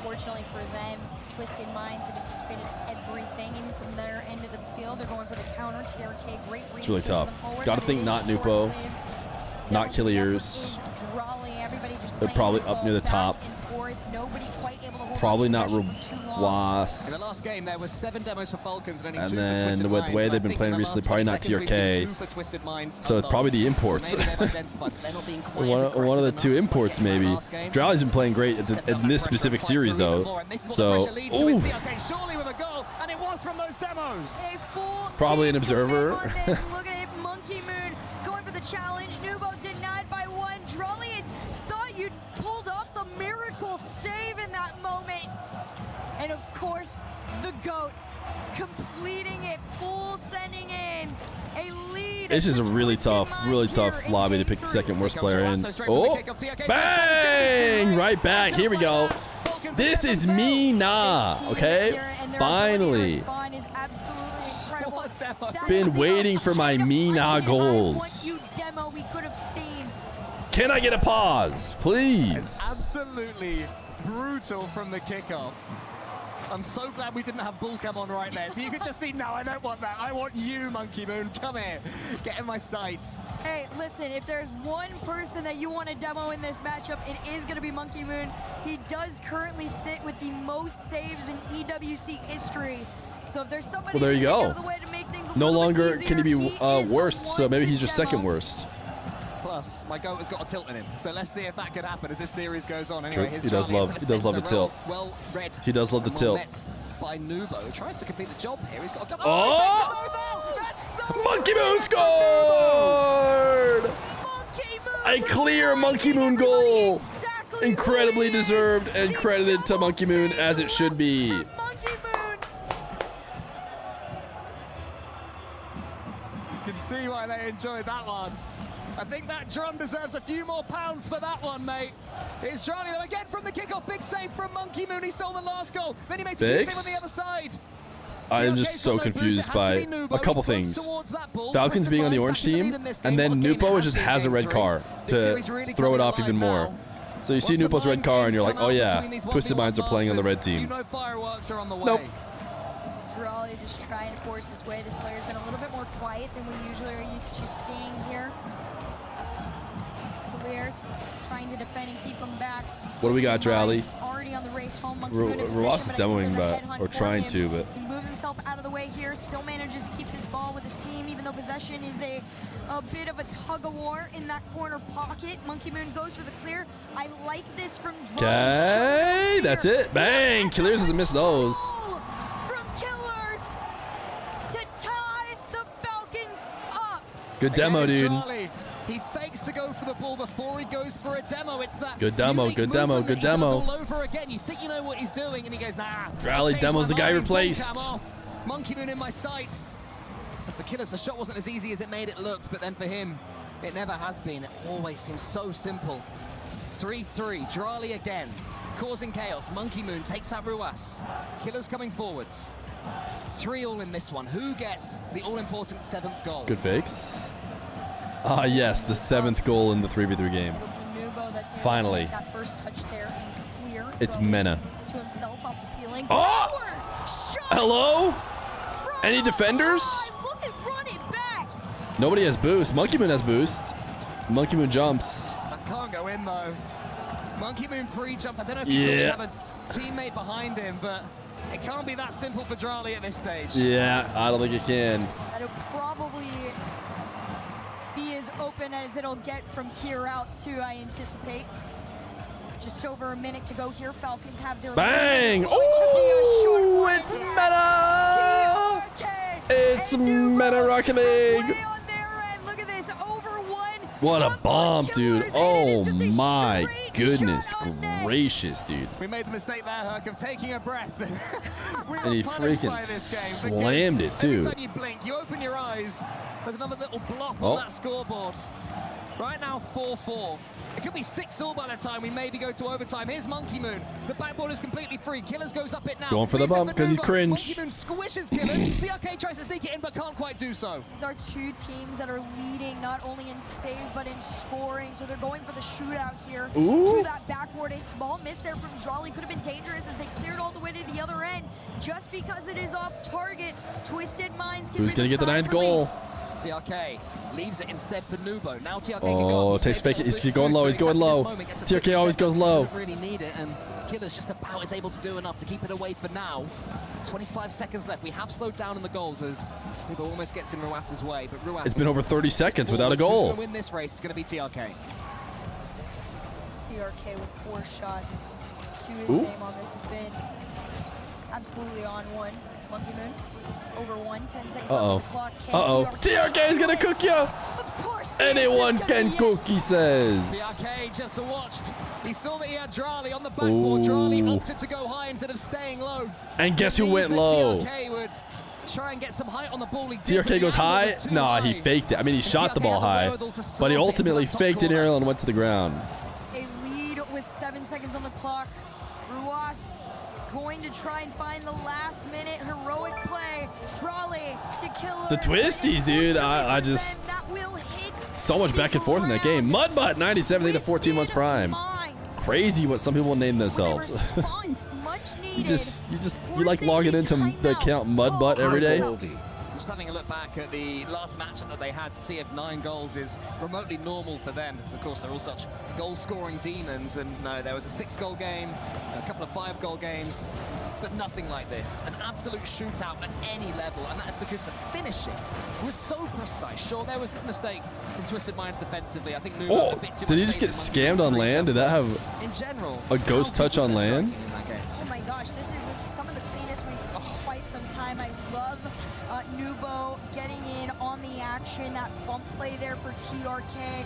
Fortunately for them, Twisted Minds have anticipated everything, even from their end of the field. They're going for the counter. TRK, great read. It's really pushes tough. them forward, Gotta but think it not is Nupo, short-lived. not Killiers. They're probably up near the top. Nobody quite able to hold Probably on to not possession too long. Ruas. In the last game, there was 7 demos for Falcons, and only And 2 for then Twisted with the Minds. way And they've I been think playing in the recently, last probably 20 not seconds, we've seen TRK. 2 for Twisted Minds So it's probably the alone. imports. So maybe they've identified that they're not being quite as one aggressive of the enough two despite imports, getting that maybe. last game. Drali's been playing great in this specific series, though. So, ooh, Surely with a goal, and it was from those demos. A full probably an team observer. commit on this. Look at it, Monkey Moon going for the challenge. Nubo denied by 1. Drali had thought you'd pulled off the miracle save in that moment. And of course, the GOAT completing it, full sending in a lead. This is a really tough lobby to pick the second worst player in. Oh, bang! Right back. Here we go. This is me nah, okay? Finally. Been waiting for my Mina goals. Can I get a pause, please? Absolutely brutal from the kickoff. I'm so glad we didn't have Bullcam on right there. So you could just see, no, I don't want that. I want you, Monkey Moon. Come here. Get in my sights. Hey, listen, if there's one person that you want to demo in this matchup, it is going to be Monkey Moon. He does currently sit with the most saves in EWC history. So if there's somebody Well, there you go. No longer easier, can he be is the worst, so maybe he's just demo. second worst. Plus, my goat has got a tilt in him. So let's see if that could happen as this series goes on. Anyway, True. He does love the tilt. Well read. He does love the tilt. By Nubo, who tries to complete the job here. He's got a couple. Oh! That's so Monkey Moon scored! A clear Monkey Moon goal. Incredibly deserved and credited to Monkey Moon as it should be. You can see why they enjoyed that one. I think that drum deserves a few more pounds for that one, mate. Here's Johnny though again from the kickoff. Big save from Monkey Moon. He stole the last goal. Then he makes a huge save on the other side. I am just so confused by a couple things. Falcons being on the orange team, and then Nupo just has a red car to throw it off even more. So you see Nupo's red car, and you're like, oh yeah, Twisted Minds are playing on the red team. Fireworks are on the way. Nope. Raleigh just trying to force his way. This player's been a little bit more quiet than we usually are used to seeing here. Clears, trying to defend and keep him back. What do we got, Drowley? Already on the race home. Ross is demoing, or trying to, but. He moves himself out of the way here. Still manages to keep this ball with his team, even though possession is a bit of a tug of war in that corner pocket. Monkey Moon goes for the clear. I like this from Drowley. Okay, that's it. Bang! Killers doesn't miss those. From Killers to tie the Falcons up. Good demo, dude. He fakes to go for the ball before he goes for a demo. It's that good demo, good demo, good demo. All over again. You think you know what he's doing, and he goes, nah. Rally demos the guy replaced. Monkey Moon in my sights. For Killers, the shot wasn't as easy as it made it look, but then for him, it never has been. It always seems so simple. 3-3, Drali again, causing chaos. Monkey Moon takes out Ruas. Killers coming forwards. 3-all in this one. Who gets the all-important 7th goal? Good fakes. Ah, yes, the 7th goal in the 3v3 game. Finally. That first touch there and clear. It's Mena. To himself off the ceiling. Oh! Hello? Any defenders? Look at run it back. Nobody has boost. Monkey Moon has boost. Monkey Moon jumps. That can't go in though. Monkey Moon pre-jumped. I don't know if he have a teammate behind him, but it can't be that simple for Drali at this stage. Yeah, I don't think it can. That'll probably be as open as it'll get from here out too, I anticipate. Just over a minute to go here. Falcons have their bang! Oh, it's Meta! It's Meta Rocket League! Look at this, over one. What a bomb, dude. Oh my goodness gracious, dude. We made the mistake there, Herc, of taking a breath. And he freaking slammed it too. Every time you blink, you open your eyes, there's another little blop on that scoreboard. Right now, 4-4. It could be 6-all by the time we maybe go to overtime. Here's Monkey Moon. The backboard is completely free. Killers goes up it now. Going for the bump because he's cringe. Monkey Moon squishes Killers. TRK tries to sneak it in but can't quite do so. These are two teams that are leading not only in saves but in scoring. So they're going for the shootout here. To that backboard. A small miss there from Drali could have been dangerous as they cleared all the way to the other end. Just because it is off target, Twisted Minds can Who's going to get the 9th goal? TRK leaves it instead for Nubo. Now TRK can go. Takes fake it. He's going low. He's going low. TRK always goes low. Doesn't really need it, and Killer's just about is able to do enough to keep it away for now. 25 seconds left. We have slowed down in the goals as Nubo almost gets in Ruas's way, but Ruas. It's been over 30 seconds without a goal. Who's going to win this race? It's going to be TRK. TRK with 4 shots to his name on this has been absolutely on one. Monkey Moon over 10 seconds on the clock. TRK is gonna cook you. Of course. Anyone can cook, he says. TRK just watched. He saw that he had Drali on the backboard. Drali opted to go high instead of staying low. And guess who went low? TRK would try and get some height on the ball. TRK goes high. Nah, he faked it. I mean, he shot the ball high, but he ultimately faked an aerial and went to the ground. A lead with 7 seconds on the clock. Ruas going to try and find the last minute heroic play. Drali to Killers. The twisties, dude. I just so much back and forth in that game. Mudbutt 97 to 14 months prime. Crazy what some people name themselves. Much You like logging into the account Mudbutt every day? Just having a look back at the last matchup that they had to see if 9 goals is remotely normal for them, because of course they're all such goal-scoring demons. And no, there was a 6-goal game, a couple of 5-goal games, but nothing like this. An absolute shootout at any level, and that is because the finishing was so precise. Sure, there was this mistake from Twisted Minds defensively. I think Nuno had a bit too did he much just get faith in scammed on land? Did that have in general a ghost touch on land? Oh my gosh, this is some of the cleanest we've seen in quite some time. I love Nubo getting in on the action. That bump play there for TRK.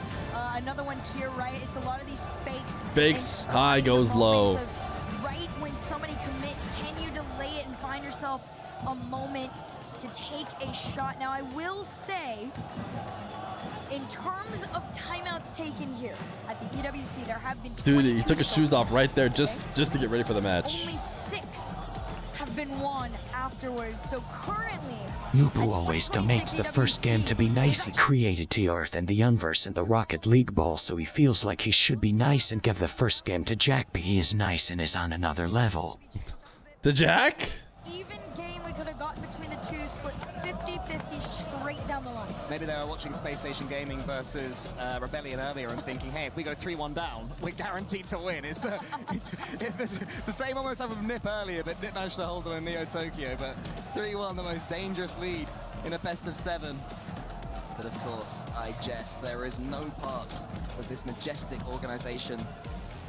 Another one here, right? It's a lot of these fakes. Fakes, high goes low. Right when somebody commits, can you delay it and find yourself a moment to take a shot? Now, I will say, in terms of timeouts taken here at the EWC, there have been Dude, he took his shoes off right there just to get ready for the match. Only 6 have been won afterwards. So currently, Nubu always makes the first game to be nice. He created the Earth and the Universe and the Rocket League ball, so he feels like he should be nice and give the first game to Jack, but he is nice and is on another level. To Jack? even game we could have gotten between the two, split 50-50 straight down the line. Maybe they were watching Space Station Gaming versus Rebellion earlier and thinking, hey, if we go 3-1 down, we're guaranteed to win. It's the same almost happened with Nip earlier, but Nip managed to hold on in Neo Tokyo. But 3-1, the most dangerous lead in a best of 7. But of course, I jest, there is no part of this majestic organization,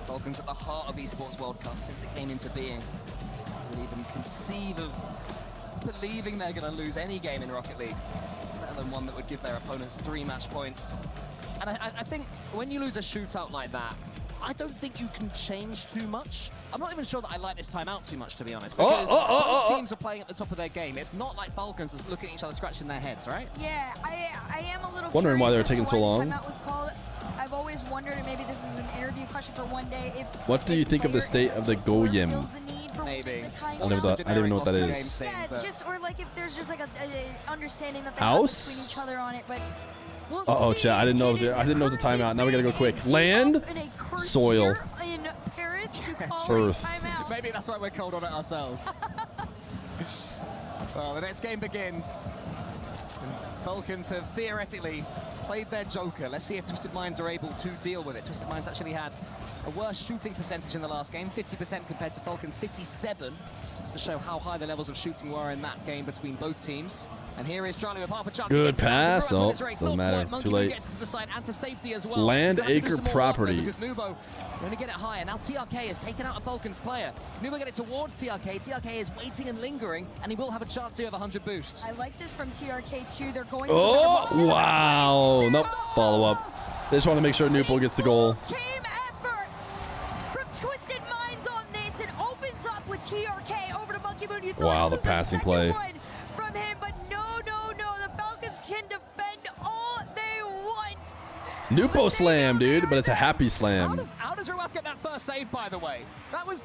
Falcons at the heart of Esports World Cup since it came into being, would even conceive of believing they're going to lose any game in Rocket League, let alone one that would give their opponents 3 match points. And I think when you lose a shootout like that, I don't think you can change too much. I'm not even sure that I like this timeout too much, to be honest, because both teams are playing at the top of their game. It's not like Falcons are looking at each other scratching their heads, right? Yeah, I am a little wondering why they were curious taking as so to why long. the timeout was called. I've always wondered, and maybe this is an interview question for one day, if What do you think of the state of the Goyim? Maybe. I don't even know what that is. Yeah, just, or like if there's just like a understanding that they House? have between each other on it, but we'll Uh-oh, see. chat. I didn't know it was a timeout. Now we gotta go quick. Land, soil, in Paris to call Earth. a timeout. Maybe that's why we're cold on it ourselves. Well, the next game begins. Falcons have theoretically played their joker. Let's see if Twisted Minds are able to deal with it. Twisted Minds actually had a worse shooting percentage in the last game, 50% compared to Falcons' 57, just to show how high the levels of shooting were in that game between both teams. And here is Charlie with half a chance. Good pass. Oh, doesn't matter. Too late. Gets to the side and to safety as well. Land He's gonna have to do acre some more property. work, though, because Nubo going to get it higher. Now TRK has taken out a Falcons player. Nubo get it towards TRK. TRK is waiting and lingering, and he will have a chance to have 100 boost. I like this from TRK too. They're going. Oh, wow. Nope. Follow up. They just want to make sure Newport gets the goal. Team effort from Twisted Minds on this. It opens up with TRK over to Monkey Moon. You thought Wow, it the was passing a play. second one from him, but no. The Falcons can defend all they want. Nupo slam, dude, but it's a happy slam. How does Ruas get that first save, by the way? That was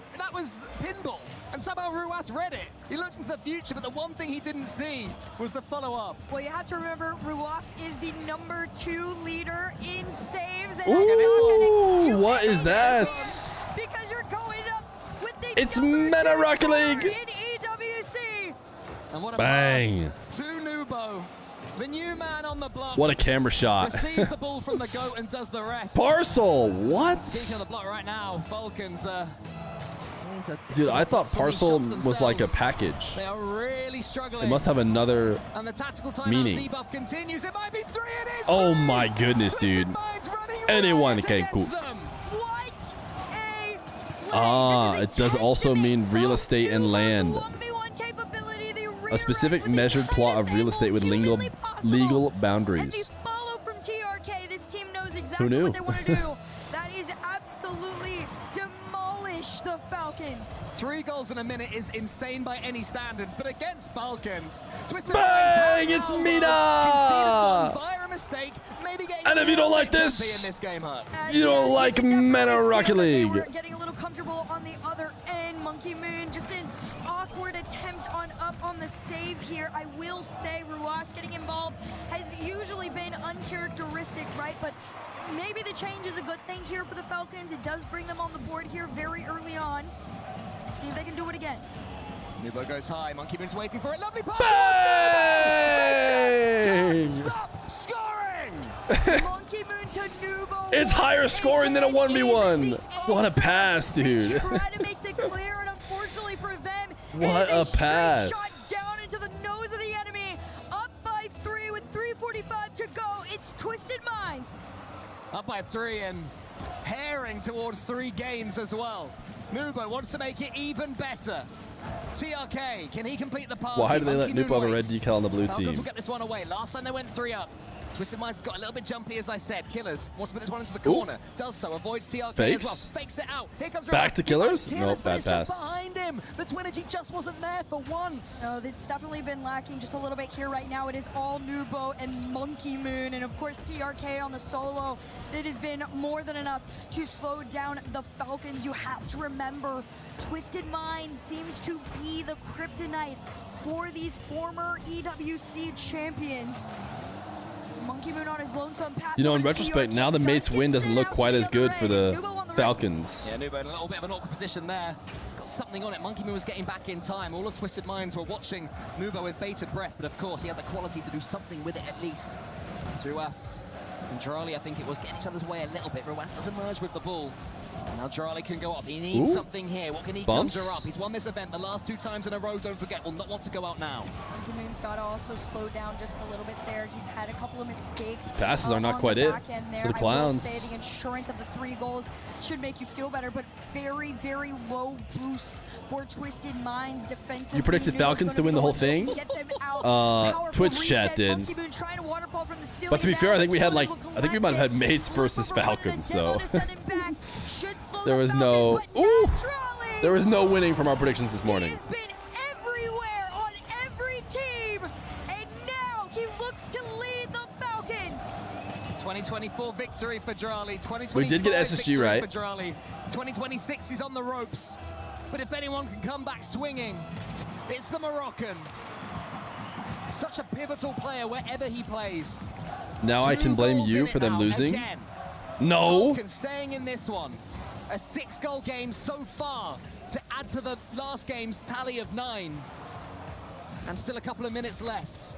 pinball, and somehow Ruas read it. He looks into the future, but the one thing he didn't see was the follow-up. Well, you have to remember, Ruas is the #2 leader in saves. And Ooh, what is that? Because you're going up with the It's Meta Rocket League. in EWC. And what a Bang. pass to Nubo, the new man on the block. What a camera shot. Receives the ball from the GOAT and does the rest. Parcel, what? Speaking of the block right now, Falcons. Dude, I thought Parcel was like a package. They are really struggling. It must have another and the tactical timeout meaning. debuff continues. It might be 3. It is. Oh my goodness, dude. Anyone can cook. What a Ah, it does also mean real estate and land. A specific measured plot of real estate with legal boundaries. Follow from TRK. This team knows Who exactly knew? what they want to do. That is absolutely demolish the Falcons. 3 goals in a minute is insane by any standards, but against Falcons, Twisted Bang! It's Mina! via a mistake, maybe getting And if you don't like in this, this game, you don't like Meta Rocket We're League. getting a little comfortable on the other end. Monkey Moon just an awkward attempt on up on the save here. I will say Ruas getting involved has usually been uncharacteristic, right? But maybe the change is a good thing here for the Falcons. It does bring them on the board here very early on. See if they can do it again. Nubo goes high. Monkey Moon's waiting for it. Lovely pass. Bang! Stop scoring. Monkey Moon to Nubo. It's higher scoring than a 1v1. What a pass, dude. Try to make the clear, and unfortunately for them, What a pass. shot down into the nose of the enemy. Up by 3 with 3:45 to go. It's Twisted Minds. Up by 3 and herring towards 3 games as well. Nubo wants to make it even better. TRK, can he complete the party? Why do they let Monkey Moon Nubo have a red waits. decal on the blue Falcons team? will get this one away. Last time they went 3 up. Twisted Minds got a little bit jumpy, as I said. Killers wants to put this one into the corner. Does so, avoids TRK Fakes. as well. Fakes it out. Here comes Back to Killers? Killers, Nope, but bad it's just pass. behind him. The Twinergy just wasn't there for once. No, it's definitely been lacking just a little bit here right now. It is all Nubo and Monkey Moon, and of course TRK on the solo. It has been more than enough to slow down the Falcons. You have to remember, Twisted Minds seems to be the kryptonite for these former EWC champions. Monkey Moon on his lonesome pass. You know, in over to retrospect, TRK. now the mates Does win get doesn't sent look out quite to as the good other for end. the It's Nubo on the Falcons. Yeah, Nubo in a little bit of an awkward position there. Got something on it. Monkey Moon was getting back in time. All of Twisted Minds were watching Nubo with bated breath, but of course he had the quality to do something with it at least. Ruas and Drali, I think it was getting each other's way a little bit. Ruas does emerge with the ball. Now Drali can go up. He needs something here. What can he Bumps. conjure up? He's won this event the last 2 times in a row. Don't forget, will not want to go out now. Monkey Moon's got to also slow down just a little bit there. He's had a couple of mistakes. Passes are not on quite the it back end there. for the I Clowns. will say the insurance of the 3 goals should make you feel better, but very, very low boost for Twisted Minds defensively. You predicted Nubo's Falcons gonna to be win the whole one thing? to get them out. Powerful Twitch chat reset. did. Monkey Moon trying to waterfall from the ceiling But to be down. fair, I think we had Totally like, will I think we might have had mates versus Flip over Falcons, a demo so to send him back. Should slow there the was Falcons, no, but naturally, there was no winning from our predictions this morning. He's been everywhere on every team, and now he looks to lead the Falcons. 2024 victory for Drali. 2025 We did get SSG victory right. for Drali. 2026 he's on the ropes. But if anyone can come back swinging, it's the Moroccan. Such a pivotal player wherever he plays. Now I 2 can blame goals you in for it them now, losing. again. No. Falcons staying in this one. A 6-goal game so far to add to the last game's tally of 9. And still a couple of minutes left.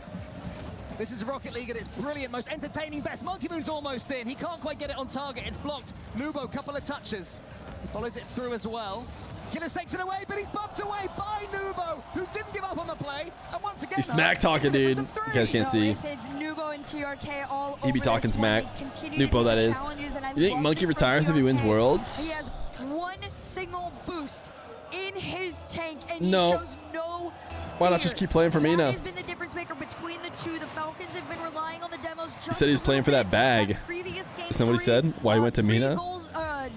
This is Rocket League at its brilliant, most entertaining best. Monkey Moon's almost in. He can't quite get it on target. It's blocked. Nubo, couple of touches. He follows it through as well. Killers takes it away, but he's bumped away by Nubo, who didn't give up on the play. And once again, He's smack talking, dude. You guys can't see. It's Nubo and TRK all He be over talking this one. smack. They continue to Nubo, take that the is. challenges, and I You think love Monkey this from retires if he wins TRK. Worlds? He has one single boost in his tank, and No. he shows no Why not fear. just keep playing for Mina? That has been the difference maker between the two. The Falcons have been relying on the demos just He said he was playing for that bag. previous game. Isn't that what he said? Why he went to 3 Mina? goals,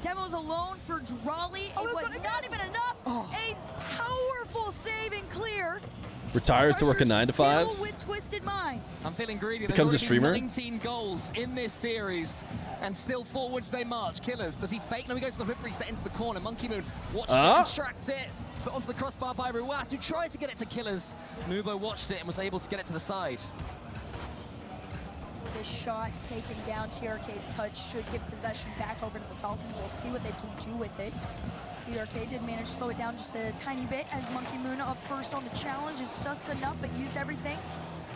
demos alone for Drali. It was not even enough. A powerful save and clear. Retires to work a 9 to 5. Still with Twisted Minds. I'm feeling greedy. Becomes a There's already streamer. 19 goals in this series, and still forwards they march. Killers, does he fake? No, he goes to the whip reset into the corner. Monkey Moon watched it, extract it. It's put onto the crossbar by Ruas, who tries to get it to Killers. Nubo watched it and was able to get it to the side. This shot taken down, TRK's touch should give possession back over to the Falcons. We'll see what they can do with it. TRK did manage to slow it down just a tiny bit as Monkey Moon up first on the challenge. It's just enough, but used everything.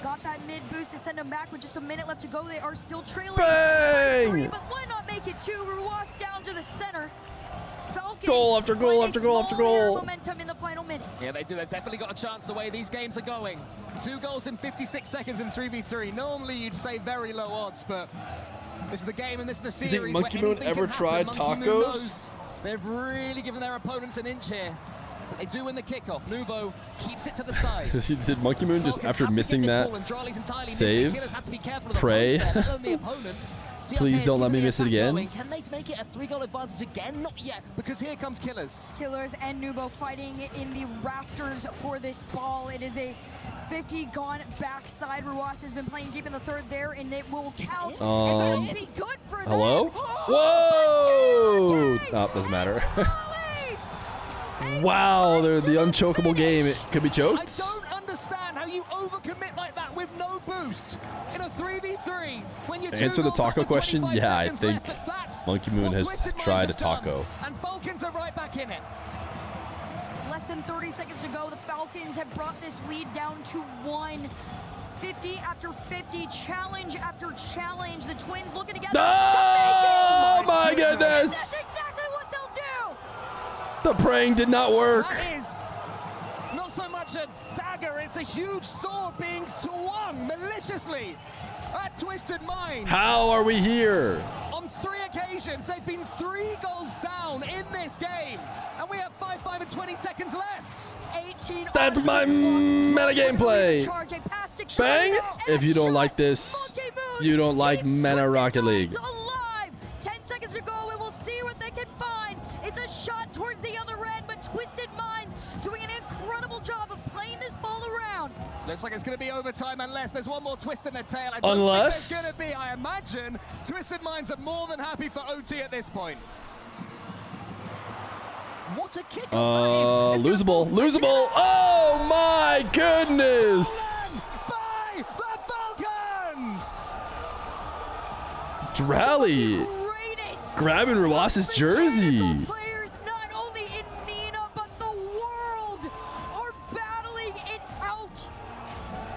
Got that mid boost to send them back with just a minute left to go. They are still trailing by 3, but why not make it 2? Ruas down to the center. Falcons Goal after goal with a after goal after small air goal. momentum in the final minute. Yeah, they do. They've definitely got a chance the way these games are going. 2 goals in 56 seconds in 3v3. Normally you'd say very low odds, but this is the game and this is the You series think Monkey where Moon anything ever can tried happen. Monkey Moon tacos? knows they've really given their opponents an inch here. But they do win the kickoff. Nubo keeps it to the side. Did Monkey Moon just, after missing that save, pray? Please don't let me miss it again. Can they make it a 3-goal advantage again? Not yet, because here comes Killers. Killers and Nubo fighting in the rafters for this ball. It is a 50 gone backside. Ruas has been playing deep in the third there, and it will count. It'll be good for hello? them. Whoa! Oh, doesn't matter. Wow, they're the unchokable game. It could be choked. I don't understand how you overcommit like that with no boost in a 3v3 when you're To answer the taco question, yeah, I think left. Monkey Moon has tried a taco. And Falcons are right back in it. than 30 seconds to go. The Falcons have brought this lead down to 1. 50 after 50, challenge after challenge. The Twins looking together. Oh my goodness! That's exactly what they'll do. The praying did not work. That is not so much a dagger, it's a huge sword being swung maliciously at Twisted Minds. How are we here? On 3 occasions, they've been 3 goals down in this game. And we have 5 and 20 seconds left. 18. That's my meta gameplay. Bang! If you don't like this, you don't like Meta Rocket League. Alive. 10 seconds to go, and we'll see what they can find. It's a shot towards the other end, but Twisted Minds doing an incredible job of playing this ball around. Looks like it's going to be overtime unless there's one more twist in the tail. I don't think there's going to be. I imagine Twisted Minds are more than happy for OT at this point. What a kick! Losable. Oh my goodness! By the Falcons! Drally grabbing Ruas's jersey. Players not only in MENA, but the world are battling it out.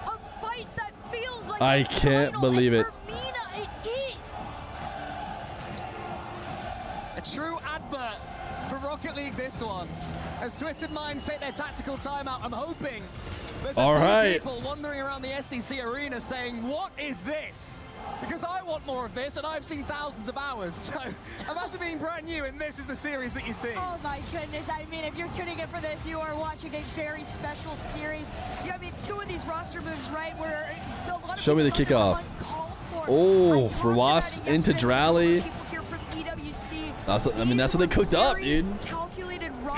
A fight that feels like I can't believe it. MENA, it is. A true advert for Rocket League, this one. As Twisted Minds take their tactical timeout, I'm hoping there's a few people wandering around the SDC arena saying, what is this? Because I want more of this, and I've seen thousands of hours. So imagine being brand new, and this is the series that you see. Oh my goodness, I mean, if you're tuning in for this, you are watching a very special series. Yeah, I mean, 2 of these roster moves, right, where a lot of Show me the kickoff. Oh, Ruas into Drally. That's what they cooked up, dude.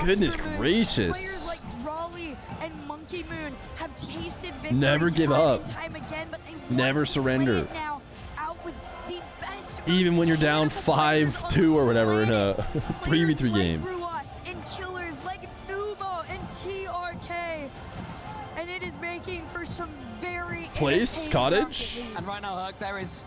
Goodness gracious. Players like Drawley and Monkey Moon have tasted victory Never give up. time again, but they Never surrender. now out with the best Even when you're down 5-2 or whatever in a 3v3 game. Ruas and killers like Nubo and TRK. And it is making for some very Place, Cottage. And right now, Herc, there is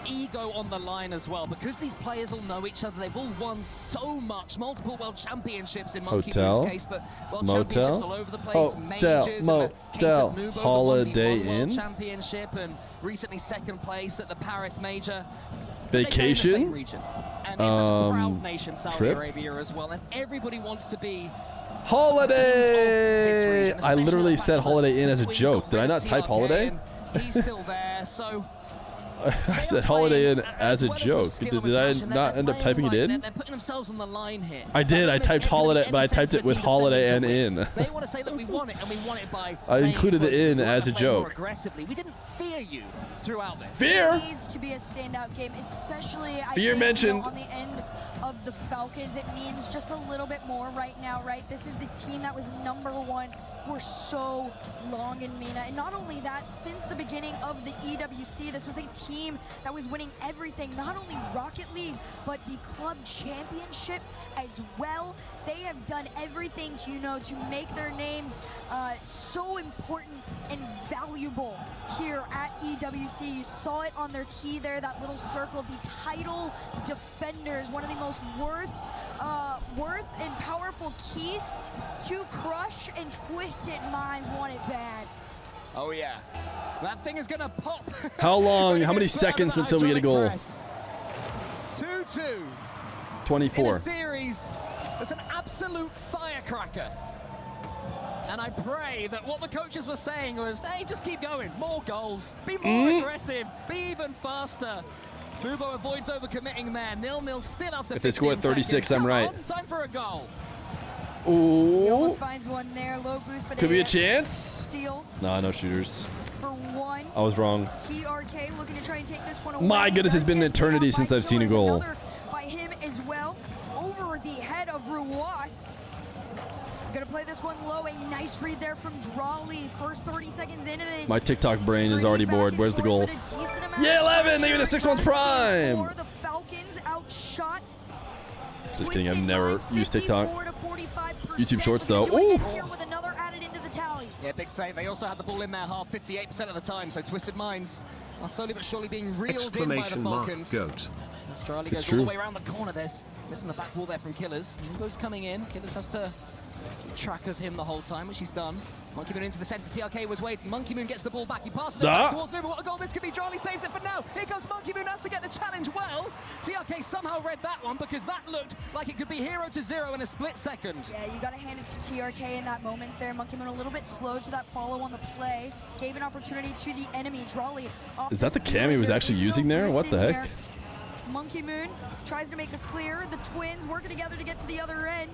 ego on the line as well, because these players all know each other. They've all won so much, multiple world championships in Monkey Moon's case, but world championships all over the place. Majors, in the case of Nubo, Holiday won the World Inn, championship, and recently 2nd place at the Paris Major. Vacation, and it's such a proud nation, Saudi Arabia as well, and everybody wants to be Holiday. I literally said Holiday Inn as a joke. Did I not type Holiday? He's still there, so I said Holiday Inn as a joke. Did I not end up typing it in? They're putting themselves on the line here. I did. I typed Holiday, but I typed it with Holiday and in. They want to say that we want it, and we want it by. I included the in as a joke. Aggressively, we didn't fear you throughout this. Fear It needs to be a standout game, especially I Fear think, mentioned on the end of the Falcons. It means just a little bit more right now, right? This is the team that was #1 for so long in MENA. And not only that, since the beginning of the EWC, this was a team that was winning everything, not only Rocket League, but the club championship as well. They have done everything to, to make their names so important and valuable here at EWC. You saw it on their key there, that little circle, the title defenders, one of the most worth and powerful keys to crush, and Twisted Minds want it bad. Oh yeah, that thing is gonna pop. How long? How many seconds until we get a goal? 2-2. 24. In a series, it's an absolute firecracker. And I pray that what the coaches were saying was, hey, just keep going, more goals, be more aggressive, be even faster. Nubo avoids overcommitting there. 0-0 still after 15 If they score at 36, seconds. I'm right. Come on, time for a goal. He Ooh. almost finds one there, low boost, but Could be a chance. chance. Steal Nah, no shooters. for 1. I was wrong. TRK looking to try and take this one away. My goodness, it's been an eternity since I've seen a goal. Another by him as well, over the head of Ruas. Gonna play this one low. A nice read there from Drawley. First 30 seconds into this. My TikTok brain is already bored. Where's the goal? Yeah, 11. They were the 6-1's prime. The Falcons outshot. Just kidding. I've never used TikTok. YouTube Shorts though. Ooh. With another added into the tally. Yeah, big save. They also had the ball in their half 58% of the time, so Twisted Minds are slowly but surely being reeled in by the Falcons. Goat. Australia goes all the way around the corner. There's missing the back wall there from Killers. Nubo's coming in. Killers has to track of him the whole time, which he's done. Monkey Moon into the center. TRK was waiting. Monkey Moon gets the ball back. He passes it back towards Nuba. What a goal this could be. Charlie saves it for now. Here comes Monkey Moon. Has to get the challenge well. TRK somehow read that one because that looked like it could be 0-0 in a split second. Yeah, you got to hand it to TRK in that moment there. Monkey Moon a little bit slow to that follow on the play. Gave an opportunity to the enemy. Drawley off Is that the cam he was actually using there? What the heck? Monkey Moon tries to make a clear. The twins working together to get to the other end.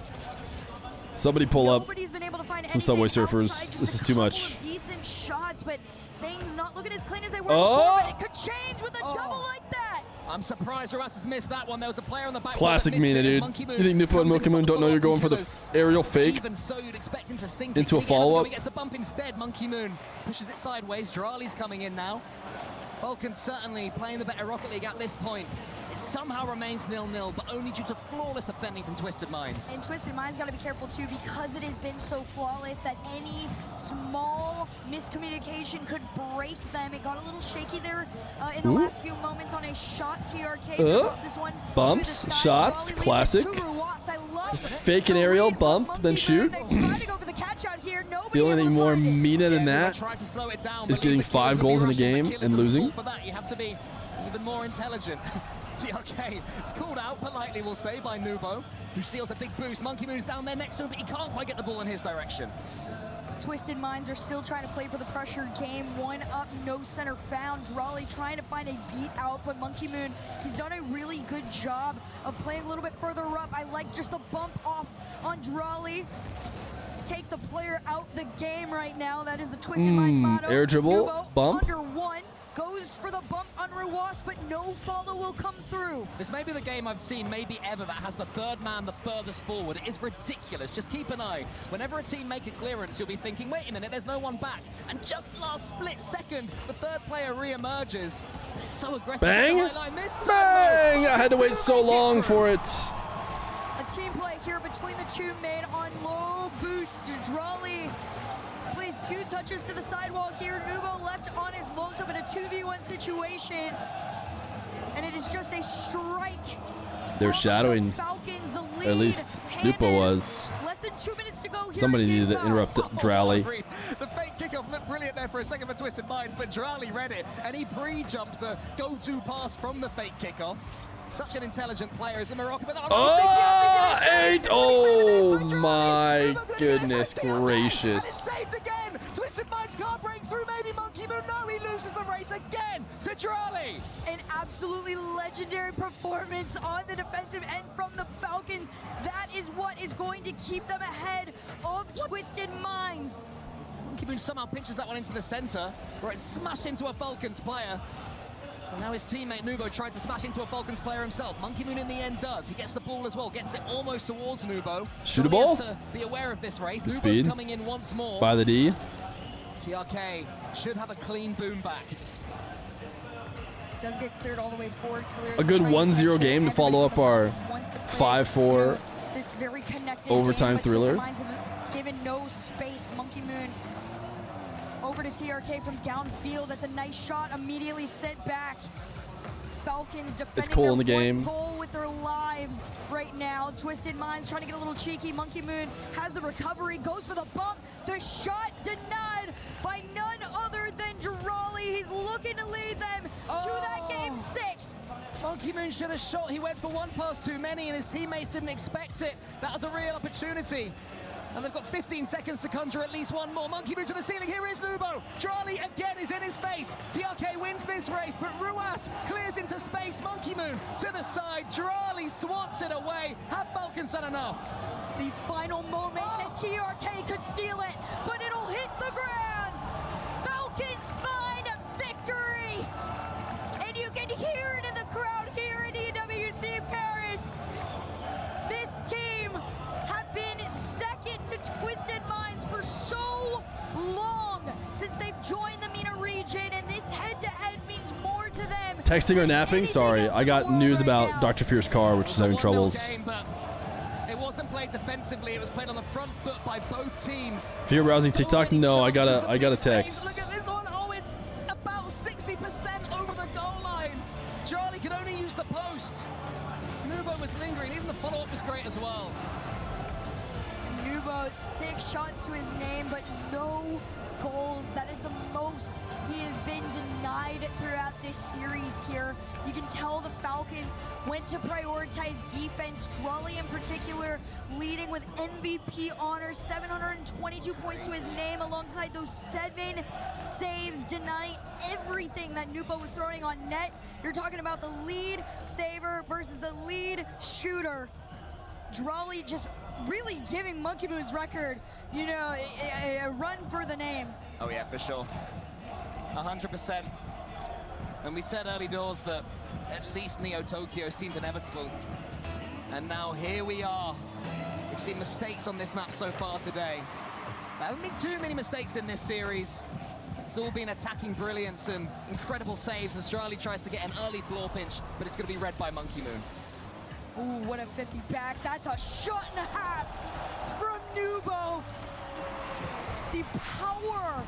Somebody pull up Nobody's been able to find some Subway Surfers. This is too much. Decent shots, but things not looking as clean as they were Oh! before, but it could change with a double like that. I'm surprised Ruas has missed that one. There was a player on the back. Classic Mina, dude. You think Nupo and Monkey Moon don't know you're going for the aerial fake Even so, you'd expect him to sink into a Can he get another follow-up? go? He gets the bump instead. Monkey Moon pushes it sideways. Drali's coming in now. Falcons certainly playing the better Rocket League at this point. It somehow remains 0-0, but only due to flawless defending from Twisted Minds. And Twisted Minds got to be careful too, because it has been so flawless that any small miscommunication could break them. It got a little shaky there in the last few moments on a shot. TRK brought this one bumps, to the sky. shots, Drawley classic. leaves it to Ruas. I love Fake an aerial, bump, then shoot. They try to go for the catch out here. Nobody The only thing more Mina than that Tried to slow it down, is getting 5 goals in a game and losing. For that, you have to be even more intelligent. TRK, it's called out politely, we'll say, by Nubo, who steals a big boost. Monkey Moon's down there next to him, but he can't quite get the ball in his direction. Twisted Minds are still trying to play for the pressure game. One up, no center found. Drawley trying to find a beat out, but Monkey Moon, he's done a really good job of playing a little bit further up. I like just the bump off on Drawley. Take the player out the game right now. That is the Twisted Minds motto. Air dribble, Nubo bump. under one. Goes for the bump on Ruas, but no follow will come through. This may be the game I've seen maybe ever that has the third man the furthest forward. It is ridiculous. Just keep an eye. Whenever a team make a clearance, you'll be thinking, wait a minute, there's no one back. And just last split second, the third player re-emerges. It's so aggressive. Bang! Such a high line. This time, Bang! I had to wait so long for it. A team play here between the two men on low boost. Drawley plays 2 touches to the sidewalk here. Nubo left on his lonesome in a 2v1 situation. And it is just a strike. They're shadowing. Falcons, the lead. Or at least Nupo was. Less than 2 minutes to go here. Somebody needed to interrupt Drally. The fake kickoff looked brilliant there for a second for Twisted Minds, but Drally read it, and he pre-jumped the go-to pass from the fake kickoff. Such an intelligent player is the Morocco. Oh, 8! Oh my goodness gracious. Saved again. Twisted Minds can't break through. Maybe Monkey Moon. No, he loses the race again to Drally. An absolutely legendary performance on the defensive end from the Falcons. That is what is going to keep them ahead of Twisted Minds. Monkey Moon somehow pinches that one into the center, where it's smashed into a Falcons player. And now his teammate Nubo tried to smash into a Falcons player himself. Monkey Moon in the end does. He gets the ball as well, gets it almost towards Nubo. Shootable. Has to be aware of this race. Good Nubo's speed. coming in once more. By the D. TRK should have a clean boom back. Does get cleared all the way forward. A good 1-0 game to follow up our 5-4 this very connected overtime game, thriller. Minds have given no space. Monkey Moon over to TRK from downfield. That's a nice shot, immediately sent back. Falcons defending Cole their in the game. one goal with their lives right now. Twisted Minds trying to get a little cheeky. Monkey Moon has the recovery, goes for the bump. The shot denied by none other than Drawley. He's looking to lead them to that game 6. Monkey Moon should have shot. He went for one pass too many, and his teammates didn't expect it. That was a real opportunity. And they've got 15 seconds to conjure at least one more. Monkey Moon to the ceiling. Here is Nubo. Drally again is in his face. TRK wins this race, but Ruas clears into space. Monkey Moon to the side. Drally swats it away. Have Falcons done enough? The final moment that TRK could steal it, but it'll hit the ground. Falcons find a victory. And you can hear it in the crowd here in EWC Paris. This team have been second to Twisted Minds for so long since they've joined the MENA region, and this head-to-head means more to them. Texting or napping? Sorry, I got news about Dr. Feer's car, which is having troubles. Game, but it wasn't played defensively. It was played on the front foot by both teams. Feer browsing TikTok? No, I got a text. Look at this one. Oh, it's about 60% over the goal line. Charlie could only use the post. Nubo was lingering. Even the follow-up was great as well. Nubo Nubo, 6 shots to his name, but no goals. That is the most he has been denied throughout this series here. You can tell the Falcons went to prioritize defense. Drolly in particular leading with MVP honors, 722 points to his name alongside those 7 saves, denying everything that Nubo was throwing on net. You're talking about the lead saver versus the lead shooter. Drolly just really giving Monkey Moon's record, you know, a run for the name. Oh yeah, for sure. 100%. And we said early doors that at least Neo Tokyo seemed inevitable. And now here we are. We've seen mistakes on this map so far today. There haven't been too many mistakes in this series. It's all been attacking brilliance and incredible saves as Charlie tries to get an early floor pinch, but it's going to be read by Monkey Moon. Ooh, what a 50 back. That's a shot and a half from Nubo. The power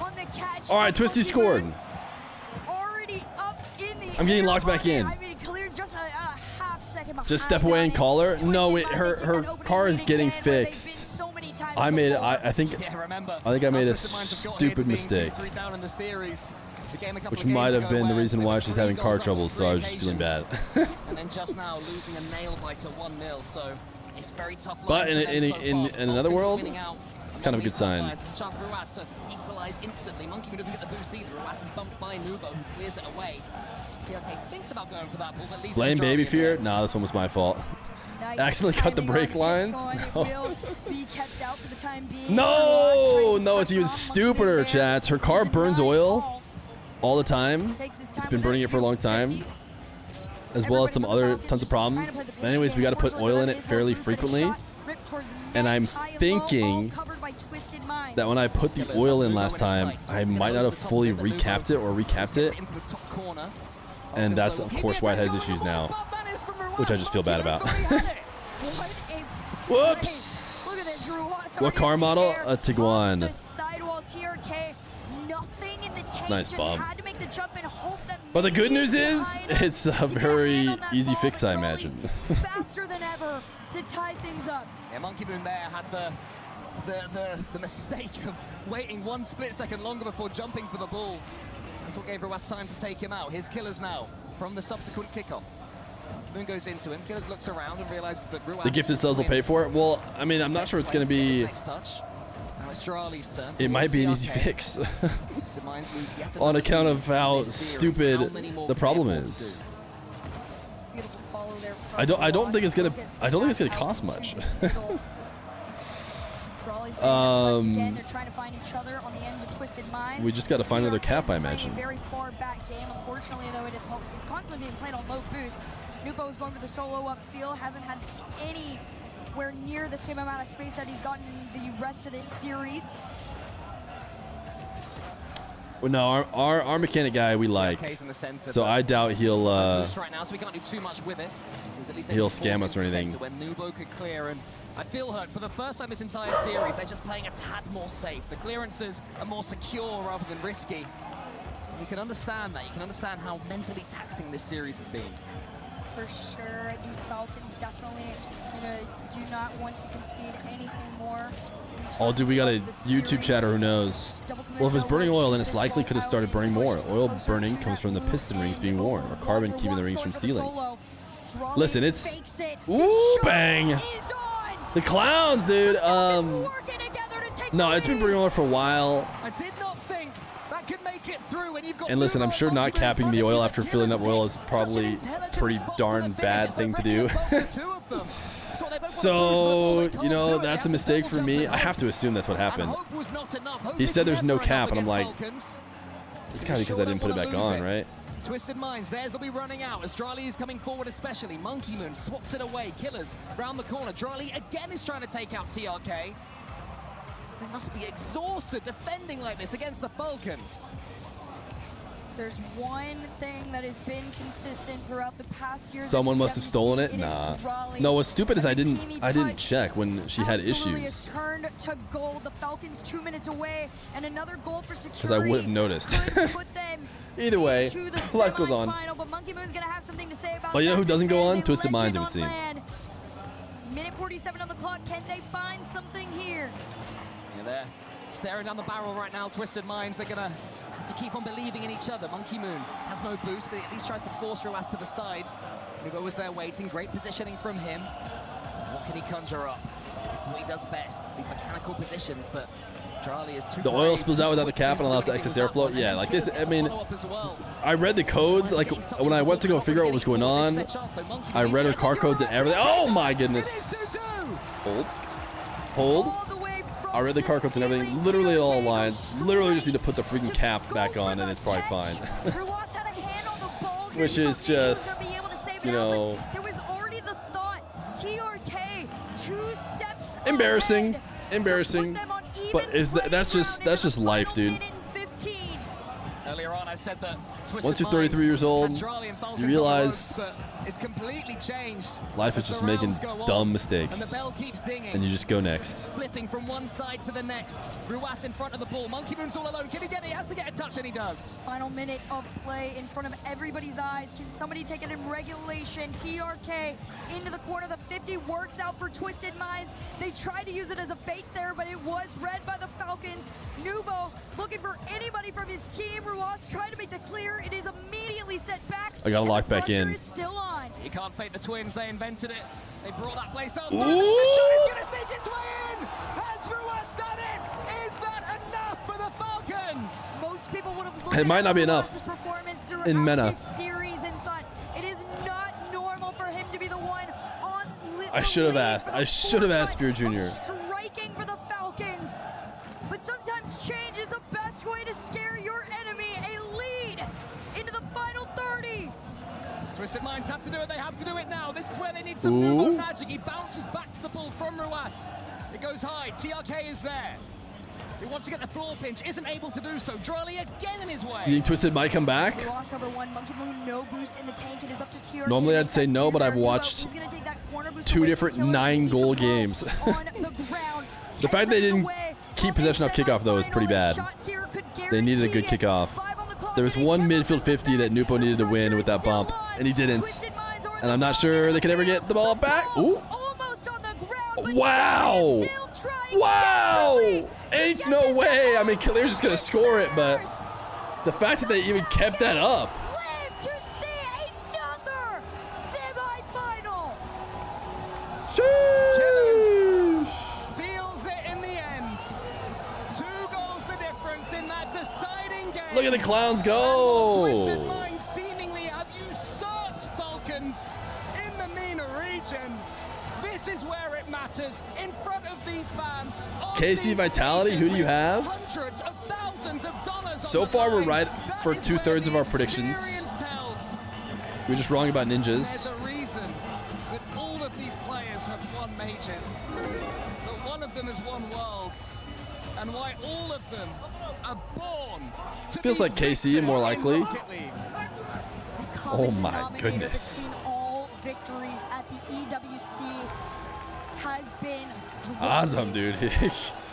on the catch. All right, Twisty scored. Already up in the I'm getting air locked back on it. in. I mean, clear just a half second behind. Just step away and call her. No, her car is getting fixed. I made I think I made a stupid mistake, which might have been the reason why she's having car troubles. So I was just feeling bad. And then just now losing a nail biter 1-0. So it's very tough. But in another world, it's kind of a good sign. It's a chance for Ruas to equalize instantly. Monkey Moon doesn't get the boost either. Ruas is bumped by Nubo, who clears it away. TRK thinks about going for that ball, but leaves Blame Baby Fear? Nah, this one was my fault. Nice Accidentally cut the brake lines. No. Be kept out for the time being. No, it's even stupider, chats. Her car burns oil all the time. It's been burning it for a long time, as well as some other tons of problems. But anyways, we got to put oil in it fairly frequently. And I'm thinking that when I put the oil in last time, I might not have fully recapped it or recapped it. And that's, of course, why it has issues now, which I just feel bad about. Whoops! What car model? A Tiguan. Nice bomb. But the good news is, it's a very easy fix, I imagine. Faster than ever to tie things up. Yeah, Monkey Moon there had the mistake of waiting 1 split second longer before jumping for the ball. That's what gave Ruas time to take him out. Here's Killers now from the subsequent kickoff. Moon goes into him. Killers looks around and realizes that Ruas... The gifted cells will pay for it? Well, I mean, I'm not sure it's going to be... Now it's Charlie's turn. It might be an easy fix. On account of how stupid the problem is. I don't think it's gonna cost much. Again, they're trying to find each other on the ends of Twisted Minds. We just got to find another cap, I imagine. A very far back game. Unfortunately, though, it's constantly being played on low boost. Nubo is going for the solo upfield. Hasn't had anywhere near the same amount of space that he's gotten in the rest of this series. Well, no, our mechanic guy we like, so I doubt he'll he'll scam us or anything. When Nubo could clear, and I feel hurt for the first time this entire series. They're just playing a tad more safe. The clearances are more secure rather than risky. You can understand that. You can understand how mentally taxing this series has been. For sure, the Falcons definitely do not want to concede anything more. Oh, dude, we got a YouTube chatter. Who knows? Well, if it's burning oil, then it's likely could have started burning more. Oil burning comes from the piston rings being worn, or carbon keeping the rings from sealing. Listen, it's... Ooh, bang! The clowns, dude. No, it's been burning oil for a while. I did not think that could make it through when you've got... And listen, I'm sure not capping the oil after filling up oil is probably a pretty darn bad thing to do. So, you know, that's a mistake for me. I have to assume that's what happened. He said there's no cap, and I'm like, it's kind of because I didn't put it back on, right? Twisted Minds, theirs will be running out as Drolly is coming forward especially. Monkey Moon swats it away. Killers round the corner. Drolly again is trying to take out TRK. They must be exhausted defending like this against the Falcons. There's one thing that has been consistent throughout the past year. Someone must have stolen it? Nah. No, what's stupid is I didn't check when she had issues. Turned to goal. The Falcons 2 minutes away, and another goal for security. Because I would have noticed. Either way, life goes on. But Monkey Moon's gonna have something to say about but you know who doesn't go on? Twisted Minds, it would seem. Minute 47 on the clock. Can they find something here? Yeah, they're staring down the barrel right now, Twisted Minds. They're gonna have to keep on believing in each other. Monkey Moon has no boost, but at least tries to force Ruas to the side. Nubo was there waiting, great positioning from him. What can he conjure up? This is what he does best, these mechanical positions, but Charlie is too The oil spills out without the cap and allows the excess airflow. Yeah, like this, I mean, I read the codes, like when I went to go figure out what was going on, I read her car codes and everything. Oh my goodness. Hold. I read the car codes and everything. Literally it all aligned. Literally just need to put the freaking cap back on and it's probably fine. Which is just, you know, there was already the thought, TRK 2 steps embarrassing. Embarrassing. But that's just life, dude. Earlier on, I said that once you're 33 years old, you realize it's completely changed. Life is just making dumb mistakes, and the bell keeps dinging. And you just go next. Flipping from one side to the next. Ruas in front of the ball. Monkey Moon's all alone. Can he get it? He has to get a touch, and he does. Final minute of play in front of everybody's eyes. Can somebody take it in regulation? TRK into the corner. The 50 works out for Twisted Minds. They tried to use it as a bait there, but it was read by the Falcons. Nubo looking for anybody from his team. Ruas trying to make the clear. It is immediately set back. I gotta lock back in. Is still on. He can't fake the twins. They invented it. They brought that place up. Ooh. He's gonna sneak his way in. Has Ruas done it? Is that enough for the Falcons? Most people would have looked it might not be enough in meta. This series and thought it is not normal for him to be the one on. I should have asked. I should have asked Feer Jr. Striking for the Falcons, but sometimes change is the best way to scare your enemy. A lead into the final 30. Twisted Minds have to do it. They have to do it now. This is where they need some Nubo magic. He bounces back to the ball from Ruas. It goes high. TRK is there. He wants to get the floor pinch. Isn't able to do so. Drolly again in his way. You think Twisted might come back? Ruas over one. Monkey Moon, no boost in the tank. It is up to TRK. Normally I'd say no, but I've watched 2 different 9-goal games. The fact they didn't keep possession of kickoff, though, is pretty bad. They needed a good kickoff. There was one midfield 50 that Nupo needed to win with that bump, and he didn't. And I'm not sure they can ever get the ball back. Ooh. Wow. Wow. Ain't no way. I mean, Kalir's just going to score it, but the fact that they even kept that up. Killers steals it in the end. 2 goals the difference in that deciding game. Look at the clowns go. Twisted Minds seemingly have usurped Falcons in the MENA region. This is where it matters in front of these fans. KC Vitality, who do you have? Hundreds of thousands of dollars. So far, we're right for 2/3 of our predictions. We're just wrong about ninjas. There's a reason that all of these players have won majors, but one of them has won worlds, and why all of them are born to Feels be like KC more likely. Oh my Denominator goodness. between all victories at the EWC has been Awesome, dude.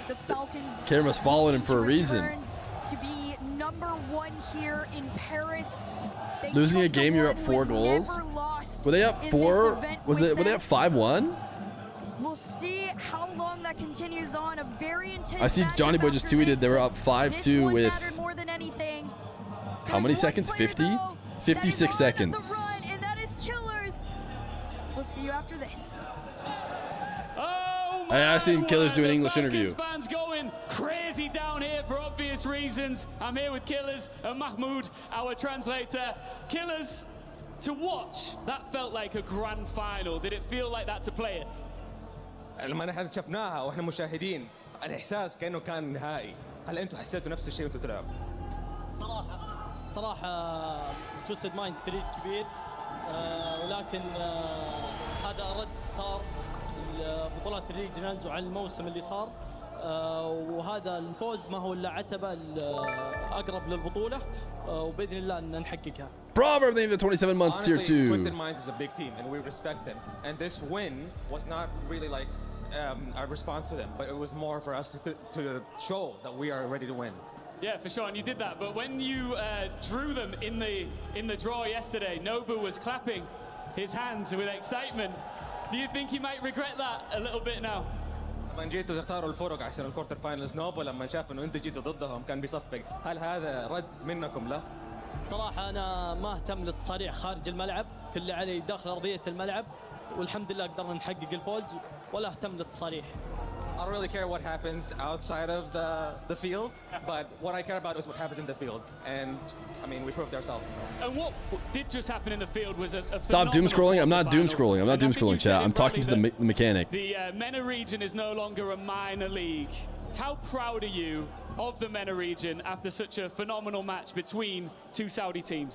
the Falcons Camera's following him for a reason. to be #1 here in Paris. They Losing a took the game, you're up one 4 we've goals. never lost Were they up in 4? this event Was with it? Were they them. up 5-1? We'll see how long that continues on. A very intense I see Johnny Boy just tweeted they were up 5-2 with more than anything. how many seconds? 50? 56 seconds. And that is Killers. We'll see you after this. I've seen Killers do an English interview. Fans going crazy down here for obvious reasons. I'm here with Killers and Mahmoud, our translator. Killers, to watch, that felt like a grand final. Did it feel like that to play it? لما نحن شفناها واحنا مشاهدين الاحساس كانه كان نهائي. هل انتم حسيتوا نفس الشيء وانتم تلعبوا؟ صراحة توستد مايند فريق كبير ولكن هذا رد طار بطولات الريجنالز وعلى الموسم اللي صار وهذا الفوز ما هو الا عتبة اقرب للبطولة وباذن الله ان نحققها. Bravo, everything for 27 months, Honestly, tier 2. Twisted Minds is a big team, and we respect them. And this win was not really like a response to them, but it was more for us to show that we are ready to win. Yeah, for sure, and you did that. But when you drew them in the draw yesterday, Nobu was clapping his hands with excitement. Do you think he might regret that a little bit now? طبعا جيتوا تختاروا الفرق عشان الكورتر فاينلز نوبو لما شاف انه انتوا جيتوا ضدهم كان بيصفق، هل هذا رد منكم له؟ صراحة أنا ما أهتم للتصاريح خارج الملعب، كل اللي علي داخل أرضية الملعب، والحمد لله قدرنا نحقق الفوز ولا أهتم للتصاريح. I don't really care what happens outside of the field, but what I care about is what happens in the field. And I mean, we proved ourselves. And what did just happen in the field was a Stop doom scrolling. I'm not doom scrolling. I'm not doom scrolling, chat. I'm talking to the mechanic. The MENA region is no longer a minor league. How proud are you of the MENA region after such a phenomenal match between two Saudi teams?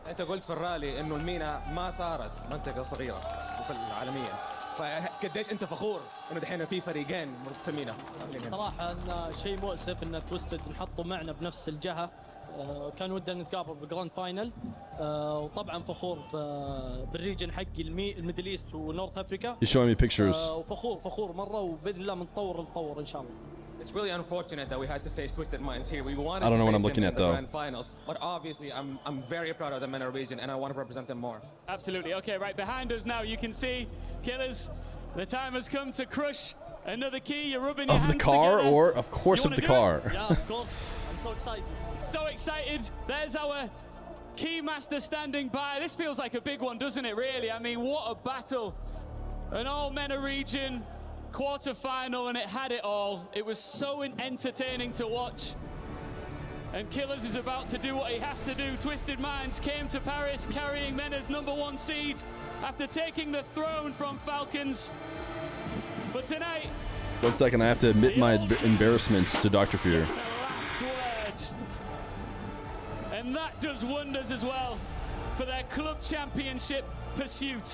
أنت قلت في الرالي إنه المينا ما صارت منطقة صغيرة في العالمية. فقديش انت فخور انه دحين في فريقين في مينا؟ صراحه ان شيء مؤسف ان تويستد نحطوا معنا بنفس الجهه، كان ودنا نتقابل بالجراند فاينل، وطبعا فخور بالريجن حقي الميدل ايست ونورث افريكا. He's showing me pictures. وفخور مره، وباذن الله بنطور ان شاء الله. It's really unfortunate that we had to face Twisted Minds here. We wanted I don't know to what face I'm looking them at in the though. grand finals, but obviously I'm very proud of the MENA region and I want to represent them more. Absolutely. Okay, right behind us now you can see Killers. The time has come to crush another key. You're rubbing your Of hands the car, together. or of course of the car. Yeah, of course. I'm so excited. So excited. There's our key master standing by. This feels like a big one, doesn't it, really? I mean, what a battle. An all-MENA region quarter-final, and it had it all. It was so entertaining to watch. And Killers is about to do what he has to do. Twisted Minds came to Paris carrying MENA's #1 seed after taking the throne from Falcons. But tonight... 1 second, I have to admit my embarrassments to Dr. Feer. Last word. And that does wonders as well for their club championship pursuit.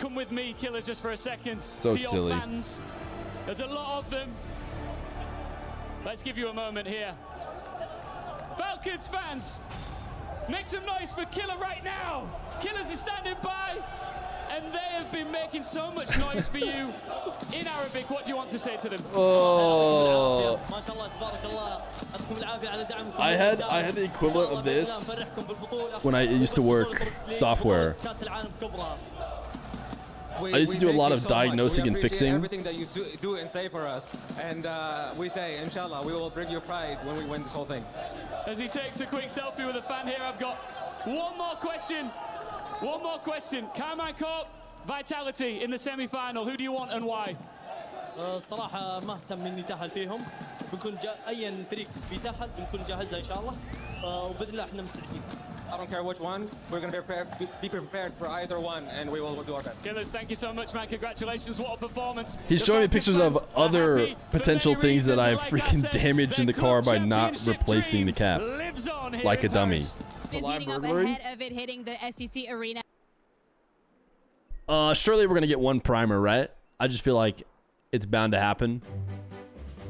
Come with me, Killers, just for a second. So to your silly. fans. There's a lot of them. Let's give you a moment here. Falcons fans, make some noise for Killer right now. Killers is standing by, and they have been making so much noise for you in Arabic. What do you want to say to them? Oh. I had the equivalent of this when I used to work software. I used to do a lot of diagnosing and fixing. Everything that you do and say for us, and we say, inshallah, we will bring you pride when we win this whole thing. As he takes a quick selfie with a fan here, I've got one more question. One more question. Carmine Corp, Vitality in the semi-final. Who do you want and why? صراحة ما اهتم اني اتأهل فيهم، بنكون اي فريق بيتأهل بنكون جاهزة ان شاء الله، وباذن الله احنا مستعدين. I don't care which one. We're going to be prepared for either one, and we will do our best. Killers, thank you so much, man. Congratulations. What a performance. He's showing me pictures of other potential things that I've freaking damaged in the car by not replacing the cap. Like a dummy. Is heating up ahead of it hitting the SEC arena. Surely we're going to get one primer, right? I just feel like it's bound to happen.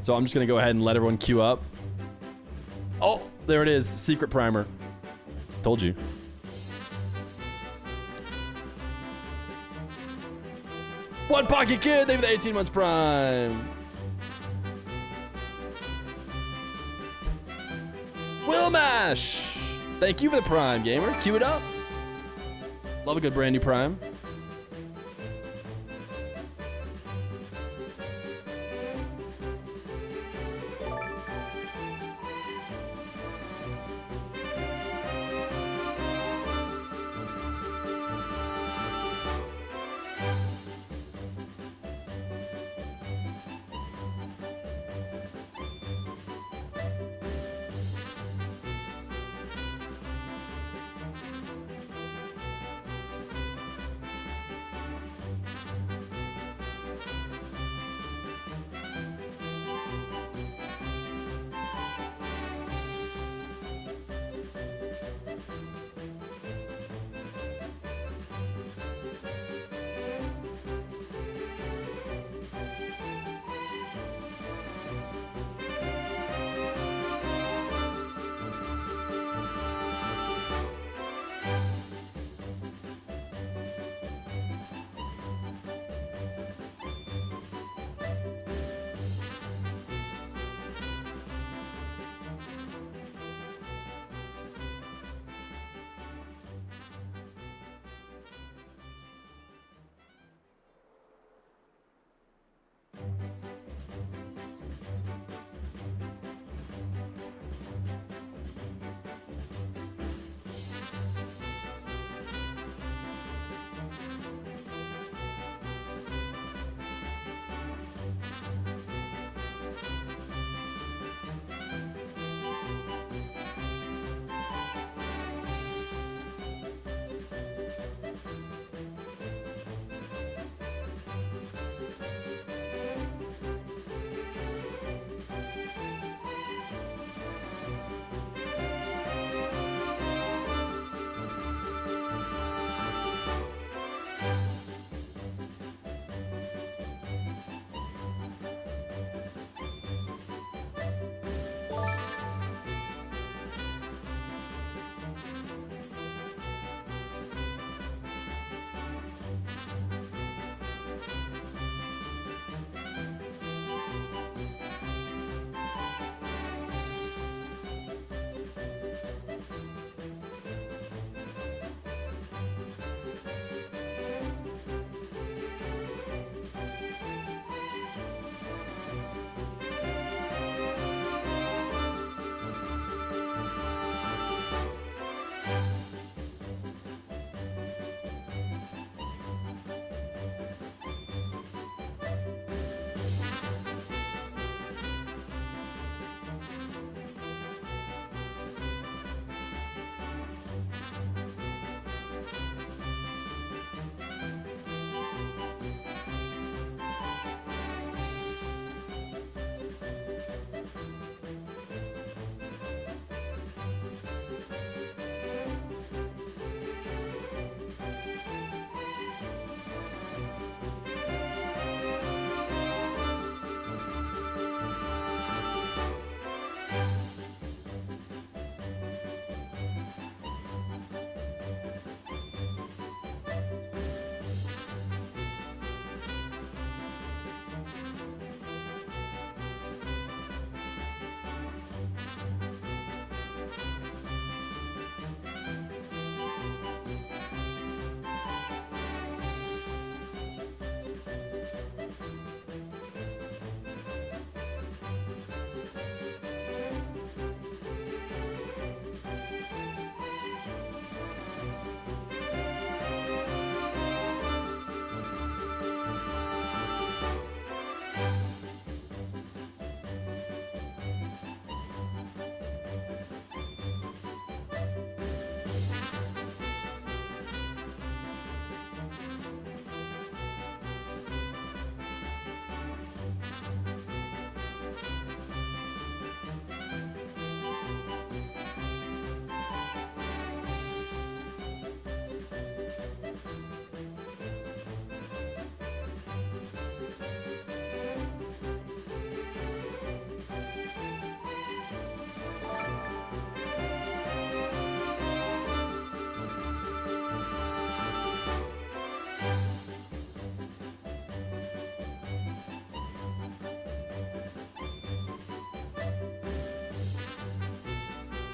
So I'm just going to go ahead and let everyone queue up. Oh, there it is. Secret primer. Told you. One Pocket Kid, thank you for the 18 months prime. Will Mash, thank you for the prime, gamer. Cue it up. Love a good brand new prime.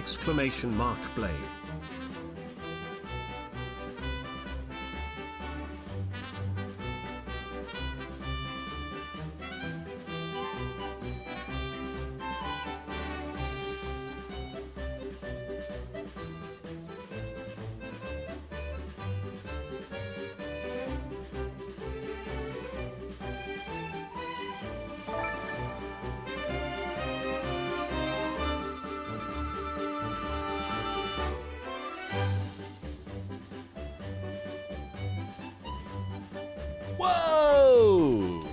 exclamation mark blade. Whoa!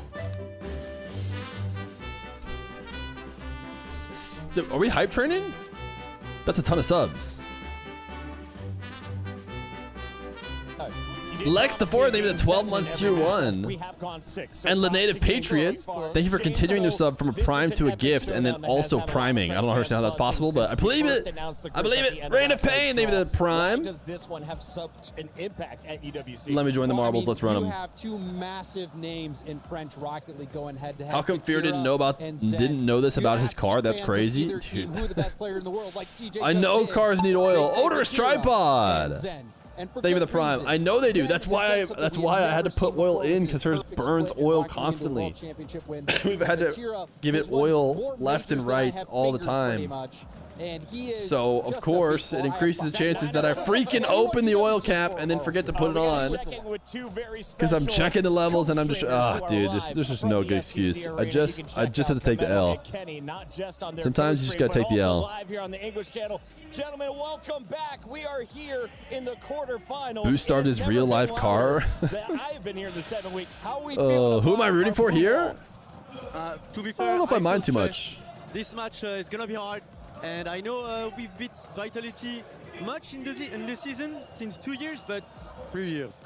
Are we hype training? That's a ton of subs. Lex the 4, maybe the 12 months tier 1. And Lenative Patriots, thank you for continuing their sub from a prime to a gift and then also priming. I don't understand how that's possible, but I believe it. I believe it. Reign of Pain, maybe the prime. Does this one have such an impact at EWC? Let me join the marbles. Let's run them. You have two massive names in French Rocket League going head to head. How come Feer didn't know this about his car? That's crazy. Dude. I know cars need oil. Odorous tripod. Thank you for the prime. I know they do. That's why I had to put oil in, because hers burns oil constantly. We've had to give it oil left and right all the time. So, of course, it increases the chances that I freaking open the oil cap and then forget to put it on. Because I'm checking the levels and I'm just, dude, there's just no good excuse. I just have to take the L. Sometimes you just gotta take the L. Gentlemen, welcome back. We are here in the quarterfinals. Boost started his real life car. I've been here in the 7 weeks. How are we who am I rooting for here? To be I fair, don't know if I mind too much. This match is gonna be hard, and I know we've beat Vitality much in the season since 2 years, but 3 years.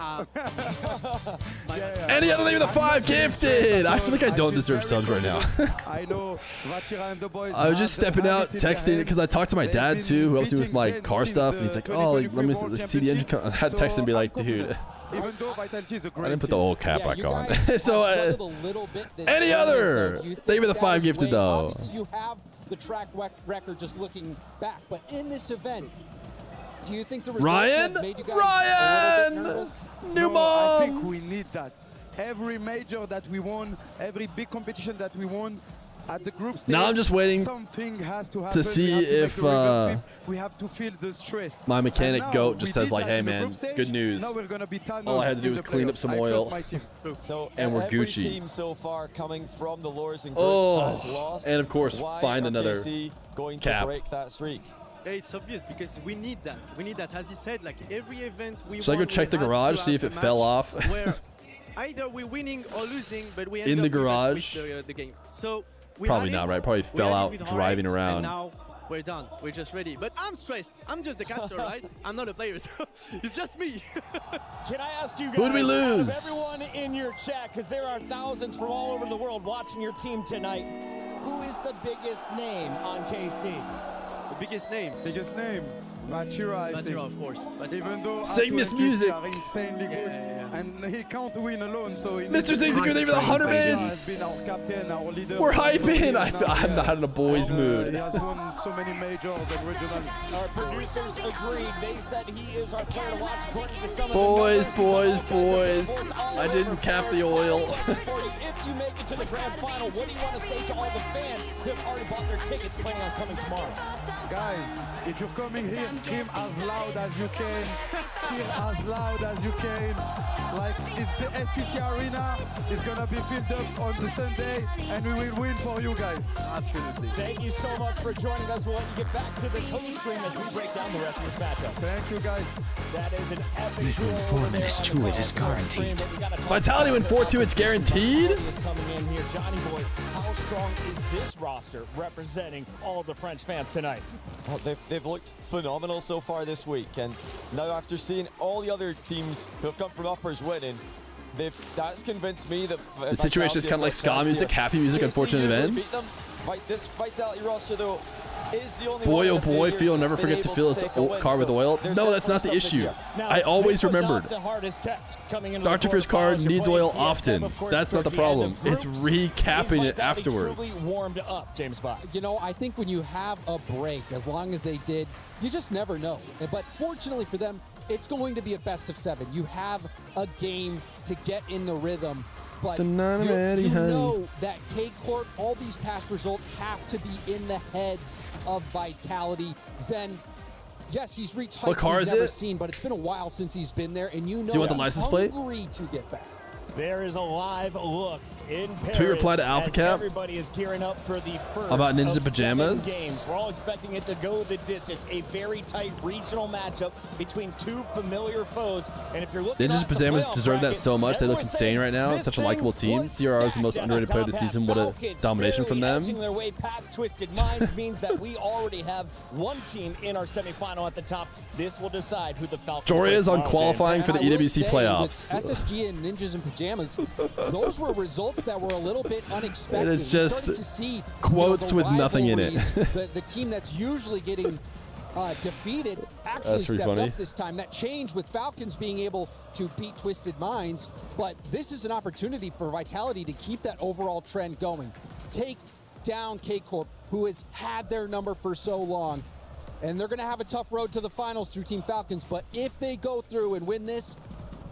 Any other name with a 5 gifted? I feel like I don't deserve subs right now. I know Vatira and the boys. I was just stepping out, texting, because I talked to my dad too, who helps me with my car stuff, and he's like, oh, let me see the engine. I had to text him and be like, dude. Even though Vitality is a great I didn't put the whole cap back on. So, any other? Thank you for the 5 gifted though. Obviously, you have the track record just looking back, but in this event, do you think the results have made you guys a little bit nervous? No, I think we need that. Every major that we won, every big competition that we won, at the group stage, now I'm just waiting something has to happen. to see if we have to feel the stress. my mechanic goat just says like, hey man, good news. Now we're gonna be all I had to do was clean up some oil. So and we're every Gucci. team so far coming from the lowers and groups has lost. And of course, Why find are another KC going cap. to break that streak? Yeah, it's obvious because we need that. We need that. As he said, like every event we Should I go check the garage, see if it fell off? Where either we're winning or losing, but we end In up the garage? the game. So we Probably had not, it, right? Probably we fell had it out with driving heart, around. And now we're done. We're just ready. But I'm stressed. I'm just the caster, right? I'm not a player, so it's just me. Can I ask you guys, Who did we out of lose? everyone in your chat, because there are thousands from all over the world watching your team tonight, who is the biggest name on KC? The biggest name? Biggest name? Vatira, I think. Vatira, of course. Even though Cygnus R2 Music. are insanely good, and he can't win alone. So Mr. Zigzag, thank you for the 100 bits. Been our captain, our leader. We're hyping. I'm not in a boys mood. He has won so many majors and regional. Our producers agreed. They said he is our player to watch according to some Boys, of boys, boys. I didn't cap the oil. If you make it to the grand final, what do you want to say to all the fans who have already bought their tickets planning on coming tomorrow? Guys, if you're coming here, scream as loud as you can. Cheer as loud as you can. Like, it's the STC Arena. It's gonna be filled up on the Sunday, and we will win for you guys. Absolutely. Thank you so much for joining us. We'll let you get back to the co-stream as we break down the rest of this matchup. Thank you, guys. That is an epic We win 4 minutes to it is guaranteed. Vitality win 4-2, it's guaranteed. Is coming in here. Johnny Boy, how strong is this roster representing all of the French fans tonight? Well, they've looked phenomenal so far this week, and now after seeing all the other teams who have come from uppers winning, that's convinced me that The situation is kind of like ska music, happy music, unfortunate events. This Vitality roster, though, is the only Boy, oh one boy, Feer will never forget to fill his car with oil. No, that's not the issue. I always remembered. Dr. Feer's car needs oil often. That's not the problem. It's recapping it afterwards. Warmed up, James Bond. You know, I think when you have a break, as long as they did, you just never know. But fortunately for them, it's going to be a best of 7. You have a game to get in the rhythm. But you know that K-Corp, all these past results have to be in the heads of Vitality. Zen, yes, he's reached heights we've never seen, but it's been a while since he's been there, and you know he's hungry to get back. There is a live look in Paris. Tweet reply to Alpha Cap. Everybody is gearing up for the first about Ninja of Pajamas. 7 games. We're all expecting it to go the distance. A very tight regional matchup between two familiar foes. And if you're looking Ninja at Pajamas the deserve that bracket, so much. They look insane right now. It's such a likable team. CRR is the most underrated player this season. What a domination from them. Their way past Twisted Minds means that we already have one team in our semifinal at the top. This will decide who the Falcons. Joria is on qualifying for the EWC playoffs. SSG and Ninjas in Pajamas, those were results that were a little bit unexpected. It's just to see, quotes with nothing in it. the team that's usually getting defeated actually stepped up this time. That changed with Falcons being able to beat Twisted Minds, but this is an opportunity for Vitality to keep that overall trend going. Take down K-Corp, who has had their number for so long, and they're going to have a tough road to the finals through Team Falcons, but if they go through and win this,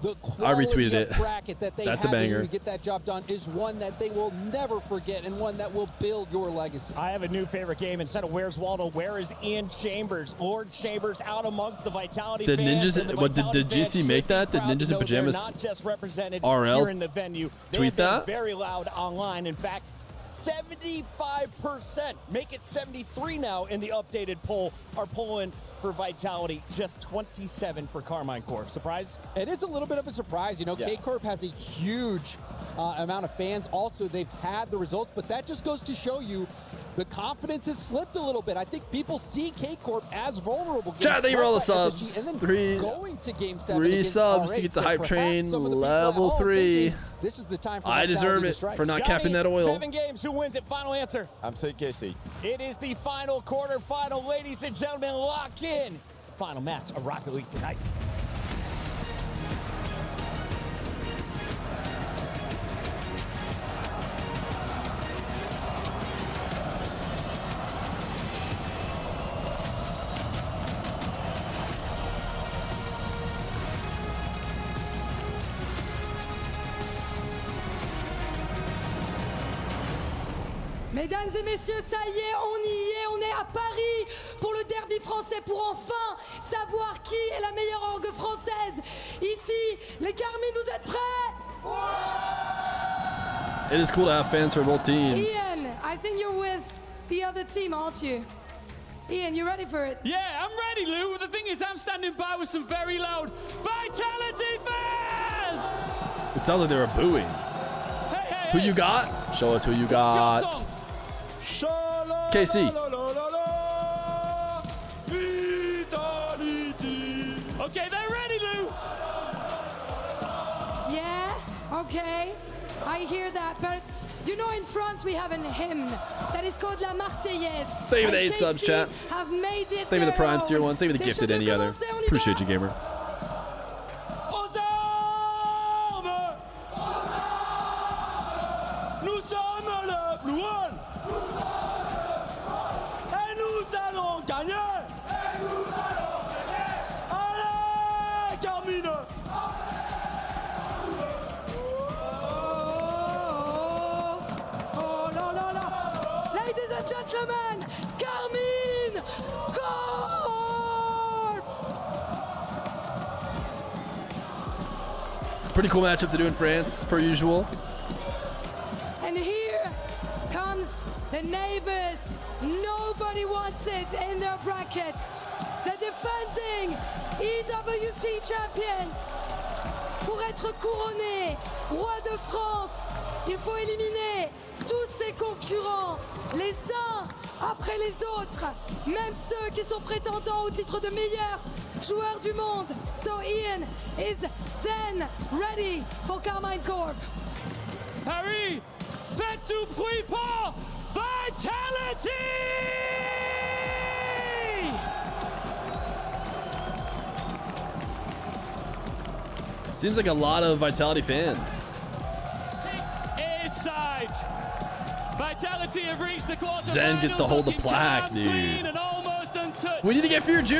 the quality of bracket that they had to get that job done is one that they will never forget and one that will build your legacy. I have a new favorite game. Instead of Where's Waldo, where is Ian Chambers? Lord Chambers out amongst the Vitality did fans. Ninjas, did GC make that? Did Ninjas in Pajamas not just represented RL here in the venue. They tweet that? Very loud online. In fact, 75%, make it 73 now in the updated poll, are polling for Vitality, just 27 for Carmine Corp. Surprise? It is a little bit of a surprise. You know, K-Corp has a huge amount of fans. Also, they've had the results, but that just goes to show you the confidence has slipped a little bit. I think people see K-Corp as vulnerable. Chat, they roll the subs. And then Three to Game 7 3 subs to get the hype train level 3. This is the time for I deserve it for not capping that oil. 7 games. Who wins it? Final answer. I'm saying KC. It is the final quarterfinal, ladies and gentlemen. Lock in. It's the final match of Rocket League tonight. Mesdames et messieurs, ça y est, on est à Paris pour le derby français, pour enfin savoir qui est la meilleure orgue française. Ici, les Carmine, vous êtes prêts? It is cool to have fans for both teams. Ian, I think you're with the other team, aren't you? Ian, you ready for it? Yeah, I'm ready, Lou. The thing is, I'm standing by with some very loud Vitality fans! It sounds like they were booing. Hey. Who you got? Show us who you got. KC. Okay, they're ready, Lou. Yeah, okay. I hear that, but you know in France we have a hymn that is called La Marseillaise. Thank you for the 8 subs, chat. Have made it Thank you for the Primes tier 1. Thank you for the gifted any other. Appreciate you, gamer. Nous sommes le Blue One. Et nous allons gagner. Allez, Carmine. Oh là là là. Ladies and gentlemen, Carmine Corp! Pretty cool matchup to do in France, per usual. And here comes the neighbors. Nobody wants it in their brackets. The defending EWC champions. Pour être couronné roi de France, il faut éliminer tous ses concurrents, les uns après les autres, même ceux qui sont prétendants au titre de meilleur joueur du monde. So Ian is then ready for Carmine Corp. Harry, faites du bruit pour Vitality! Seems like a lot of Vitality fans. A side. Vitality have reached the quarterfinals. Zen gets to hold the plaque, dude. We need to get Feer Jr.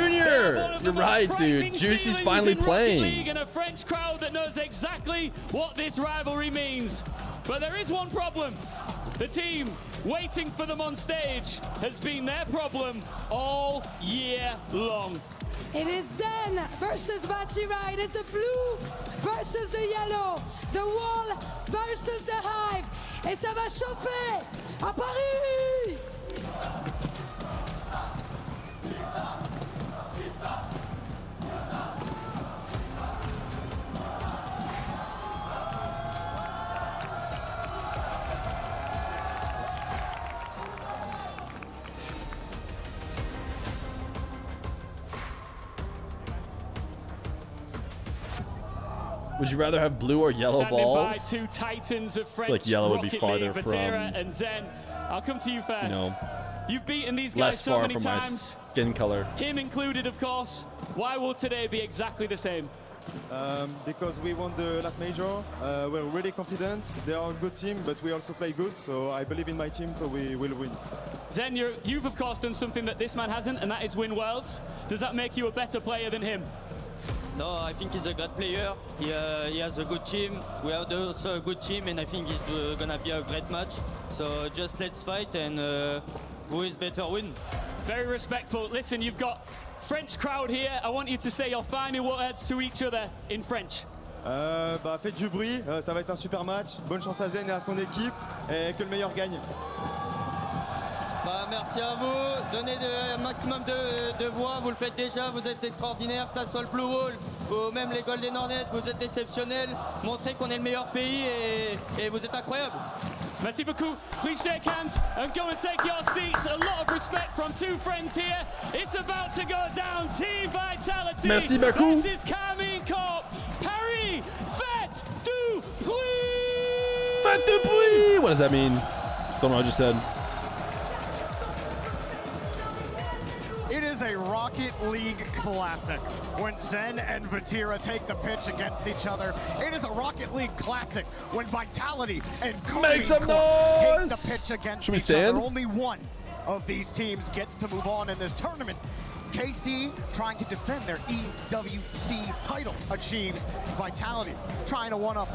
You're right, dude. Juicy's finally playing. And a French crowd that knows exactly what this rivalry means. But there is one problem. The team waiting for them on stage has been their problem all year long. It is Zen versus Vatira. It is the blue versus the yellow. The wall versus the hive. Et ça va chauffer à Paris! Would you rather have blue or yellow balls? Standing by two titans of French Like yellow would be Rocket farther League, from, Vatira and Zen. I'll come to you first. No. You've beaten these guys Less so far many from my times. skin color. Him included, of course. Why will today be exactly the same? Because we won the last major. We're really confident. They are a good team, but we also play good. So I believe in my team, so we will win. Zen, you've of course done something that this man hasn't, and that is win Worlds. Does that make you a better player than him? No, I think he's a great player. He has a good team. We have also a good team, and I think it's gonna be a great match. So just let's fight, and who is better win. Very respectful. Listen, you've got French crowd here. I want you to say your final words to each other in French. Faites du bruit, ça va être un super match. Bonne chance à Zen et à son équipe, et que le meilleur gagne. Merci à vous, donnez un maximum de voix, vous le faites déjà, vous êtes extraordinaire, que ça soit le Blue Wall ou même les Golden Hornets, vous êtes exceptionnels, montrez qu'on est le meilleur pays et vous êtes incroyables. Merci beaucoup. Please shake hands and go and take your seats. A lot of respect from two friends here. It's about to go down. Team Vitality Merci beaucoup. versus Carmine Corp. Paris, faites du bruit. Faites du bruit. What does that mean? Don't know what I just said. It is a Rocket League classic when Zen and Vatira take the pitch against each other. It is a Rocket League classic when Vitality and Make some take noise! the pitch against Should we each stand? other. Only one of these teams gets to move on in this tournament. KC trying to defend their EWC title achieves Vitality, trying to one-up.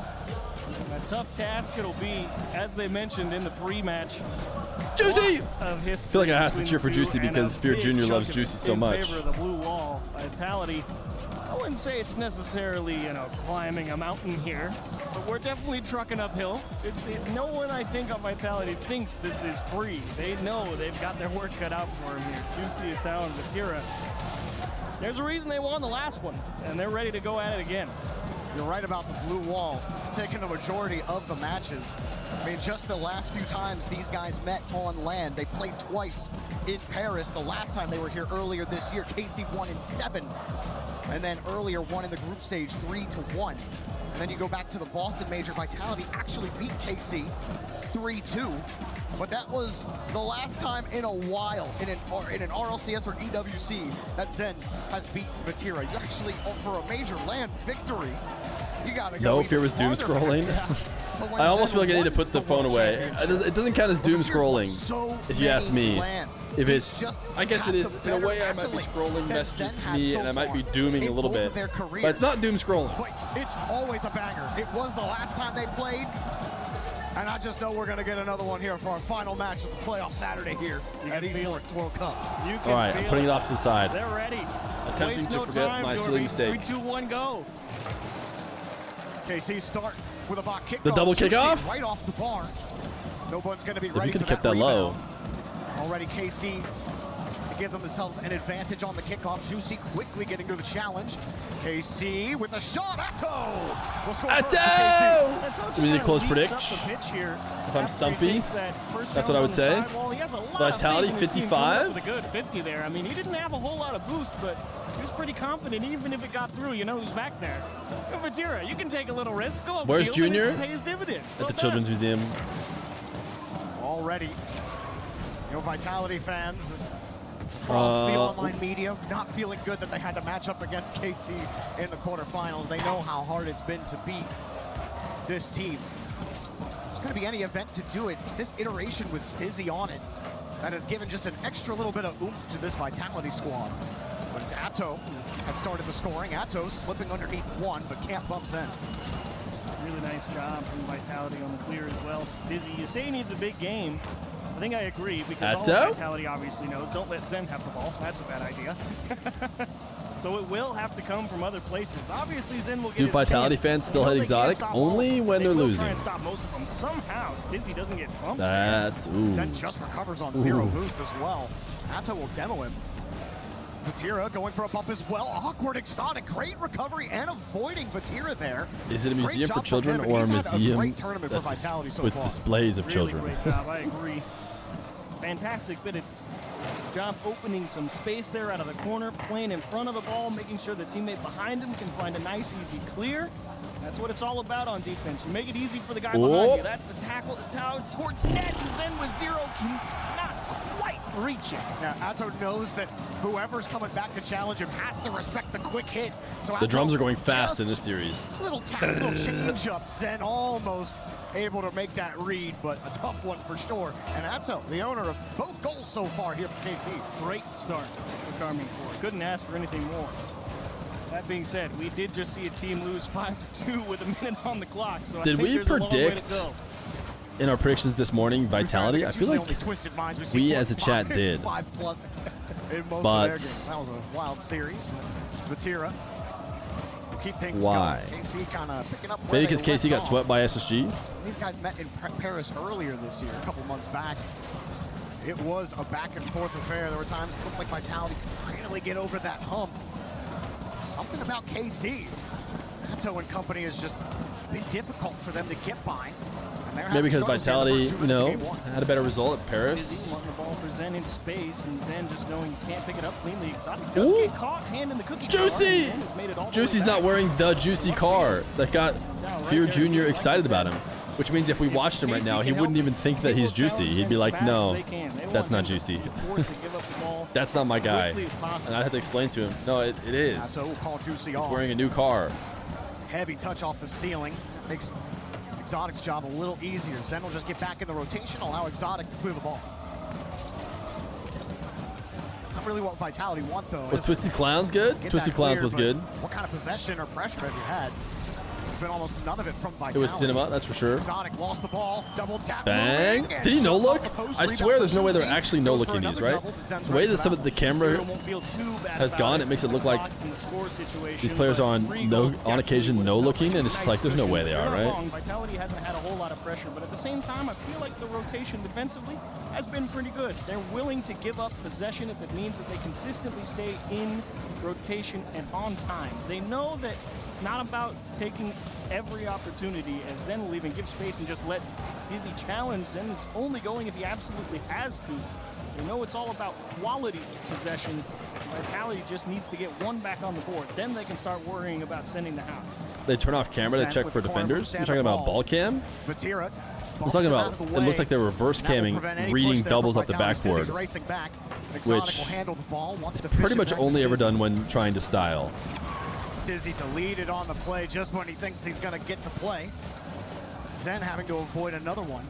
A tough task it'll be, as they mentioned in the pre-match. Juicy! I feel like I have to cheer for Juicy because Feer Jr. loves Juicy so much. In favor of the blue wall, Vitality. I wouldn't say it's necessarily, climbing a mountain here, but we're definitely trucking uphill. No one, I think, on Vitality thinks this is free. They know they've got their work cut out for them here. Juicy, Ital, and Vatira. There's a reason they won the last one, and they're ready to go at it again. You're right about the blue wall taking the majority of the matches. I mean, just the last few times these guys met on land, they played twice in Paris. The last time they were here earlier this year, KC won in 7, and then earlier won in the group stage 3-1. And then you go back to the Boston Major, Vitality actually beat KC 3-2. But that was the last time in a while in an RLCS or EWC that Zen has beaten Vatira. You actually, for a major land victory, you gotta go. No, if it was doom scrolling. I almost feel like I need to put the phone away. It doesn't count as doom scrolling, if you ask me. If it's, I guess it is. In a way, I might be scrolling messages to me, and I might be dooming a little bit. But it's not doom scrolling. But it's always a banger. It was the last time they played. And I just know we're going to get another one here for our final match of the playoff Saturday here at Esports World Cup. All right, I'm putting it off to the side. They're ready. Attempting to forget my silly mistake. 3, 2, 1, go. KC start with a bot kick. The double kickoff? Right off the bar. No one's going to be If ready you could for have kept that that low. Already KC to give themselves an advantage on the kickoff. Juicy quickly getting to the challenge. KC with a shot. Atto! We'll score Atto! Do we need to close predict? If I'm stumpy, that's what I would say. Vitality 55? With a good 50 there. I mean, he didn't have a whole lot of boost, but he was pretty confident. Even if it got through, you know who's back there. Vatira, you can take a little risk. Go up. Where's Junior? Pay his dividend. At the Children's Museum. Already, Vitality fans across the online media, not feeling good that they had to match up against KC in the quarterfinals. They know how hard it's been to beat this team. There's going to be any event to do it. It's this iteration with Stizzy on it that has given just an extra little bit of oomph to this Vitality squad. But it's Atto had started the scoring. Atto slipping underneath one, but can't bump Zen. Really nice job from Vitality on the clear as well. Stizzy, you say he needs a big game. I think I agree, because all of Vitality obviously knows, don't let Zen have the ball. That's a bad idea. So it will have to come from other places. Obviously, Zen will get Do his Vitality chance. fans still hit Exotic? Only when they're losing. Try and stop most of them. Somehow, Stizzy doesn't get bumped. That's, ooh. Zen just recovers on zero boost as well. Atto will demo him. Vatira going for a bump as well. Awkward Exotic. Great recovery and avoiding Vatira there. Is it a museum for children or a museum with displays of children? Great job, I agree. Fantastic bit of job opening some space there out of the corner, playing in front of the ball, making sure the teammate behind him can find a nice, easy clear. That's what it's all about on defense. You make it easy for the guy behind you. That's the tackle, the tower towards net. Zen with zero cannot quite reach it. Now, Atto knows that whoever's coming back to challenge him has to respect the quick hit. So The drums are going fast in this series. Little tactical change up. Zen almost able to make that read, but a tough one for sure. And Atto, the owner of both goals so far here for KC. Great start for Carmine Corps. Couldn't ask for anything more. That being said, we did just see a team lose 5-2 with a minute on the clock. So Did we predict in our predictions this morning Vitality? I feel like we as a chat did. 5+ in most But of their games. That was a wild series, but Vatira will keep things why? going. KC kind of picking up where Maybe because they KC got left swept by SSG? off. These guys met in Paris earlier this year, a couple months back. It was a back and forth affair. There were times it looked like Vitality could finally get over that hump. Something about KC. Atto and company has just been difficult for them to get by. Maybe because Vitality, you know, had a better result at Paris. Wanting the ball for Zen in space, and Zen just knowing you can't pick it up cleanly. Exotic does get caught, hand in the cookie jar, Juicy! and Zen has made it all the way Juicy's back. not wearing the Juicy car that got Fear Jr. excited about him. Which means if we watched him right now, he wouldn't even think that he's Juicy. He'd be like, no, that's not Juicy. That's not my guy. And I'd have to explain to him, no, it is. Atto will call Juicy He's off. wearing a new car. Heavy touch off the ceiling. Makes Exotic's job a little easier. Zen will just get back in the rotation, allow Exotic to clear the ball. Not really what Vitality want, though. Was Twisted Clowns good? Twisted Clowns was good. What kind of possession or pressure have you had? There's been almost none of it from Vitality. It was cinema, that's for sure. Exotic lost the ball, double tap. Bang! Did he no look? I swear there's no way they're actually no looking these, right? The way that some of the camera has gone, it makes it look like these players are on occasion no looking, and it's just like there's no way they are, right? Vitality hasn't had a whole lot of pressure, but at the same time, I feel like the rotation defensively has been pretty good. They're willing to give up possession if it means that they consistently stay in rotation and on time. They know that it's not about taking every opportunity, as Zen will even give space and just let Stizzy challenge. Zen is only going if he absolutely has to. They know it's all about quality possession. Vitality just needs to get one back on the board. Then they can start worrying about sending the house. They turn off camera to check for defenders? You're talking about ball cam? Vatira I'm talking about, it looks like they're reverse camming, reading doubles up the backboard, which pretty much only ever done when trying to style. Stizzy deleted on the play just when he thinks he's going to get the play. Zen having to avoid another one.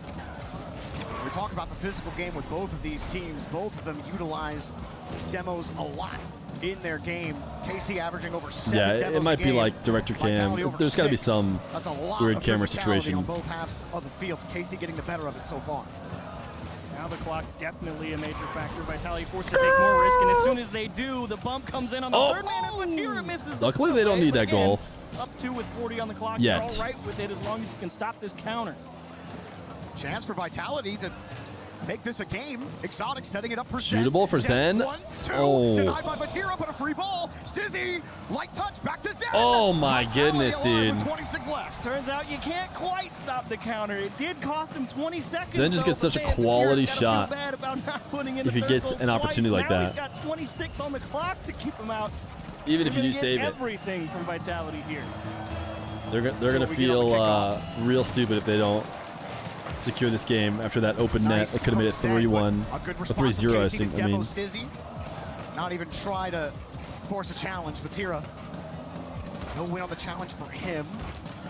We talk about the physical game with both of these teams. Both of them utilize demos a lot in their game. KC averaging over 7 demos it might a be game. like director cam. There's got to be some That's a lot weird of camera physicality situation. on both halves of the field. KC getting the better of it so far. Now the clock definitely a major factor. Vitality forced to take more risk, and as soon as they do, the bump comes in on the third man, and Vatira misses the Luckily, they don't need that goal. Up 2 with 40 on the clock. Yet. You're all right with it as long as you can stop this counter. Chance for Vitality to make this a game. Exotic setting it up for Shootable for Zen. 1, 2, Oh. denied by Vatira, but a free ball. Stizzy, light touch, back to Zen. Oh my goodness, dude. With 26 left. Turns out you can't quite stop the counter. It did cost him 20 seconds. Zen just gets such a quality shot if he gets an opportunity like that. He's got 26 on the clock to keep him out. Even if you do You're gonna save get it. everything from Vitality here. They're going to feel real stupid if they don't secure this game after that open net. It could have made it 3-1 or 3-0, I mean. Stizzy. not even try to force a challenge. Vatira, no win on the challenge for him.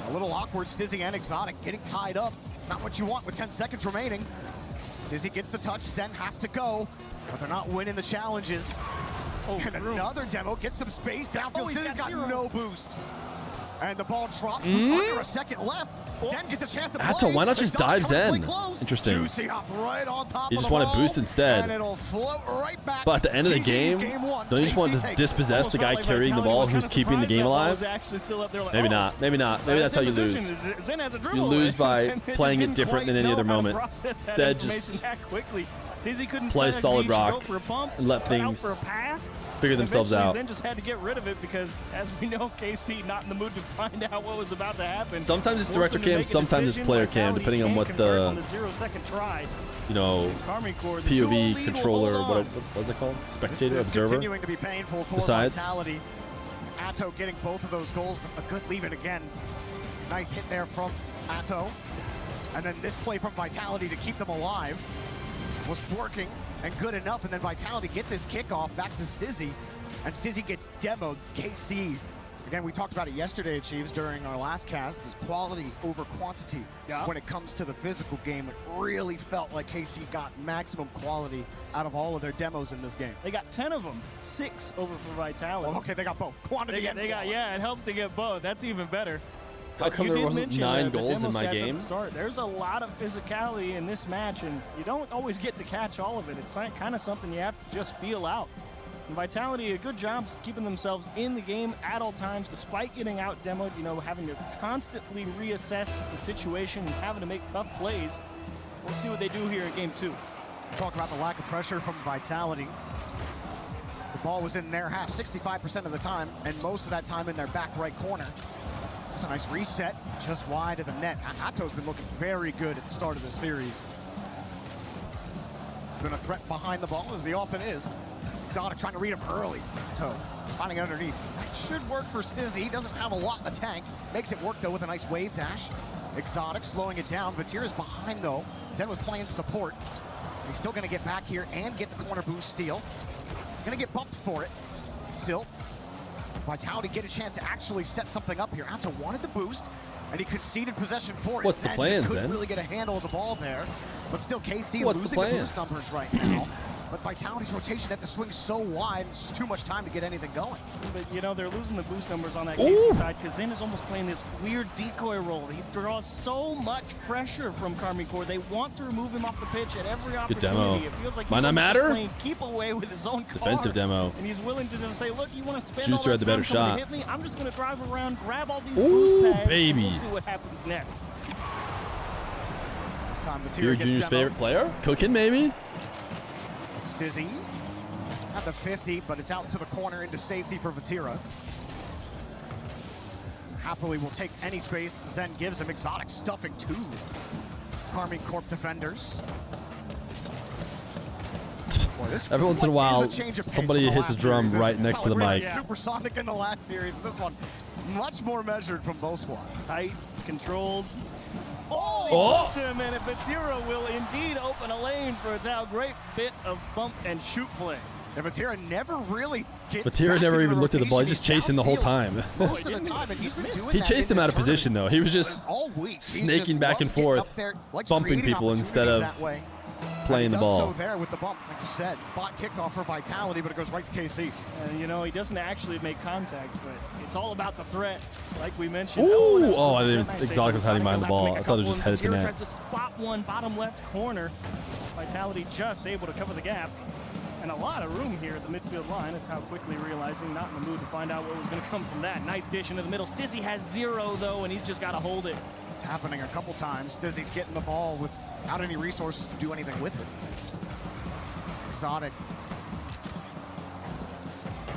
A little awkward, Stizzy and Exotic getting tied up. Not what you want with 10 seconds remaining. Stizzy gets the touch, Zen has to go, but they're not winning the challenges. And another demo, gets some space downfield. Stizzy's got no boost. And the ball drops with under a second left. Zen gets a chance to play. Atto, why not just dive Zen? Interesting. Juicy hop right on top He of just the wanted ball, boost instead. and it'll float right back. But at the end of the game, don't you just want to dispossess the guy carrying the ball who's keeping the game alive? Maybe not. Maybe not. Maybe that's how you lose. You lose by playing it different than any other moment. Instead, just play solid rock and let things figure themselves out. Zen just had to get rid of it because, as we know, KC not in the mood to find out what was about to happen. Sometimes it's director cam, sometimes it's player cam, depending on what the, you know, POV controller, what's it called? Spectator, observer decides. Atto getting both of those goals, but a good leave it again. Nice hit there from Atto. And then this play from Vitality to keep them alive was working and good enough, and then Vitality get this kickoff back to Stizzy, and Stizzy gets demoed. KC, again, we talked about it yesterday, Chiefs, during our last cast, is quality over quantity. When it comes to the physical game, it really felt like KC got maximum quality out of all of their demos in this game. They got 10 of them, 6 over for Vitality. Well, okay, they got both. Quantity and quality. Yeah, it helps to get both. That's even better. How come there wasn't 9 goals in my game? There's a lot of physicality in this match, and you don't always get to catch all of it. It's kind of something you have to just feel out. And Vitality, a good job keeping themselves in the game at all times, despite getting out demoed, you know, having to constantly reassess the situation and having to make tough plays. We'll see what they do here in game 2. Talk about the lack of pressure from Vitality. The ball was in their half 65% of the time, and most of that time in their back right corner. It's a nice reset, just wide of the net. Atto's been looking very good at the start of the series. He's been a threat behind the ball, as he often is. Exotic trying to read him early. Atto finding it underneath. That should work for Stizzy. He doesn't have a lot in the tank. Makes it work, though, with a nice wave dash. Exotic slowing it down. Vatira's behind, though. Zen was playing support. He's still going to get back here and get the corner boost steal. He's going to get bumped for it. Still, Vitality get a chance to actually set something up here. Atto wanted the boost, and he conceded possession for it. What's the plan, couldn't Zen? really get a handle of the ball there. But still, KC losing the boost numbers right now. But Vitality's rotation had to swing so wide, it's just too much time to get anything going. But, you know, they're losing the boost numbers on that Ooh. KC side because Zen is almost playing this weird decoy role. He draws so much pressure from Karmine Corp. They want to remove him off the pitch at every opportunity. demo. It feels like Might he's not almost matter. playing keep away with his own car. Defensive demo. And he's willing to just say, look, you want to spend Juicer all that had the better time coming shot. to hit me? I'm just going to drive around, grab all these Ooh, boost pads, baby. and we'll see what happens next. This time, Feer gets Jr.'s demoed. favorite player? Cooking, maybe? Stizzy at the 50, but it's out to the corner into safety for Vatira. Happily will take any space Zen gives him. Exotic stuffing 2 Karmine Corp defenders. Boy, this Every once in a is while, change of pace somebody from the hits a last drum series, right isn't it? next to the We were mic. Supersonic in the last series. This one, much more measured from both squads. Tight, controlled. Oh! He him, and Vatira will indeed open a lane for a Tao. Great bit of bump and shoot play. And Vatira never really gets Vatira back never into even looked at the ball. He's rotation. just chasing the whole time. Most of the time, and he's been doing He that chased in him out this of position, though. He was just all week. He snaking just back and loves getting forth, up there, likes bumping creating people instead opportunities of that way. playing And the he does ball. So there with the bump, like you said, bot kickoff for Vitality, but it goes right to KC. And you know, he doesn't actually make contact, but it's all about the threat, like we mentioned. Ooh! That's Oh, I 100% didn't. nice Exotic was save. hiding behind the He'll have to ball. make I a thought it couple, was just headed to and net. tries to spot one bottom left corner. Vitality just able to cover the gap. And a lot of room here at the midfield line. It's how quickly realizing, not in the mood to find out what was going to come from that. Nice dish into the middle. Stizzy has 0, though, and he's just got to hold it. It's happening a couple times. Stizzy's getting the ball without any resources to do anything with it. Exotic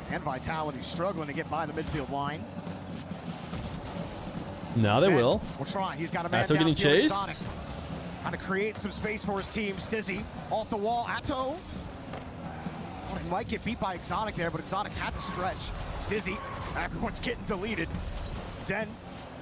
and Vitality struggling to get by the midfield line. Now they Zen will. Will try. He's got a man Atto getting downfield. chased. Exotic trying to create some space for his team. Stizzy off the wall. Atto. Oh, he might get beat by Exotic there, but Exotic had to stretch. Stizzy, everyone's getting deleted. Zen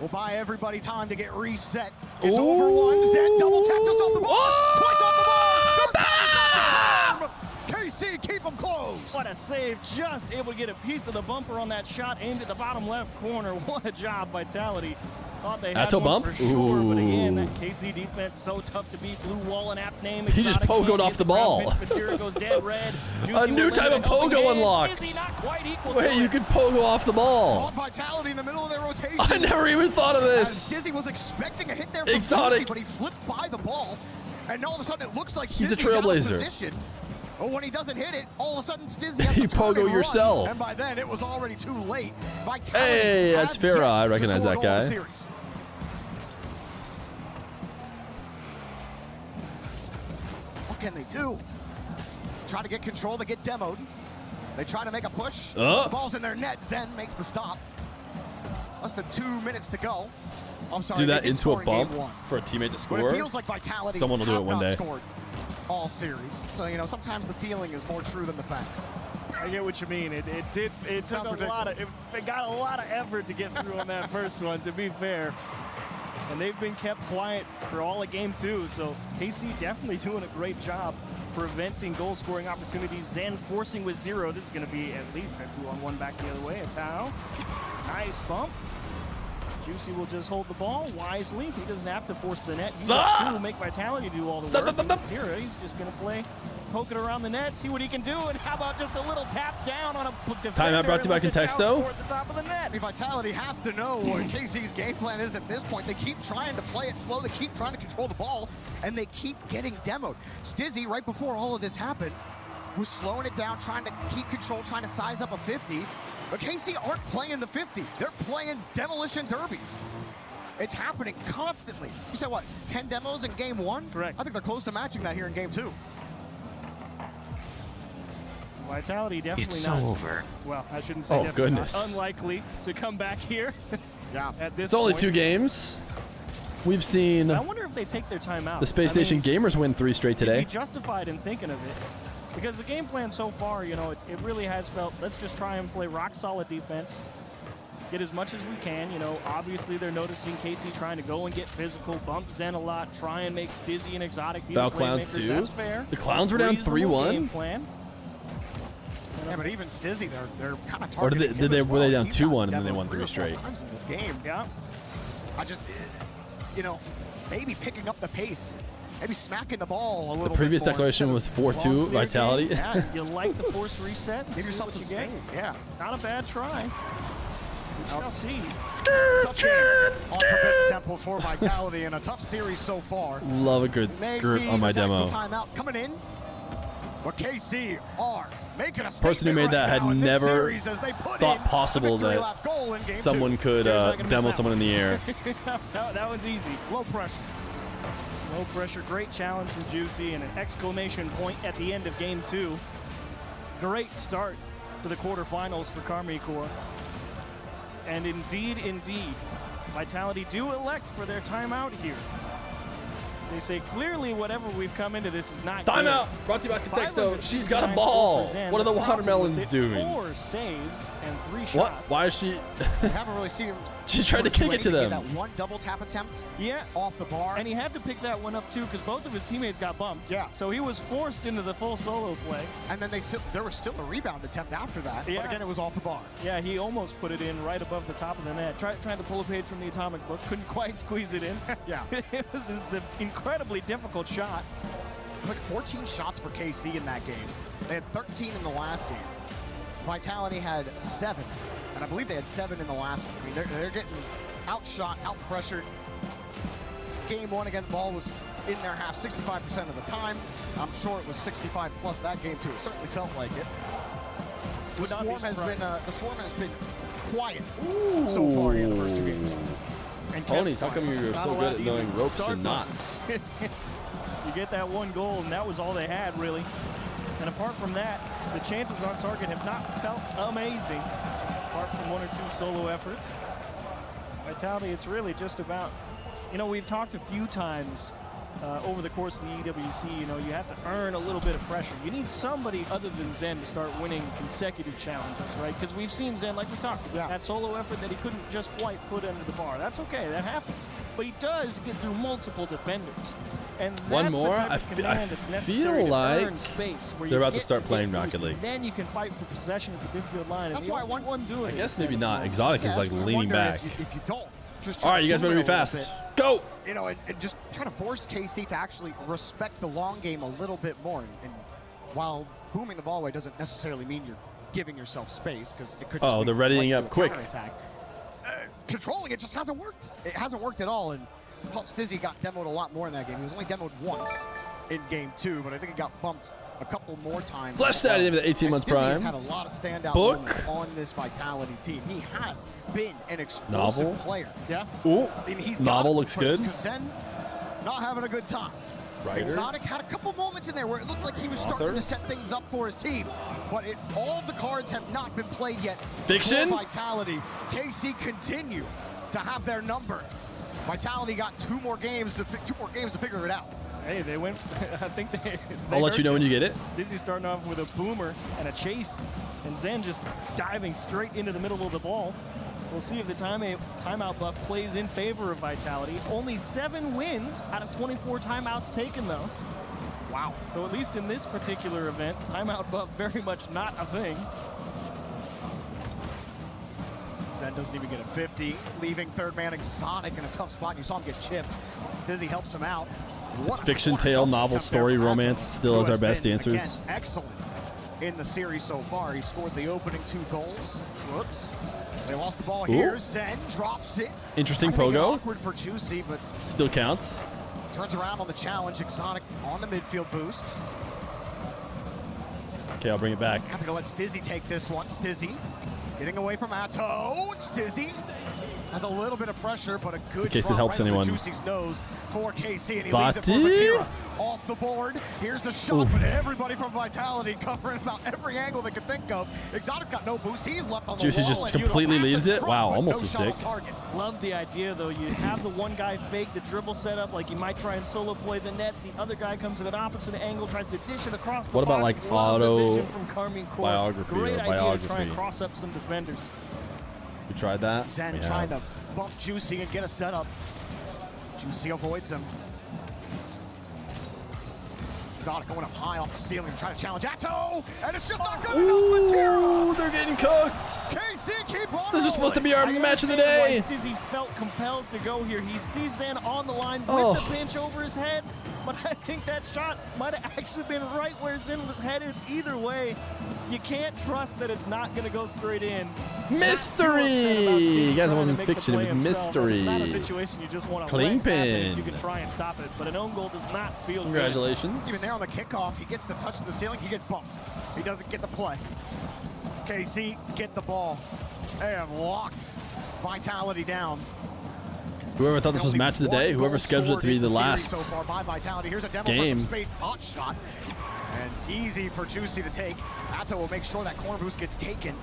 will buy everybody time to get reset. It's over one. Zen double tap just off the ball. Twice off the ball. Third time is not the charm. KC, keep them close. What a save. Just able to get a piece of the bumper on that shot aimed at the bottom left corner. What a job, Vitality. Thought they had one bump? for sure, but again, Ooh. that KC defense so tough to beat. Blue wall and app name. He just pogoed off the ball. Material goes dead red. A new type of pogo unlocked. Wait, you could pogo off the ball. Vitality in the middle of their rotation. I never even thought of this. Dizzy was expecting a hit there from Exotic. Juicy, but he flipped by the ball, and all of a sudden it looks like He's a Stizzy's out of trailblazer. position. Oh, when he doesn't hit it, all of a sudden Stizzy has You to turn pogo and yourself. run, and by then it was already too late. Vitality Hey, that's had Feer. yet I to recognize score that a goal in the guy. series. What can they do? Try to get control, they get demoed. They try to make a push. Oh. The ball's in their net. Zen makes the stop. Less than 2 minutes to go. I'm sorry. Do they that did into score a in game bump one. for a teammate to But score. it feels like Vitality Someone will do have it one not day. scored all series. So, you know, sometimes the feeling is more true than the facts. I get what you mean. It took a lot of, it got a lot of effort to get through on that first one, to be fair. And they've been kept quiet for all of game two. So KC definitely doing a great job preventing goal scoring opportunities. Zen forcing with 0. This is going to be at least a 2-on-1 back the other way. A Tao. Nice bump. Juicy will just hold the ball wisely. He doesn't have to force the net. Use up 2, make Vitality do all the work. Zero, he's just going to play, poke it around the net, see what he can do, and how about just a little tap down on a defender? Timeout brought to you by Contexto. At the top of the net. I mean, Vitality have to know what KC's game plan is at this point. They keep trying to play it slow. They keep trying to control the ball, and they keep getting demoed. Stizzy, right before all of this happened, was slowing it down, trying to keep control, trying to size up a 50. But KC aren't playing the 50. They're playing Demolition Derby. It's happening constantly. You said what, 10 demos in game 1? Correct. I think they're close to matching that here in game 2. Vitality definitely It's not. over. Well, I shouldn't say Oh, definitely goodness. not. Unlikely to come back here. Yeah. At this It's only point. 2 games. We've seen I wonder if they take their time out. the Space Station Gamers win 3 straight You'd today. be justified in thinking of it. Because the game plan so far, you know, it really has felt, let's just try and play rock solid defense. Get as much as we can, you know. Obviously, they're noticing KC trying to go and get physical, bump Zen a lot, try and make Stizzy and Exotic be the Foul Clowns playmakers. too. That's fair. The Clowns were down Reasonable 3-1. game plan. Yeah, but even Stizzy, they're kind of Or targeting him as were they well. down He's gotten 2-1 and then they demoed won 3 or 4 straight? times in this game. Yeah. I just, you know, maybe picking up the pace, maybe smacking the ball a little The bit previous more declaration was instead of 4-2 long clear Vitality. game. Yeah, you like the force reset. Give see yourself what some you get. space, yeah. Not a bad try. We shall see. Tough game on Forbidden Temple for Vitality and a tough series so far. Love a good May skirt see on my the demo. technical timeout coming in. But KC are making a Person who made that had never thought possible that someone could demo someone in the air. That one's easy. Low pressure. Low pressure. Great challenge from Juicy and an exclamation point at the end of game 2. Great start to the quarterfinals for Karmine Corps. And indeed, Vitality do elect for their timeout here. They say clearly whatever we've come into this is not Timeout! good. Brought to you by Contexto. 569 She's got a score ball. for Zen. What are the The problem watermelons with it, doing? 4 saves and 3 shots. What? Why is she? I haven't really seen him. She's trying to kick it to them. That one double tap attempt. Yeah. Off the bar. And he had to pick that one up too because both of his teammates got bumped. Yeah. So he was forced into the full solo play. And then there was still a rebound attempt after that. Yeah. But again, it was off the bar. Yeah, he almost put it in right above the top of the net. Trying to pull a page from the Atomic Book, couldn't quite squeeze it in. Yeah. It was an incredibly difficult shot. Like 14 shots for KC in that game. They had 13 in the last game. Vitality had 7, and I believe they had 7 in the last one. I mean, they're getting outshot, outpressured. Game 1 again, the ball was in their half 65% of the time. I'm sure it was 65 plus that game too. It certainly felt like it. The Swarm has been quiet so far in the first 2 games. Ponies, how come you're so good at knowing ropes and knots? You get that one goal, and that was all they had, really. And apart from that, the chances on target have not felt amazing, apart from 1 or 2 solo efforts. Vitality, it's really just about, you know, we've talked a few times over the course of the EWC, you know, you have to earn a little bit of pressure. You need somebody other than Zen to start winning consecutive challenges, right? Because we've seen Zen, like we talked about, that solo effort that he couldn't just quite put under the bar. That's okay, that happens. But he does get through multiple defenders. And One that's the more? type I of command that's feel necessary to like earn space where they're you about to get start get playing boost, Rocket and League. Then you can fight for possession at the midfield line. That's and the why only one doing I it guess is maybe not. Zen. Exotic is like I leaning wonder back. If you don't, just All right, you guys better be boom it a little fast. bit. Go! You know, and just try to force KC to actually respect the long game a little bit more. And while booming the ball away doesn't necessarily mean you're giving yourself space, because it could just be They're readying right up to a quick. counterattack. Controlling it just hasn't worked. It hasn't worked at all. And I thought Stizzy got demoed a lot more in that game. He was only demoed once in game 2, but I think he got bumped a couple more times. Flesh Daddy with 18 months Stizzy has prime. had a lot of standout Book. moments on this Vitality team. He has been an explosive Novel. player. Yeah. Ooh, I mean, he's Novel looks good. Zen not having a good time. Ryder. Exotic had a couple moments in there where it looked like he was starting Author. to set things up for his team, but all of the cards have not been played yet. Fiction. For Vitality, KC continue to have their number. Vitality got two more games to figure it out. Hey, they went. I think they. I'll let you know when you get it. Stizzy starting off with a boomer and a chase, and Zen just diving straight into the middle of the ball. We'll see if the timeout buff plays in favor of Vitality. Only 7 wins out of 24 timeouts taken, though. Wow. So at least in this particular event, timeout buff very much not a thing. Zen doesn't even get a 50, leaving third man Exotic in a tough spot. You saw him get chipped. Stizzy helps him out. It's fiction, tale, novel, story, romance still as our best answers. Again, excellent in the series so far. He scored the opening 2 goals. Whoops. They lost the ball here. Zen drops it. Interesting Trying to make it pogo. awkward for Juicy, but Still counts. turns around on the challenge. Exotic on the midfield boost. Okay, I'll bring it back. Happy to let Stizzy take this one. Stizzy getting away from Atto. Stizzy has a little bit of pressure, but a good In case it drop helps right anyone. over Juicy's nose for KC, and he leaves it for Bati. Vatira. Off the board. Here's the shot, but everybody from Vitality covering about every angle they could think of. Exotic's got no boost. He's left on the Juicy wall. just and completely Uno leaves passes it. front Wow, with almost no was shot on sick. target. Love the idea, though. You have the one guy fake the dribble setup, like he might try and solo play the net. The other guy comes at an opposite angle, tries to dish it across the What about, box. like, Love the auto vision from Carmine Corp. biography Great or idea to try biography? and cross up some defenders. We tried that. Zen We trying have. to bump Juicy and get a setup. Juicy avoids him. Exotic going up high off the ceiling, trying to challenge Atto, and it's just not good enough. Ooh, they're getting cooked. KC keep on This was supposed to be our I match of the understand day. why Stizzy felt compelled to go here. He sees Zen on the line with Oh. the pinch over his head, but I think that shot might have actually been right where Zen was headed. Either way, you can't trust that it's not going to go straight in. Mystery! You guys, it wasn't fiction, it was mystery. It's not a situation you just want to Clean let happen if pin. you can try and stop it, but an own goal does not feel Congratulations. Even there on the kickoff, he gets the touch of the ceiling, he gets bumped. He doesn't get the play. KC get the ball. They have locked Vitality down. Whoever thought this was Only match of the one day, whoever goal scheduled it to be scored the in series last so far by Vitality. Here's a demo game. for some space pot shot. And easy for Juicy to take. Atto will make sure that corner boost gets taken.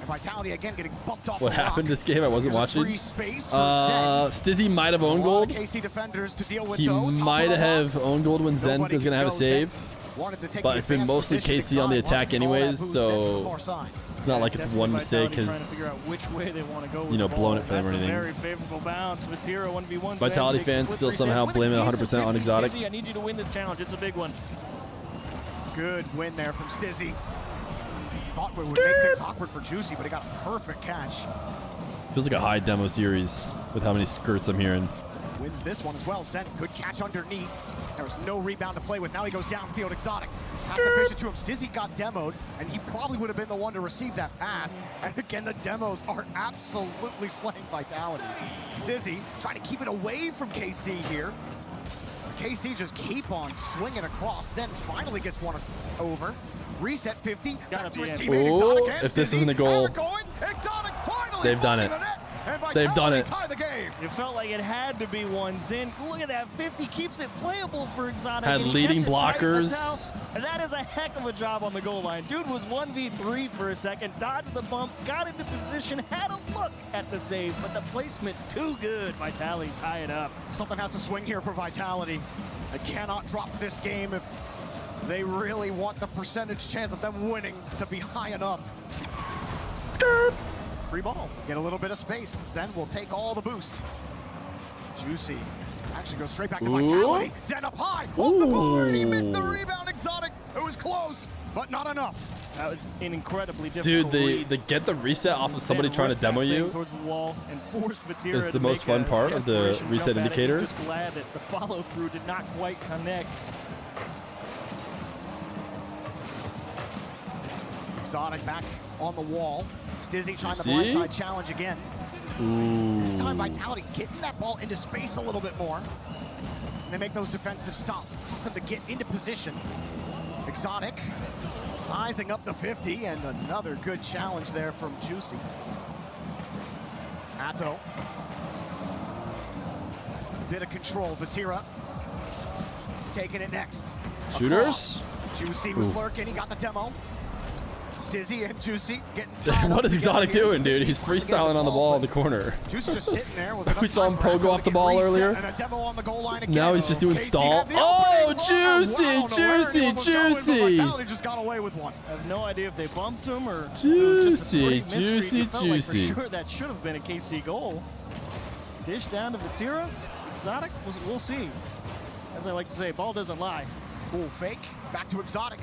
And Vitality again getting bumped off What the happened rock. this game? I wasn't Here's a watching. free space for Zen. Stizzy might have A owned lot gold. of KC defenders to deal with He though. Top might of the have box. owned gold when Zen Nobody was going to can have a go. save. Zen wanted to take But the it's been advanced mostly position KC on the inside, attack wanted to get all that anyways, boost sent to the so far side. it's not like it's one mistake Vitality trying to because figure out which way they want to go with you know, the blowing ball. it for them or That's a anything. very favorable bounce. Vatira 1v1. Vitality Zen takes fans a still flip somehow reset. blaming With a 100% on decent Exotic. Stizzy, I need you to win this challenge. It's a big one. Good win there from Stizzy. Thought it would make things awkward for Juicy, but he got a perfect catch. Feels like a high demo series with how many skirts I'm hearing. Wins this one as well. Zen, good catch underneath. There was no rebound to play with. Now he goes downfield. Exotic has to fish it to him. Stizzy got demoed, and he probably would have been the one to receive that pass. And again, the demos are absolutely slaying Vitality. Stizzy trying to keep it away from KC here. KC just keep on swinging across. Zen finally gets one over. Reset 50. Back to his teammate Exotic and if this Stizzy. isn't a goal, Have it going. Exotic finally they've done it. finding the net, and They've done Vitality it. tie the game. It felt like it had to be one. Zen, look at that 50, keeps it playable for Exotic. Had and he leading kept it tight in the blockers. towel. And that is a heck of a job on the goal line. Dude was 1v3 for a second, dodged the bump, got into position, had a look at the save, but the placement too good. Vitality tie it up. Something has to swing here for Vitality. They cannot drop this game if they really want the percentage chance of them winning to be high enough. Free ball. Get a little bit of space. Zen will take all the boost. Juicy Actually goes straight back to Vitality. Zen up high, off the board. He missed the rebound. Exotic. It was close, but not enough. That was an incredibly difficult Dude, they get the reset off of somebody trying to demo you. Towards the wall and forced Vatira is to the most make fun a part of the desperation reset jump at it. indicator. He's just glad that the follow through did not quite connect. Exotic back on the wall. Stizzy trying the blindside challenge again. Ooh. This time Vitality getting that ball into space a little bit more. And they make those defensive stops. Allows them to get into position. Exotic sizing up the 50, and another good challenge there from Juicy. Atto. Bit of control. Vatira taking it next. Shooters. Juicy was lurking. He got the demo. Stizzy and Juicy getting tied What up is Exotic together here. doing, dude? He's freestyling on the ball in the corner. Juicy just sitting there. Was We saw him pogo off the ball earlier. And a demo on the goal line again. Now he's just doing Casey stall. had the Oh, opening. Juicy, Wow, Juicy, Juicy. Vitality just got away with one. I have no idea if they bumped him or Juicy, it was just a straight misread. juicy, It felt juicy. Like for sure that should have been a KC goal. Dish down to Vatira. Exotic, we'll see. As I like to say, ball doesn't lie. Cool fake. Back to Exotic.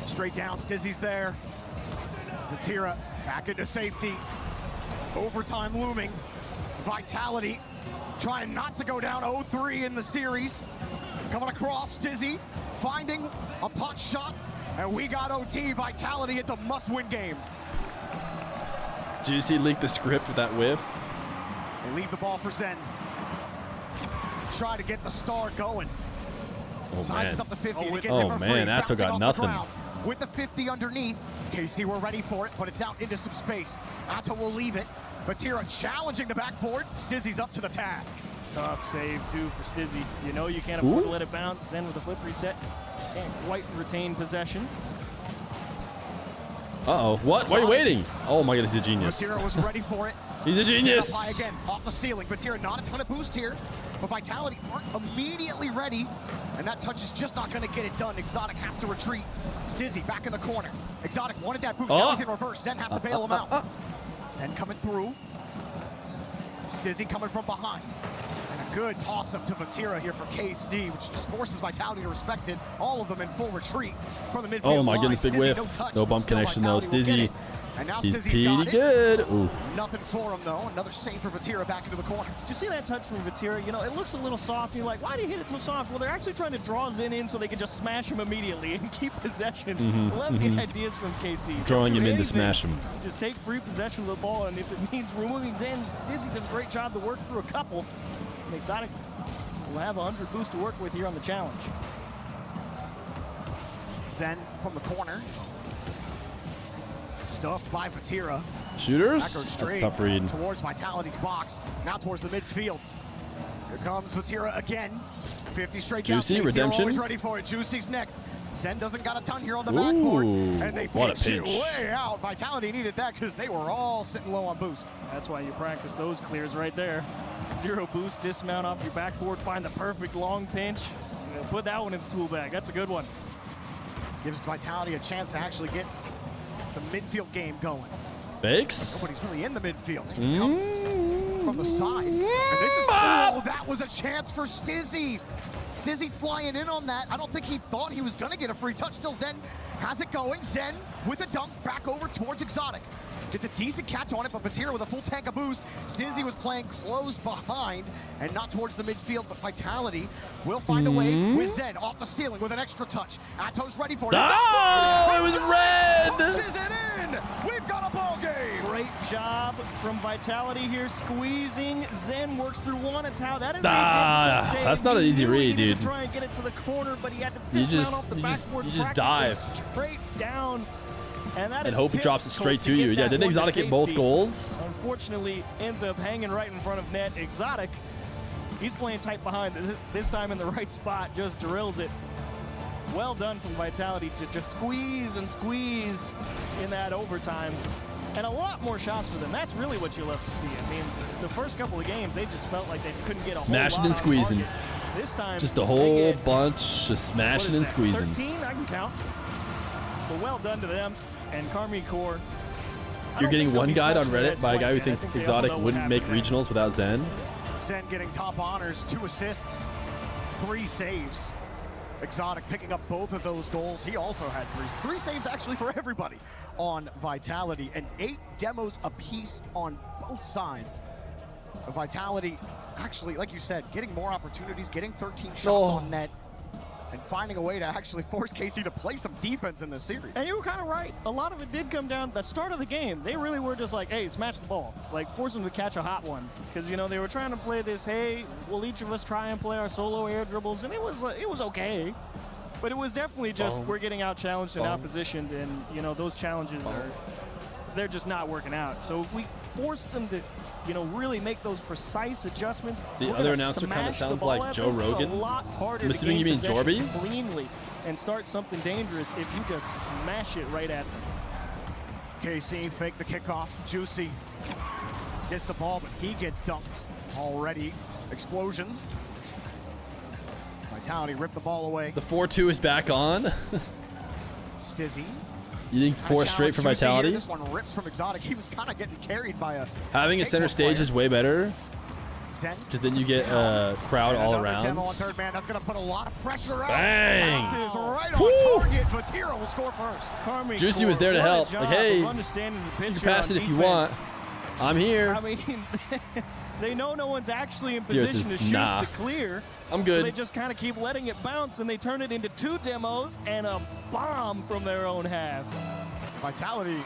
Straight down. Stizzy's there. Vatira back into safety. Overtime looming. Vitality trying not to go down 0-3 in the series. Coming across, Stizzy finding a pot shot, and we got OT. Vitality, it's a must-win game. Juicy leaked the script with that whiff. They leave the ball for Zen. Try to get the star going. Oh, Sizes man. up the 50 and he gets Oh, it for man, free. Atto Bouncing got off nothing. the ground with the 50 underneath. KC were ready for it, but it's out into some space. Atto will leave it. Vatira challenging the backboard. Stizzy's up to the task. Tough save, too, for Stizzy. You know you can't afford to let it bounce. Zen with a flip reset. Can't quite retain possession. Uh-oh. What? Why are you waiting? Oh, my God, he's a genius. Vatira was ready for it. He's a genius. High again, off the ceiling. Vatira, not a ton of boost here, but Vitality aren't immediately ready, and that touch is just not going to get it done. Exotic has to retreat. Stizzy back in the corner. Exotic wanted that boost. Now he's in reverse. Zen has to bail him out. Zen coming through. Stizzy coming from behind. And a good toss-up to Vatira here for KC, which just forces Vitality to respect it. All of them in full retreat from the midfield. Oh, my line. goodness, big Stizzy, whiff. no touch, No but bump still connection, though. Vitality will get Stizzy, it. And now he's Stizzy's pretty got it. good. Ooh. Nothing for him, though. Another save for Vatira back into the corner. Did you see that touch from Vatira? You know, it looks a little soft. You're like, why did he hit it so soft? Well, they're actually trying to draw Zen in so they can just smash him immediately and keep possession. Love the ideas from KC. Drawing him in to Anything, smash him. Just take free possession of the ball, and if it means removing Zen, Stizzy does a great job to work through a couple. And Exotic will have 100 boost to work with here on the challenge. Zen from the corner. Stuffed by Vatira. Shooters? That goes That's a straight tough read. towards Vitality's box. Now towards the midfield. Here comes Vatira again. 50 straight down. Juicy, KC redemption. always ready for it. Juicy's next. Zen doesn't got a ton here on the backboard. And they what a pinch it pinch. way out. Vitality needed that because they were all sitting low on boost. That's why you practice those clears right there. Zero boost, dismount off your backboard, find the perfect long pinch. And put that one in the tool bag. That's a good one. Gives Vitality a chance to actually get some midfield game going. Fakes? Nobody's really in the midfield. They come from the side. And this is, oh, that was a chance for Stizzy. Stizzy flying in on that. I don't think he thought he was going to get a free touch. Still Zen has it going. Zen with a dunk back over towards Exotic. Gets a decent catch on it, but Vatira with a full tank of boost. Stizzy was playing close behind and not towards the midfield, but Vitality will find a way with Zen off the ceiling with an extra touch. Atto's ready for it. Oh, it was red! Punches it in! We've got a ball game! Great job from Vitality here, squeezing. Zen works through one. It's how that is a Ah, difficult that's save. not an He easy knew he read, needed dude. to try and get it to the corner, but he had to You dismount just- off the you just- backboard. you just practice dive. straight down. And that And is hope he drops it difficult straight to you. get Yeah, that didn't one to Exotic get both safety. goals? Unfortunately, ends up hanging right in front of net. Exotic, he's playing tight behind. This time in the right spot, just drills it. Well done from Vitality to just squeeze and squeeze in that overtime. And a lot more shots for them. That's really what you love to see. I mean, the first couple of games, they just felt like they couldn't get a Smashing whole and lot on squeezing. target. This time, Just a they whole get, bunch of smashing and squeezing. 13, I can count. But well done to them. And Carmi Core. You're getting one guide on Reddit by a guy who thinks Exotic wouldn't make regionals without Zen. Zen getting top honors, 2 assists, 3 saves. Exotic picking up both of those goals. He also had 3 saves actually for everybody on Vitality, and 8 demos apiece on both sides. Vitality actually, like you said, getting more opportunities, getting 13 shots on net, and finding a way to actually force KC to play some defense in this series. And you were kind of right. A lot of it did come down the start of the game. They really were just like, hey, smash the ball. Like, force them to catch a hot one. Because, you know, they were trying to play this, hey, will each of us try and play our solo air dribbles? And it was okay. But it was definitely just, we're getting out-challenged and out-positioned, and, you know, those challenges they're just not working out. So if we force them to, you know, really make those precise adjustments. The other announcer kind of sounds like Joe Rogan. It's a lot harder I'm assuming you mean Jorby? Cleanly and start something dangerous if you just smash it right at them. KC fake the kickoff. Juicy gets the ball, but he gets dunked already. Explosions. Vitality ripped the ball away. The 4-2 is back on. Stizzy. You think 4 straight for Vitality? This one rips from Exotic. He was kind of getting carried by a Having a center stage is way better. Because then you get a crowd all around. Demo on third man. That's going to put a lot of pressure out. Bang! This is right on target. Vatira will score first. Juicy was there to help. Like, hey, you can pass it if you want. I'm here. I mean, they know no one's actually in position to shoot the clear. I'm good. So they just kind of keep letting it bounce, and they turn it into 2 demos and a bomb from their own half. Vitality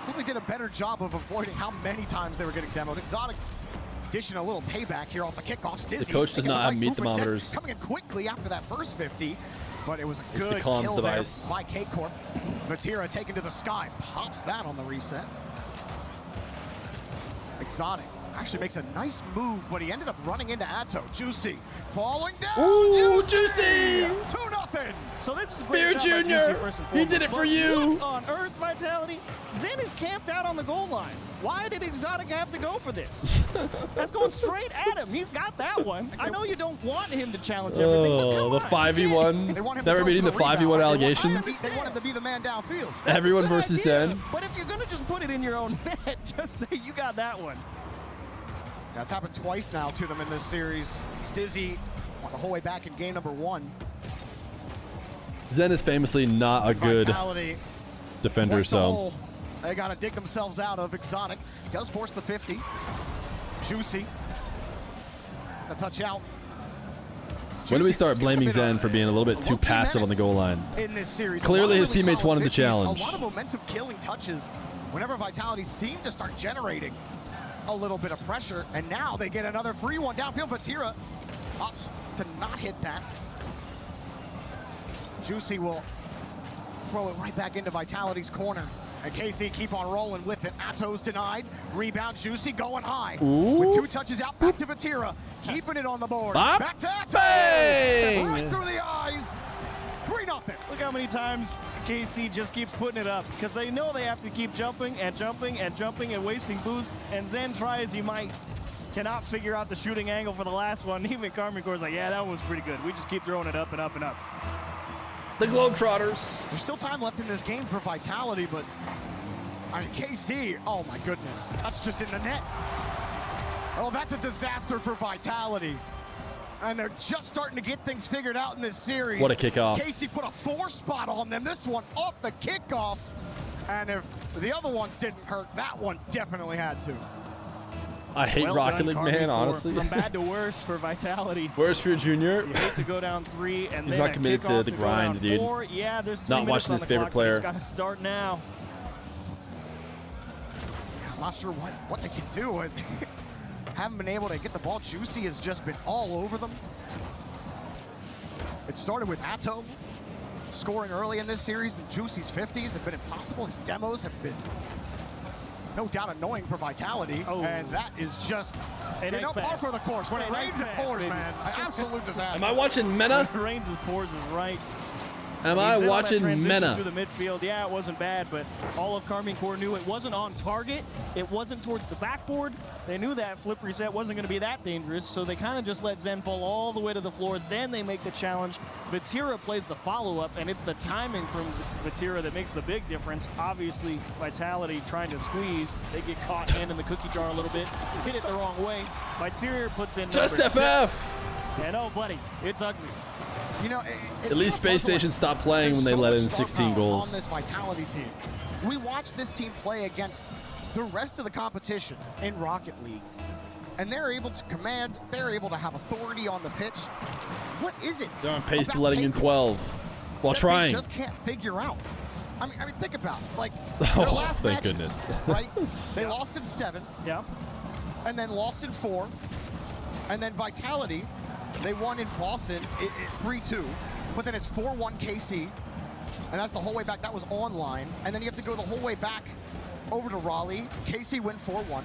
definitely did a better job of avoiding how many times they were getting demoed. Exotic dishing a little payback here off the kickoff. Stizzy, the coach does not have meat thermometers. Coming in quickly after that first 50, but it was a good the comms kill device there by K-Corp. Vatira taken to the sky, pops that on the reset. Exotic actually makes a nice move, but he ended up running into Atto. Juicy falling down. Ooh, Juicy! 2-0. So this is a Feer great Jr. He did it for you. What on earth, Vitality? Zen is camped out on the goal line. Why did Exotic have to go for this? That's going straight at him. He's got that one. I know you don't want him to challenge everything, but come the 5v1. Never meeting the 5v1 allegations. They want him to be the man downfield. Everyone versus Zen. But if you're going to just put it in your own net, just say you got that one. Now, it's happened twice now to them in this series. Stizzy on the whole way back in game number 1. Zen is famously not a good defender, so they got to dig themselves out of. Exotic does force the 50. Juicy. The touch out. When do we start blaming Zen for being a little bit too passive on the goal line? In this series, clearly his teammates wanted the challenge. A lot of momentum killing touches whenever Vitality seemed to start generating a little bit of pressure, and now they get another free one downfield. Vatira opts to not hit that. Juicy will throw it right back into Vitality's corner. And KC keep on rolling with it. Atto's denied. Rebound, Juicy going high. Ooh. With 2 touches out, back to Vatira. Keeping it on the board. Bop. Back to Atto. Bang. Right through the eyes. 3-0. Look how many times KC just keeps putting it up, because they know they have to keep jumping and jumping and jumping and wasting boost. And Zen, try as he might, cannot figure out the shooting angle for the last one. Even Carmen Gore's like, yeah, that one was pretty good. We just keep throwing it up and up and up. The Globetrotters. There's still time left in this game for Vitality, but I mean, KC, oh my goodness, that's just in the net. Oh, that's a disaster for Vitality. And they're just starting to get things figured out in this series. What a kickoff. KC put a 4 spot on them. This one off the kickoff. And if the other ones didn't hurt, that one definitely had to. I hate Rocket League, man, honestly. From bad to worse for Vitality. Where's Feer Jr.? You hate to go down 3 and he's then not committed to the grind, dude. 4. Yeah, there's not watching his favorite player. It's got to start now. I'm not sure what they can do. Haven't been able to get the ball. Juicy has just been all over them. It started with Atto scoring early in this series. The Juicy's 50s have been impossible. His demos have been no doubt annoying for Vitality. And that is just par for the course. When it rains, it pours, man. An absolute disaster. Am I watching Mena? When it rains, it pours is right. Am I Zen on that watching transition Mena? through the midfield, yeah, it wasn't bad, but all of Karmine Corps knew it wasn't on target. It wasn't towards the backboard. They knew that flip reset wasn't going to be that dangerous, so they kind of just let Zen fall all the way to the floor. Then they make the challenge. Vatira plays the follow-up, and it's the timing from Vatira that makes the big difference. Obviously, Vitality trying to squeeze. They get caught hand in the cookie jar a little bit. Hit it the wrong way. Vatira puts in Just number FF! 6. And oh, buddy, it's ugly. You know, At least Space Station stopped playing when they let in 16 on goals. this Vitality team. We watched this team play against the rest of the competition in Rocket League, and they're able to command, they're able to have authority on the pitch. What is it? They're on pace to about letting in Keiko 12 while that trying. They just can't figure out. I mean, think about it. Like, their Oh, last thank matches, goodness. right? They lost in 7. Yeah. And then lost in 4. And then Vitality, they won in Boston 3-2. But then it's 4-1 KC. And that's the whole way back. That was online. And then you have to go the whole way back over to Raleigh. KC win 4-1.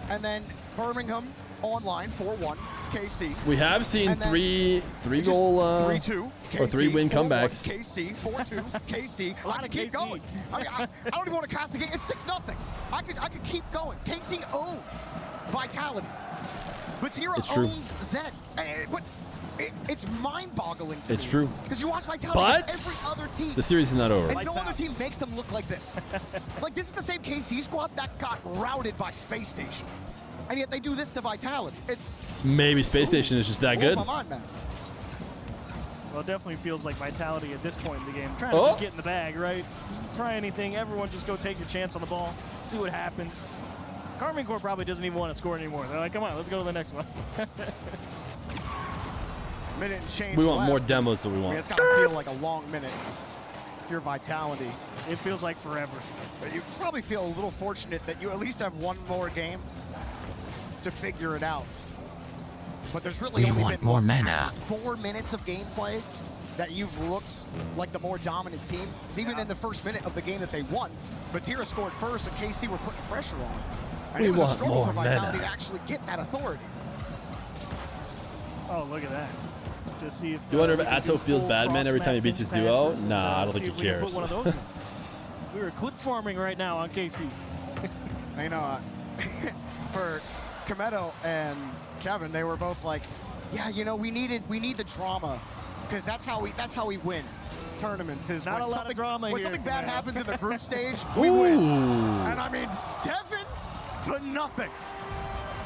And then Birmingham online 4-1 KC. We have seen three goal 3-2 or 3 win 4-1 comebacks. KC 4-2 KC. I can keep going. I mean, I don't even want to cast the game. It's 6-0. I could keep going. KC owned Vitality. Vatira It's true. owns Zen. But it's mind-boggling to me. It's true. Because you watch Vitality But against every other team. the series is not over. And no other team makes them look like this. Like, this is the same KC squad that got routed by Space Station. And yet they do this to Vitality. It's Maybe Space Station is just that blows good. my mind, man. Well, it definitely feels like Vitality at this point in the game. Trying to Oh. just get in the bag, right? Try anything. Everyone just go take your chance on the ball. See what happens. Karmine Corps probably doesn't even want to score anymore. They're like, come on, let's go to the next one. Minute and change We want left. more demos than we I mean, want. it's got to feel like a long minute. If you're Vitality. It feels like forever. But you probably feel a little fortunate that you at least have one more game to figure it out. But there's really We only want been more mana. 4 minutes of gameplay that you've looked like the more dominant team. Because even in the first minute of the game that they won, Vatira scored first and KC were putting pressure on. And We it was a want struggle more for Vitality mana. to actually get that authority. Oh, look at that. Let's just see if. You wonder if we can do Atto feels full bad, man, every time he beats his cross-matching duo? passes, Nah, I don't see think if he we can cares. put one of those in. We were clip farming right now on KC. You know, for Kometo and Kevin, they were both like, yeah, you know, we need the drama because that's how we win tournaments. Is Not when a lot of something, drama when here, something bad Kometo. happens in the group stage, we win. Ooh. And I mean, 7-0.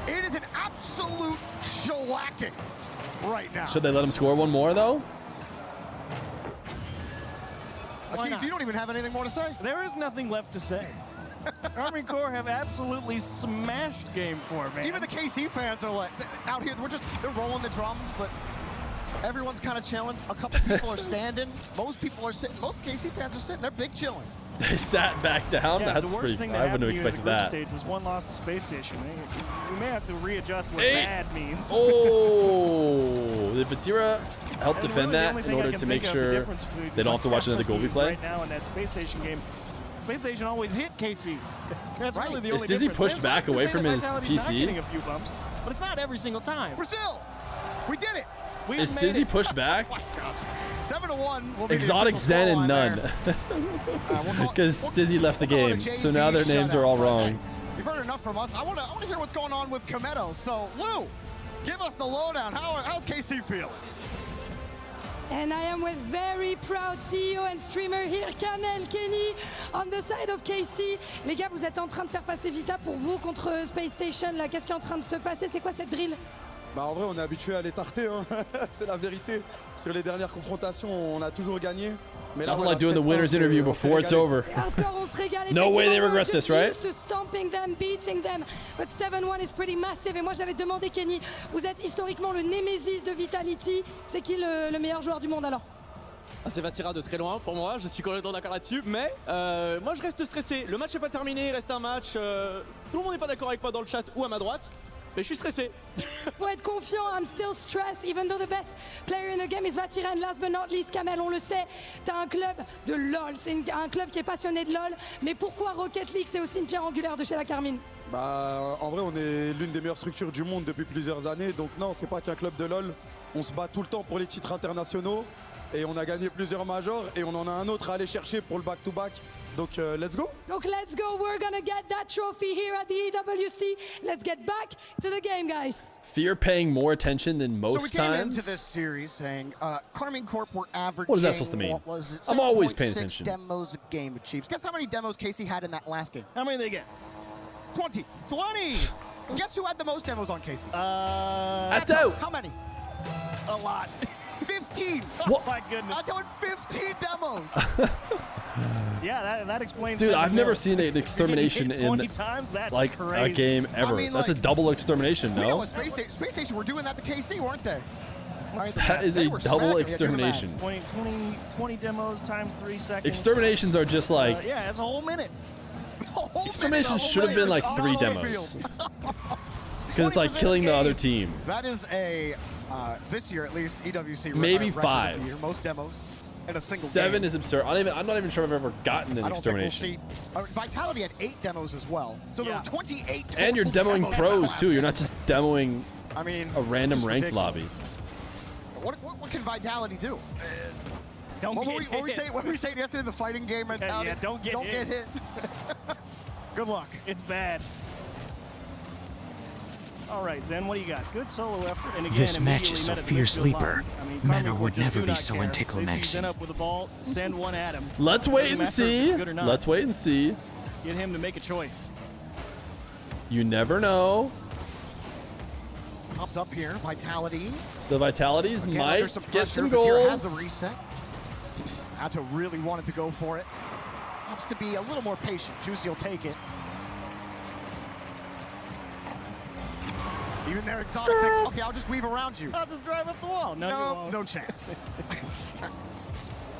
It is an absolute shellacking right now. Should they let him score one more, though? Why Akeem, not? you don't even have anything more to say. There is nothing left to say. Karmine Corps have absolutely smashed Game 4, man. Even the KC fans are like, out here, they're rolling the drums, but everyone's kind of chilling. A couple people are standing. Most people are sitting. Most KC fans are sitting. They're big chilling. They sat back down? Yeah, That's the worst pretty. thing that I wouldn't happened have to you in the expected group that. stage was one loss to Space Station. We may have to readjust what Hey. bad means. Oh, did Vatira help And defend really the that only in thing I order can to make think of the sure difference between they don't have to watch another goal replay? Right now in that Space Station game, Space Station always hit KC. That's really the Is only Dizzy difference. pushed It's back not to away say from that his Vitality's not PC? getting a few bumps, but it's not every single time. Brazil, we did it. We Is made Dizzy it. pushed back? 7-1 will be Exotic the official Zen and scoreline none. there. Because Dizzy left the we'll call it game, a so now their JV names are all shutout. wrong. You've heard enough from us. I want to hear what's going on with Kometo. So, Lou, give us the lowdown. How's KC feeling? And I am with very proud CEO and streamer here, Kamel Kenny, on the side of KC. Les gars, vous êtes en train de faire passer Vita pour vous contre Space Station. Là, qu'est-ce qui est en train de se passer? C'est quoi cette drill? Bah en vrai, on est habitué à les tarter, hein. C'est la vérité. Sur les dernières confrontations, on a toujours gagné. Mais là, Nothing voilà, like doing the 7-1, winner's interview before it's over. Hardcore, on se régale. No way they Effectivement, regret we're this, just right? used to stomping them, beating them, but 7-1 is pretty massive. Et moi, j'allais te demander, Kenny, vous êtes historiquement le némésis de Vitality. C'est qui le meilleur joueur du monde alors? Ah, c'est Vatira de très loin pour moi, je suis complètement d'accord là-dessus, mais moi je reste stressé. Le match n'est pas terminé, il reste un match. Tout le monde n'est pas d'accord avec moi dans le chat ou à ma droite, mais je suis stressé. Faut être confiant, I'm still stressed, even though the best player in the game is Vatira. And last but not least, Kamel, on le sait, t'as un club de LoL, c'est un club qui est passionné de LoL. Mais pourquoi Rocket League, c'est aussi une pierre angulaire de chez la Carmine? Bah, en vrai, on est l'une des meilleures structures du monde depuis plusieurs années. Donc non, c'est pas qu'un club de LoL. On se bat tout le temps pour les titres internationaux. et on a gagné plusieurs majors et on en a un autre à aller chercher pour le back-to-back. Donc, let's go. Donc, let's go. We're going to get that trophy here at the EWC. Let's get back to the game, guys. Fear paying more attention than most times. So we came times. into this series saying Karmine Corp were averaging. What is that supposed to mean? What was it? I'm always paying 6 attention. demos a game with Chiefs. Guess how many demos KC had in that last game? How many did they get? 20. 20! Guess who had the most demos on KC? Atto. How many? A lot. 15. Oh my goodness. Atto had 15 demos. Yeah, that explains. Dude, I've never more. seen an extermination If you get hit 20 in times, that's like crazy. a game ever. I mean, that's a like, double extermination, You know, no? at Space Station were doing that to KC, weren't they? I mean, That is they a were double smacking. extermination. 20 demos times 3 seconds. Exterminations are just like yeah, it's a whole minute. exterminations should have been like 3 demos. Because it's like killing the other team. That is a this year at least EWC Maybe record 5. of the year. Most demos in a single 7 game. is absurd. I'm not even sure I've ever gotten an I don't think we'll extermination. see. Vitality had 8 demos as well, so there were 28 total And you're demoing demos pros in too. the You're not just demoing I mean, a random just ranked ridiculous. lobby. What can Vitality do? Don't what get were we, hit. What were we saying yesterday in the fighting game mentality? Yeah, don't get hit. Good luck. It's bad. All right, Zen, what do you got? Good solo effort. And again, This match is so immediately met at the fierce midfield leaper. line. I mean, Meta Karmine would just never do be not so care. untickle They see maxing. Zen up with the ball, send one at him. Let's wait Same and effort, if it's see. good or not. Let's wait and see. Get him to make a choice. You never know. Popped up here, Vitality. The Vitalities Again, might under some get pressure. some Vatira has the goals. reset. Atto really wanted to go for it. Has to be a little more patient. Juicy will take it. Even their exotic thinks, okay, I'll just weave around you. I'll just drive up the wall. No, you won't. no chance.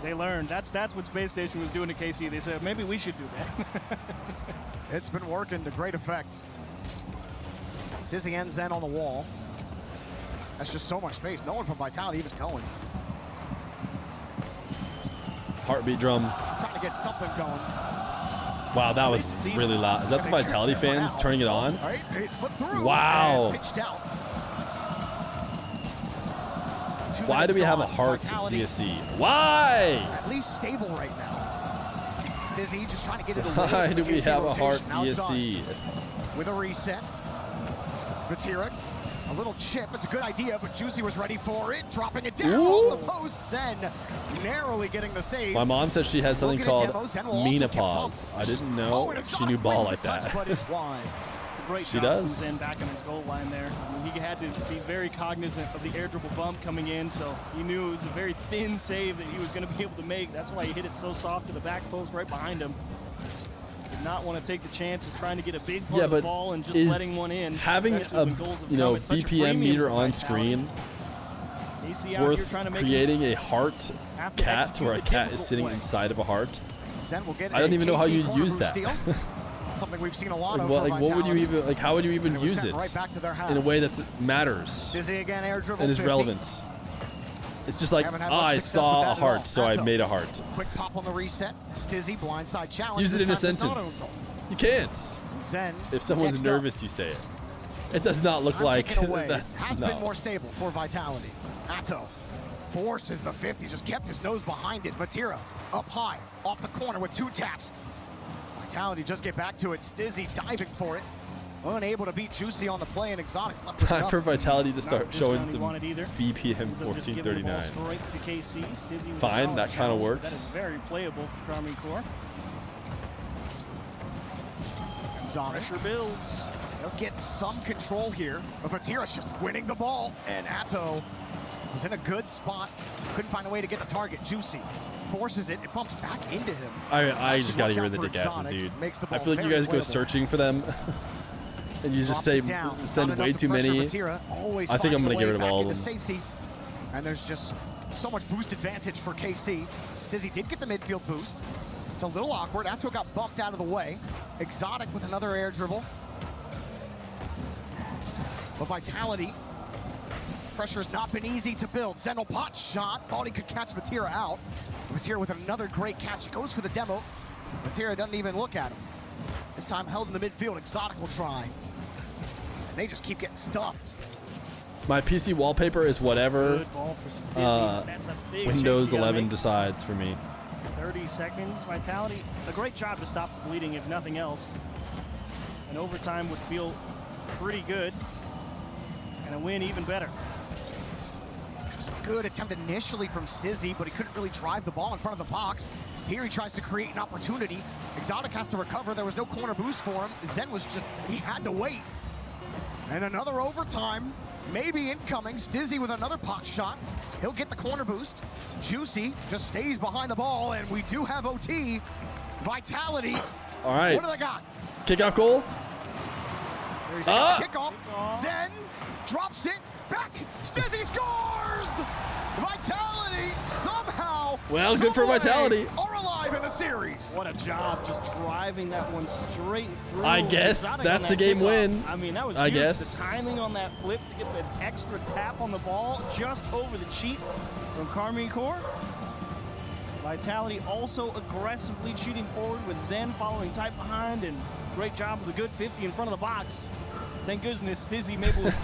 They learned. That's what Space Station was doing to KC. They said, maybe we should do that. It's been working to great effect. Stizzy and Zen on the wall. That's just so much space. No one from Vitality even going. Heartbeat drum. Trying to get something going. Wow, that was really loud. Is that the Vitality fans turning it on? All right, it slipped through. Wow. And pitched out. Why do we have a heart DSC? Why? At least stable right now. Stizzy just trying to get it away. Why from do the we KC have a heart rotation. Now it's on. DSC? With a reset. Vatira, a little chip. It's a good idea, but Juicy was ready for it. Dropping it down Ooh. on the post. Zen narrowly getting the save. My mom said she had something Looking at called demos, Zen will also get menopause. bumped. I didn't Oh, know an she exotic knew ball wins like the touch, that. but it's wide. It's a great She job does. from Zen back in his goal line there. I mean, he had to be very cognizant of the air dribble bump coming in, so he knew it was a very thin save that he was going to be able to make. That's why he hit it so soft to the back post right behind him. Did not want to take the chance of trying to get a big part Yeah, of the but ball and just is letting one in. having especially a when goals have you know come at such a BPM premium meter for on Vitality. screen AC out here worth trying to make creating a heart have to cat execute where a a cat is difficult sitting way. inside of a heart? Zen will get I don't a even know how KC you'd corner use boost that. steal. Something we've seen a lot Like, of what, for like what would you Vitality. even like? How would you even And it was use sent it right back to their half. in a way that matters Stizzy again, air dribble and is 50. relevant? It's just like, Haven't had oh, much I success with saw that a at heart, all. so I Atto. made a heart. Quick pop on the reset. Stizzy, blindside challenge. Use it This in a time it's not sentence. a- You can't. Zen. If someone's next up. nervous, you say it. It does not look Time like ticking away. that's Has no. been more stable for Vitality. Atto forces the 50, just kept his nose behind it. Vatira up high, off the corner with 2 taps. Vitality just get back to it. Stizzy diving for it. Unable to beat Juicy on the play, and Exotics left with Time for nothing. Vitality to Not start this showing round he some wanted either. BPM Ends up just giving the ball 1439. straight to KC. Stizzy with a Fine, solid that kinda challenge, but works. That is very playable for Karmine Corp. Exotic. Pressure builds. Does get some control here, but Vatira's just winning the ball, and Atto was in a good spot. Couldn't find a way to get the target. Juicy forces it. It bumps back into him. I just gotta Watch get out rid of the for dick asses, Exotic. dude. Makes the I ball feel like you very guys go playable. searching for them, and you just Drops say it down. send Not way enough too to pressure many. Vatira. Always I think I'm finding gonna a get rid way of all back of them. into safety. And there's just so much boost advantage for KC. Stizzy did get the midfield boost. It's a little awkward. Atto got bumped out of the way. Exotic with another air dribble. But Vitality, pressure has not been easy to build. Zen pot shot, thought he could catch Vatira out. Vatira with another great catch, goes for the demo. Vatira doesn't even look at him. This time held in the midfield, Exotic will try. And they just keep getting stuffed. My PC wallpaper is whatever Good ball for Stizzy. That's a big Windows chase you gotta 11 make. decides for me. 30 seconds. Vitality, a great job to stop the bleeding, if nothing else. And overtime would feel pretty good. And a win even better. It was a good attempt initially from Stizzy, but he couldn't really drive the ball in front of the box. Here he tries to create an opportunity. Exotic has to recover. There was no corner boost for him. Zen was just, he had to wait. And another overtime, maybe incoming. Stizzy with another pot shot. He'll get the corner boost. Juicy just stays behind the ball, and we do have OT. Vitality. All right. What do they got? Kickoff goal. Kickoff. Zen drops it back. Stizzy scores! Vitality somehow. Well, good for Vitality. Are alive in the series. What a job just driving that one straight through. I guess Exotic that's on a that game kickoff. win. I mean, that was I huge. guess. The timing on that flip to get the extra tap on the ball just over the cheat from Carmine Core. Vitality also aggressively cheating forward with Zen following tight behind, and great job with a good 50 in front of the box. Thank goodness Stizzy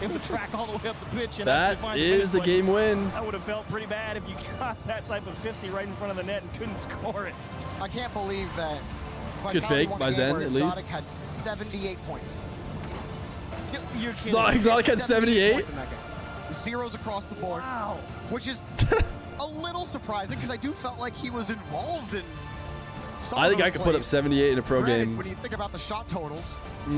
able to track all the way up the pitch and actually That find the is a finish. game win. That would have felt pretty bad if you got that type of 50 right in front of the net and couldn't score it. I can't believe that. It's good fake by Zen, at least. Exotic had 78 points. You're kidding. Exotic had 78? points in that game. Zeros across the board. Wow. Which is a little surprising because I do felt like he was involved in some I of think those I could put up plays. 78 in a pro Granted, game. when you think about the shot totals, It'd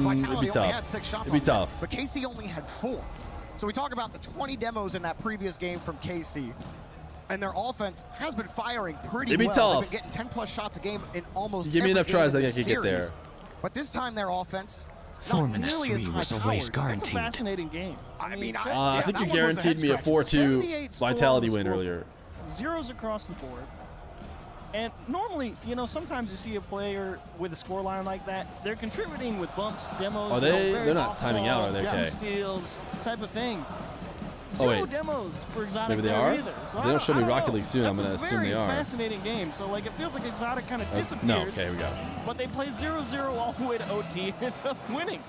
Vitality be only tough. had 6 shots It'd be on tough. net, but KC only had 4. So we talk about the 20 demos in that previous game from KC, and their offense has been firing pretty It'd be well. tough. They've been getting 10-plus shots a game in almost Give me every enough tries, game I in think I this could get there. series. But this time their offense, Foreman not nearly as S3 was a high-powered. waste That's a guaranteed. fascinating game. I mean, I think you guaranteed me a 4-2 Vitality win earlier. Zeros across the board. And normally, you know, sometimes you see a player with a scoreline like that, they're contributing with bumps, demos. Are you know, they? very They're not off-ball, timing out, are they? Okay. steals, type of thing. Oh, Zero wait. demos for Exotic Maybe they there are? either. So They I don't show me I Rocket know. League soon. I'm That's going to a assume they very are. fascinating game. So, like, it feels like Exotic kind of disappears. No, okay, we go. But they play 0-0 all the way to OT and end up winning.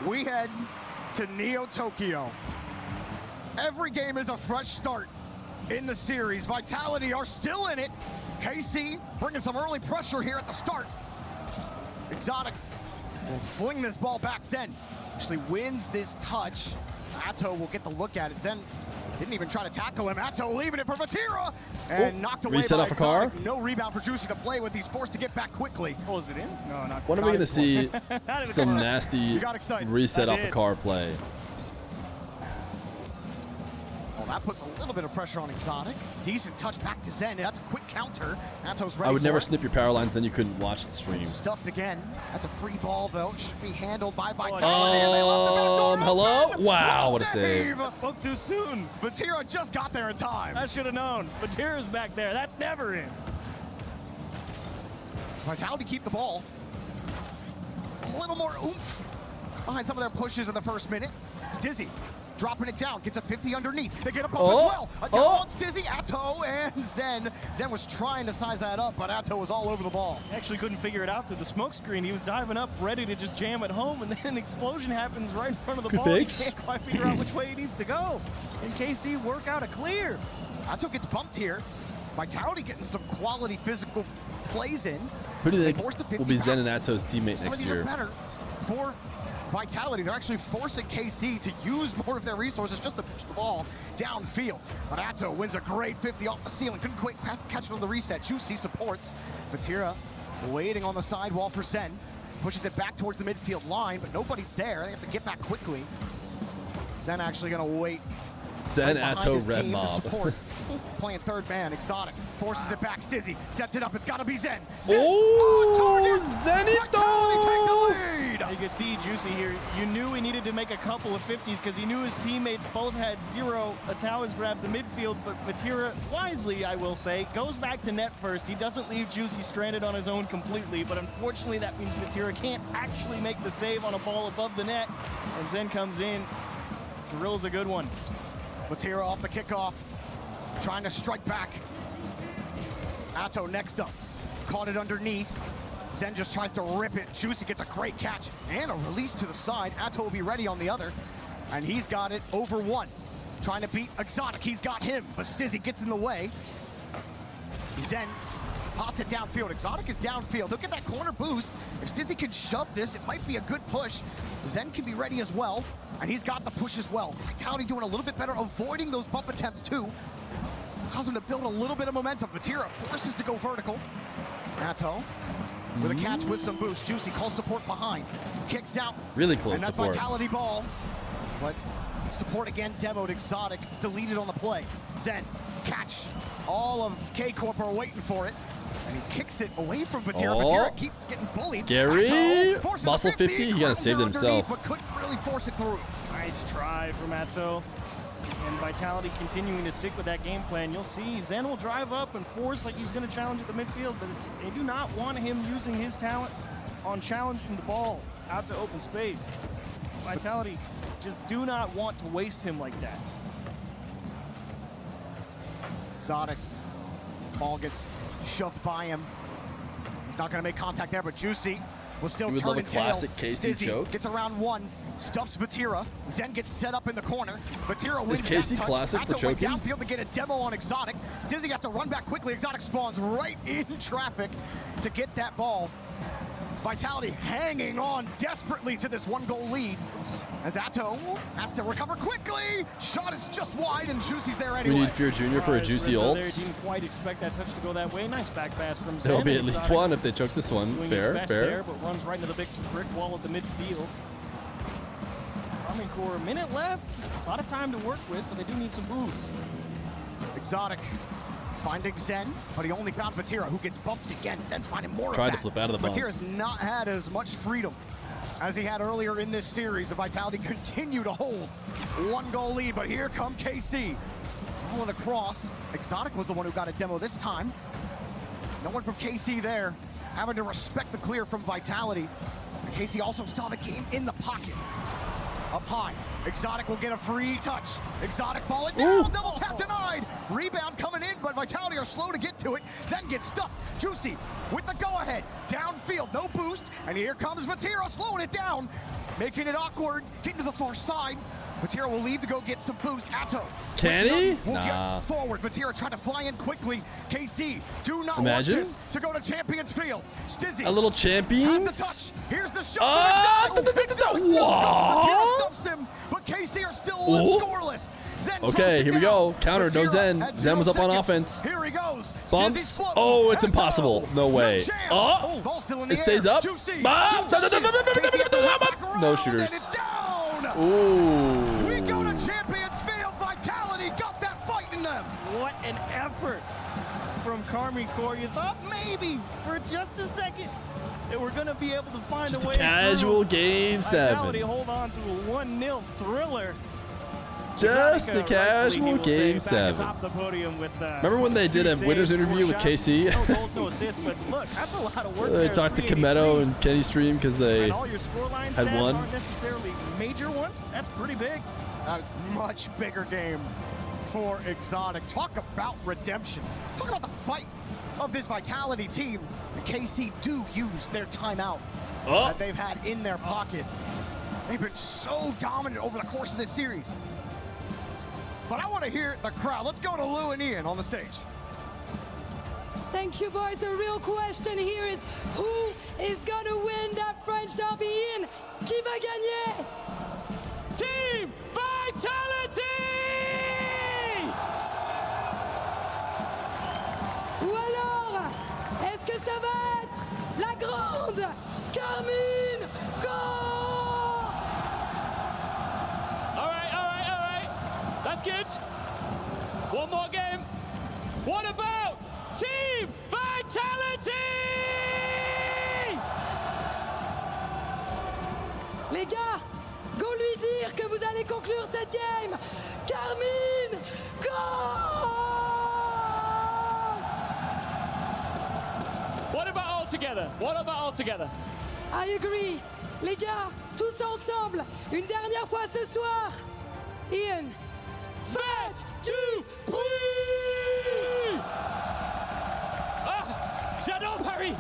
We head to Neo Tokyo. Every game is a fresh start in the series. Vitality are still in it. KC bringing some early pressure here at the start. Exotic will fling this ball back. Zen actually wins this touch. Atto will get the look at it. Zen didn't even try to tackle him. Atto leaving it for Vatira and knocked away reset by off a car? Exotic. No rebound for Juicy to play with. He's forced to get back quickly. Oh, is it in? No, not When are we going to see How did it some go? nasty You got excited. reset I off a did. car play? Well, that puts a little bit of pressure on Exotic. Decent touch back to Zen. That's a quick counter. Atto's ready I would for never it. snip your power lines, then you couldn't watch the stream. Stuffed again. That's a free ball, though. It should be handled by Vitality. And they left the back door hello? open. Wow, what a save. I spoke too soon. Vatira just got there in time. I should have known. Vatira's back there. That's never in. Vitality keep the ball. A little more oomph behind some of their pushes in the first minute. Stizzy dropping it down, gets a 50 underneath. They get a bump as well. A down on Stizzy, Atto, and Zen. Zen was trying to size that up, but Atto was all over the ball. Actually couldn't figure it out through the smoke screen. He was diving up, ready to just jam it home, and then an explosion happens right in front of the Good ball. fix. He can't quite figure out which way he needs to go. And KC work out a clear. Atto gets bumped here. Vitality getting some quality physical plays in. Who do you They think force the 50 will be Zen back. and Atto's teammate Some of next these year? are better for Vitality. They're actually forcing KC to use more of their resources just to push the ball downfield. But Atto wins a great 50 off the ceiling. Couldn't quite catch it on the reset. Juicy supports. Vatira waiting on the sidewall for Zen. Pushes it back towards the midfield line, but nobody's there. They have to get back quickly. Zen actually going to wait. Zen, behind Atto, his Red team to Mob. support. Playing third man, Exotic forces it back. Stizzy sets it up. It's got to be Zen. Zen Oh, Vitality take the lead. You can see Juicy here. You knew he needed to make a couple of 50s because he knew his teammates both had 0. Atau has grabbed the midfield, but Vatira, wisely, I will say, goes back to net first. He doesn't leave Juicy stranded on his own completely, but unfortunately that means Vatira can't actually make the save on a ball above the net. And Zen comes in, drills a good one. Vatira off the kickoff, trying to strike back. Atto next up, caught it underneath. Zen just tries to rip it. Juicy gets a great catch and a release to the side. Atto will be ready on the other. And he's got it over 1. Trying to beat Exotic. He's got him, but Stizzy gets in the way. Zen pots it downfield. Exotic is downfield. Look at that corner boost. If Stizzy can shove this, it might be a good push. Zen can be ready as well, and he's got the push as well. Vitality doing a little bit better, avoiding those bump attempts too. Allows him to build a little bit of momentum. Vatira forces to go vertical. Nato with a catch with some boost. Juicy calls support behind. Kicks out. Really close and that's support. Vitality ball. But support again demoed. Exotic deleted on the play. Zen, catch. All of K-Corp are waiting for it. And he kicks it away from Vatira. Oh. Vatira keeps getting bullied. Scary. Muscle 50, he gotta save himself. But couldn't really force it through. Nice try from Atto. And Vitality continuing to stick with that game plan. You'll see Zen will drive up and force like he's going to challenge at the midfield, but they do not want him using his talents on challenging the ball out to open space. Vitality just do not want to waste him like that. Exotic. Ball gets shoved by him. He's not going to make contact there, but Juicy will still turn and tail. Classic KC Stizzy choke. gets around 1, stuffs Vatira. Zen gets set up in the corner. Vatira wins Is KC that touch. classic for Atto went choking? downfield to get a demo on Exotic. Stizzy has to run back quickly. Exotic spawns right in traffic to get that ball. Vitality hanging on desperately to this 1-goal lead. As Atto has to recover quickly. Shot is just wide, and Juicy's there anyway. We need Fear Jr. for a juicy ult. Didn't quite expect that touch to go that way. Nice back pass from Zen. There'll be at least one if they choke this one. Doing Fair, his best fair. there, but runs right into the big brick wall at the midfield. Army Corps, a minute left. A lot of time to work with, but they do need some boost. Exotic finding Zen, but he only found Vatira, who gets bumped again. Zen's finding more Tried of to that. flip out of the bump. Vatira's not had as much freedom as he had earlier in this series. The Vitality continue to hold 1-goal lead, but here come KC. Rolling across. Exotic was the one who got a demo this time. No one from KC there. Having to respect the clear from Vitality. And KC also still have a game in the pocket. Up high. Exotic will get a free touch. Exotic falling down. Double tap denied. Rebound coming in, but Vitality are slow to get to it. Zen gets stuck. Juicy with the go-ahead. Downfield, no boost. And here comes Vatira slowing it down. Making it awkward. Getting to the far side. Vatira will leave to go get some boost. Atto. Can he? Will Nah. get forward. Vatira tried to fly in quickly. KC do not Imagine. want this to go to Champions Field. Stizzy. A little Champions. Has the touch. Here's the shot. Vatira stuffs him, but KC are still scoreless. Zen Okay, here we go. Counter, no Zen. Zen was up on offense. Here he goes. Bumps. Oh, it's impossible. No way. Oh, Ball still in the it stays air. up. Juicy. Bam. No shooters. And it's down. Ooh. We go to Champions Field. Vitality got that fight in them. What an effort from Army Corps. You thought maybe for just a second that we're going to be able to find Just a way a casual through. game Vitality 7. hold on to a 1-0 thriller. Just a casual game 7. Remember when they did a winner's interview with KC? No goals, no assists, but look, that's a lot of work. They there. talked to 383. Kometo and Kenny Stream because they And all your scoreline had stats won. aren't necessarily major ones. That's pretty big. A much bigger game for Exotic. Talk about redemption. Talk about the fight of this Vitality team. The KC do use their timeout that they've had in their pocket. They've been so dominant over the course of this series. But I want to hear the crowd. Let's go to Lou and Ian on the stage. Thank you, boys. The real question here is who is going to win that French derby in? Qui va gagner? Team Vitality! Ou alors, est-ce que ça va être la grande Carmine Corps? All right. That's good. One more game. What about Team Vitality? Les gars, go lui dire que vous allez conclure cette game. Carmine Corps! What about all together? What about all together? I agree. Les gars, tous ensemble, une dernière fois ce soir. Ian. Faites du bruit! Ah, j'adore Paris!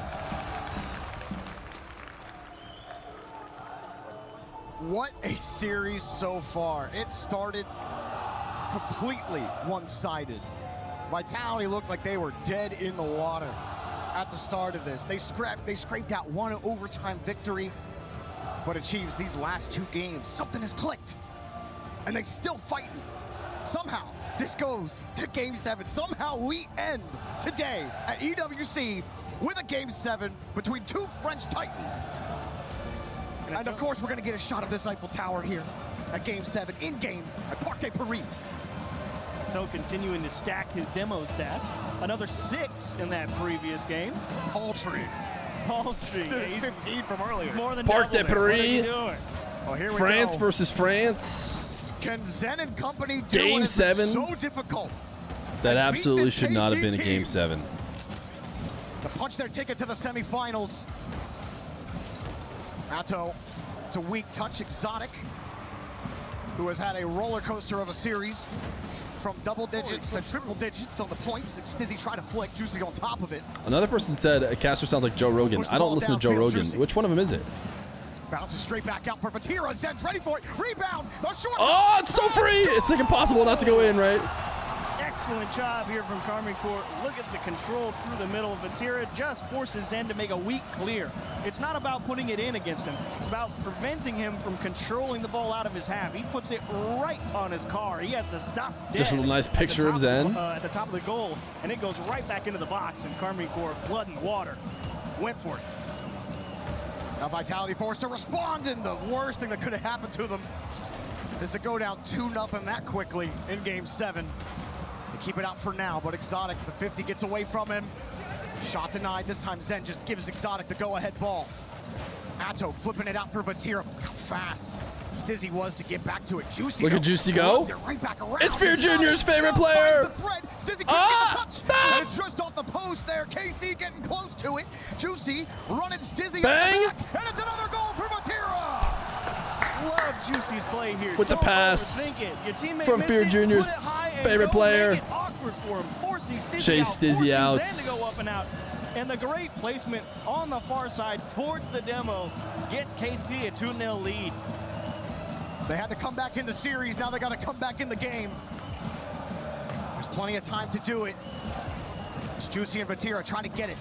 What a series so far. It started completely one-sided. Vitality looked like they were dead in the water at the start of this. They scraped out one overtime victory, but achieves these last 2 games. Something has clicked, and they still fighting. Somehow, this goes to Game 7. Somehow we end today at EWC with a Game 7 between 2 French Titans. And of course, we're gonna get a shot of this Eiffel Tower here at Game 7, in-game at Parc des Paris. So continuing to stack his demo stats. Another 6 in that previous game. Paltry. He's 15 from earlier. More than Parc des doubled it. What are you Paris. doing? Well, here we France go. versus France. Can Zen and company do Game what has been 7. so difficult? That and beat absolutely this should not have KC been a team Game 7. to punch their ticket to the semifinals. Atto to weak touch Exotic, who has had a roller coaster of a series from double digits to triple digits on the points. Stizzy tried to flick, Juicy on top of it. Another person said a caster sounds like Joe Rogan. Push the I don't ball listen to Joe downfield, Rogan. Juicy. Which one of them is it? Bounces straight back out for Vatira. Zen's ready for it. Rebound. The short. Oh, it's so free. It's like impossible not to go in, right? Excellent job here from Karmine Corp. Look at the control through the middle. Vatira just forces Zen to make a weak clear. It's not about putting it in against him. It's about preventing him from controlling the ball out of his half. He puts it right on his car. He has to stop dead. Just a nice picture of Zen. At the top of the goal, and it goes right back into the box. And Karmine Corp, blood and water, went for it. Now Vitality forced to respond, and the worst thing that could have happened to them is to go down 2-0 that quickly in Game 7. They keep it out for now, but Exotic, the 50 gets away from him. Shot denied. This time Zen just gives Exotic the go-ahead ball. Atto flipping it out for Vatira. How fast Stizzy was to get back to it. Juicy. Look at Juicy go. Right back around. It's Feer Jr.'s favorite Just player. finds the thread. Stizzy couldn't get the touch. And it's just off the post there. KC getting close to it. Juicy running Stizzy Bang. up the back. And it's another goal for Vatira. Love Juicy's play here. With the Don't pass overthink it. Your teammate from missed Feer it, Jr.'s put it high and favorite don't player. Make it awkward for him, forcing Stizzy Chase out, Stizzy forcing out. Zen to go up and out. And the great placement on the far side towards the demo gets KC a 2-0 lead. They had to come back in the series. Now they got to come back in the game. There's plenty of time to do it. It's Juicy and Vatira trying to get it.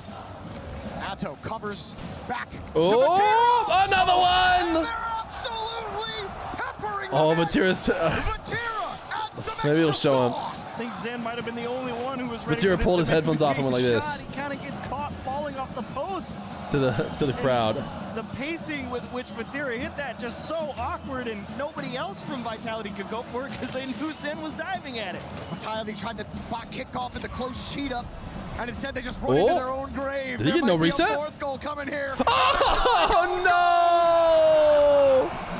Atto covers back to Vatira. Another one. And they're absolutely peppering Oh, the net. Vatira's. Vatira adds some Maybe he'll extra show him. sauce. I think Zen might have been the only one who was ready Vatira for this pulled to his make headphones a off and went like big this. shot. He kind of gets caught falling off the post. To the crowd. The pacing with which Vatira hit that just so awkward, and nobody else from Vitality could go for it because they knew Zen was diving at it. Vitality tried to kick off at the close cheat up, and instead they just run into their own grave. Did he There get no might be a reset? fourth goal coming here. Oh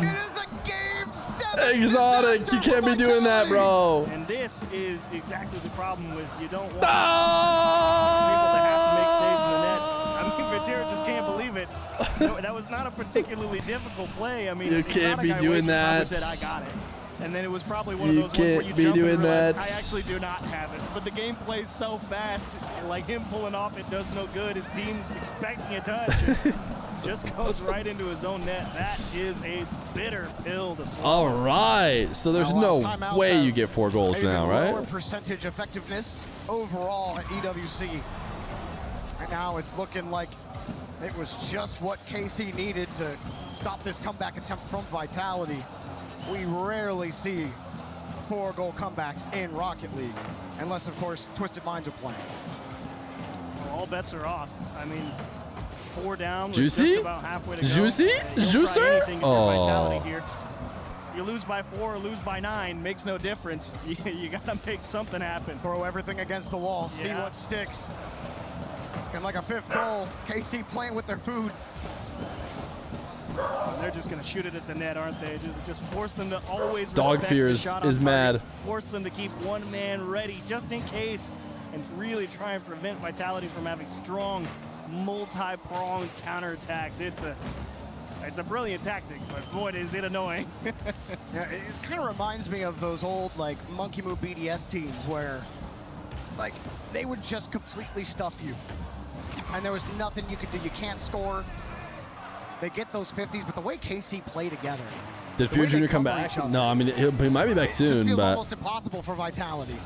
no! It is a Game 7 Exotic, you can't be doing that, bro. And this is exactly the problem with you don't want Oh! people to have to make saves in the net. I mean, Vatira just can't believe it. No, that was not a particularly difficult play. I mean, You Exotic, can't be I doing waited, probably that. said, I got it. And then it was probably one of You those ones where can't you be jump doing and realize, that. I actually do not have it. But the game plays so fast, like him pulling off it does no good. His team's expecting a touch. And just goes right into his own net. That is a bitter pill to swallow. All right. So there's no way you get 4 goals maybe now, lower right? percentage effectiveness overall at EWC. And now it's looking like it was just what KC needed to stop this comeback attempt from Vitality. We rarely see 4-goal comebacks in Rocket League, unless, of course, Twisted Minds are playing. Well, all bets are off. I mean, 4 down. With Juicy? just about halfway to go. Juicy? You'll try Juicer? anything if you're Vitality Oh. here. If you lose by 4 or lose by 9, makes no difference. You got to make something happen. Throw everything against the wall, see Yeah. what sticks. And like a 5th goal, KC playing with their food. And they're just going to shoot it at the net, aren't they? Just force them to always Dog respect Fear the is shot on target. mad. Force them to keep one man ready just in case, and really try and prevent Vitality from having strong, multi-pronged counterattacks. It's a brilliant tactic, but boy, is it annoying. Yeah, it kind of reminds me of those old like Monkey Moo BDS teams where like they would just completely stuff you. And there was nothing you could do. You can't score. They get those 50s, but the way KC play together, Did Feer Jr. come back? No, I mean, he might be back It just soon, feels but almost impossible for Vitality.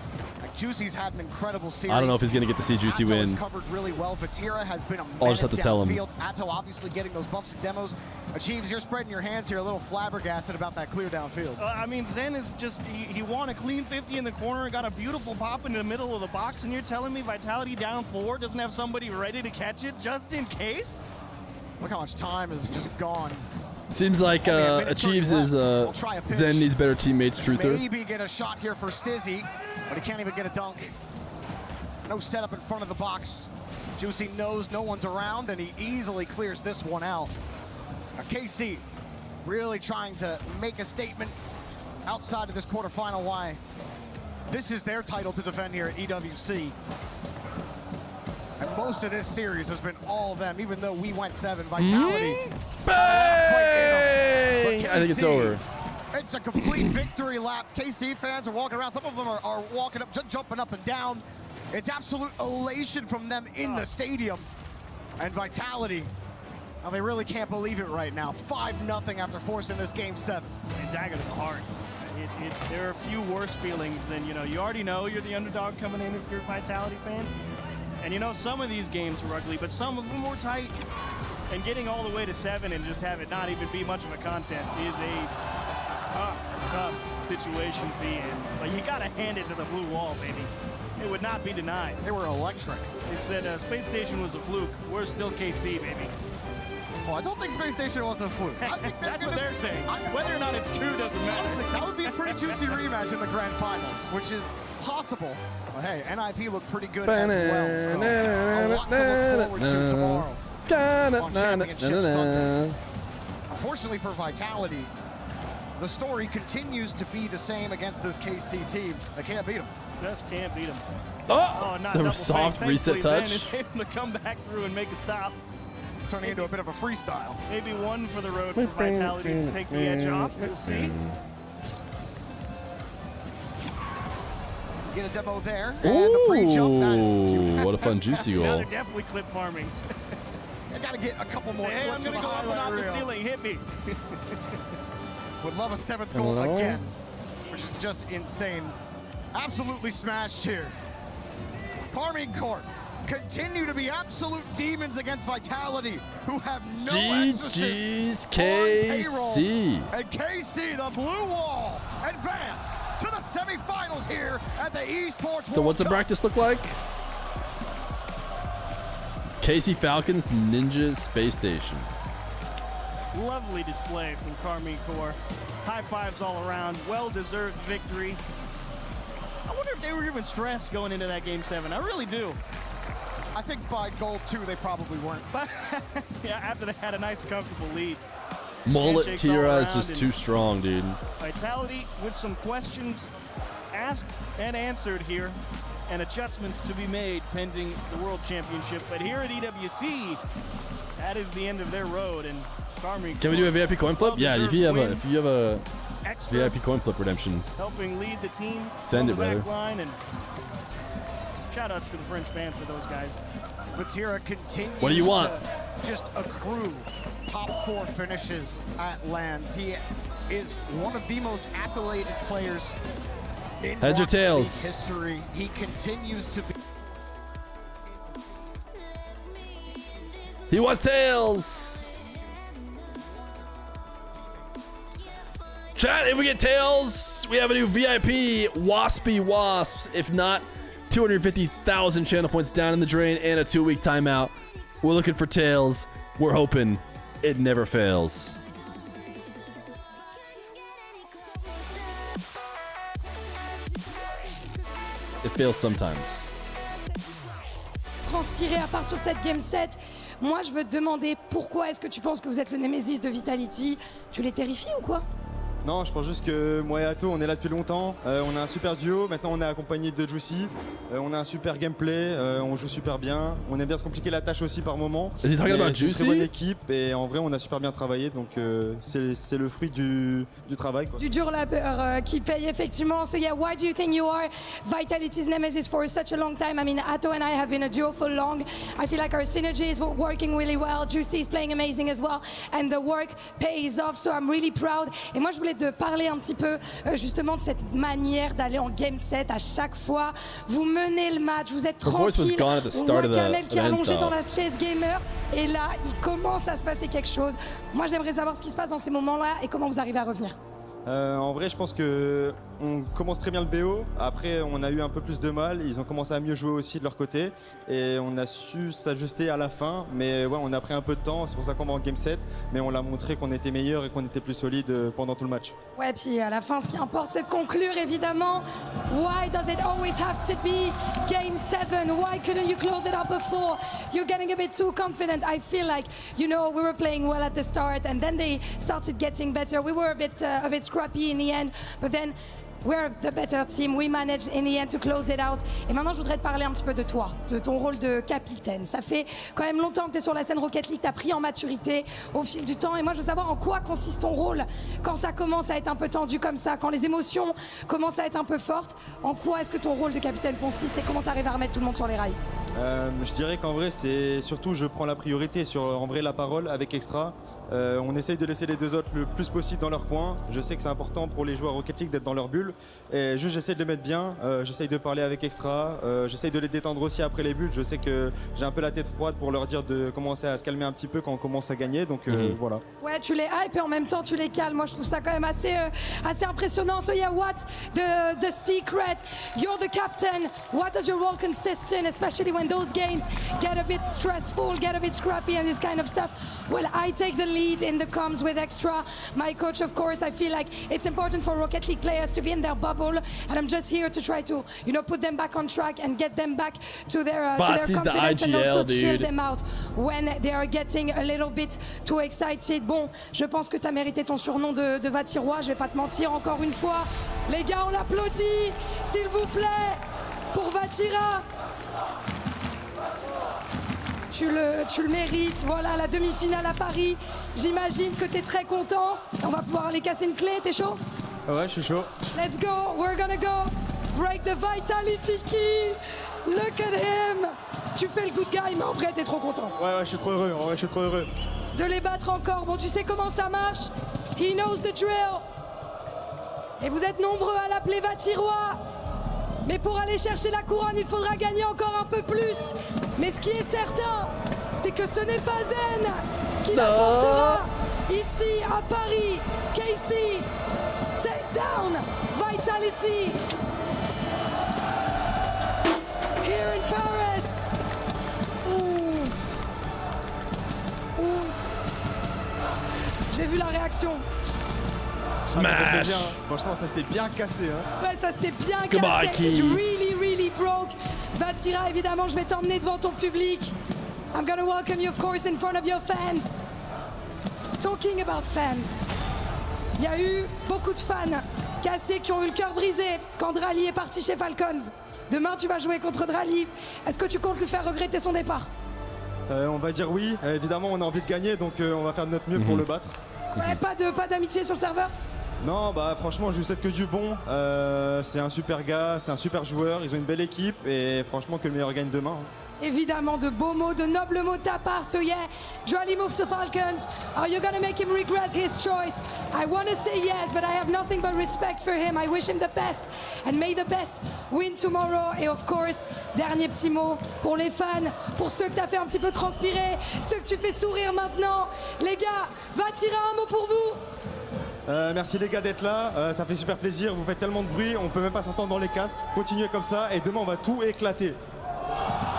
Like, Juicy's had an incredible series. I don't know if he's going to get to see Juicy Atto has win. covered really well. Vatira has been a menace I'll just have to tell him. downfield. Atto obviously getting those bumps and demos. Achieves, you're spreading your hands here, a little flabbergasted about that clear downfield. I mean, Zen is just, he won a clean 50 in the corner and got a beautiful pop in the middle of the box, and you're telling me Vitality down 4 doesn't have somebody ready to catch it just in case? Look how much time is just gone. Seems like Achieves is Zen needs better teammates, Truther. Maybe get a shot here for Stizzy, but he can't even get a dunk. No setup in front of the box. Juicy knows no one's around, and he easily clears this one out. KC really trying to make a statement outside of this quarterfinal. Why? This is their title to defend here at EWC. And most of this series has been all them, even though we went 7. Vitality. Bang! I think it's over. It's a complete victory lap. KC fans are walking around. Some of them are walking up, jumping up and down. It's absolute elation from them in the stadium. And Vitality, well, they really can't believe it right now. 5-0 after forcing this game 7. And dagger to the heart. There are a few worse feelings than, you already know you're the underdog coming in if you're a Vitality fan. And some of these games were ugly, but some of them were tight. And getting all the way to 7 and just have it not even be much of a contest is a tough situation to be in. But you gotta hand it to the blue wall, baby. It would not be denied. They were electric. They said Space Station was a fluke. We're still KC, baby. Oh, I don't think Space Station was a fluke. I think that's what they're saying. Whether or not it's true doesn't matter. Honestly, that would be a pretty juicy rematch in the grand finals, which is possible. Well, hey, NIP looked pretty good as well, so a lot to look forward to tomorrow on Championship Sunday. Unfortunately for Vitality, the story continues to be the same against this KC team. They can't beat them. Just can't beat them. Oh, not the double soft fake. reset Thankfully, touch. Zen is able to come back through and make a stop. Turning into a bit of a freestyle. Maybe one for the road for Vitality to take the edge off. We'll see. Get a demo there. And the pre-jump, that is beautiful. What a fun juicy Now goal. they're definitely clip farming. I gotta get a couple more. Say, hey, I'm clips gonna of go up and highlight off the reel. ceiling. Hit me. Would love a 7th goal Hello? again, which is just insane. Absolutely smashed here. Carmine Corp continue to be absolute demons against Vitality, who have no GG's KC. And KC, the blue wall, advance to the semifinals here at the Esports So what's the World Cup. practice look like? KC Falcons Ninja Space Station. Lovely display from Carmine Corp. High fives all around. Well-deserved victory. I wonder if they were even stressed going into that game 7. I really do. I think by goal 2 they probably weren't. But yeah, after they had a nice, comfortable lead. Mullet Handshakes all Tira is around just and too strong, dude. Vitality with some questions asked and answered here, and adjustments to be made pending the World Championship. But here at EWC, that is the end of their road. And Carmine, Can we do a VIP coin flip? Yeah, if you have a Extra VIP coin flip redemption. helping lead the team. Send on the it, back brother. line, and shout outs to the French fans for those guys. Vatira continues What do you want? to just accrue top 4 finishes at lands. He is one of the most accoladed players in Heads or Rocket tails? League history. He continues to be. He wants tails. Chat, if we get tails, we have a new VIP, Waspy Wasps. If not, 250,000 channel points down in the drain and a 2-week timeout. We're looking for tails. We're hoping it never fails. It fails sometimes. Transpirer à part sur cette game 7. Moi, je veux te demander pourquoi est-ce que tu penses que vous êtes le Némésis de Vitality? Tu les terrifies ou quoi? Non, je pense juste que moi et Atto, on est là depuis longtemps. On a un super duo. Maintenant, on est accompagné de Juicy. On a un super gameplay. On joue super bien. On aime bien se compliquer la tâche aussi par moment. Is he talking about C'est une très Juicy? bonne équipe et en vrai, on a super bien travaillé. Donc, c'est le fruit du travail. Quoi. Du dur labeur qui paye effectivement. So yeah, why do you think you are Vitality's nemesis for such a long time? I mean, Atto and I have been a duo for long. I feel like our synergy is working really well. Juicy is playing amazing as well, and the work pays off. So I'm really proud. Et moi, je voulais te parler un petit peu justement de cette manière d'aller en game set à chaque fois. Vous menez le match, vous êtes tranquille. On voit Kamel qui est allongé dans la chaise gamer, et là, il commence à se passer quelque chose. Moi, j'aimerais savoir ce qui se passe dans ces moments-là et comment vous arrivez à revenir. En vrai, je pense que on commence très bien le BO. Après, on a eu un peu plus de mal. Ils ont commencé à mieux jouer aussi de leur côté. Et on a su s'ajuster à la fin. Mais ouais, on a pris un peu de temps. C'est pour ça qu'on va en game set. Mais on l'a montré qu'on était meilleur et qu'on était plus solide pendant tout le match. Ouais, puis à la fin, ce qui importe, c'est de conclure, évidemment. Why does it always have to be game 7? Why couldn't you close it up before? You're getting a bit too confident. I feel like, you know, we were playing well at the start, and then they started getting better. We were a bit scrappy in the end, but then we're the better team. We managed in the end to close it out. Et maintenant, je voudrais te parler un petit peu de toi, de ton rôle de capitaine. Ça fait quand même longtemps que tu es sur la scène Rocket League, tu as pris en maturité au fil du temps. Et moi, je veux savoir en quoi consiste ton rôle quand ça commence à être un peu tendu comme ça, quand les émotions commencent à être un peu fortes. En quoi est-ce que ton rôle de capitaine consiste et comment tu arrives à remettre tout le monde sur les rails? Je dirais qu'en vrai, c'est surtout je prends la priorité sur en vrai la parole avec Extra. On essaye de laisser les deux autres le plus possible dans leur coin. Je sais que c'est important pour les joueurs Rocket League d'être dans leur bulle. Et juste j'essaie de les mettre bien. J'essaye de parler avec Extra. J'essaye de les détendre aussi après les bulles. Je sais que j'ai un peu la tête froide pour leur dire de commencer à se calmer un petit peu quand on commence à gagner. Donc voilà. Ouais, tu les hype et en même temps tu les calmes. Moi, je trouve ça quand même assez impressionnant. So yeah, what's the secret? You're the captain. What does your role consist in, especially when those games get a bit stressful, get a bit scrappy and this kind of stuff? Well, I take the lead in the comms with Extra. My coach, of course, I feel like it's important for Rocket League players to be in their bubble, and I'm just here to try to, you know, put them back on track and get them back to their confidence and also chill them out when they are getting a little bit too excited. Bon, je pense que tu as mérité ton surnom de Vatirois, je vais pas te mentir encore une fois. Les gars, on l'applaudit, s'il vous plaît, pour Vatira. Tu le mérites, voilà la demi-finale à Paris. J'imagine que t'es très content. On va pouvoir aller casser une clé, t'es chaud? Ouais, je suis chaud. Let's go, we're gonna go. Break the vitality key. Look at him. Tu fais le good guy, mais en vrai, t'es trop content. Ouais, je suis trop heureux, en vrai, je suis trop heureux. De les battre encore, bon, tu sais comment ça marche. He knows the drill. Et vous êtes nombreux à l'appeler Vatirois. Mais pour aller chercher la couronne, il faudra gagner encore un peu plus. Mais ce qui est certain, c'est que ce n'est pas Zen qui l'apportera ici à Paris. Casey, take down Vitality. Here in Paris. Ouf. J'ai vu la réaction. Smash. Franchement, ça s'est bien cassé. Hein. Ouais, ça s'est bien cassé. It really broke. Vatira, évidemment, je vais t'emmener devant ton public. I'm gonna welcome you, of course, in front of your fans. Talking about fans. Il y a eu beaucoup de fans cassés qui ont eu le cœur brisé quand Drali est parti chez Falcons. Demain, tu vas jouer contre Drali. Est-ce que tu comptes lui faire regretter son départ? On va dire oui. Évidemment, on a envie de gagner, donc on va faire de notre mieux pour le battre. Ouais, pas d'amitié sur le serveur? Non, bah franchement, je lui souhaite que du bon. C'est un super gars, c'est un super joueur, ils ont une belle équipe et franchement que le meilleur gagne demain. Évidemment, de beaux mots, de nobles mots de ta part. So yeah, Drali move to Falcons. Are you gonna make him regret his choice? I want to say yes, but I have nothing but respect for him. I wish him the best and may the best win tomorrow. Et of course, dernier petit mot pour les fans, pour ceux que t'as fait un petit peu transpirer, ceux que tu fais sourire maintenant. Les gars, va tirer un mot pour vous. Merci les gars d'être là, ça fait super plaisir, vous faites tellement de bruit, on peut même pas s'entendre dans les casques. Continuez comme ça et demain on va tout éclater.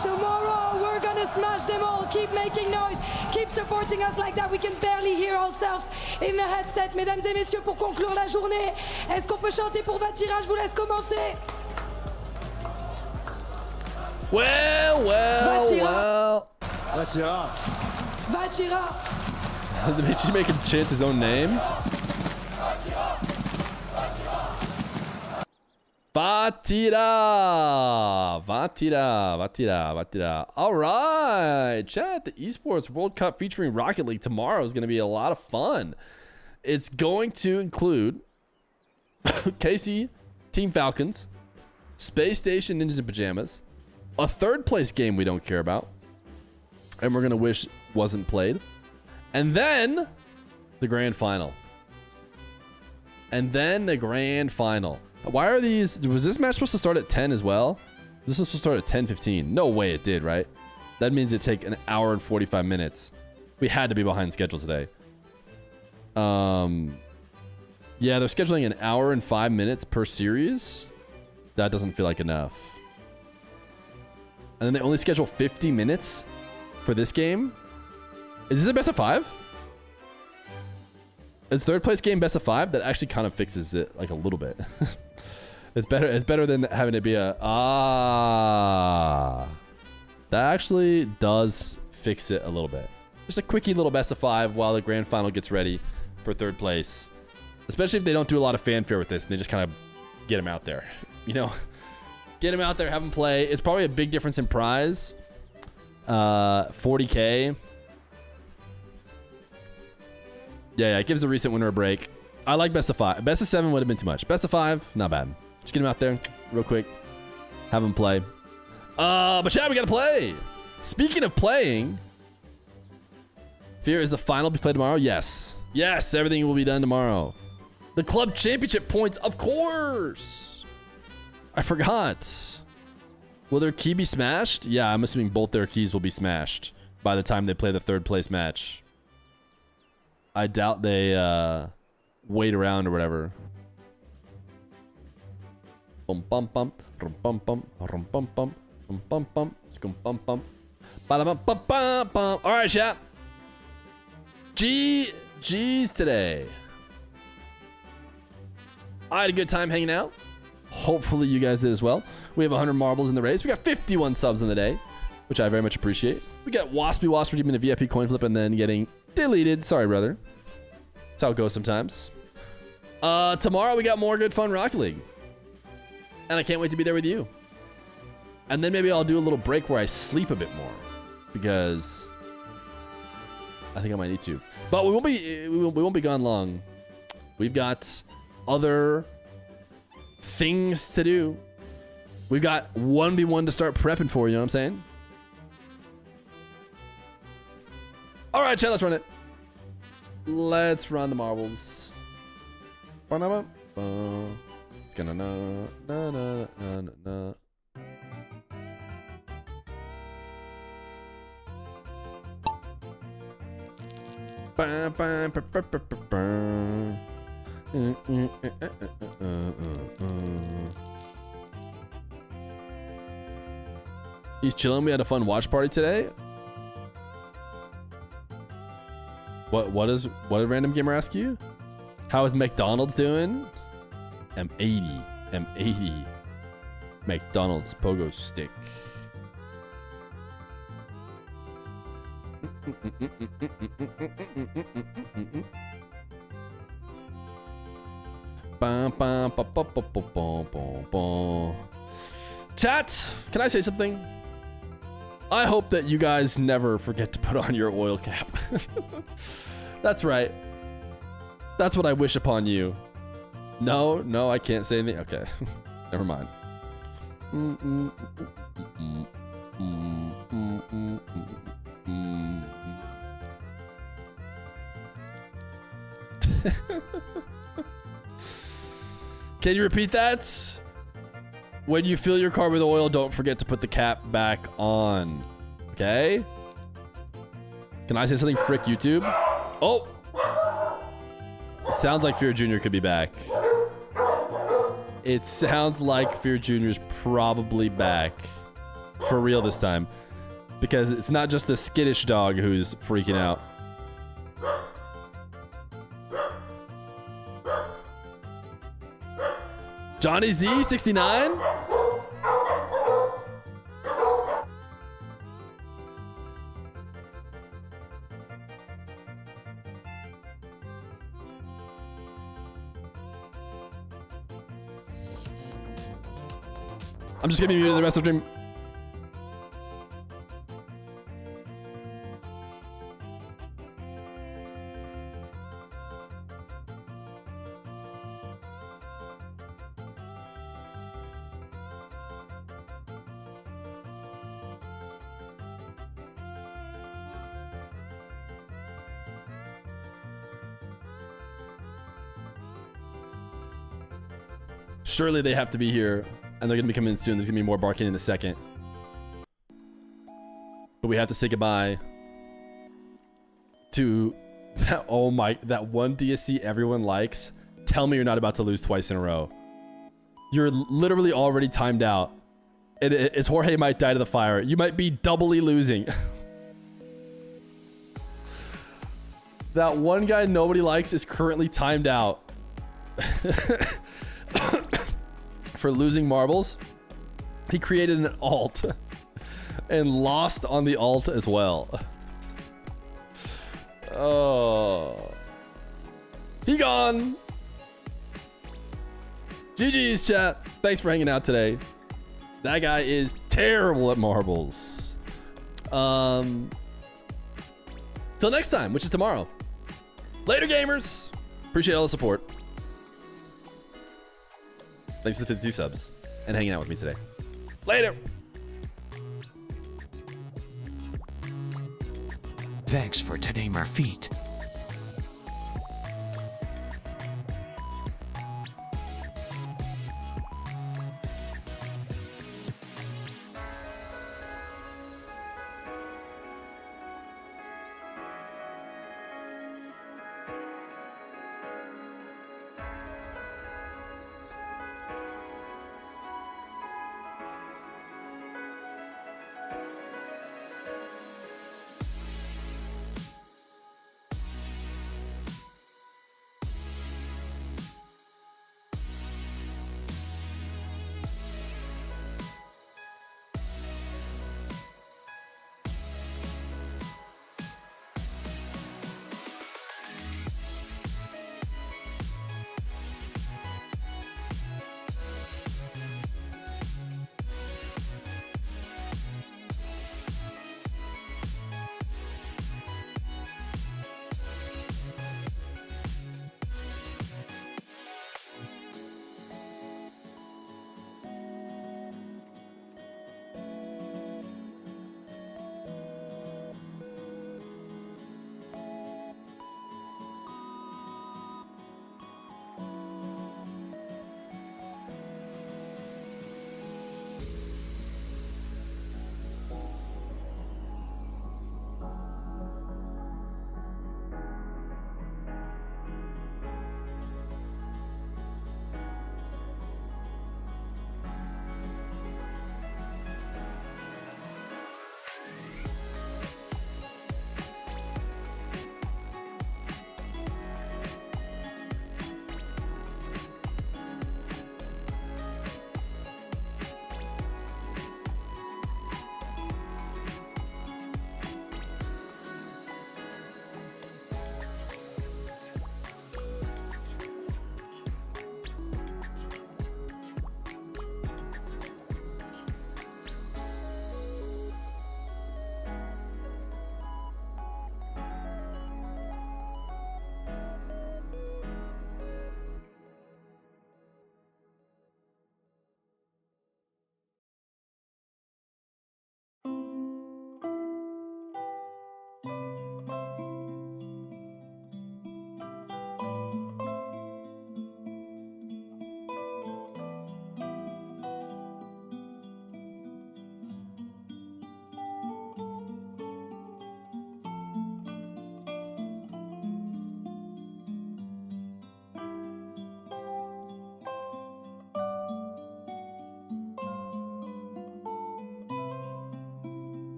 Tomorrow we're gonna smash them all. Keep making noise, keep supporting us like that. We can barely hear ourselves in the headset. Mesdames et messieurs, pour conclure la journée, est-ce qu'on peut chanter pour Vatira? Je vous laisse commencer. Well. Vatira. Did she make him chant his own name? Vatira. All right, chat. The Esports World Cup featuring Rocket League tomorrow is going to be a lot of fun. It's going to include KC Team Falcons, Space Station Ninjas in Pajamas, a third place game we don't care about, and we're going to wish wasn't played, and then the grand final. Why are these? Was this match supposed to start at 10 as well? This was supposed to start at 10:15. No way it did, right? That means it'd take an hour and 45 minutes. We had to be behind schedule today. Yeah, they're scheduling an hour and 5 minutes per series. That doesn't feel like enough. And then they only schedule 50 minutes for this game. Is this a best of 5? Is third place game best of 5? That actually kind of fixes it like a little bit. It's better than having it be a that actually does fix it a little bit. Just a quickie little best of 5 while the grand final gets ready for third place. Especially if they don't do a lot of fanfare with this and they just kind of get him out there. You know, get him out there, have him play. It's probably a big difference in prize. 40K. Yeah, it gives the recent winner a break. I like best of 5. Best of 7 would have been too much. Best of 5, not bad. Just get him out there real quick. Have him play. But yeah, we gotta play. Speaking of playing, Fear, is the final be played tomorrow? Yes. Yes, everything will be done tomorrow. The club championship points, of course. I forgot. Will their key be smashed? Yeah, I'm assuming both their keys will be smashed by the time they play the third place match. I doubt they wait around or whatever. Bum bum bum rum bum bum rum bum bum bum bum bum scum bum bum ba bum bum bum bum. All right, chat. GG's today. I had a good time hanging out. Hopefully you guys did as well. We have 100 marbles in the race. We got 51 subs in the day, which I very much appreciate. We got Waspy Wasp redeeming a VIP coin flip and then getting deleted. Sorry, brother. That's how it goes sometimes. Tomorrow we got more good fun Rocket League. And I can't wait to be there with you. And then maybe I'll do a little break where I sleep a bit more. Because I think I might need to. But we won't be gone long. We've got other things to do. We've got 1v1 to start prepping for, you know what I'm saying? All right, chat, let's run it. Let's run the marbles. It's gonna na. He's chilling. We had a fun watch party today. What did Random Gamer ask you? How is McDonald's doing? M80. McDonald's pogo stick. Chat, can I say something? I hope that you guys never forget to put on your oil cap. That's right. That's what I wish upon you. No, I can't say anything. Okay, never mind. Can you repeat that? When you fill your car with oil, don't forget to put the cap back on. Okay? Can I say something? Frick YouTube. Oh! It sounds like Fear Jr. could be back. It sounds like Fear Jr. is probably back. For real this time. Because it's not just the skittish dog who's freaking out. Johnny Z 69. I'm just gonna be muted the rest of the stream. Surely they have to be here, and they're gonna be coming in soon. There's gonna be more barking in a second. But we have to say goodbye to that. Oh my, that one DSC everyone likes. Tell me you're not about to lose twice in a row. You're literally already timed out. It's Jorge might die to the fire. You might be doubly losing. That one guy nobody likes is currently timed out. For losing marbles. He created an alt and lost on the alt as well. Oh, he gone. GG's chat. Thanks for hanging out today. That guy is terrible at marbles. Till next time, which is tomorrow. Later, gamers. Appreciate all the support. Thanks for the 52 subs and hanging out with me today. Later. Thanks for today, Murphy.